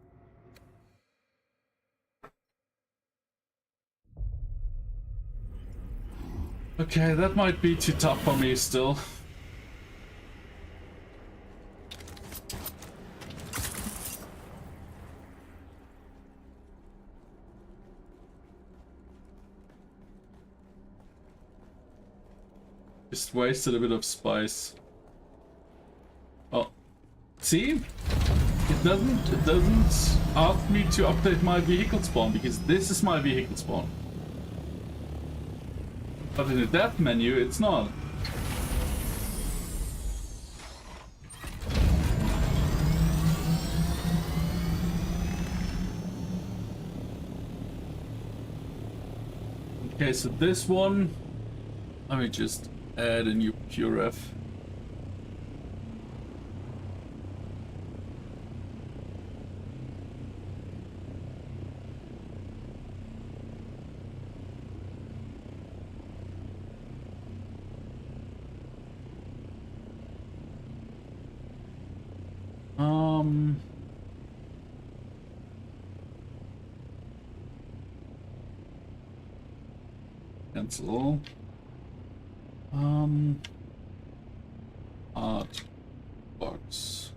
[SPEAKER 1] Okay, that might be too tough for me still. Just wasted a bit of spice. Oh, see? It doesn't ask me to update my vehicle spawn because this is my vehicle spawn. But in the death menu, it's not. Okay, so this one, let me just add a new puref. Cancel. Art box.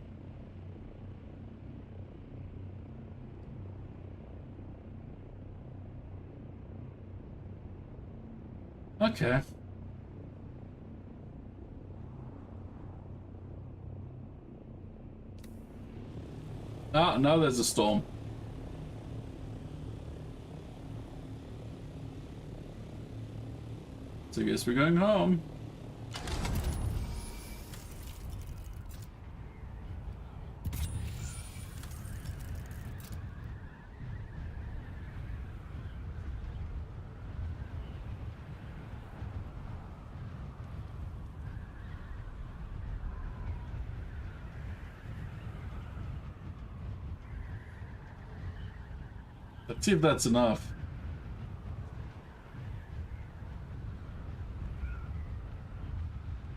[SPEAKER 1] Okay. Ah, now there's a storm. So I guess we're going home. Let's see if that's enough.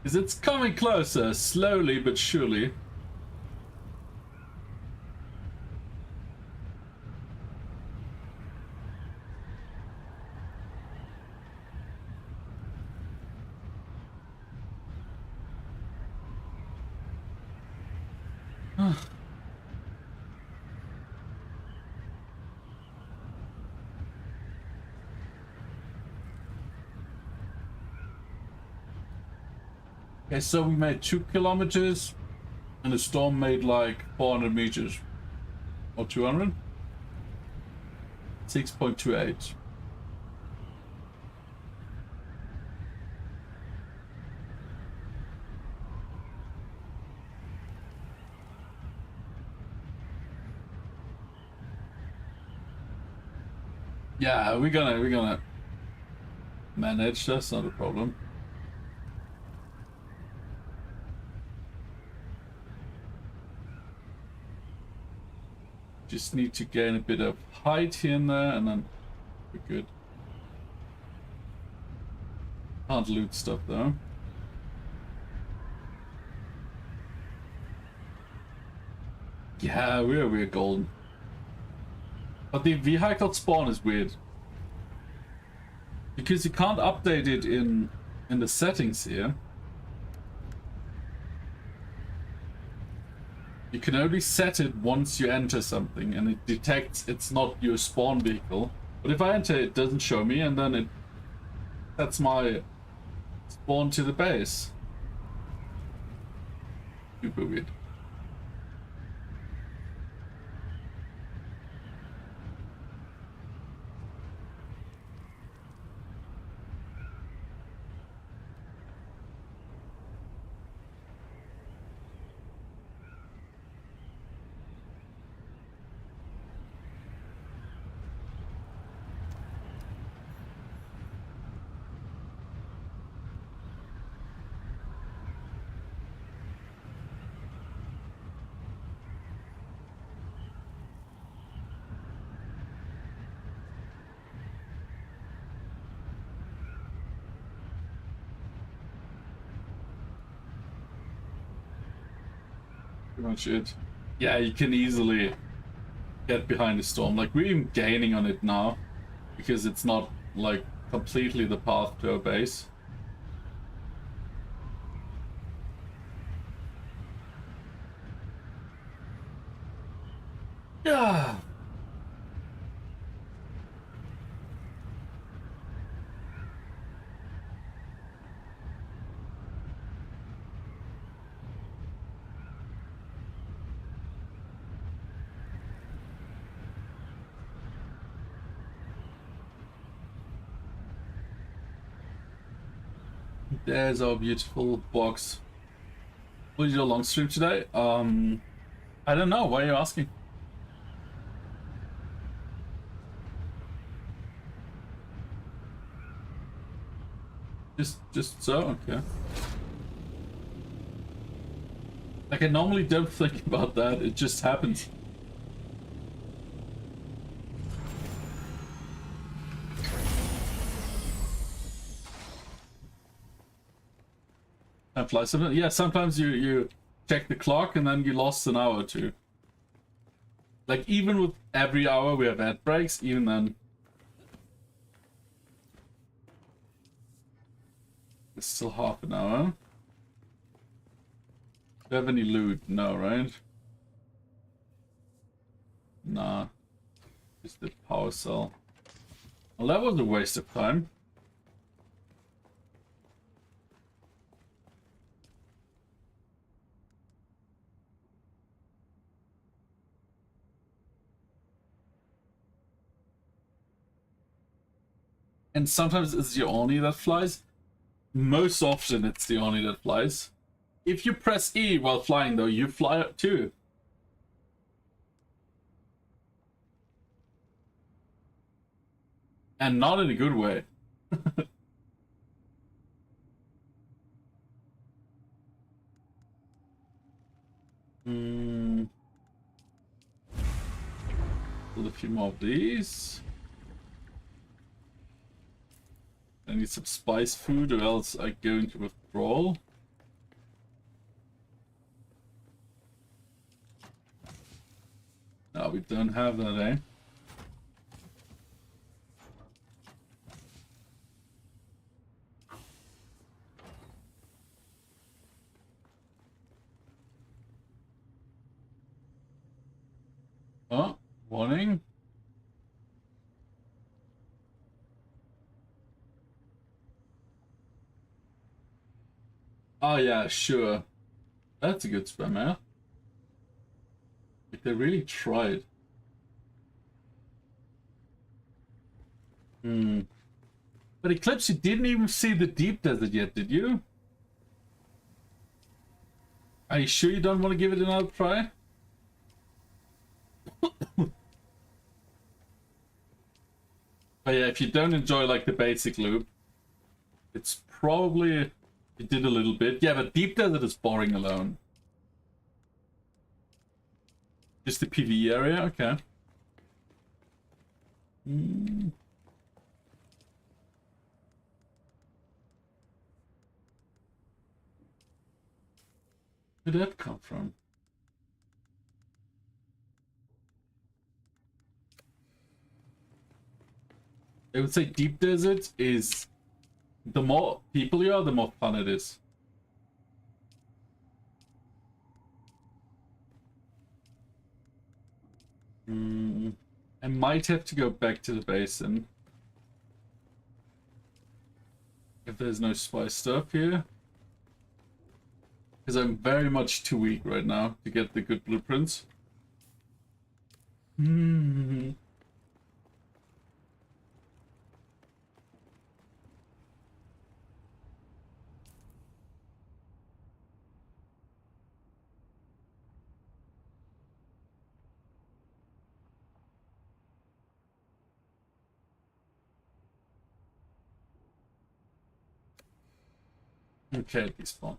[SPEAKER 1] Because it's coming closer, slowly but surely. Okay, so we made 2 kilometers, and the storm made like 400 meters. Or 200? 6.28. Yeah, we're gonna manage. That's not a problem. Just need to gain a bit of height here and there, and then we're good. Can't loot stuff though. Yeah, we're golden. But the vehicle spawn is weird. Because you can't update it in the settings here. You can only set it once you enter something, and it detects it's not your spawn vehicle. But if I enter, it doesn't show me, and then that's my spawn to the base. Super weird. Pretty much it. Yeah, you can easily get behind the storm. Like, we're even gaining on it now, because it's not, like, completely the path to our base. Yeah. There's our beautiful box. Was your long stream today? I don't know. Why are you asking? Just so? Okay. Like, I normally don't think about that. It just happens. Time flies. Yeah, sometimes you check the clock and then you lost an hour or two. Like, even with every hour we have ad breaks, even then. It's still half an hour. Do you have any loot? No, right? Nah. Just the power cell. Well, that was a waste of time. And sometimes it's the Oni that flies. Most often it's the Oni that flies. If you press E while flying though, you fly up too. And not in a good way. Build a few more of these. I need some spice food or else I go into withdrawal. No, we don't have that, eh? Oh, warning. Oh yeah, sure. That's a good spam, man. Like they really tried. Hmm. But Eclipse, you didn't even see the deep desert yet, did you? Are you sure you don't want to give it another try? But yeah, if you don't enjoy like the basic loop, it's probably you did a little bit. Yeah, but deep desert is boring alone. Just the PvE area, okay. Where did that come from? I would say deep desert is the more people you are, the more fun it is. I might have to go back to the basin. If there's no spice stuff here. Because I'm very much too weak right now to get the good blueprints. Okay, despawn.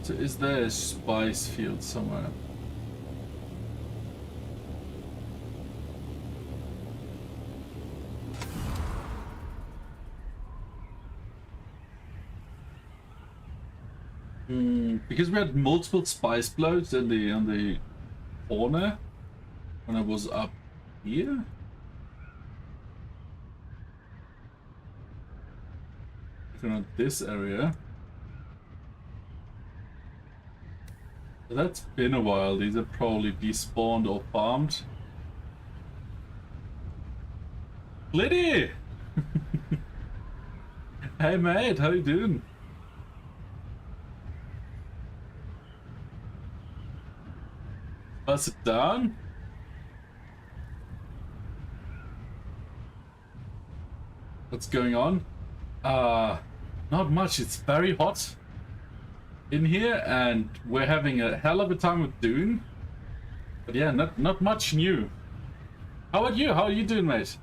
[SPEAKER 1] So is there a spice field somewhere? Because we had multiple spice blows in the corner when I was up here. If you're not this area. So that's been a while. These are probably despawned or farmed. Liddy! Hey mate, how you doing? Bust it down? What's going on? Not much. It's very hot in here and we're having a hell of a time with Dune. But yeah, not much new. How about you? How are you doing, mate?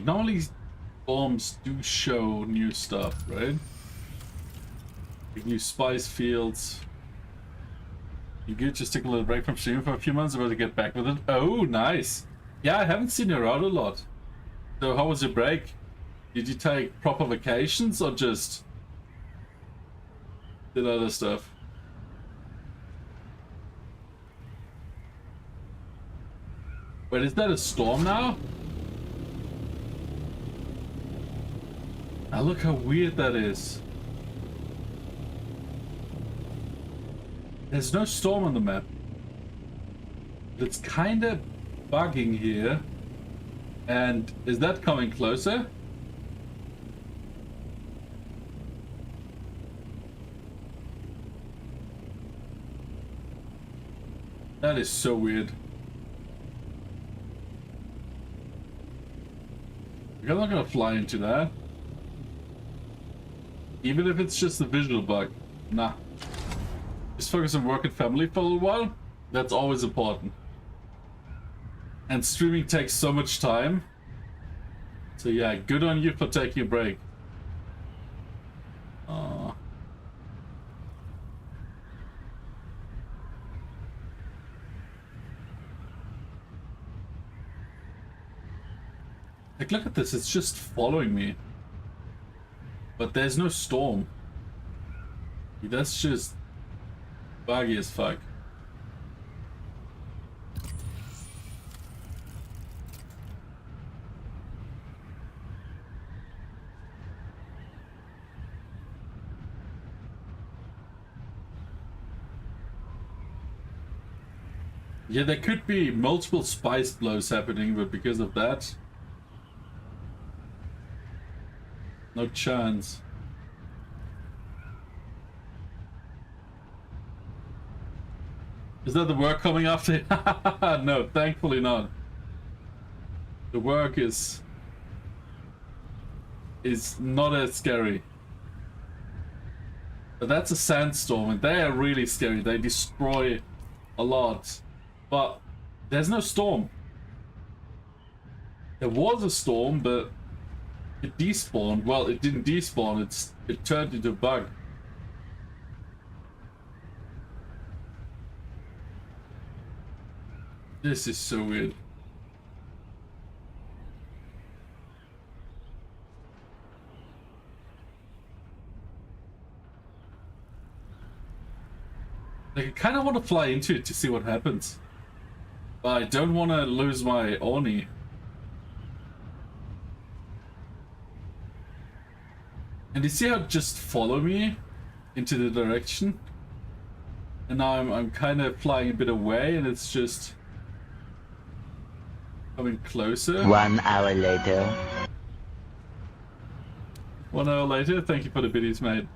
[SPEAKER 1] Normally bombs do show new stuff, right? Like new spice fields. You could just take a little break from streaming for a few months about to get back with it. Oh, nice. Yeah, I haven't seen you around a lot. So how was your break? Did you take proper vacations or just did other stuff? Wait, is that a storm now? Now look how weird that is. There's no storm on the map. It's kind of bugging here. And is that coming closer? That is so weird. I'm not gonna fly into that. Even if it's just a visual bug. Nah. Just focus on work and family for a little while. That's always important. And streaming takes so much time. So yeah, good on you for taking a break. Like, look at this, it's just following me. But there's no storm. That's just buggy as fuck. Yeah, there could be multiple spice blows happening, but because of that, no chance. Is that the work coming after? No, thankfully not. The work is not as scary. But that's a sandstorm, and they are really scary. They destroy a lot. But there's no storm. There was a storm, but it despawned. Well, it didn't despawn, it turned into a bug. This is so weird. Like, I kind of want to fly into it to see what happens. But I don't want to lose my Oni. And you see how it just follow me into the direction? And now I'm kind of flying a bit away, and it's just coming closer.
[SPEAKER 12] 1 hour later.
[SPEAKER 1] 1 hour later, thank you for the biddies, mate.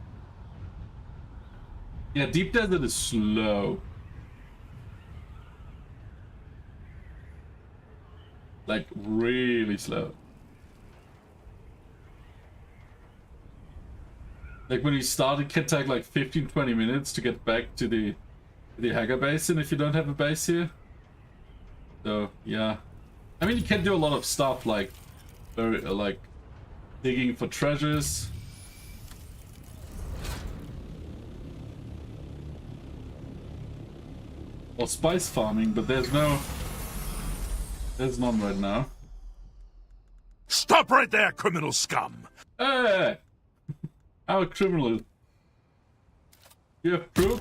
[SPEAKER 1] Yeah, Deep Desert is slow. Like, really slow. Like, when you start, it can take like 15-20 minutes to get back to the Hagar Basin if you don't have a base here. So, yeah. I mean, you can do a lot of stuff like digging for treasures. Or spice farming, but there's none right now.
[SPEAKER 7] Stop right there, criminal scum!
[SPEAKER 1] Hey! How criminal. You have proof?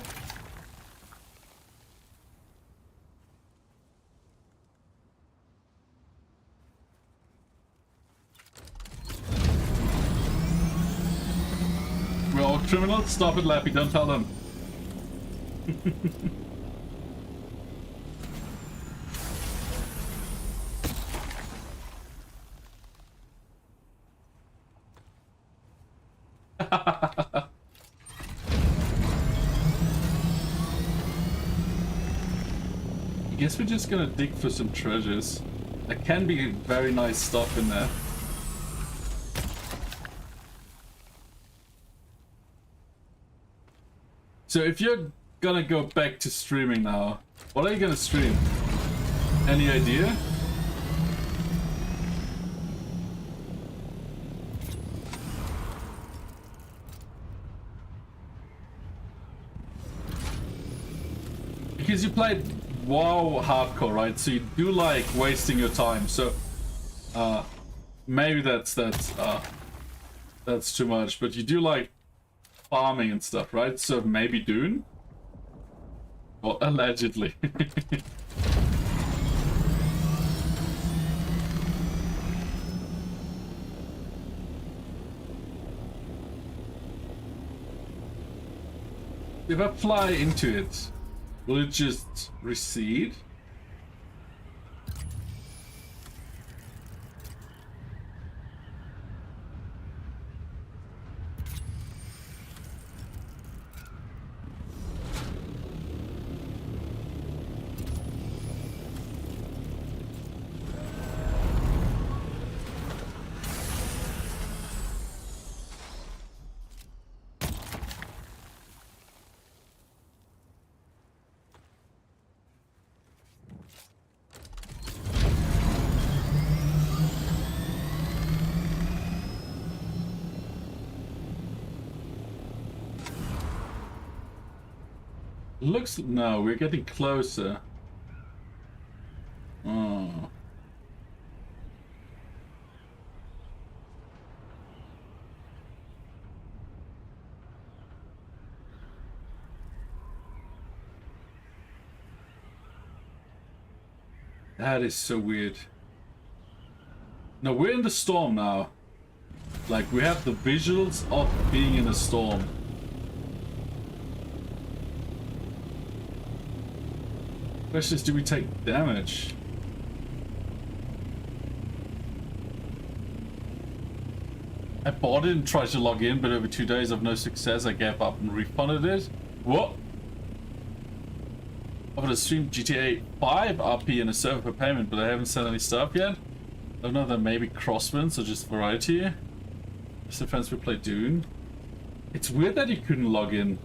[SPEAKER 1] We're all criminals? Stop it, Lappy, don't tell them. I guess we're just gonna dig for some treasures. There can be very nice stuff in there. So if you're gonna go back to streaming now, what are you gonna stream? Any idea? Because you played WoW hardcore, right? So you do like wasting your time. So maybe that's too much, but you do like farming and stuff, right? So maybe Dune? Well, allegedly. If I fly into it, will it just recede? Looks... no, we're getting closer. Oh. That is so weird. No, we're in the storm now. Like, we have the visuals of being in a storm. Question is, do we take damage? I bought it and tried to log in, but over 2 days of no success, I gave up and refunded it. What? I'm gonna stream GTA 5 RP in a server for payment, but I haven't sent any stuff yet. I don't know, that maybe crosswinds or just variety. Just the friends we play Dune. It's weird that you couldn't log in.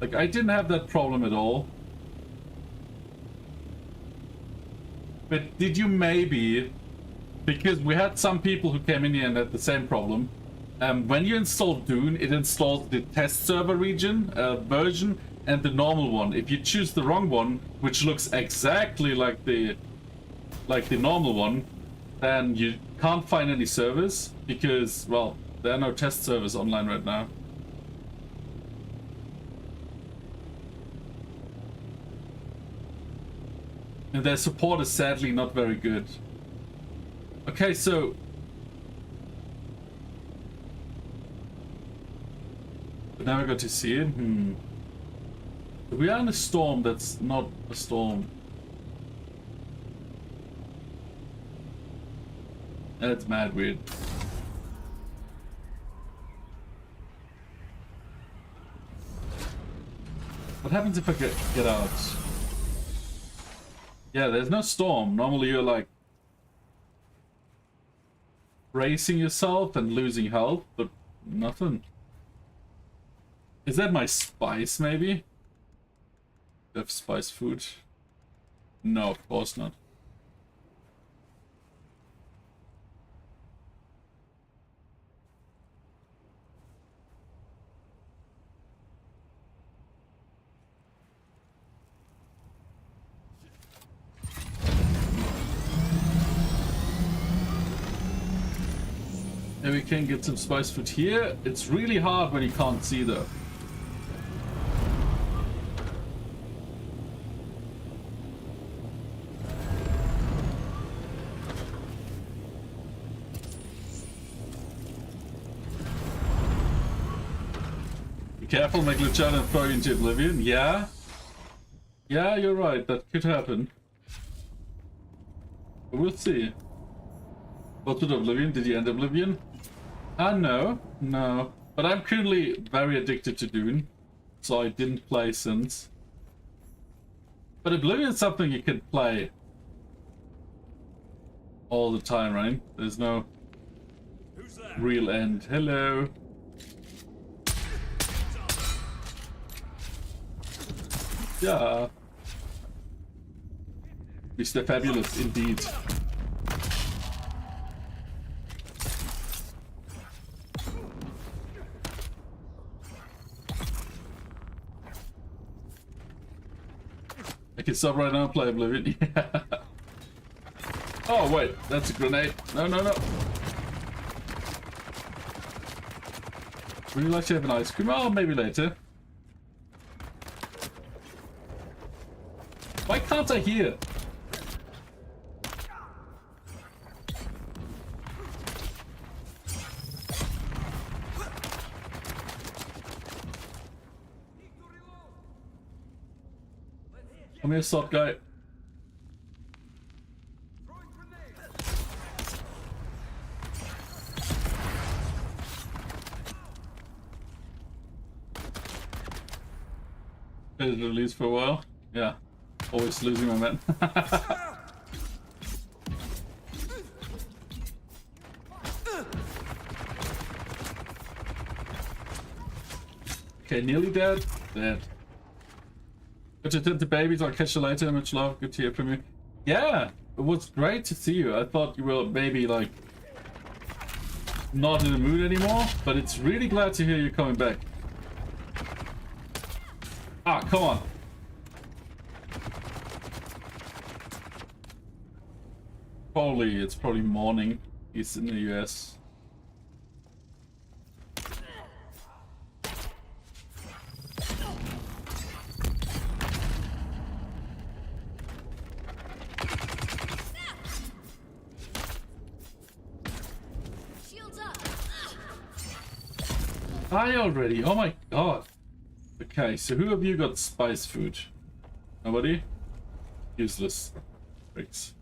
[SPEAKER 1] Like, I didn't have that problem at all. But did you maybe... Because we had some people who came in here and had the same problem. When you install Dune, it installs the test server region version and the normal one. If you choose the wrong one, which looks exactly like the normal one, then you can't find any servers because, well, there are no test servers online right now. And their support is sadly not very good. Okay, so... But now I got to see it? We are in a storm that's not a storm. That's mad weird. What happens if I get out? Yeah, there's no storm. Normally you're like bracing yourself and losing health, but nothing. Is that my spice, maybe? Do I have spice food? No, of course not. And we can get some spice food here. It's really hard when you can't see though. Be careful, make glitch out and throw you into oblivion. Yeah? Yeah, you're right. That could happen. But we'll see. What with oblivion? Did you end oblivion? No. No. But I'm currently very addicted to Dune. So I didn't play since. But Oblivion is something you can play all the time, right? There's no real end. Hello. Yeah. Mr. Fabulous, indeed. I can stop right now and play Oblivion. Yeah. Oh, wait. That's a grenade. No, no, no. Would you like to have an ice cream? Oh, maybe later. Why can't I hear? Come here, soft guy. Did it release for a while? Yeah. Always losing my men. Okay, nearly dead. Dead. Good to tend to babies. I'll catch you later. Much love. Good to hear from you. Yeah, it was great to see you. I thought you were maybe like not in the mood anymore, but it's really glad to hear you coming back. Ah, come on. It's probably morning. He's in the US. Die already! Oh my god! Okay, so who of you got spice food? Nobody? Useless tricks.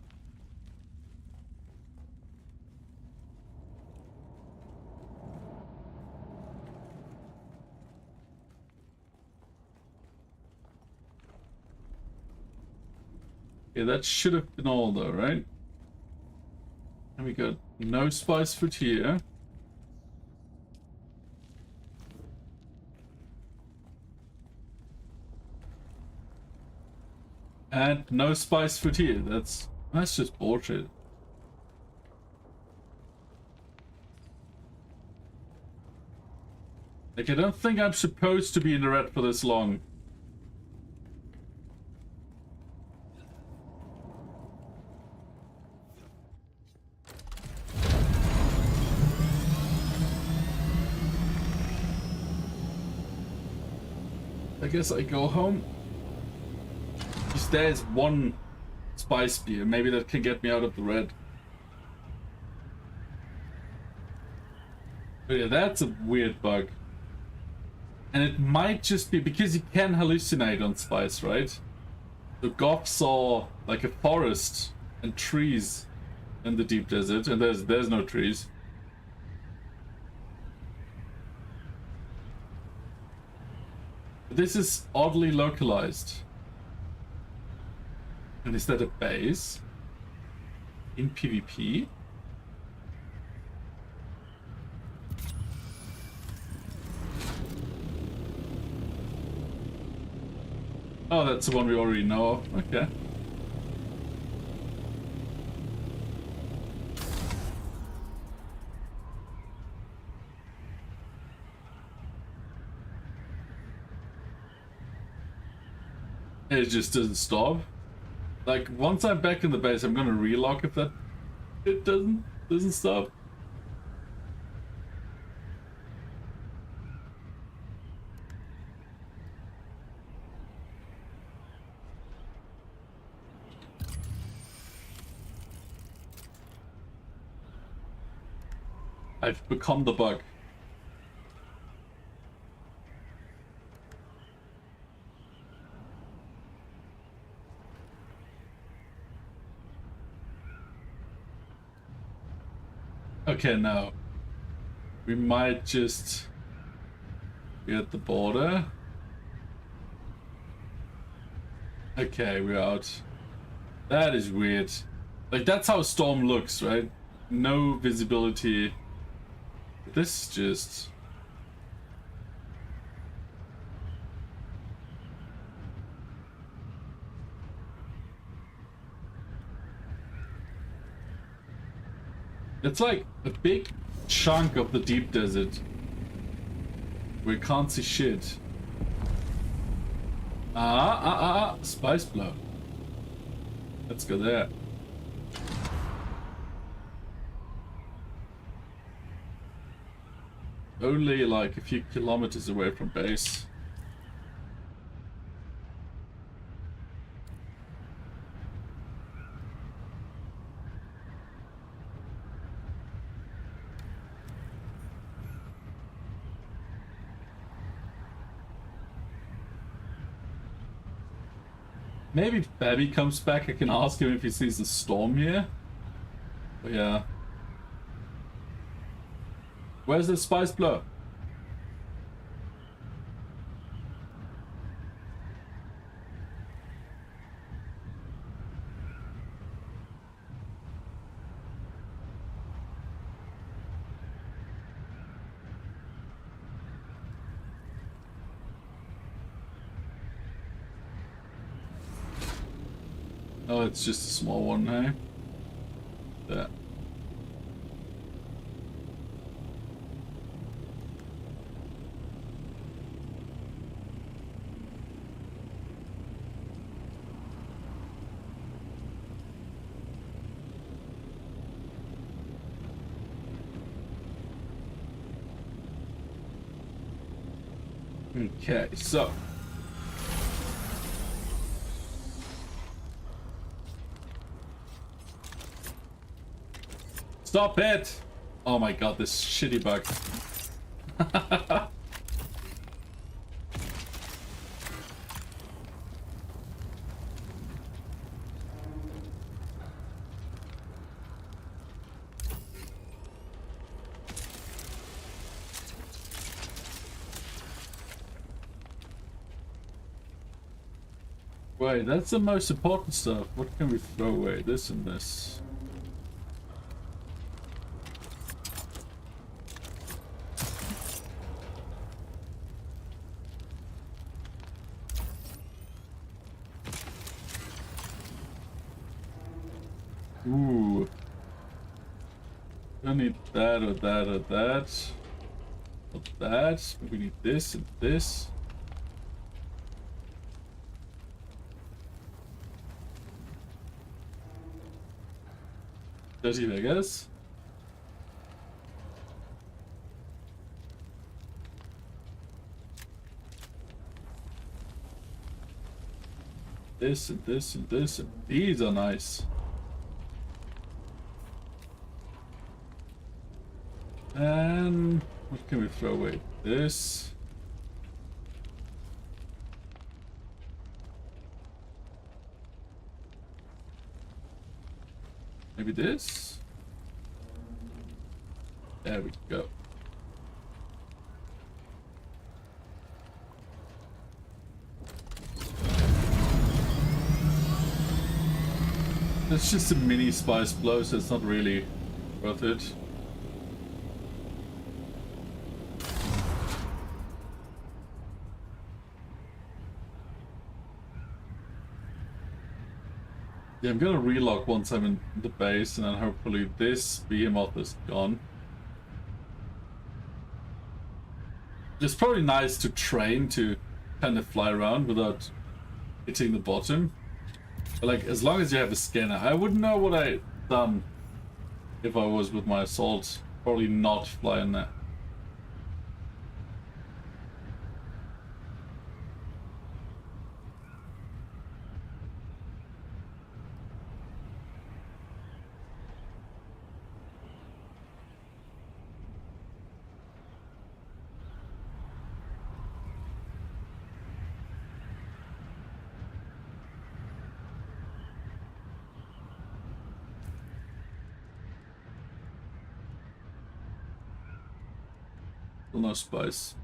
[SPEAKER 1] Yeah, that should have been all though, right? And we got no spice fruit here. And no spice fruit here. That's just bullshit. Like, I don't think I'm supposed to be in the red for this long. I guess I go home. Because there's one spice beer. Maybe that can get me out of the red. But yeah, that's a weird bug. And it might just be because you can hallucinate on spice, right? The Goth saw like a forest and trees in the deep desert, and there's no trees. This is oddly localized. And is that a base? In PvP? Oh, that's the one we already know of. Okay. It just doesn't stop. Like, once I'm back in the base, I'm gonna relock if that it doesn't stop. I've become the bug. Okay, now we might just be at the border. Okay, we're out. That is weird. Like, that's how a storm looks, right? No visibility. This is just... It's like a big chunk of the deep desert where you can't see shit. Spice blow. Let's go there. Only like a few kilometers away from base. Maybe if Babby comes back, I can ask him if he sees the storm here. But yeah. Where's the spice blow? Oh, it's just a small one, hey? There. Okay, so stop it! Oh my god, this shitty bug. Wait, that's the most important stuff. What can we throw away? This and this. Ooh. Don't need that or that or that. Not that. We need this and this. Dirty Vegas. This and this and this and these are nice. And what can we throw away? This. Maybe this? There we go. It's just a mini spice blow, so it's not really worth it. Yeah, I'm gonna relog once I'm in the base, and then hopefully this behemoth is gone. It's probably nice to train to kind of fly around without hitting the bottom. But like, as long as you have a scanner, I wouldn't know what I'd done if I was with my assault. Probably not flying there. No spice.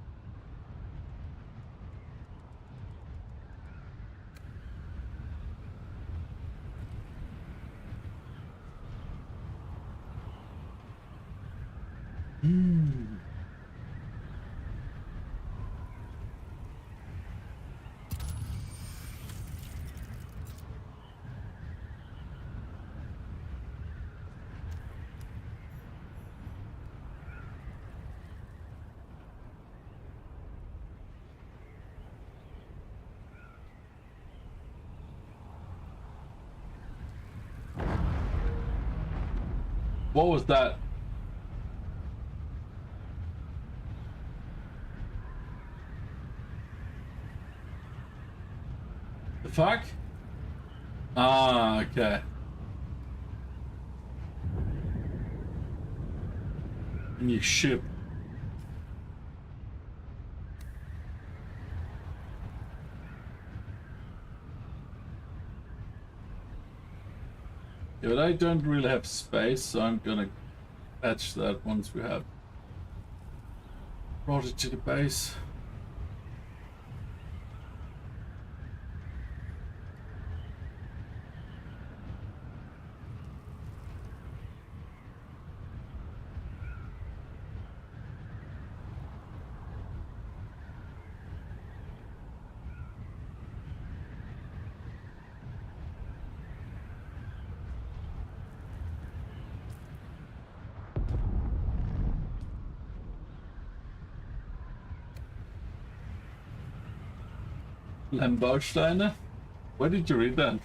[SPEAKER 1] What was that? The fuck? Ah, okay. New ship. Yeah, but I don't really have space, so I'm gonna patch that once we have brought it to the base. Lembausteine? Where did you read that?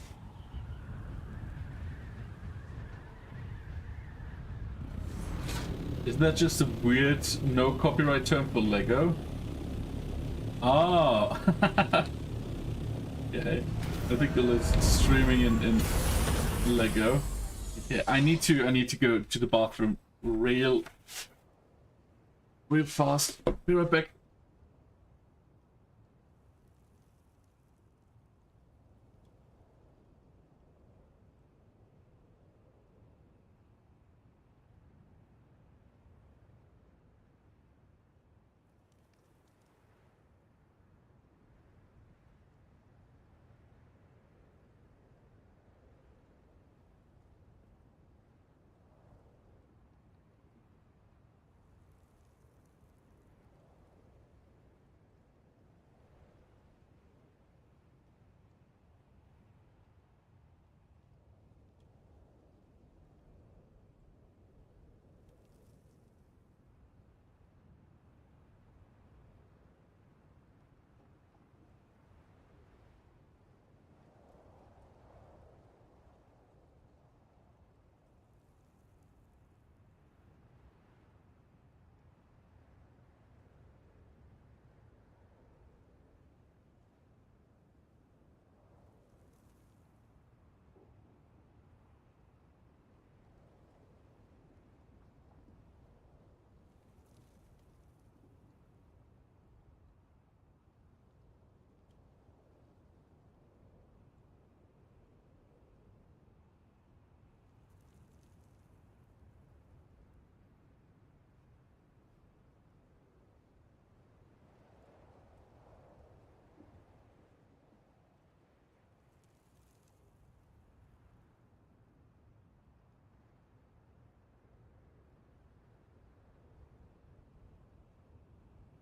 [SPEAKER 1] Isn't that just a weird no copyright term for Lego? Oh. Okay. I think it's streaming in Lego. Yeah, I need to go to the bathroom real fast. Be right back.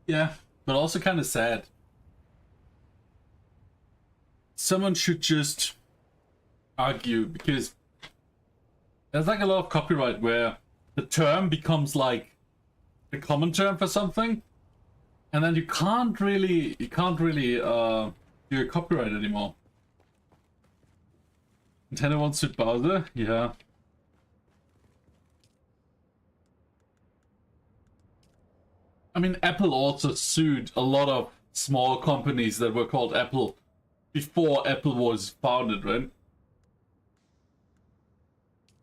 [SPEAKER 1] Yeah, but also kind of sad. Someone should just argue, because there's like a lot of copyright where the term becomes like the common term for something, and then you can't really do a copyright anymore. Nintendo wants to Bowser, yeah. I mean, Apple also sued a lot of small companies that were called Apple before Apple was founded, right?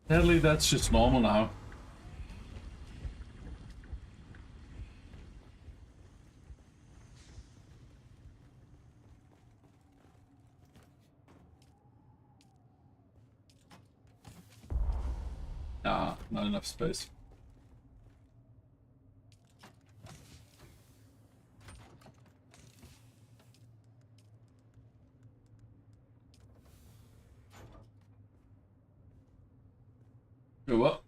[SPEAKER 1] Sadly, that's just normal now. Ah, not enough space. Oh, what?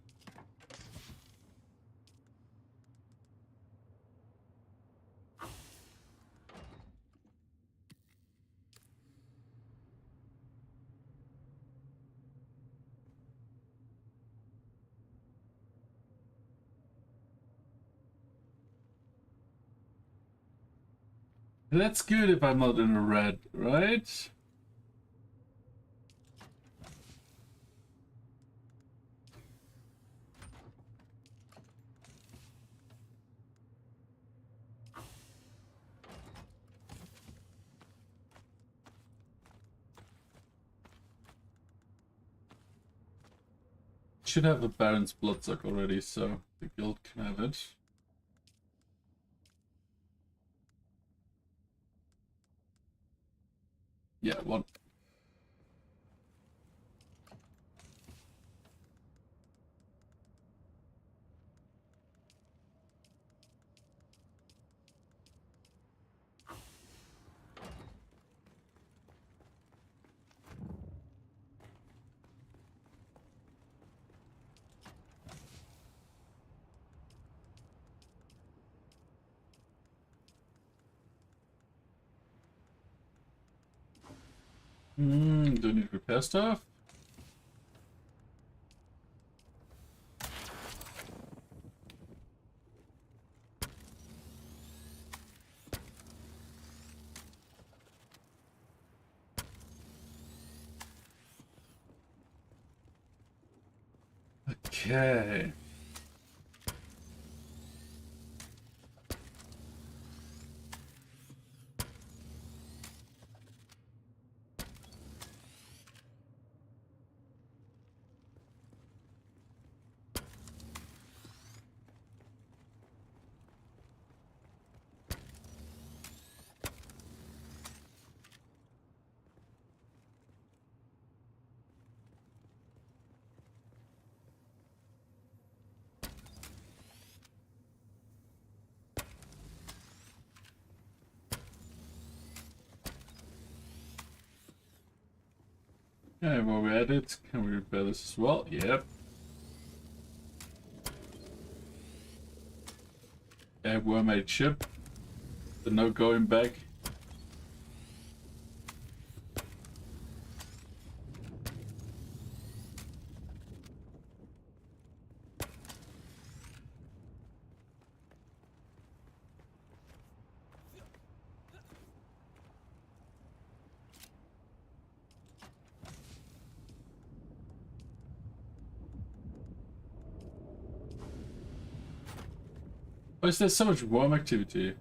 [SPEAKER 1] That's good if I'm not in a red, right? Should have a Baron's Bloodsuck already, so the guild can have it. Yeah, one. Do I need to repair stuff? Okay. Okay, while we're at it, can we repair this as well? Yep. Okay, wormbait ship. So no going back. Why is there so much worm activity?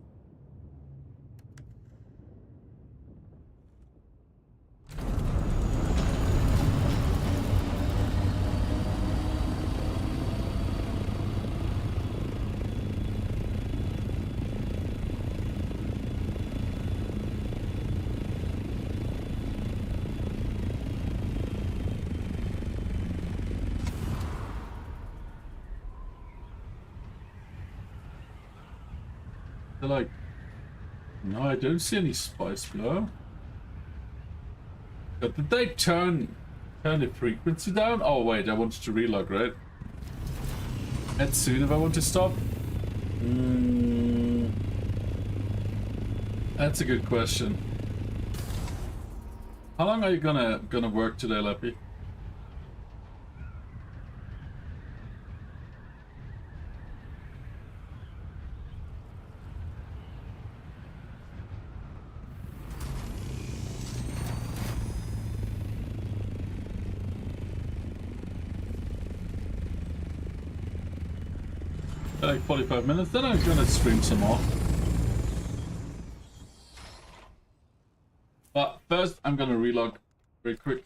[SPEAKER 1] They're like, no, I don't see any spice flow. But did they turn the frequency down? Oh wait, I wanted to relog, right? Add soon if I want to stop. That's a good question. How long are you gonna work today, Leppy? Like 45 minutes, then I'm gonna stream some more. But first, I'm gonna relog very quick.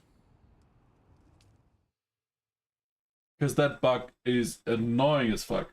[SPEAKER 1] Because that bug is annoying as fuck.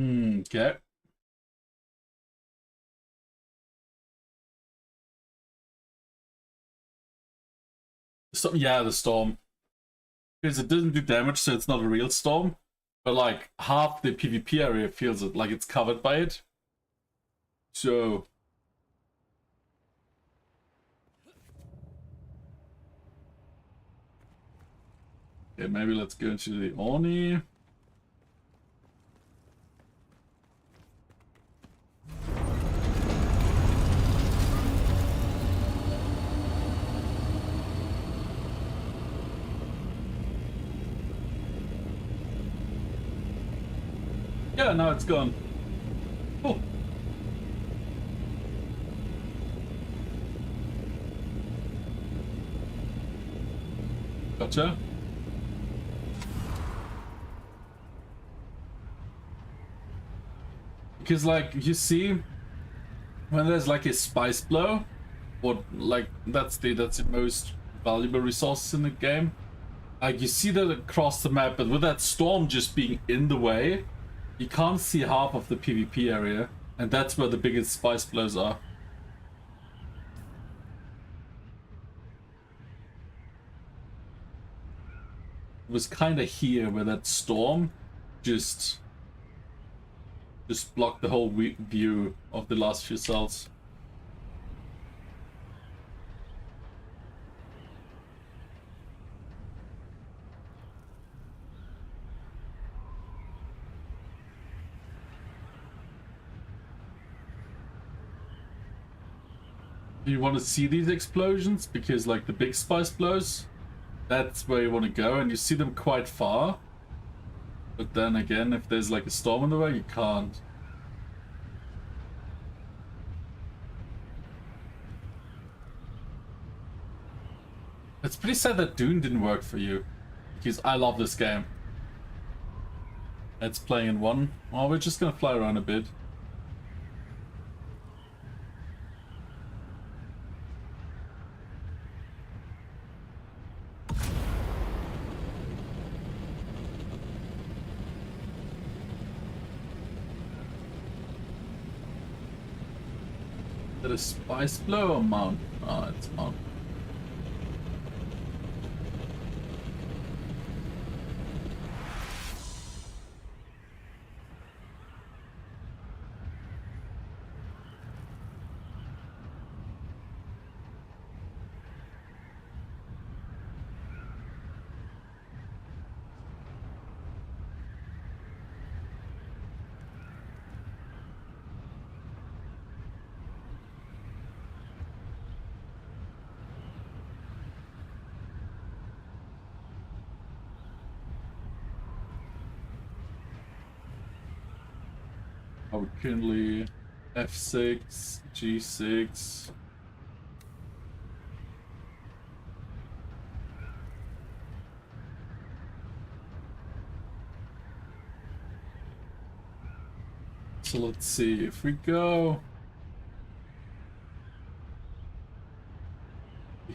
[SPEAKER 1] Okay. So, yeah, the storm. Because it doesn't do damage, so it's not a real storm. But like half the PvP area feels it, like it's covered by it. So okay, maybe let's go into the Oni. Yeah, now it's gone. Oh. Gotcha. Because like you see when there's like a spice blow, or like that's the most valuable resources in the game. Like you see that across the map, but with that storm just being in the way, you can't see half of the PvP area, and that's where the biggest spice blows are. It was kind of here where that storm just blocked the whole view of the last few cells. Do you want to see these explosions? Because like the big spice blows, that's where you want to go, and you see them quite far. But then again, if there's like a storm in the way, you can't. It's pretty sad that Dune didn't work for you, because I love this game. It's playing in one. Well, we're just gonna fly around a bit. Is it a spice blow or mount? Oh, it's mount. I would currently F6, G6. So let's see if we go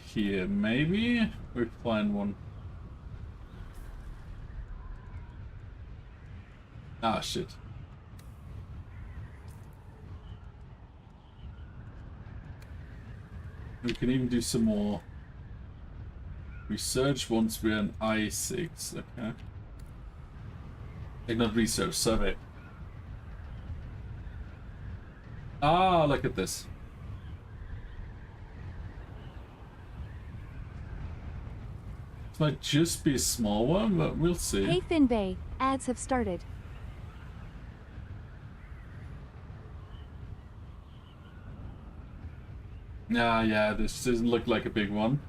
[SPEAKER 1] here, maybe we find one. Ah, shit. We can even do some more research once we're in I6. Okay. Like not research, survey. Ah, look at this. This might just be a small one, but we'll see.
[SPEAKER 2] Hey Finbay, ads have started.
[SPEAKER 1] Yeah, this doesn't look like a big one.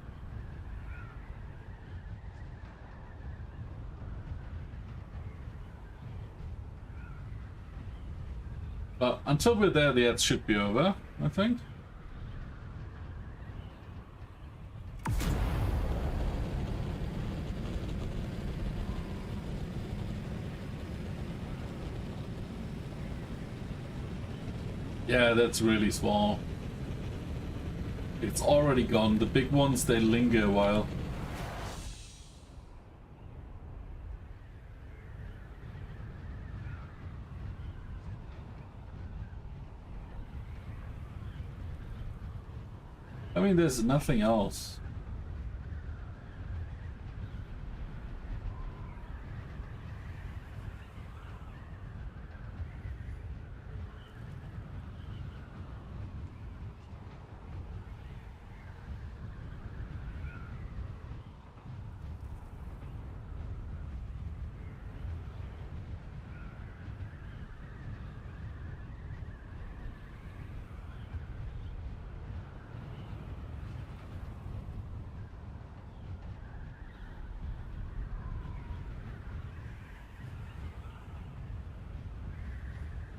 [SPEAKER 1] But until we're there, the ads should be over, I think. Yeah, that's really small. It's already gone. The big ones, they linger a while. I mean, there's nothing else.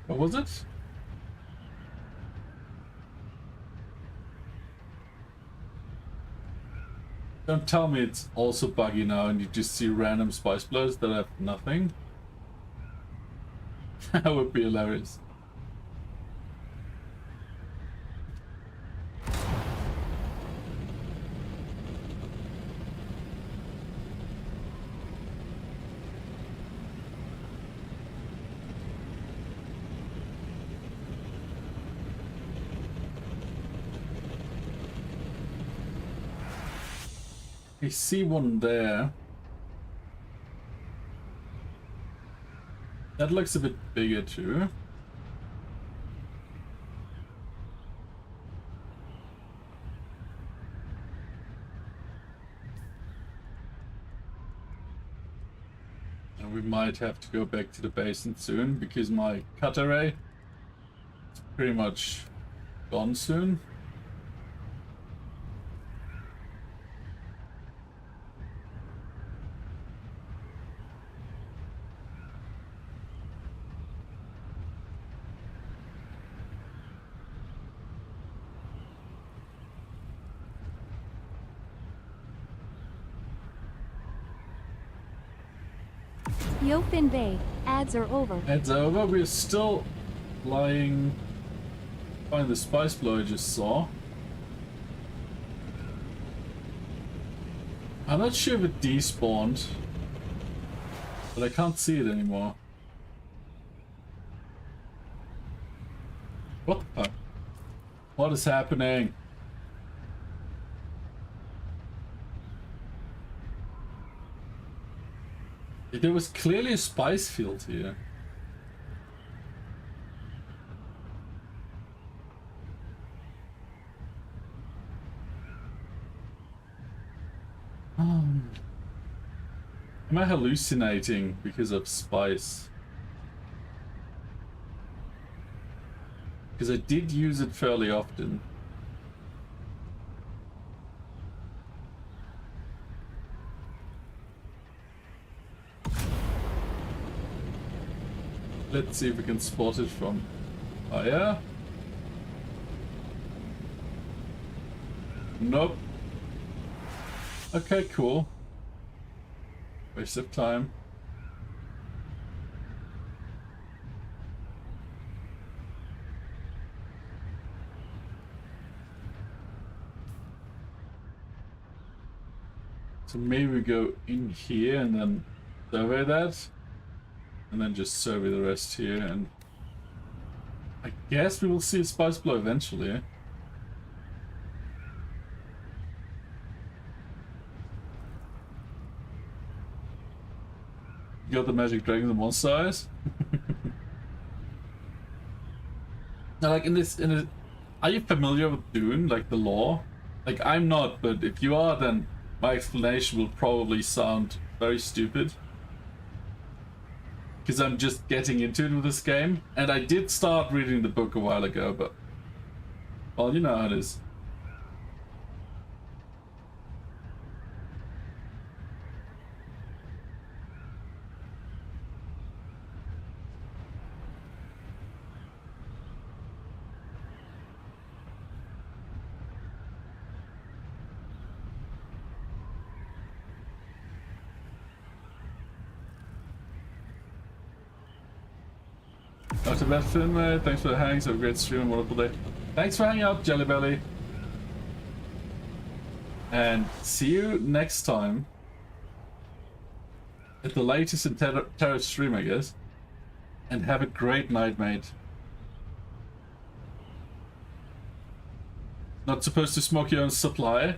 [SPEAKER 1] What was it? Don't tell me it's also buggy now and you just see random spice blurs that have nothing. That would be hilarious. I see one there. That looks a bit bigger too. And we might have to go back to the basin soon because my cut array is pretty much gone soon.
[SPEAKER 2] Yo Finbay, ads are over.
[SPEAKER 1] Ads over. We're still lying behind the spice blow I just saw. I'm not sure if it despawned, but I can't see it anymore. What the fuck? What is happening? There was clearly a spice field here. Am I hallucinating because of spice? Because I did use it fairly often. Let's see if we can spot it from higher. Nope. Okay, cool. Waste of time. So maybe we go in here and then survey that. And then just survey the rest here, and I guess we will see a spice blow eventually. got the magic dragons in one size. Now, like in this, are you familiar with Dune, like the lore? Like I'm not, but if you are, then my explanation will probably sound very stupid. Because I'm just getting into it with this game. And I did start reading the book a while ago, but... well, you know how it is. Dr. Bethfin, thanks for the hangs. Have a great stream and wonderful day. Thanks for hanging out, Jellybelly. And see you next time. At the latest in Terror stream, I guess. And have a great night, mate. Not supposed to smoke your own supply?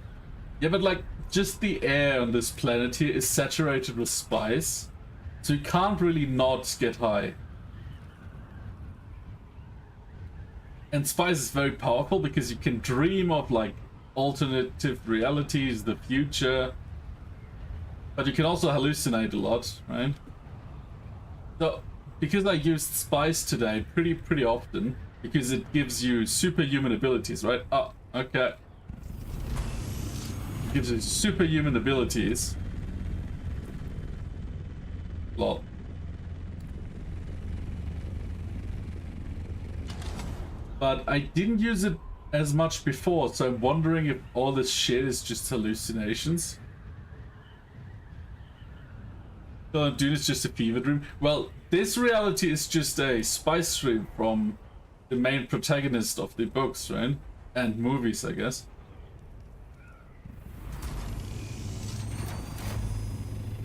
[SPEAKER 1] Yeah, but like, just the air on this planet here is saturated with spice. So you can't really not get high. And spice is very powerful because you can dream of like alternative realities, the future. But you can also hallucinate a lot, right? So, because I used spice today pretty often, because it gives you superhuman abilities, right? Oh, okay. It gives you superhuman abilities. Lol. But I didn't use it as much before, so I'm wondering if all this shit is just hallucinations. So Dune is just a fever dream. Well, this reality is just a spice dream from the main protagonist of the books, right? And movies, I guess.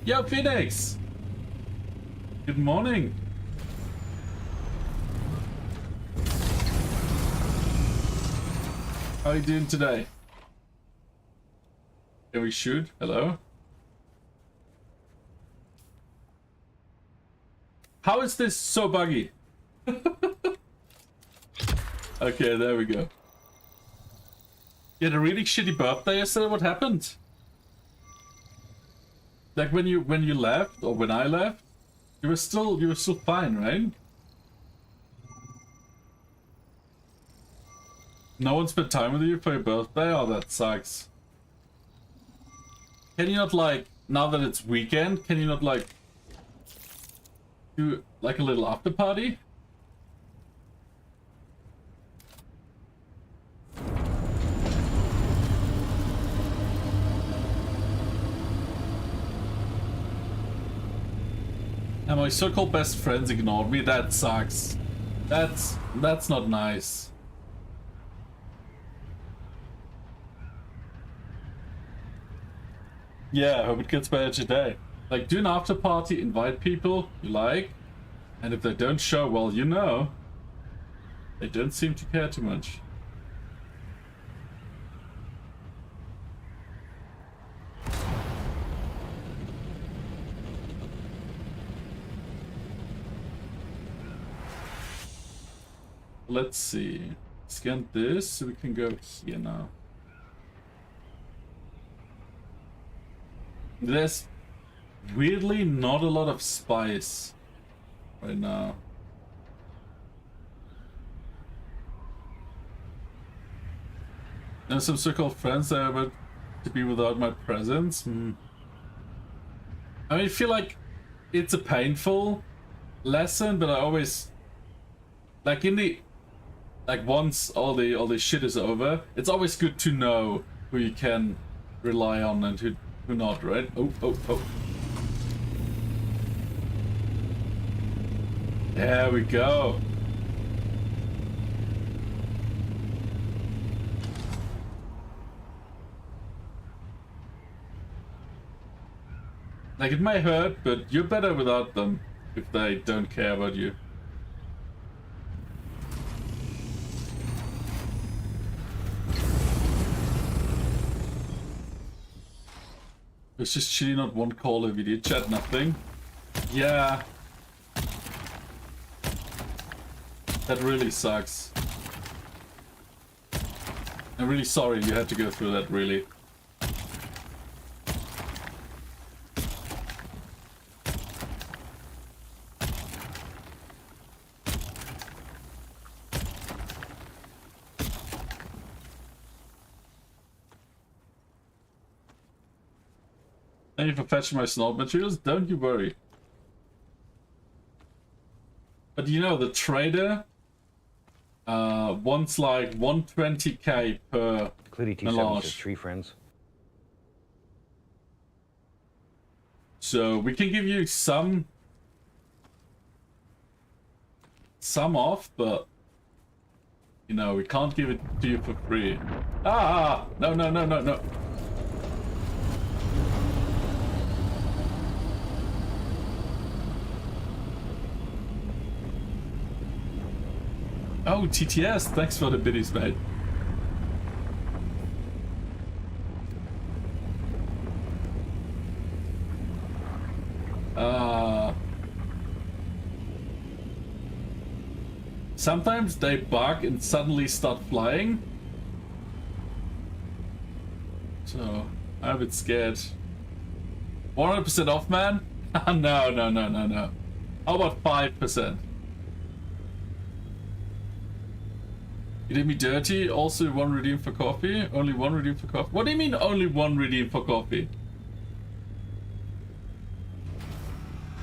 [SPEAKER 1] Yo, Phoenix! Good morning! How are you doing today? Can we shoot? Hello? How is this so buggy? Okay, there we go. You had a really shitty birthday yesterday? What happened? Like when you left, or when I left, you were still fine, right? No one spent time with you for your birthday? Oh, that sucks. Can you not, like, now that it's weekend, can you not, like, do, like, a little after party? And my so-called best friends ignored me? That sucks. That's not nice. Yeah, I hope it gets better today. Like, do an after party, invite people you like, and if they don't show, well, you know, they don't seem to care too much. Let's see. Scan this so we can go here now. There's weirdly not a lot of spice right now. There's some so-called friends that are about to be without my presence. I mean, I feel like it's a painful lesson, but I always like once all the shit is over, it's always good to know who you can rely on and who not, right? Oh. There we go. Like, it may hurt, but you're better without them if they don't care about you. It's just shitty not one call a video chat, nothing. Yeah. That really sucks. I'm really sorry you had to go through that, really. Thank you for fetching my snow materials. Don't you worry. But you know, the trader wants like 120k per melange.
[SPEAKER 3] Tree friends.
[SPEAKER 1] So we can give you some off, but you know, we can't give it to you for free. Ah, no, no, no, no, no. Oh, TTS, thanks for the biddies, mate. Sometimes they bug and suddenly start flying. So, I'm a bit scared. 100% off, man? No, no, no, no, no. How about 5%? You did me dirty, also one redeem for coffee? Only one redeem for coffee? What do you mean only one redeem for coffee?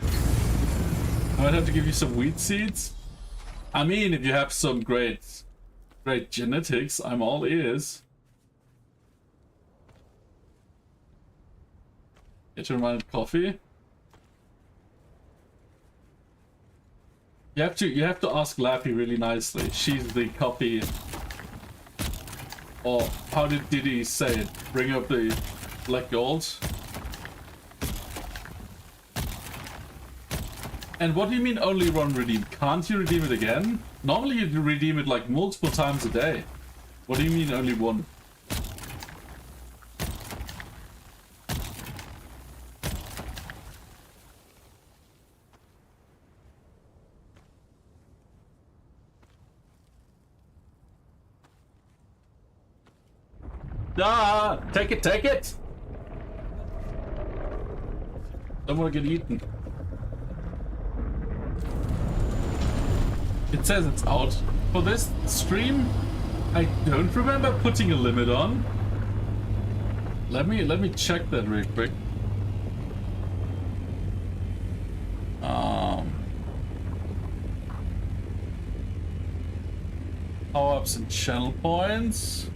[SPEAKER 1] I might have to give you some wheat seeds. I mean, if you have some great genetics, I'm all ears. Get to remind coffee. You have to ask Lappy really nicely. She's the coffee. Or how did he say it? Bring up the black gold. And what do you mean only one redeem? Can't you redeem it again? Normally you redeem it like multiple times a day. What do you mean only one? Ah, take it, take it! Don't want to get eaten. It says it's out for this stream. I don't remember putting a limit on. Let me check that real quick. Power-ups and channel points.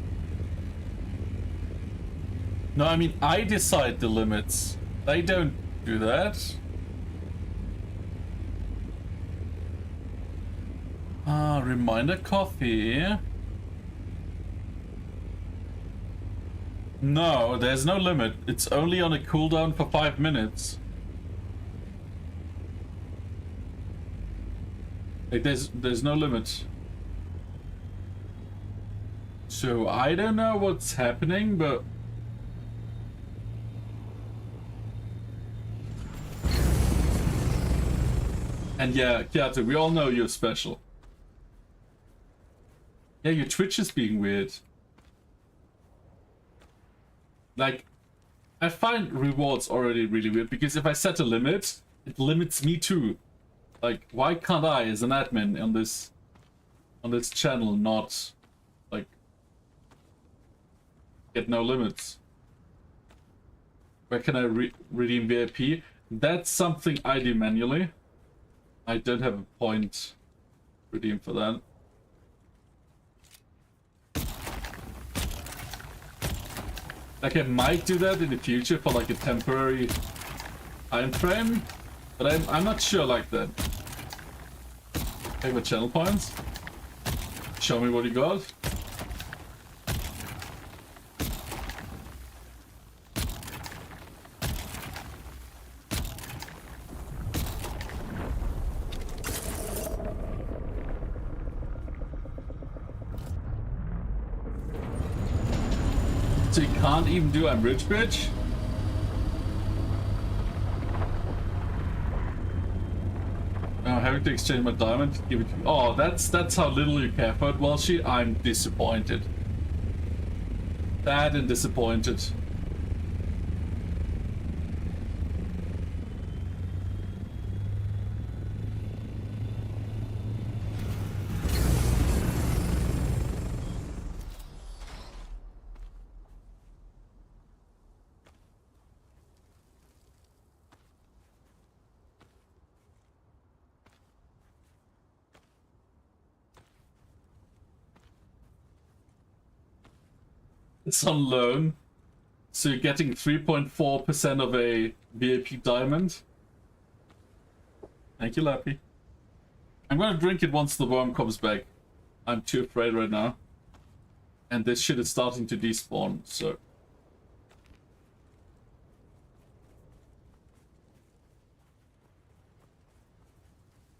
[SPEAKER 1] No, I mean I decide the limits. They don't do that. Reminder coffee. No, there's no limit. It's only on a cooldown for 5 minutes. Like there's no limit. So I don't know what's happening, but and yeah, Kiata, we all know you're special. Yeah, your Twitch is being weird. Like, I find rewards already really weird because if I set a limit, it limits me too. Like, why can't I, as an admin on this channel, not like get no limits? Where can I redeem VIP? That's something I do manually. I don't have a point redeem for that. Like I might do that in the future for like a temporary time frame, but I'm not sure like that. Take my channel points. Show me what you got. So you can't even do I'm rich bitch? character exchange my diamond, give it to you. Oh, that's how little you care for it, Welshie. I'm disappointed. Sad and disappointed. It's on loan, so you're getting 3.4% of a VIP diamond. Thank you, Lappy. I'm gonna drink it once the worm comes back. I'm too afraid right now. And this shit is starting to despawn, so...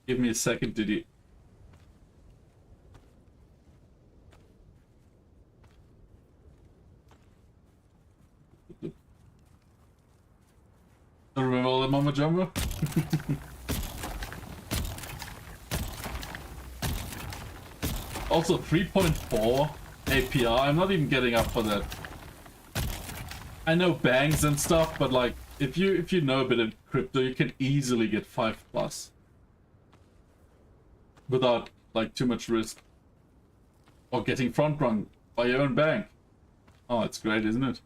[SPEAKER 1] Give me a second, Diddy. Don't remember all that Mama Jumbo? Also 3.4 APR, I'm not even getting up for that. I know bangs and stuff, but like if you know a bit of crypto, you can easily get 5+ without like too much risk. Or getting front run by your own bank. Oh, it's great, isn't it?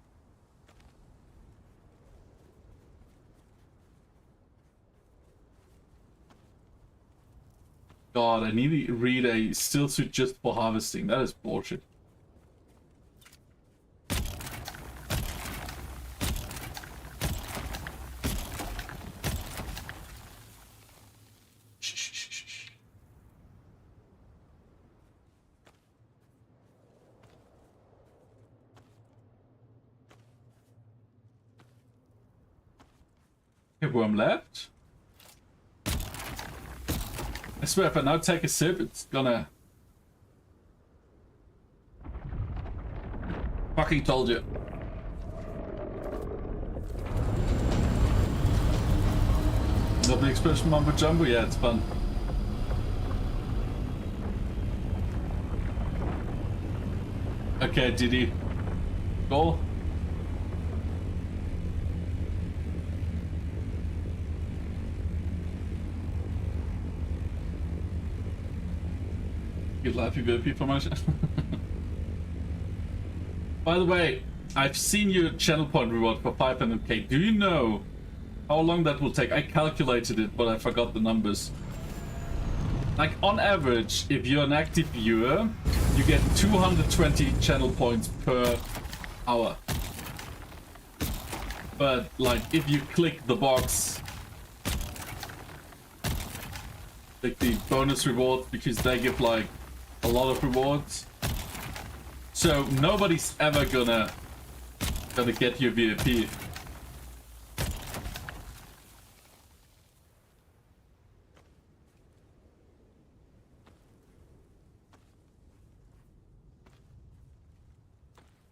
[SPEAKER 1] God, I need to read a still suit just for harvesting. That is bullshit. Okay, worm left. I swear, if I now take a sip, it's gonna... Fucking told you. Lovely expression, Mumbo Jumbo? Yeah, it's fun. Okay, Diddy. Goal? Get Lappy VIP promotion. By the way, I've seen your channel point reward for 500k. Do you know how long that will take? I calculated it, but I forgot the numbers. Like on average, if you're an active viewer, you get 220 channel points per hour. But like if you click the box, like the bonus rewards, because they give like a lot of rewards, so nobody's ever gonna get your VIP.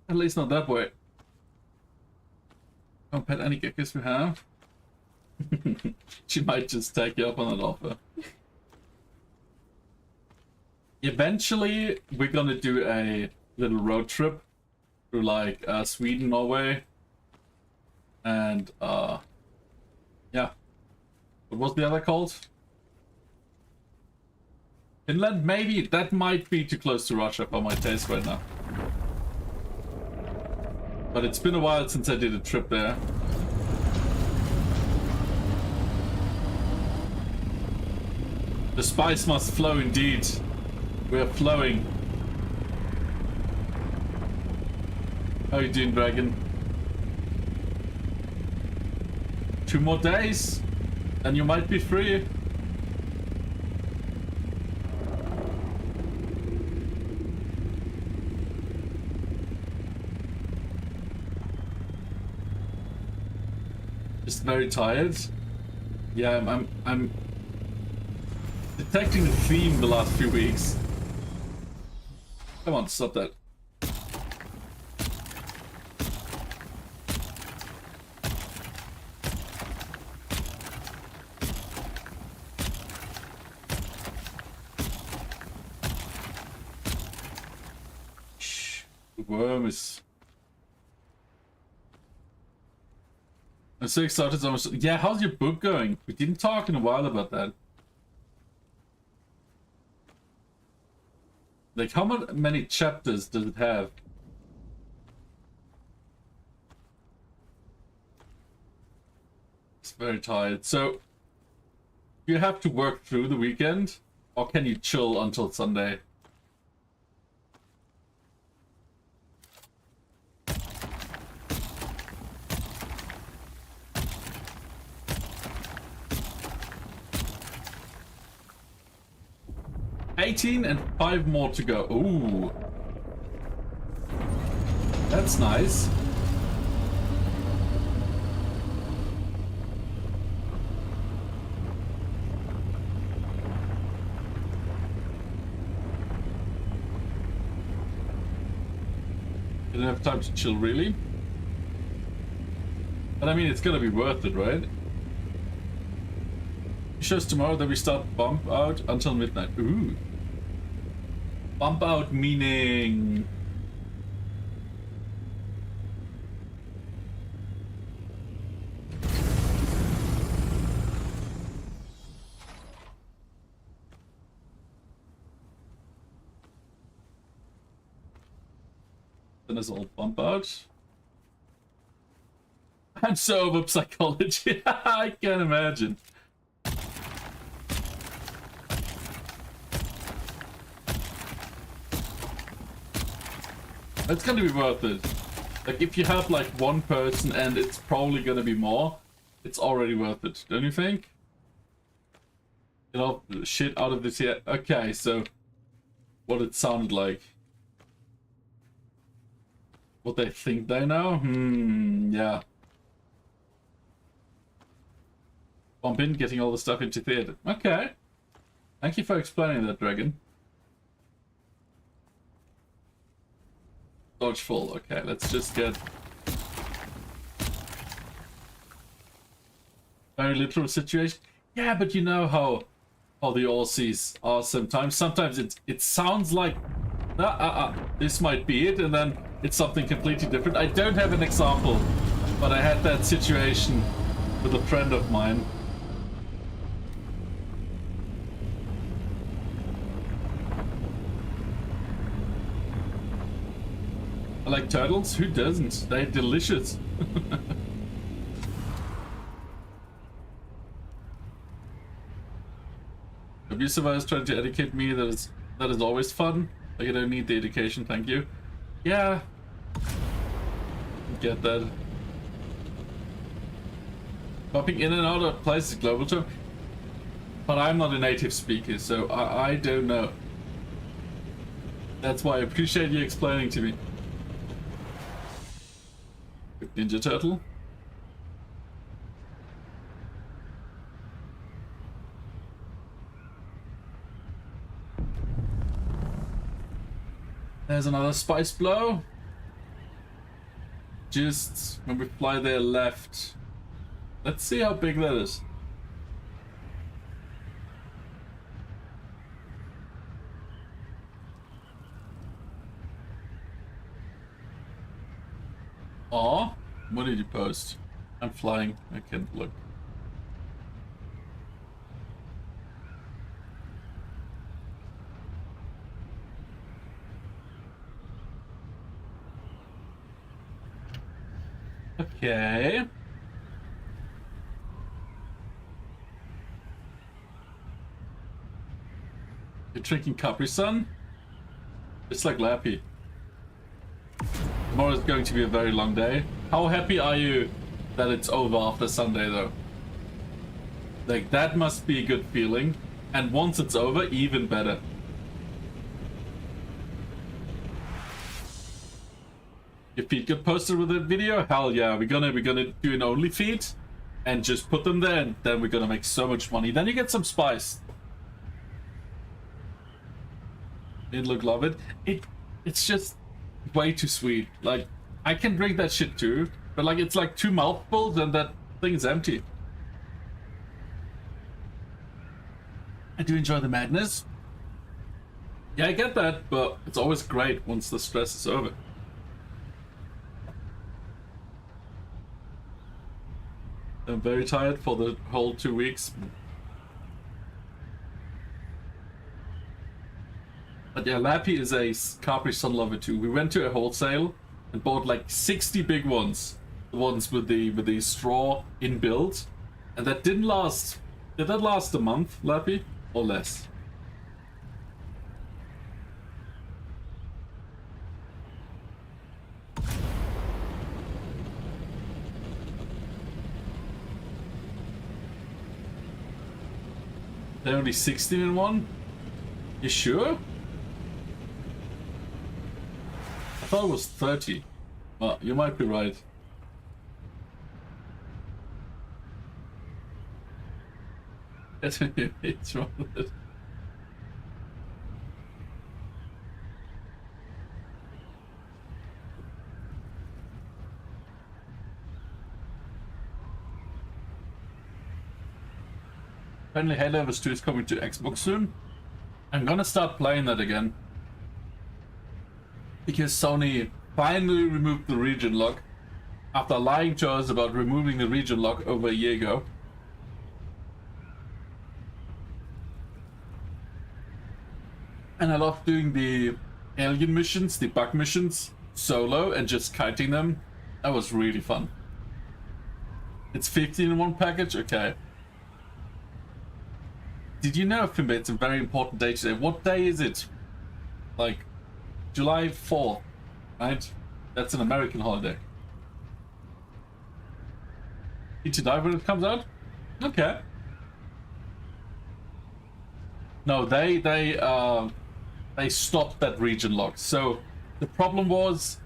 [SPEAKER 1] At least not that way. Don't pet any geckos we have. She might just take you up on that offer. Eventually, we're gonna do a little road trip through like Sweden, Norway, and yeah. What was the other called? Finland? Maybe that might be too close to Russia for my taste right now. But it's been a while since I did a trip there. The spice must flow indeed. We are flowing. How you doing, Dragon? 2 more days, and you might be free. Just very tired. Yeah, I'm detecting a theme the last few weeks. Come on, stop that. The worm is... I'm so excited. It's almost... Yeah, how's your book going? We didn't talk in a while about that. Like, how many chapters does it have? It's very tired. So, do you have to work through the weekend? Or can you chill until Sunday? $18 and 5 more to go. Ooh. That's nice. You don't have time to chill, really? But I mean, it's gonna be worth it, right? Shows tomorrow that we start bump out until midnight. Ooh. Bump out meaning... Then there's all bump out. I'm so over psychology. I can't imagine. It's gonna be worth it. Like, if you have like one person and it's probably gonna be more, it's already worth it, don't you think? Get all the shit out of this here. Okay, so what it sounded like. What they think they know? Yeah. Bump in, getting all the stuff into theater. Okay. Thank you for explaining that, Dragon. Dodge full. Okay, let's just get... Very literal situation. Yeah, but you know how the Aussies are sometimes. Sometimes it sounds like this might be it, and then it's something completely different. I don't have an example, but I had that situation with a friend of mine. I like turtles? Who doesn't? They're delicious. Abuse survivors trying to educate me that is always fun. Like, I don't need the education, thank you. Yeah. Get that. Popping in and out of places is global term. But I'm not a native speaker, so I don't know. That's why I appreciate you explaining to me. Ninja Turtle. There's another spice blow. Just when we fly there left. Let's see how big that is. Aw, what did you post? I'm flying, I can't look. Okay. You're drinking Capri-Sun? It's like Lappy. Tomorrow is going to be a very long day. How happy are you that it's over after Sunday, though? Like, that must be a good feeling. And once it's over, even better. Your feet get posted with a video? Hell yeah, we're gonna do an only feed and just put them there, and then we're gonna make so much money. Then you get some spice. Look, love it. It's just way too sweet. Like, I can drink that shit too, but like, it's like 2 mouthfuls and that thing is empty. I do enjoy the madness. Yeah, I get that, but it's always great once the stress is over. I'm very tired for the whole 2 weeks. But yeah, Lappy is a Capri Sun lover too. We went to a wholesale and bought like 60 big ones. The ones with the straw inbuilt. And that didn't last. Did that last a month, Lappy? Or less? They're only 16 in one? You sure? I thought it was 30. Well, you might be right. It's wrong with it. Apparently Halo vs 2 is coming to Xbox soon. I'm gonna start playing that again. Because Sony finally removed the region lock after lying to us about removing the region lock over a year ago. And I love doing the alien missions, the bug missions, solo and just kiting them. That was really fun. It's 15 in one package? Okay. Did you know, Fimbe, it's a very important day today. What day is it? Like, July 4th, right? That's an American holiday. Need to die when it comes out? Okay. No, they stopped that region lock. So the problem was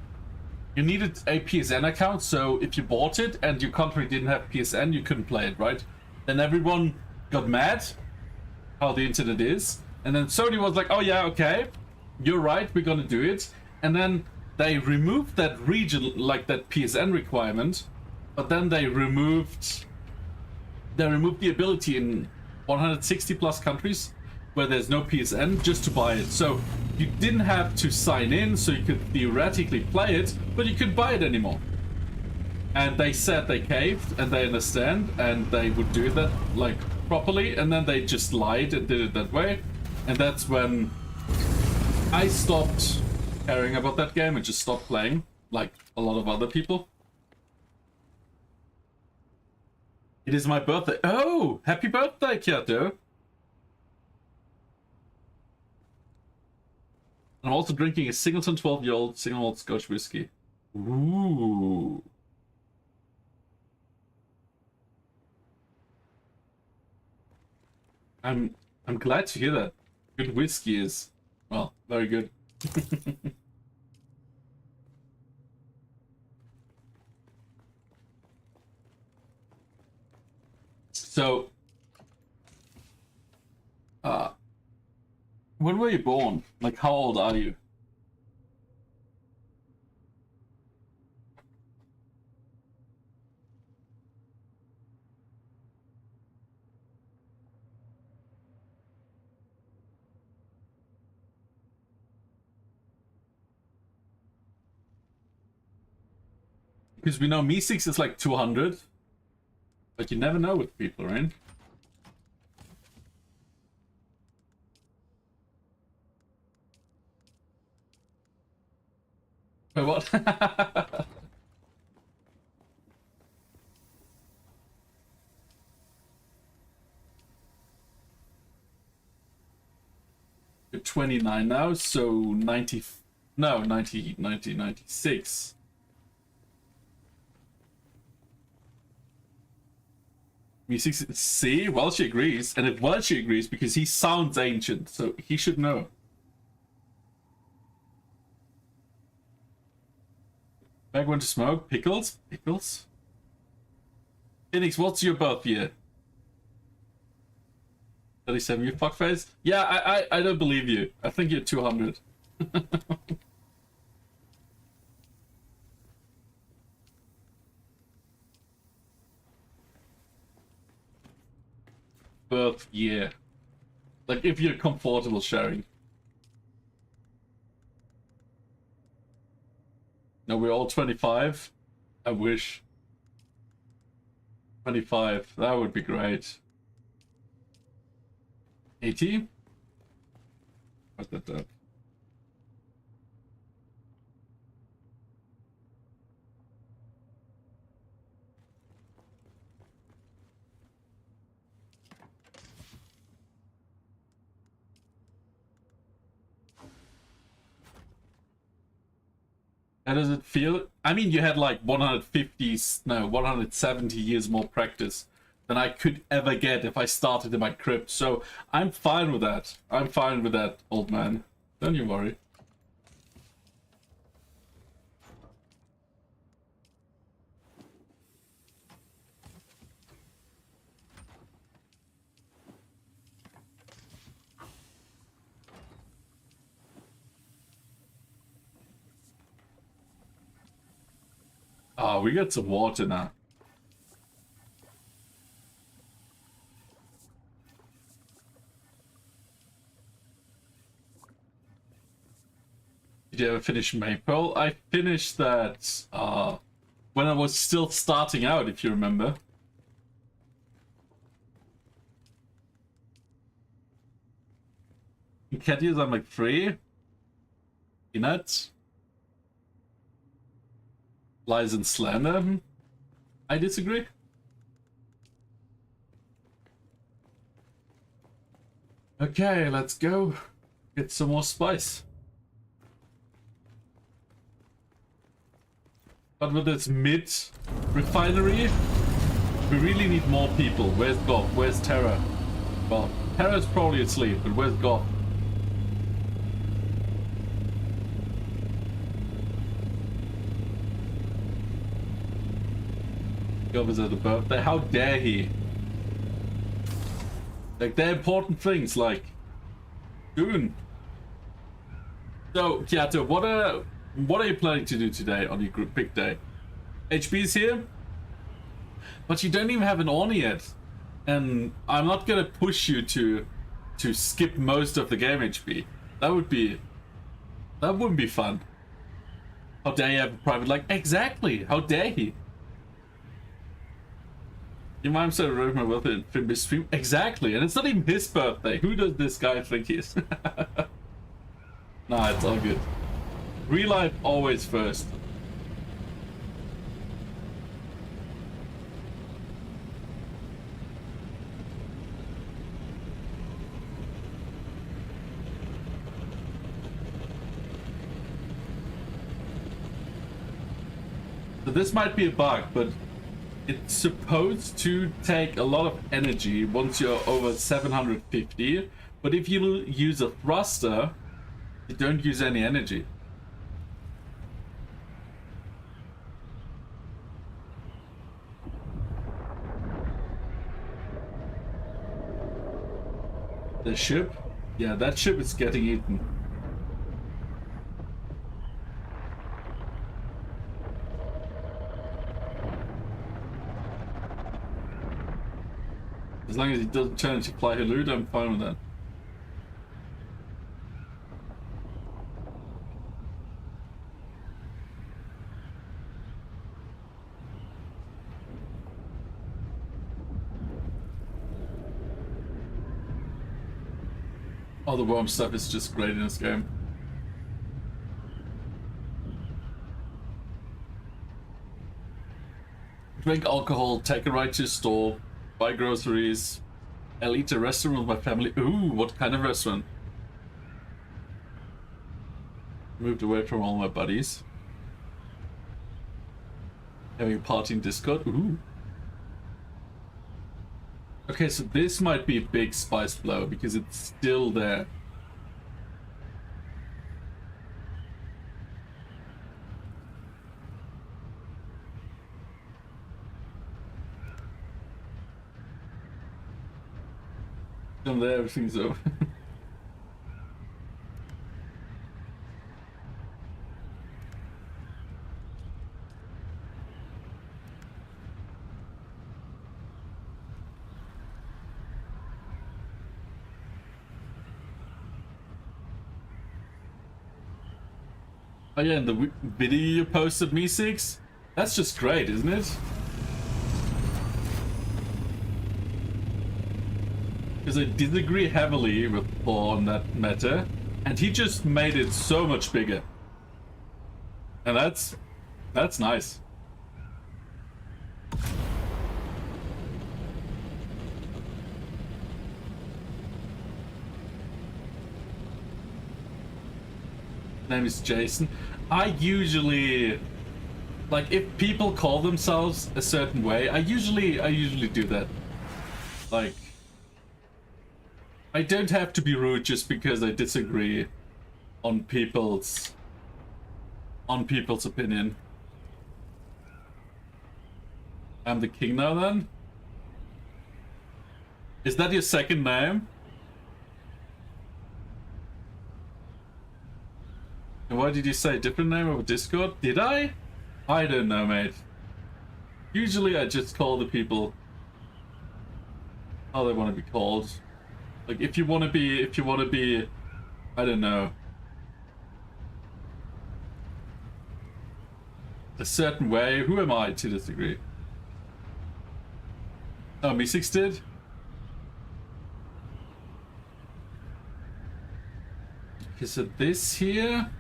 [SPEAKER 1] you needed a PSN account. So if you bought it and your country didn't have PSN, you couldn't play it, right? Then everyone got mad, how the internet is. And then Sony was like, oh yeah, okay, you're right, we're gonna do it. And then they removed that region, like that PSN requirement, but then they removed the ability in 160 plus countries where there's no PSN just to buy it. So you didn't have to sign in, so you could theoretically play it, but you couldn't buy it anymore. And they said they caved and they understand and they would do that like properly, and then they just lied and did it that way. And that's when I stopped caring about that game and just stopped playing, like a lot of other people. It is my birthday. Oh, happy birthday, Kyato. I'm also drinking a Singleton 12-year-old single malt Scotch whiskey. Ooh. I'm glad to hear that. Good whiskey is, well, very good. So, when were you born? Like, how old are you? Because we know Me6 is like 200, but you never know with people, right? Wait, what? You're 29 now, so 90... No, 96. Me6... See? Welsh agrees. And if Welsh agrees, because he sounds ancient, so he should know. Back when to smoke? Pickles? Pickles? Phoenix, what's your birth year? 37, you fuckface? Yeah, I don't believe you. I think you're 200. Birth year. Like, if you're comfortable sharing. No, we're all 25. I wish. 25. That would be great. 80? Put that up. How does it feel? I mean, you had like 170 years more practice than I could ever get if I started in my crypt. So I'm fine with that. I'm fine with that, old man. Don't you worry. Oh, we got some water now. Did you ever finish Maypole? I finished that when I was still starting out, if you remember. Cadius, I'm like 3. Peanuts. Lies in slander. I disagree. Okay, let's go get some more spice. But with this mid refinery, we really need more people. Where's Goth? Where's Terra? Well, Terra's probably asleep, but where's Goth? Goth at a birthday. How dare he? Like, they're important things, like Dune. So, Kiato, what are you planning to do today on your big day? HB's here, but you don't even have an Orni yet, and I'm not gonna push you to skip most of the game, HB. That wouldn't be fun. How dare you have a private like? Exactly. How dare he? Your mom said wrote my wealth in Finby stream. Exactly, and it's not even his birthday. Who does this guy think he is? Nah, it's all good. Real life always first. So this might be a bug, but it's supposed to take a lot of energy once you're over 750, but if you use a thruster, you don't use any energy. The ship? Yeah, that ship is getting eaten. As long as he doesn't turn into Flyhalud, I'm fine with that. All the worm stuff is just great in this game. Drink alcohol, take a ride to the store, buy groceries. I'll eat a restaurant with my family. Ooh, what kind of restaurant? Moved away from all my buddies. Having a party in Discord. Ooh. Okay, so this might be a big spice blow because it's still there. Still there, everything's over. Oh yeah, and the video you posted, me6? That's just great, isn't it? because I disagree heavily with Thor on that matter, and he just made it so much bigger. And that's nice. Name is Jason. I usually, like, if people call themselves a certain way, I usually do that. Like, I don't have to be rude just because I disagree on people's opinion. I'm the king now then? Is that your second name? And why did you say a different name over Discord? Did I? I don't know, mate. Usually I just call the people how they want to be called. Like, if you want to be, I don't know, a certain way, who am I to disagree? Oh, Meeseeks did? Okay, so this here,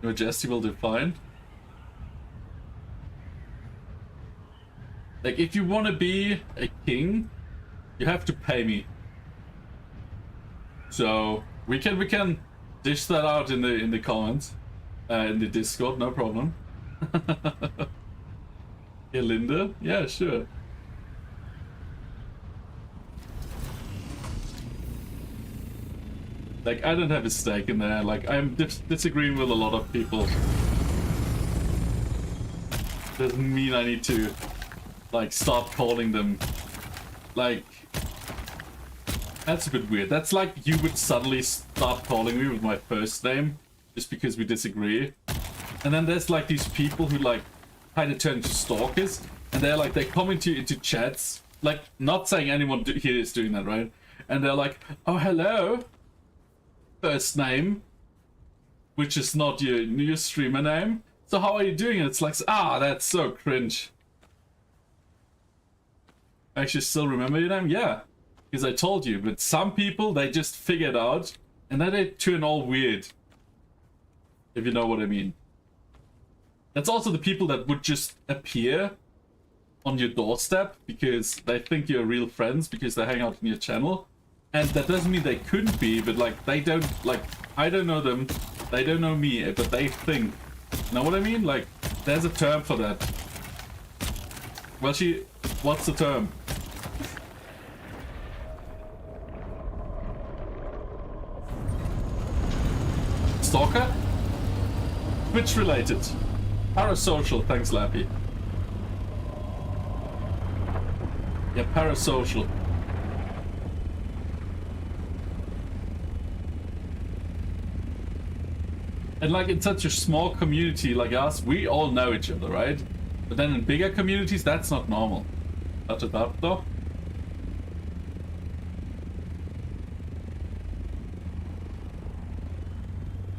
[SPEAKER 1] your Majesty will define. Like, if you want to be a king, you have to pay me. So we can dish that out in the comments, in the Discord, no problem. Yeah, Linda? Yeah, sure. Like, I don't have a stake in there. Like, I'm disagreeing with a lot of people. Doesn't mean I need to, like, stop calling them. Like, that's a bit weird. That's like you would suddenly start calling me with my first name just because we disagree. And then there's like these people who like kind of turn into stalkers, and they're like, they come into chats, like, not saying anyone here is doing that, right? And they're like, oh, hello, first name, which is not your streamer name. So how are you doing? And it's like, ah, that's so cringe. Actually still remember your name? Yeah, because I told you. But some people, they just figure it out, and then they turn all weird, if you know what I mean. That's also the people that would just appear on your doorstep because they think you're real friends because they hang out in your channel. And that doesn't mean they couldn't be, but like, they don't, like, I don't know them, they don't know me, but they think. Know what I mean? Like, there's a term for that. Well, what's the term? Stalker? Twitch related. Parasocial, thanks Lappy. Yeah, parasocial. And like, in such a small community like us, we all know each other, right? But then in bigger communities, that's not normal. Not a doubt though.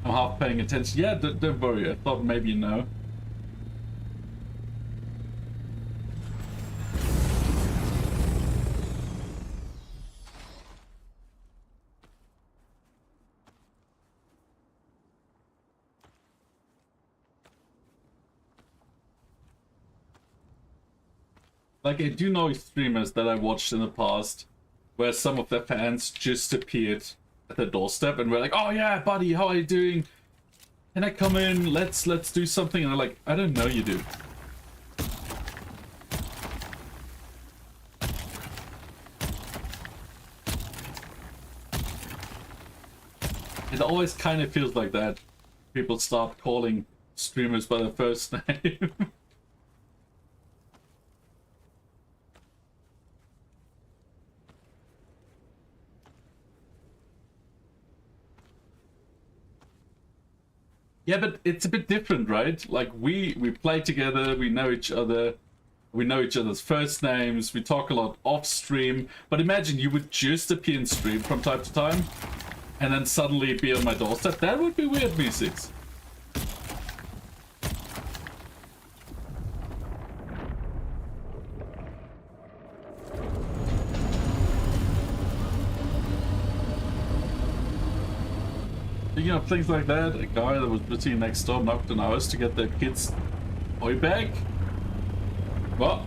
[SPEAKER 1] I'm half paying attention. Yeah, don't worry. I thought maybe you know. Like, I do know streamers that I watched in the past where some of their fans just appeared at their doorstep and were like, oh yeah, buddy, how are you doing? Can I come in? Let's do something. And I'm like, I don't know you, dude. It always kind of feels like that. People start calling streamers by their first name. Yeah, but it's a bit different, right? Like, we play together, we know each other, we know each other's first names, we talk a lot off stream. But imagine you would just appear in stream from time to time, and then suddenly be on my doorstep. That would be weird, V6. of things like that, a guy that was busy next door knocked on ours to get their kids' toy bag. What?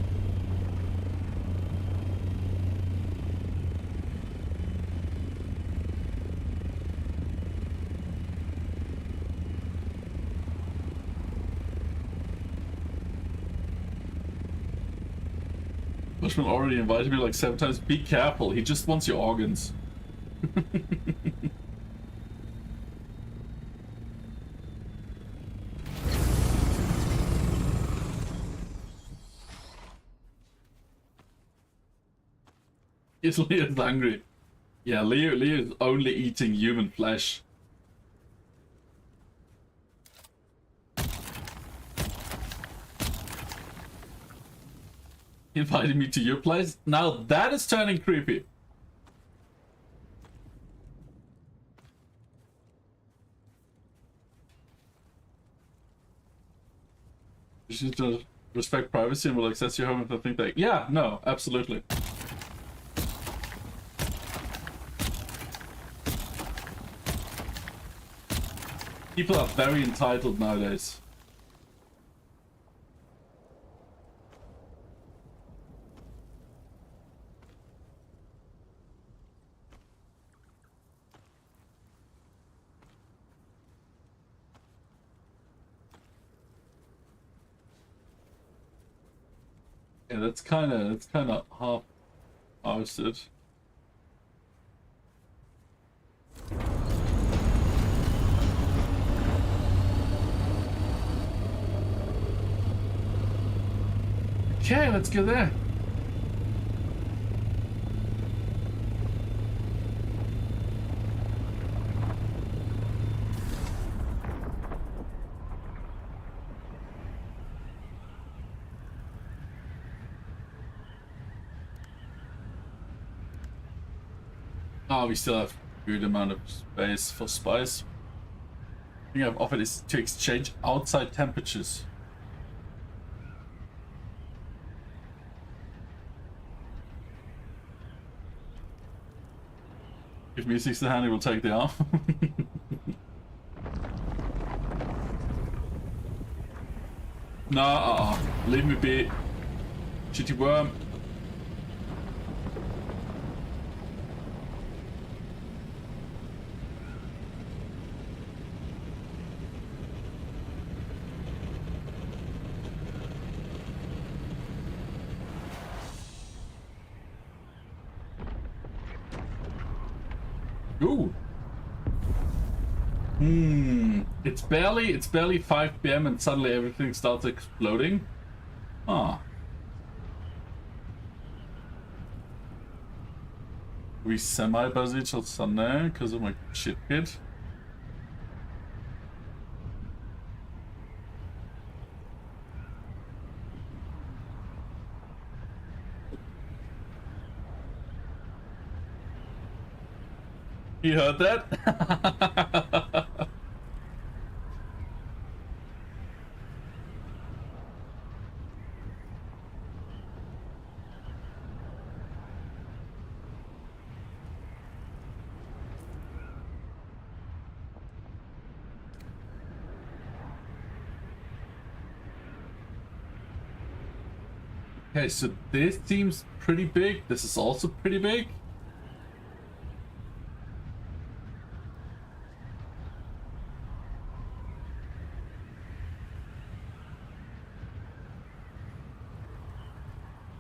[SPEAKER 1] Bushman already invited me like 7 times. Be careful, he just wants your organs. Is Leo's hungry? Yeah, Leo is only eating human flesh. He invited me to your place? Now that is turning creepy. You should just respect privacy and will access your home if I think that. Yeah, no, absolutely. People are very entitled nowadays. Yeah, that's kind of half-hearted. Okay, let's go there. Oh, we still have a good amount of space for spice. The thing I've offered is to exchange outside temperatures. If me 6 the hand, he will take the arm. No, leave me be. Shitty worm. Ooh. It's barely 5 PM and suddenly everything starts exploding. Ah. We semi-busy till Sunday because of my shit kid. You heard that? Okay, so this seems pretty big. This is also pretty big.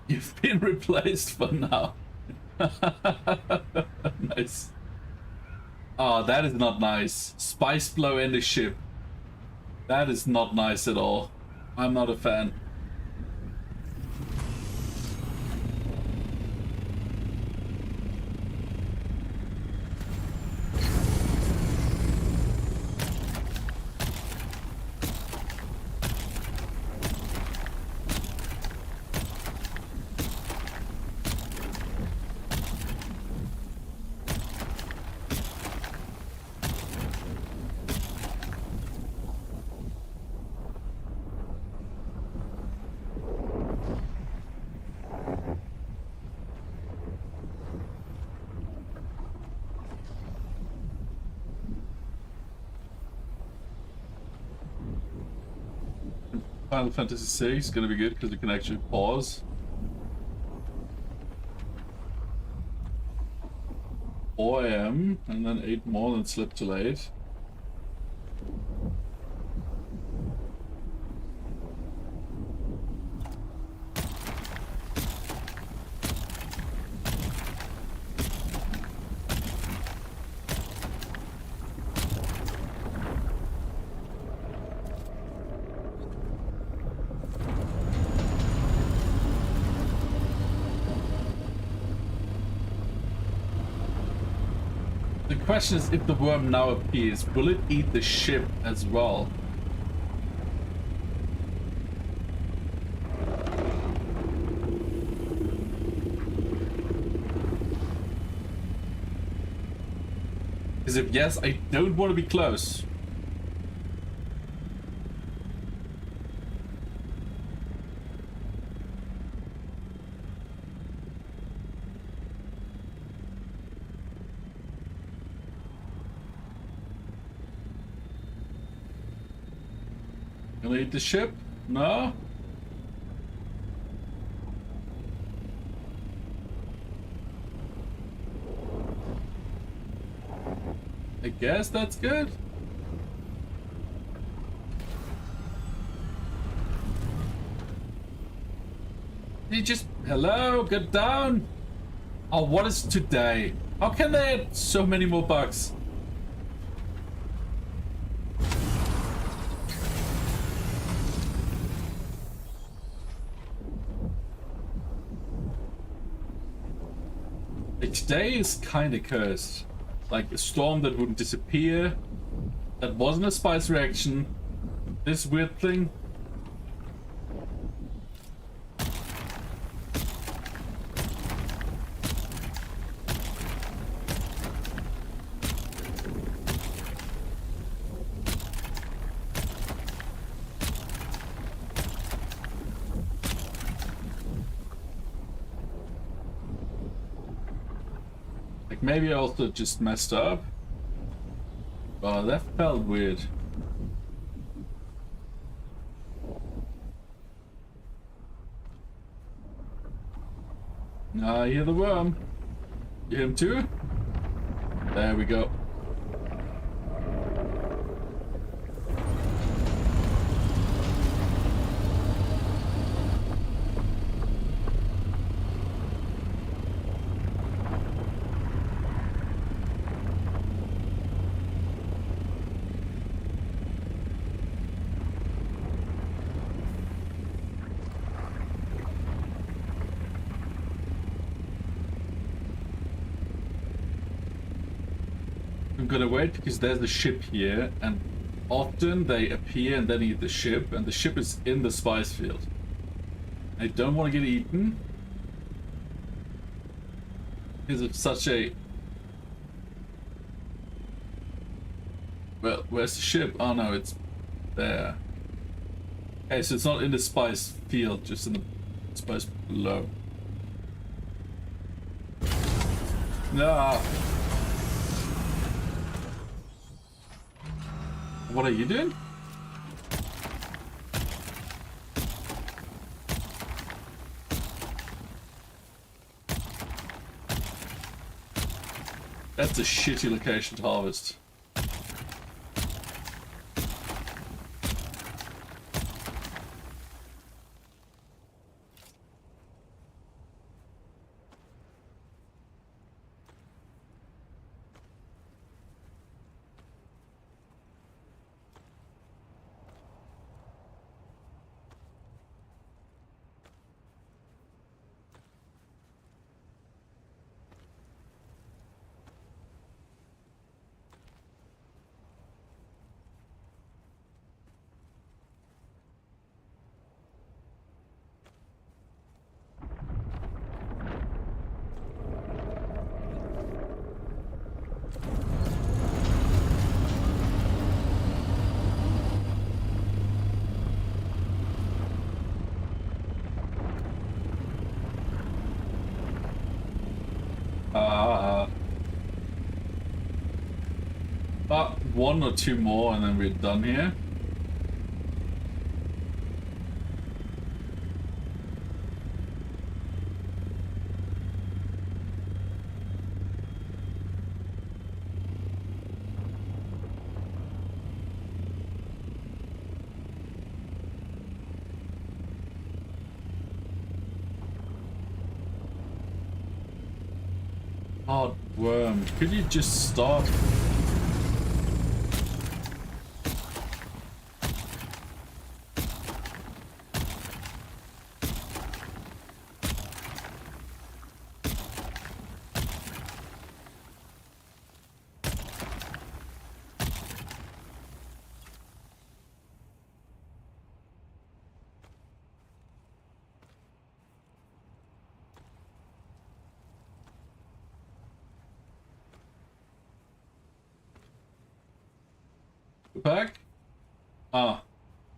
[SPEAKER 1] You've been replaced for now. Nice. Oh, that is not nice. Spice blow in the ship. That is not nice at all. I'm not a fan. Final Fantasy VI is gonna be good because you can actually pause. 4 AM and then 8 more and sleep till 8. The question is, if the worm now appears, will it eat the ship as well? Because if yes, I don't want to be close. Gonna eat the ship? No? I guess that's good. You just... Hello? Get down! Oh, what is today? How can they add so many more bugs? Today is kinda cursed. Like a storm that wouldn't disappear. That wasn't a spice reaction. This weird thing. Maybe I also just messed up. Oh, that felt weird. I hear the worm. You hear him too? There we go. I'm gonna wait because there's the ship here, and often they appear and then eat the ship, and the ship is in the spice field. I don't want to get eaten because it's such a... Well, where's the ship? Oh no, it's there. Okay, so it's not in the spice field, just in the spice below. No. What are you doing? That's a shitty location to harvest. About one or two more and then we're done here. God, worm. Could you just stop? Back? Ah,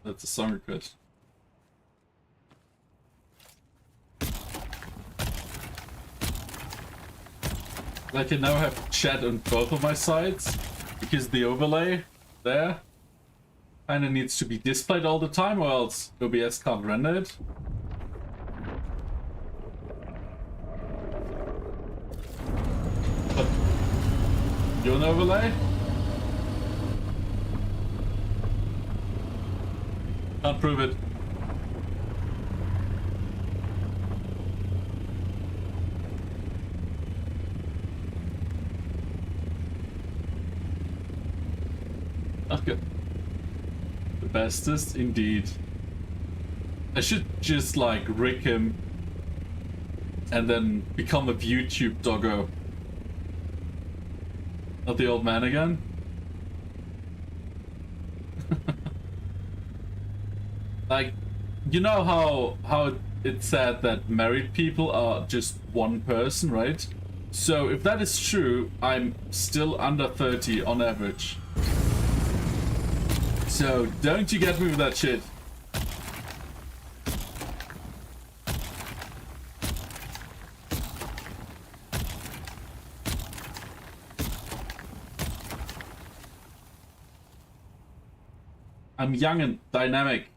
[SPEAKER 1] that's a song request. Like I now have chat on both of my sides because the overlay there kinda needs to be displayed all the time or else OBS can't render it. But you're an overlay? Can't prove it. Okay. The bestest, indeed. I should just like rig him and then become a YouTube doggo. Not the old man again. Like, you know how it's said that married people are just one person, right? So if that is true, I'm still under 30 on average. So don't you get me with that shit. I'm young and dynamic.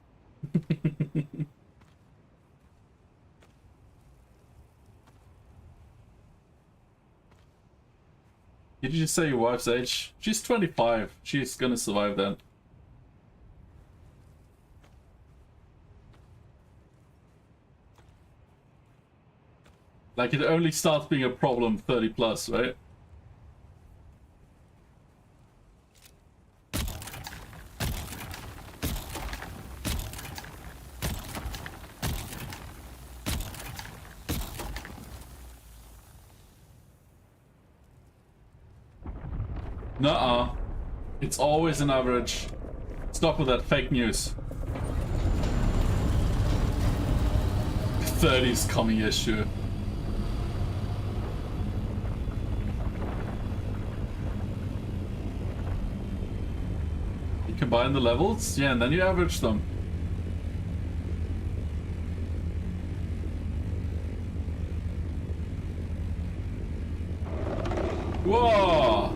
[SPEAKER 1] Did you just say your wife's age? She's 25. She's gonna survive that. Like, it only starts being a problem 30 plus, right? Nuh-uh. It's always an average. Stop with that fake news. 30's coming issue. You combine the levels? Yeah, and then you average them. Whoa!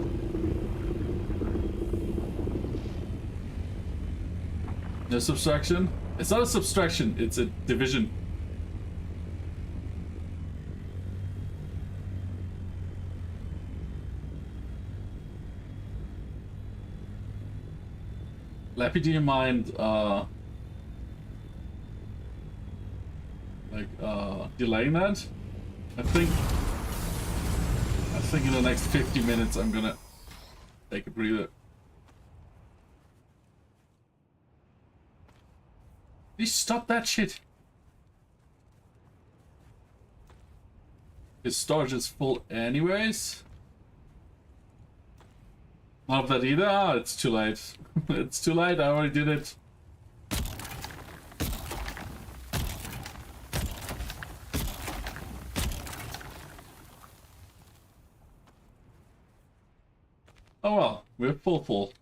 [SPEAKER 1] No subtraction? It's not a subtraction, it's a division. Lappy, do you mind delaying that? I think in the next 50 minutes I'm gonna take a breather. Please stop that shit. His storage is full anyways. Not of that either? Ah, it's too late. It's too late, I already did it. Oh well, we're full.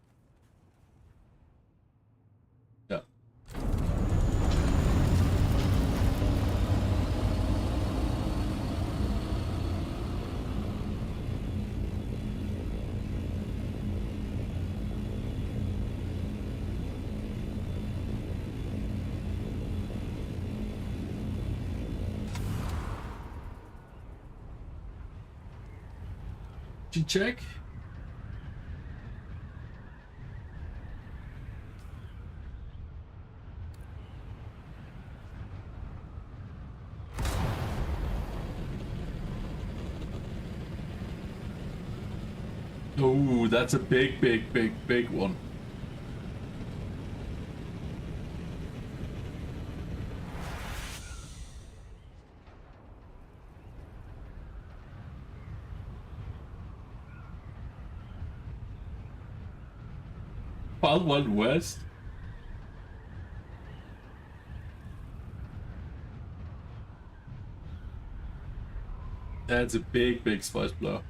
[SPEAKER 1] Yeah. Did you check? Oh, that's a big, big, big, big one. Wild Wild West. That's a big, big spice blow.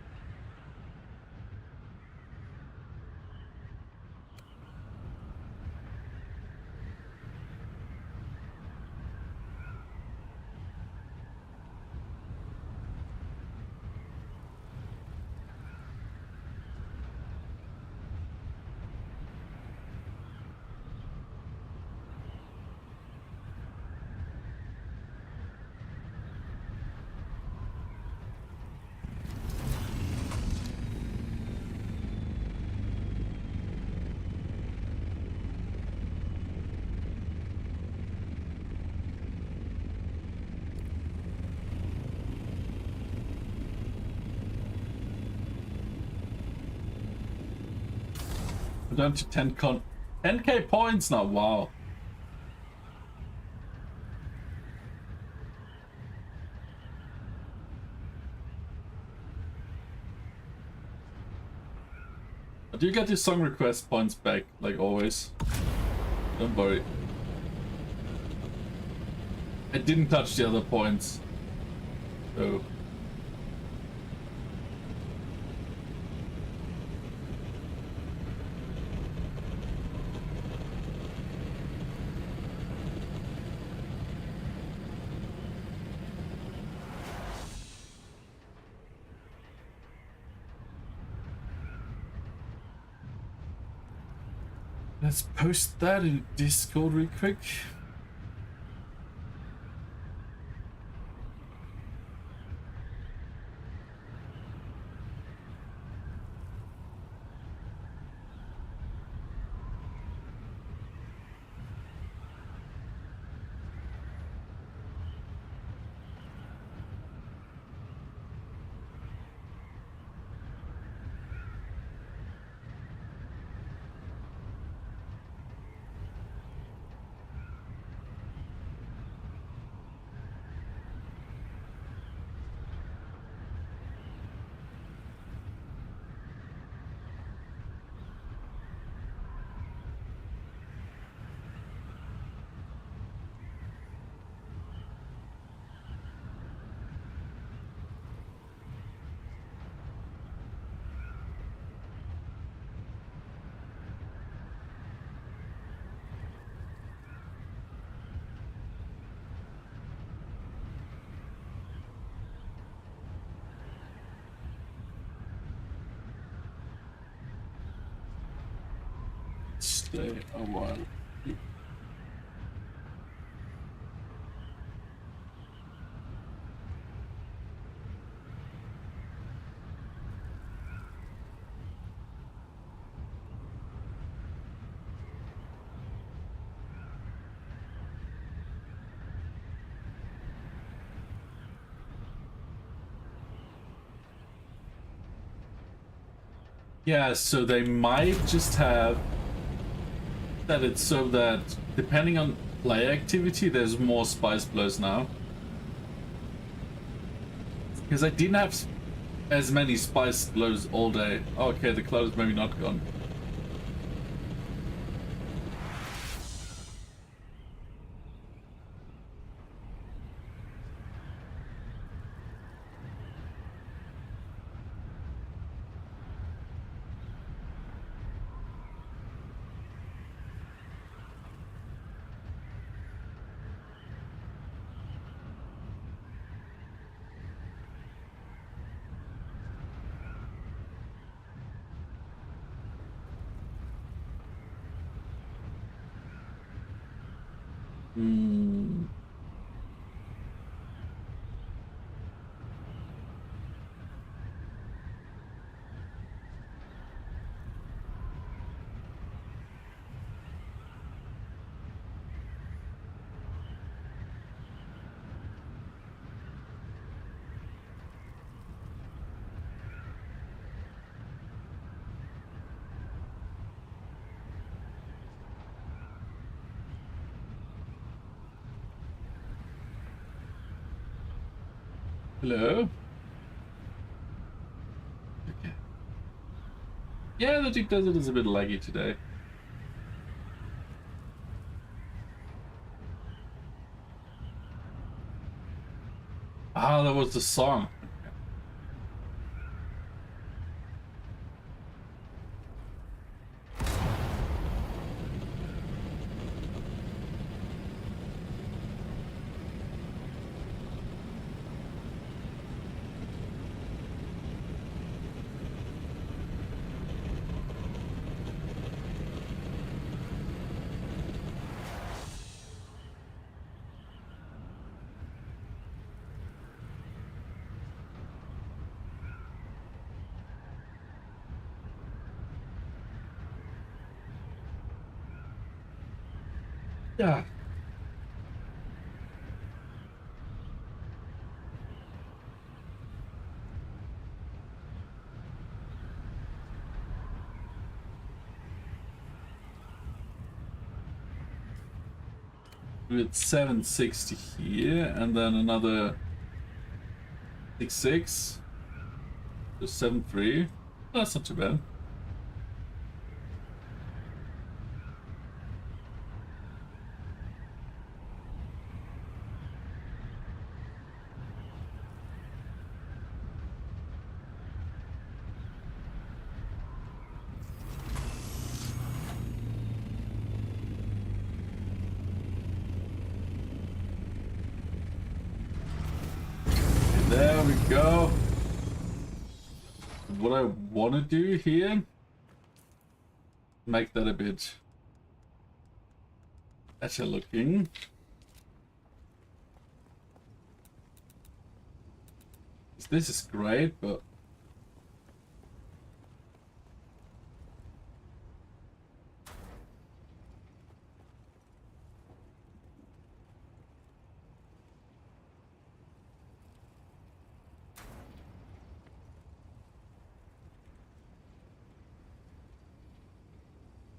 [SPEAKER 1] We're down to 10k points now. Wow. Do you get your song request points back like always? Don't worry. I didn't touch the other points. So let's post that in Discord real quick. Stay a while. Yeah, so they might just have that it's so that depending on player activity, there's more spice blows now. Because I didn't have as many spice blows all day. Oh, okay, the cloud is maybe not gone. Hello? Okay. Yeah, the Deep Desert is a bit laggy today. Ah, that was the song. Yeah. With 760 here, and then another 66. So 73. That's not too bad. There we go. What I want to do here, make that a bit better looking. This is great, but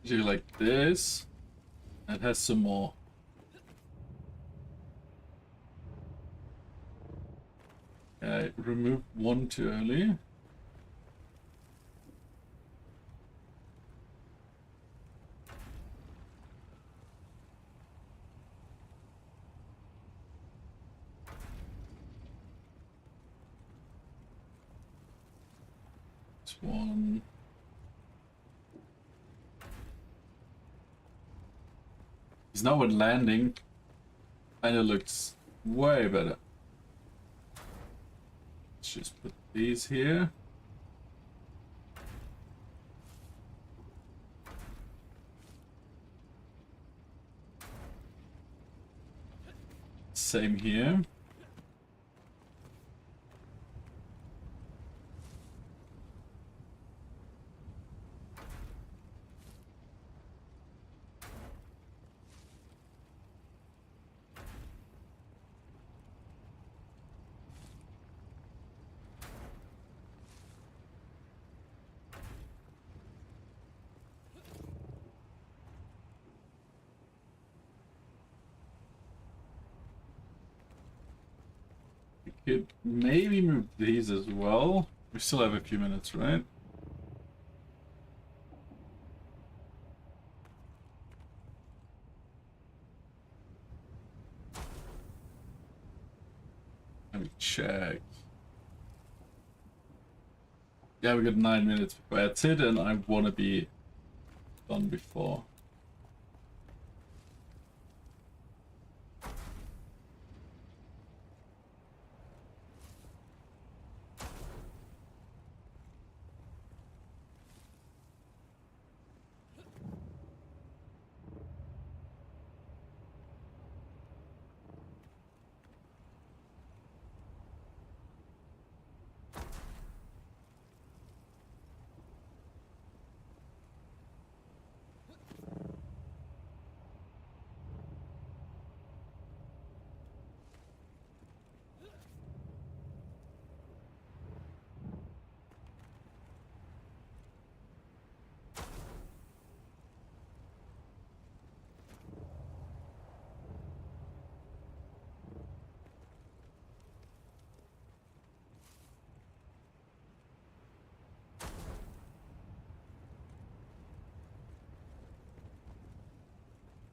[SPEAKER 1] do like this. It has some more. Okay, remove one too early. This one. He's now at landing. Kinda looks way better. Let's just put these here. Same here. Could maybe move these as well. We still have a few minutes, right? Let me check. Yeah, we got 9 minutes before that's it, and I want to be done before.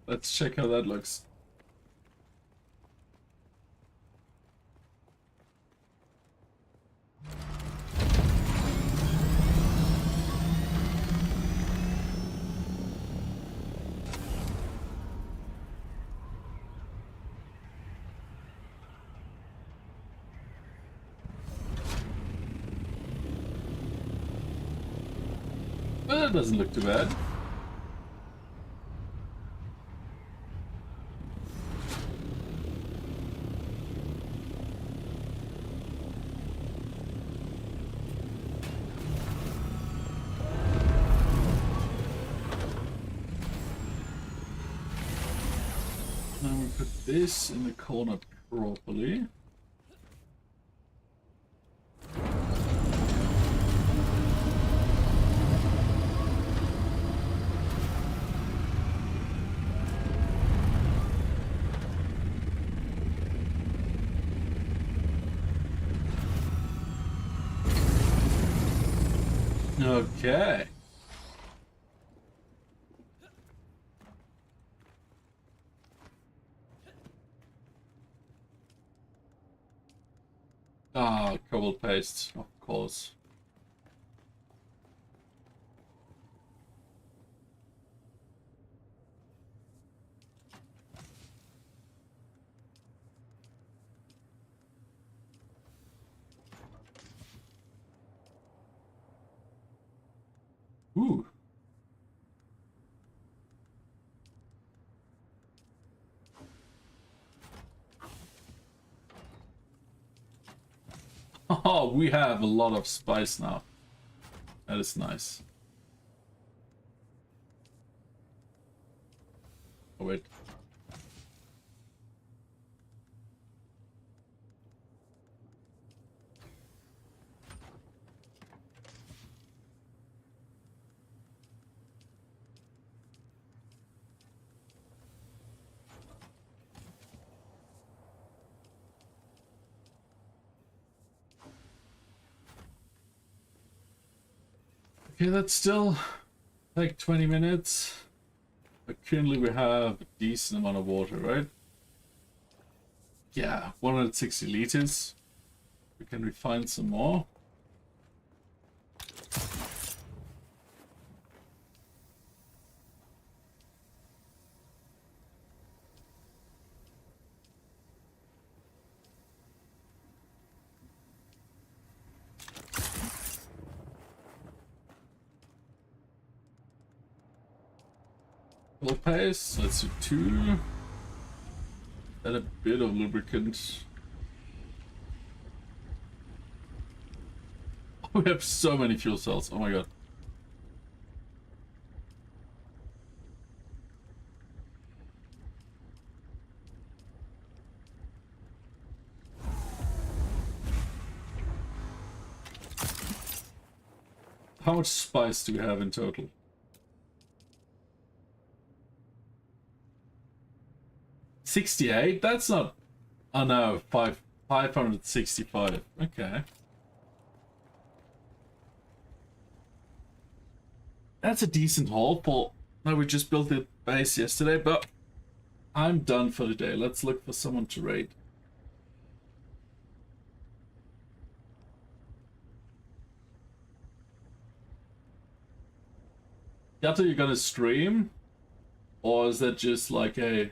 [SPEAKER 1] Let's check how that looks. Well, that doesn't look too bad. Now we put this in the corner properly. Okay. Ah, cobalt paste, of course. Ooh. Oh, we have a lot of spice now. That is nice. Oh, wait. Okay, that's still like 20 minutes. But currently we have a decent amount of water, right? Yeah, 160 liters. We can refine some more. Full pace, let's do 2. Add a bit of lubricant. Oh, we have so many fuel cells, oh my god. How much spice do we have in total? 68? That's not... Oh no, 565. Okay. That's a decent haul for... No, we just built the base yesterday, but I'm done for the day. Let's look for someone to raid. Yato, you gonna stream? Or is that just like a...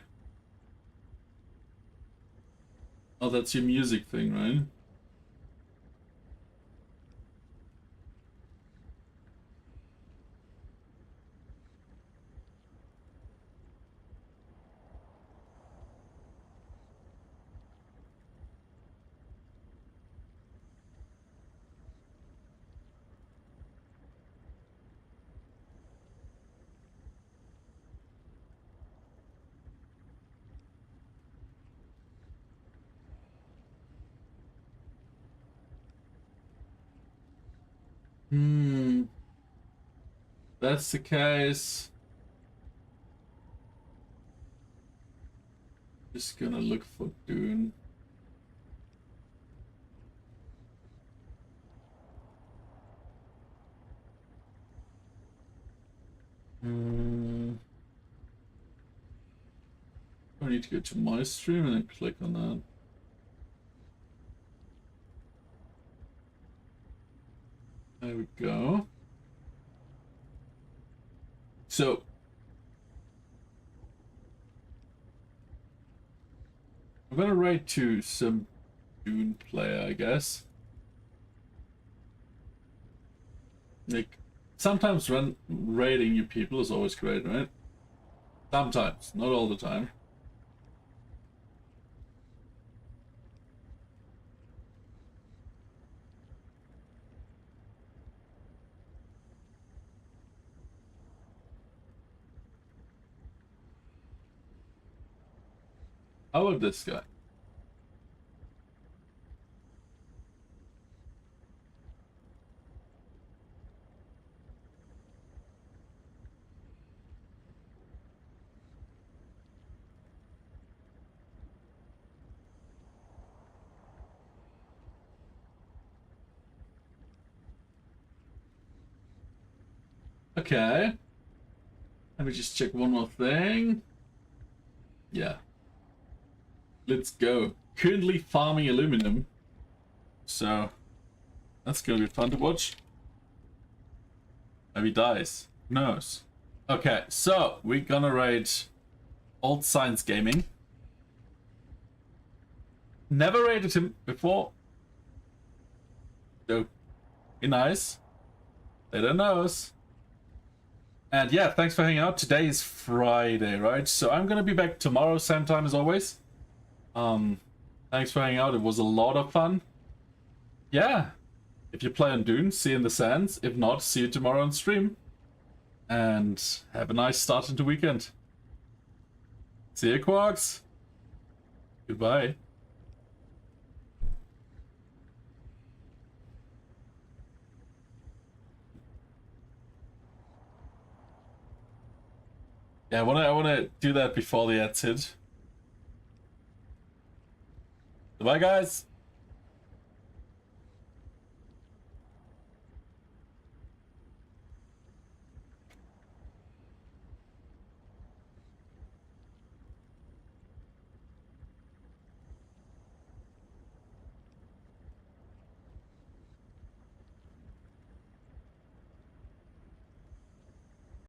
[SPEAKER 1] Oh, that's your music thing, right? That's the case. Just gonna look for Dune. I need to go to my stream and then click on that. There we go. So I'm gonna write to some Dune player, I guess. Like, sometimes raiding new people is always great, right? Sometimes, not all the time. How about this guy? Okay. Let me just check one more thing. Yeah. Let's go. Currently farming aluminum. So that's gonna be fun to watch. Maybe he dies. Who knows? Okay, so we're gonna raid Old Science Gaming. Never raided him before. So be nice. They don't know us. And yeah, thanks for hanging out. Today is Friday, right? So I'm gonna be back tomorrow, same time as always. Thanks for hanging out. It was a lot of fun. Yeah. If you play on Dune, see you in the sands. If not, see you tomorrow on stream. And have a nice start into weekend. See you, Quarks. Goodbye. Yeah, I wanna do that before the ads hit. Bye, guys.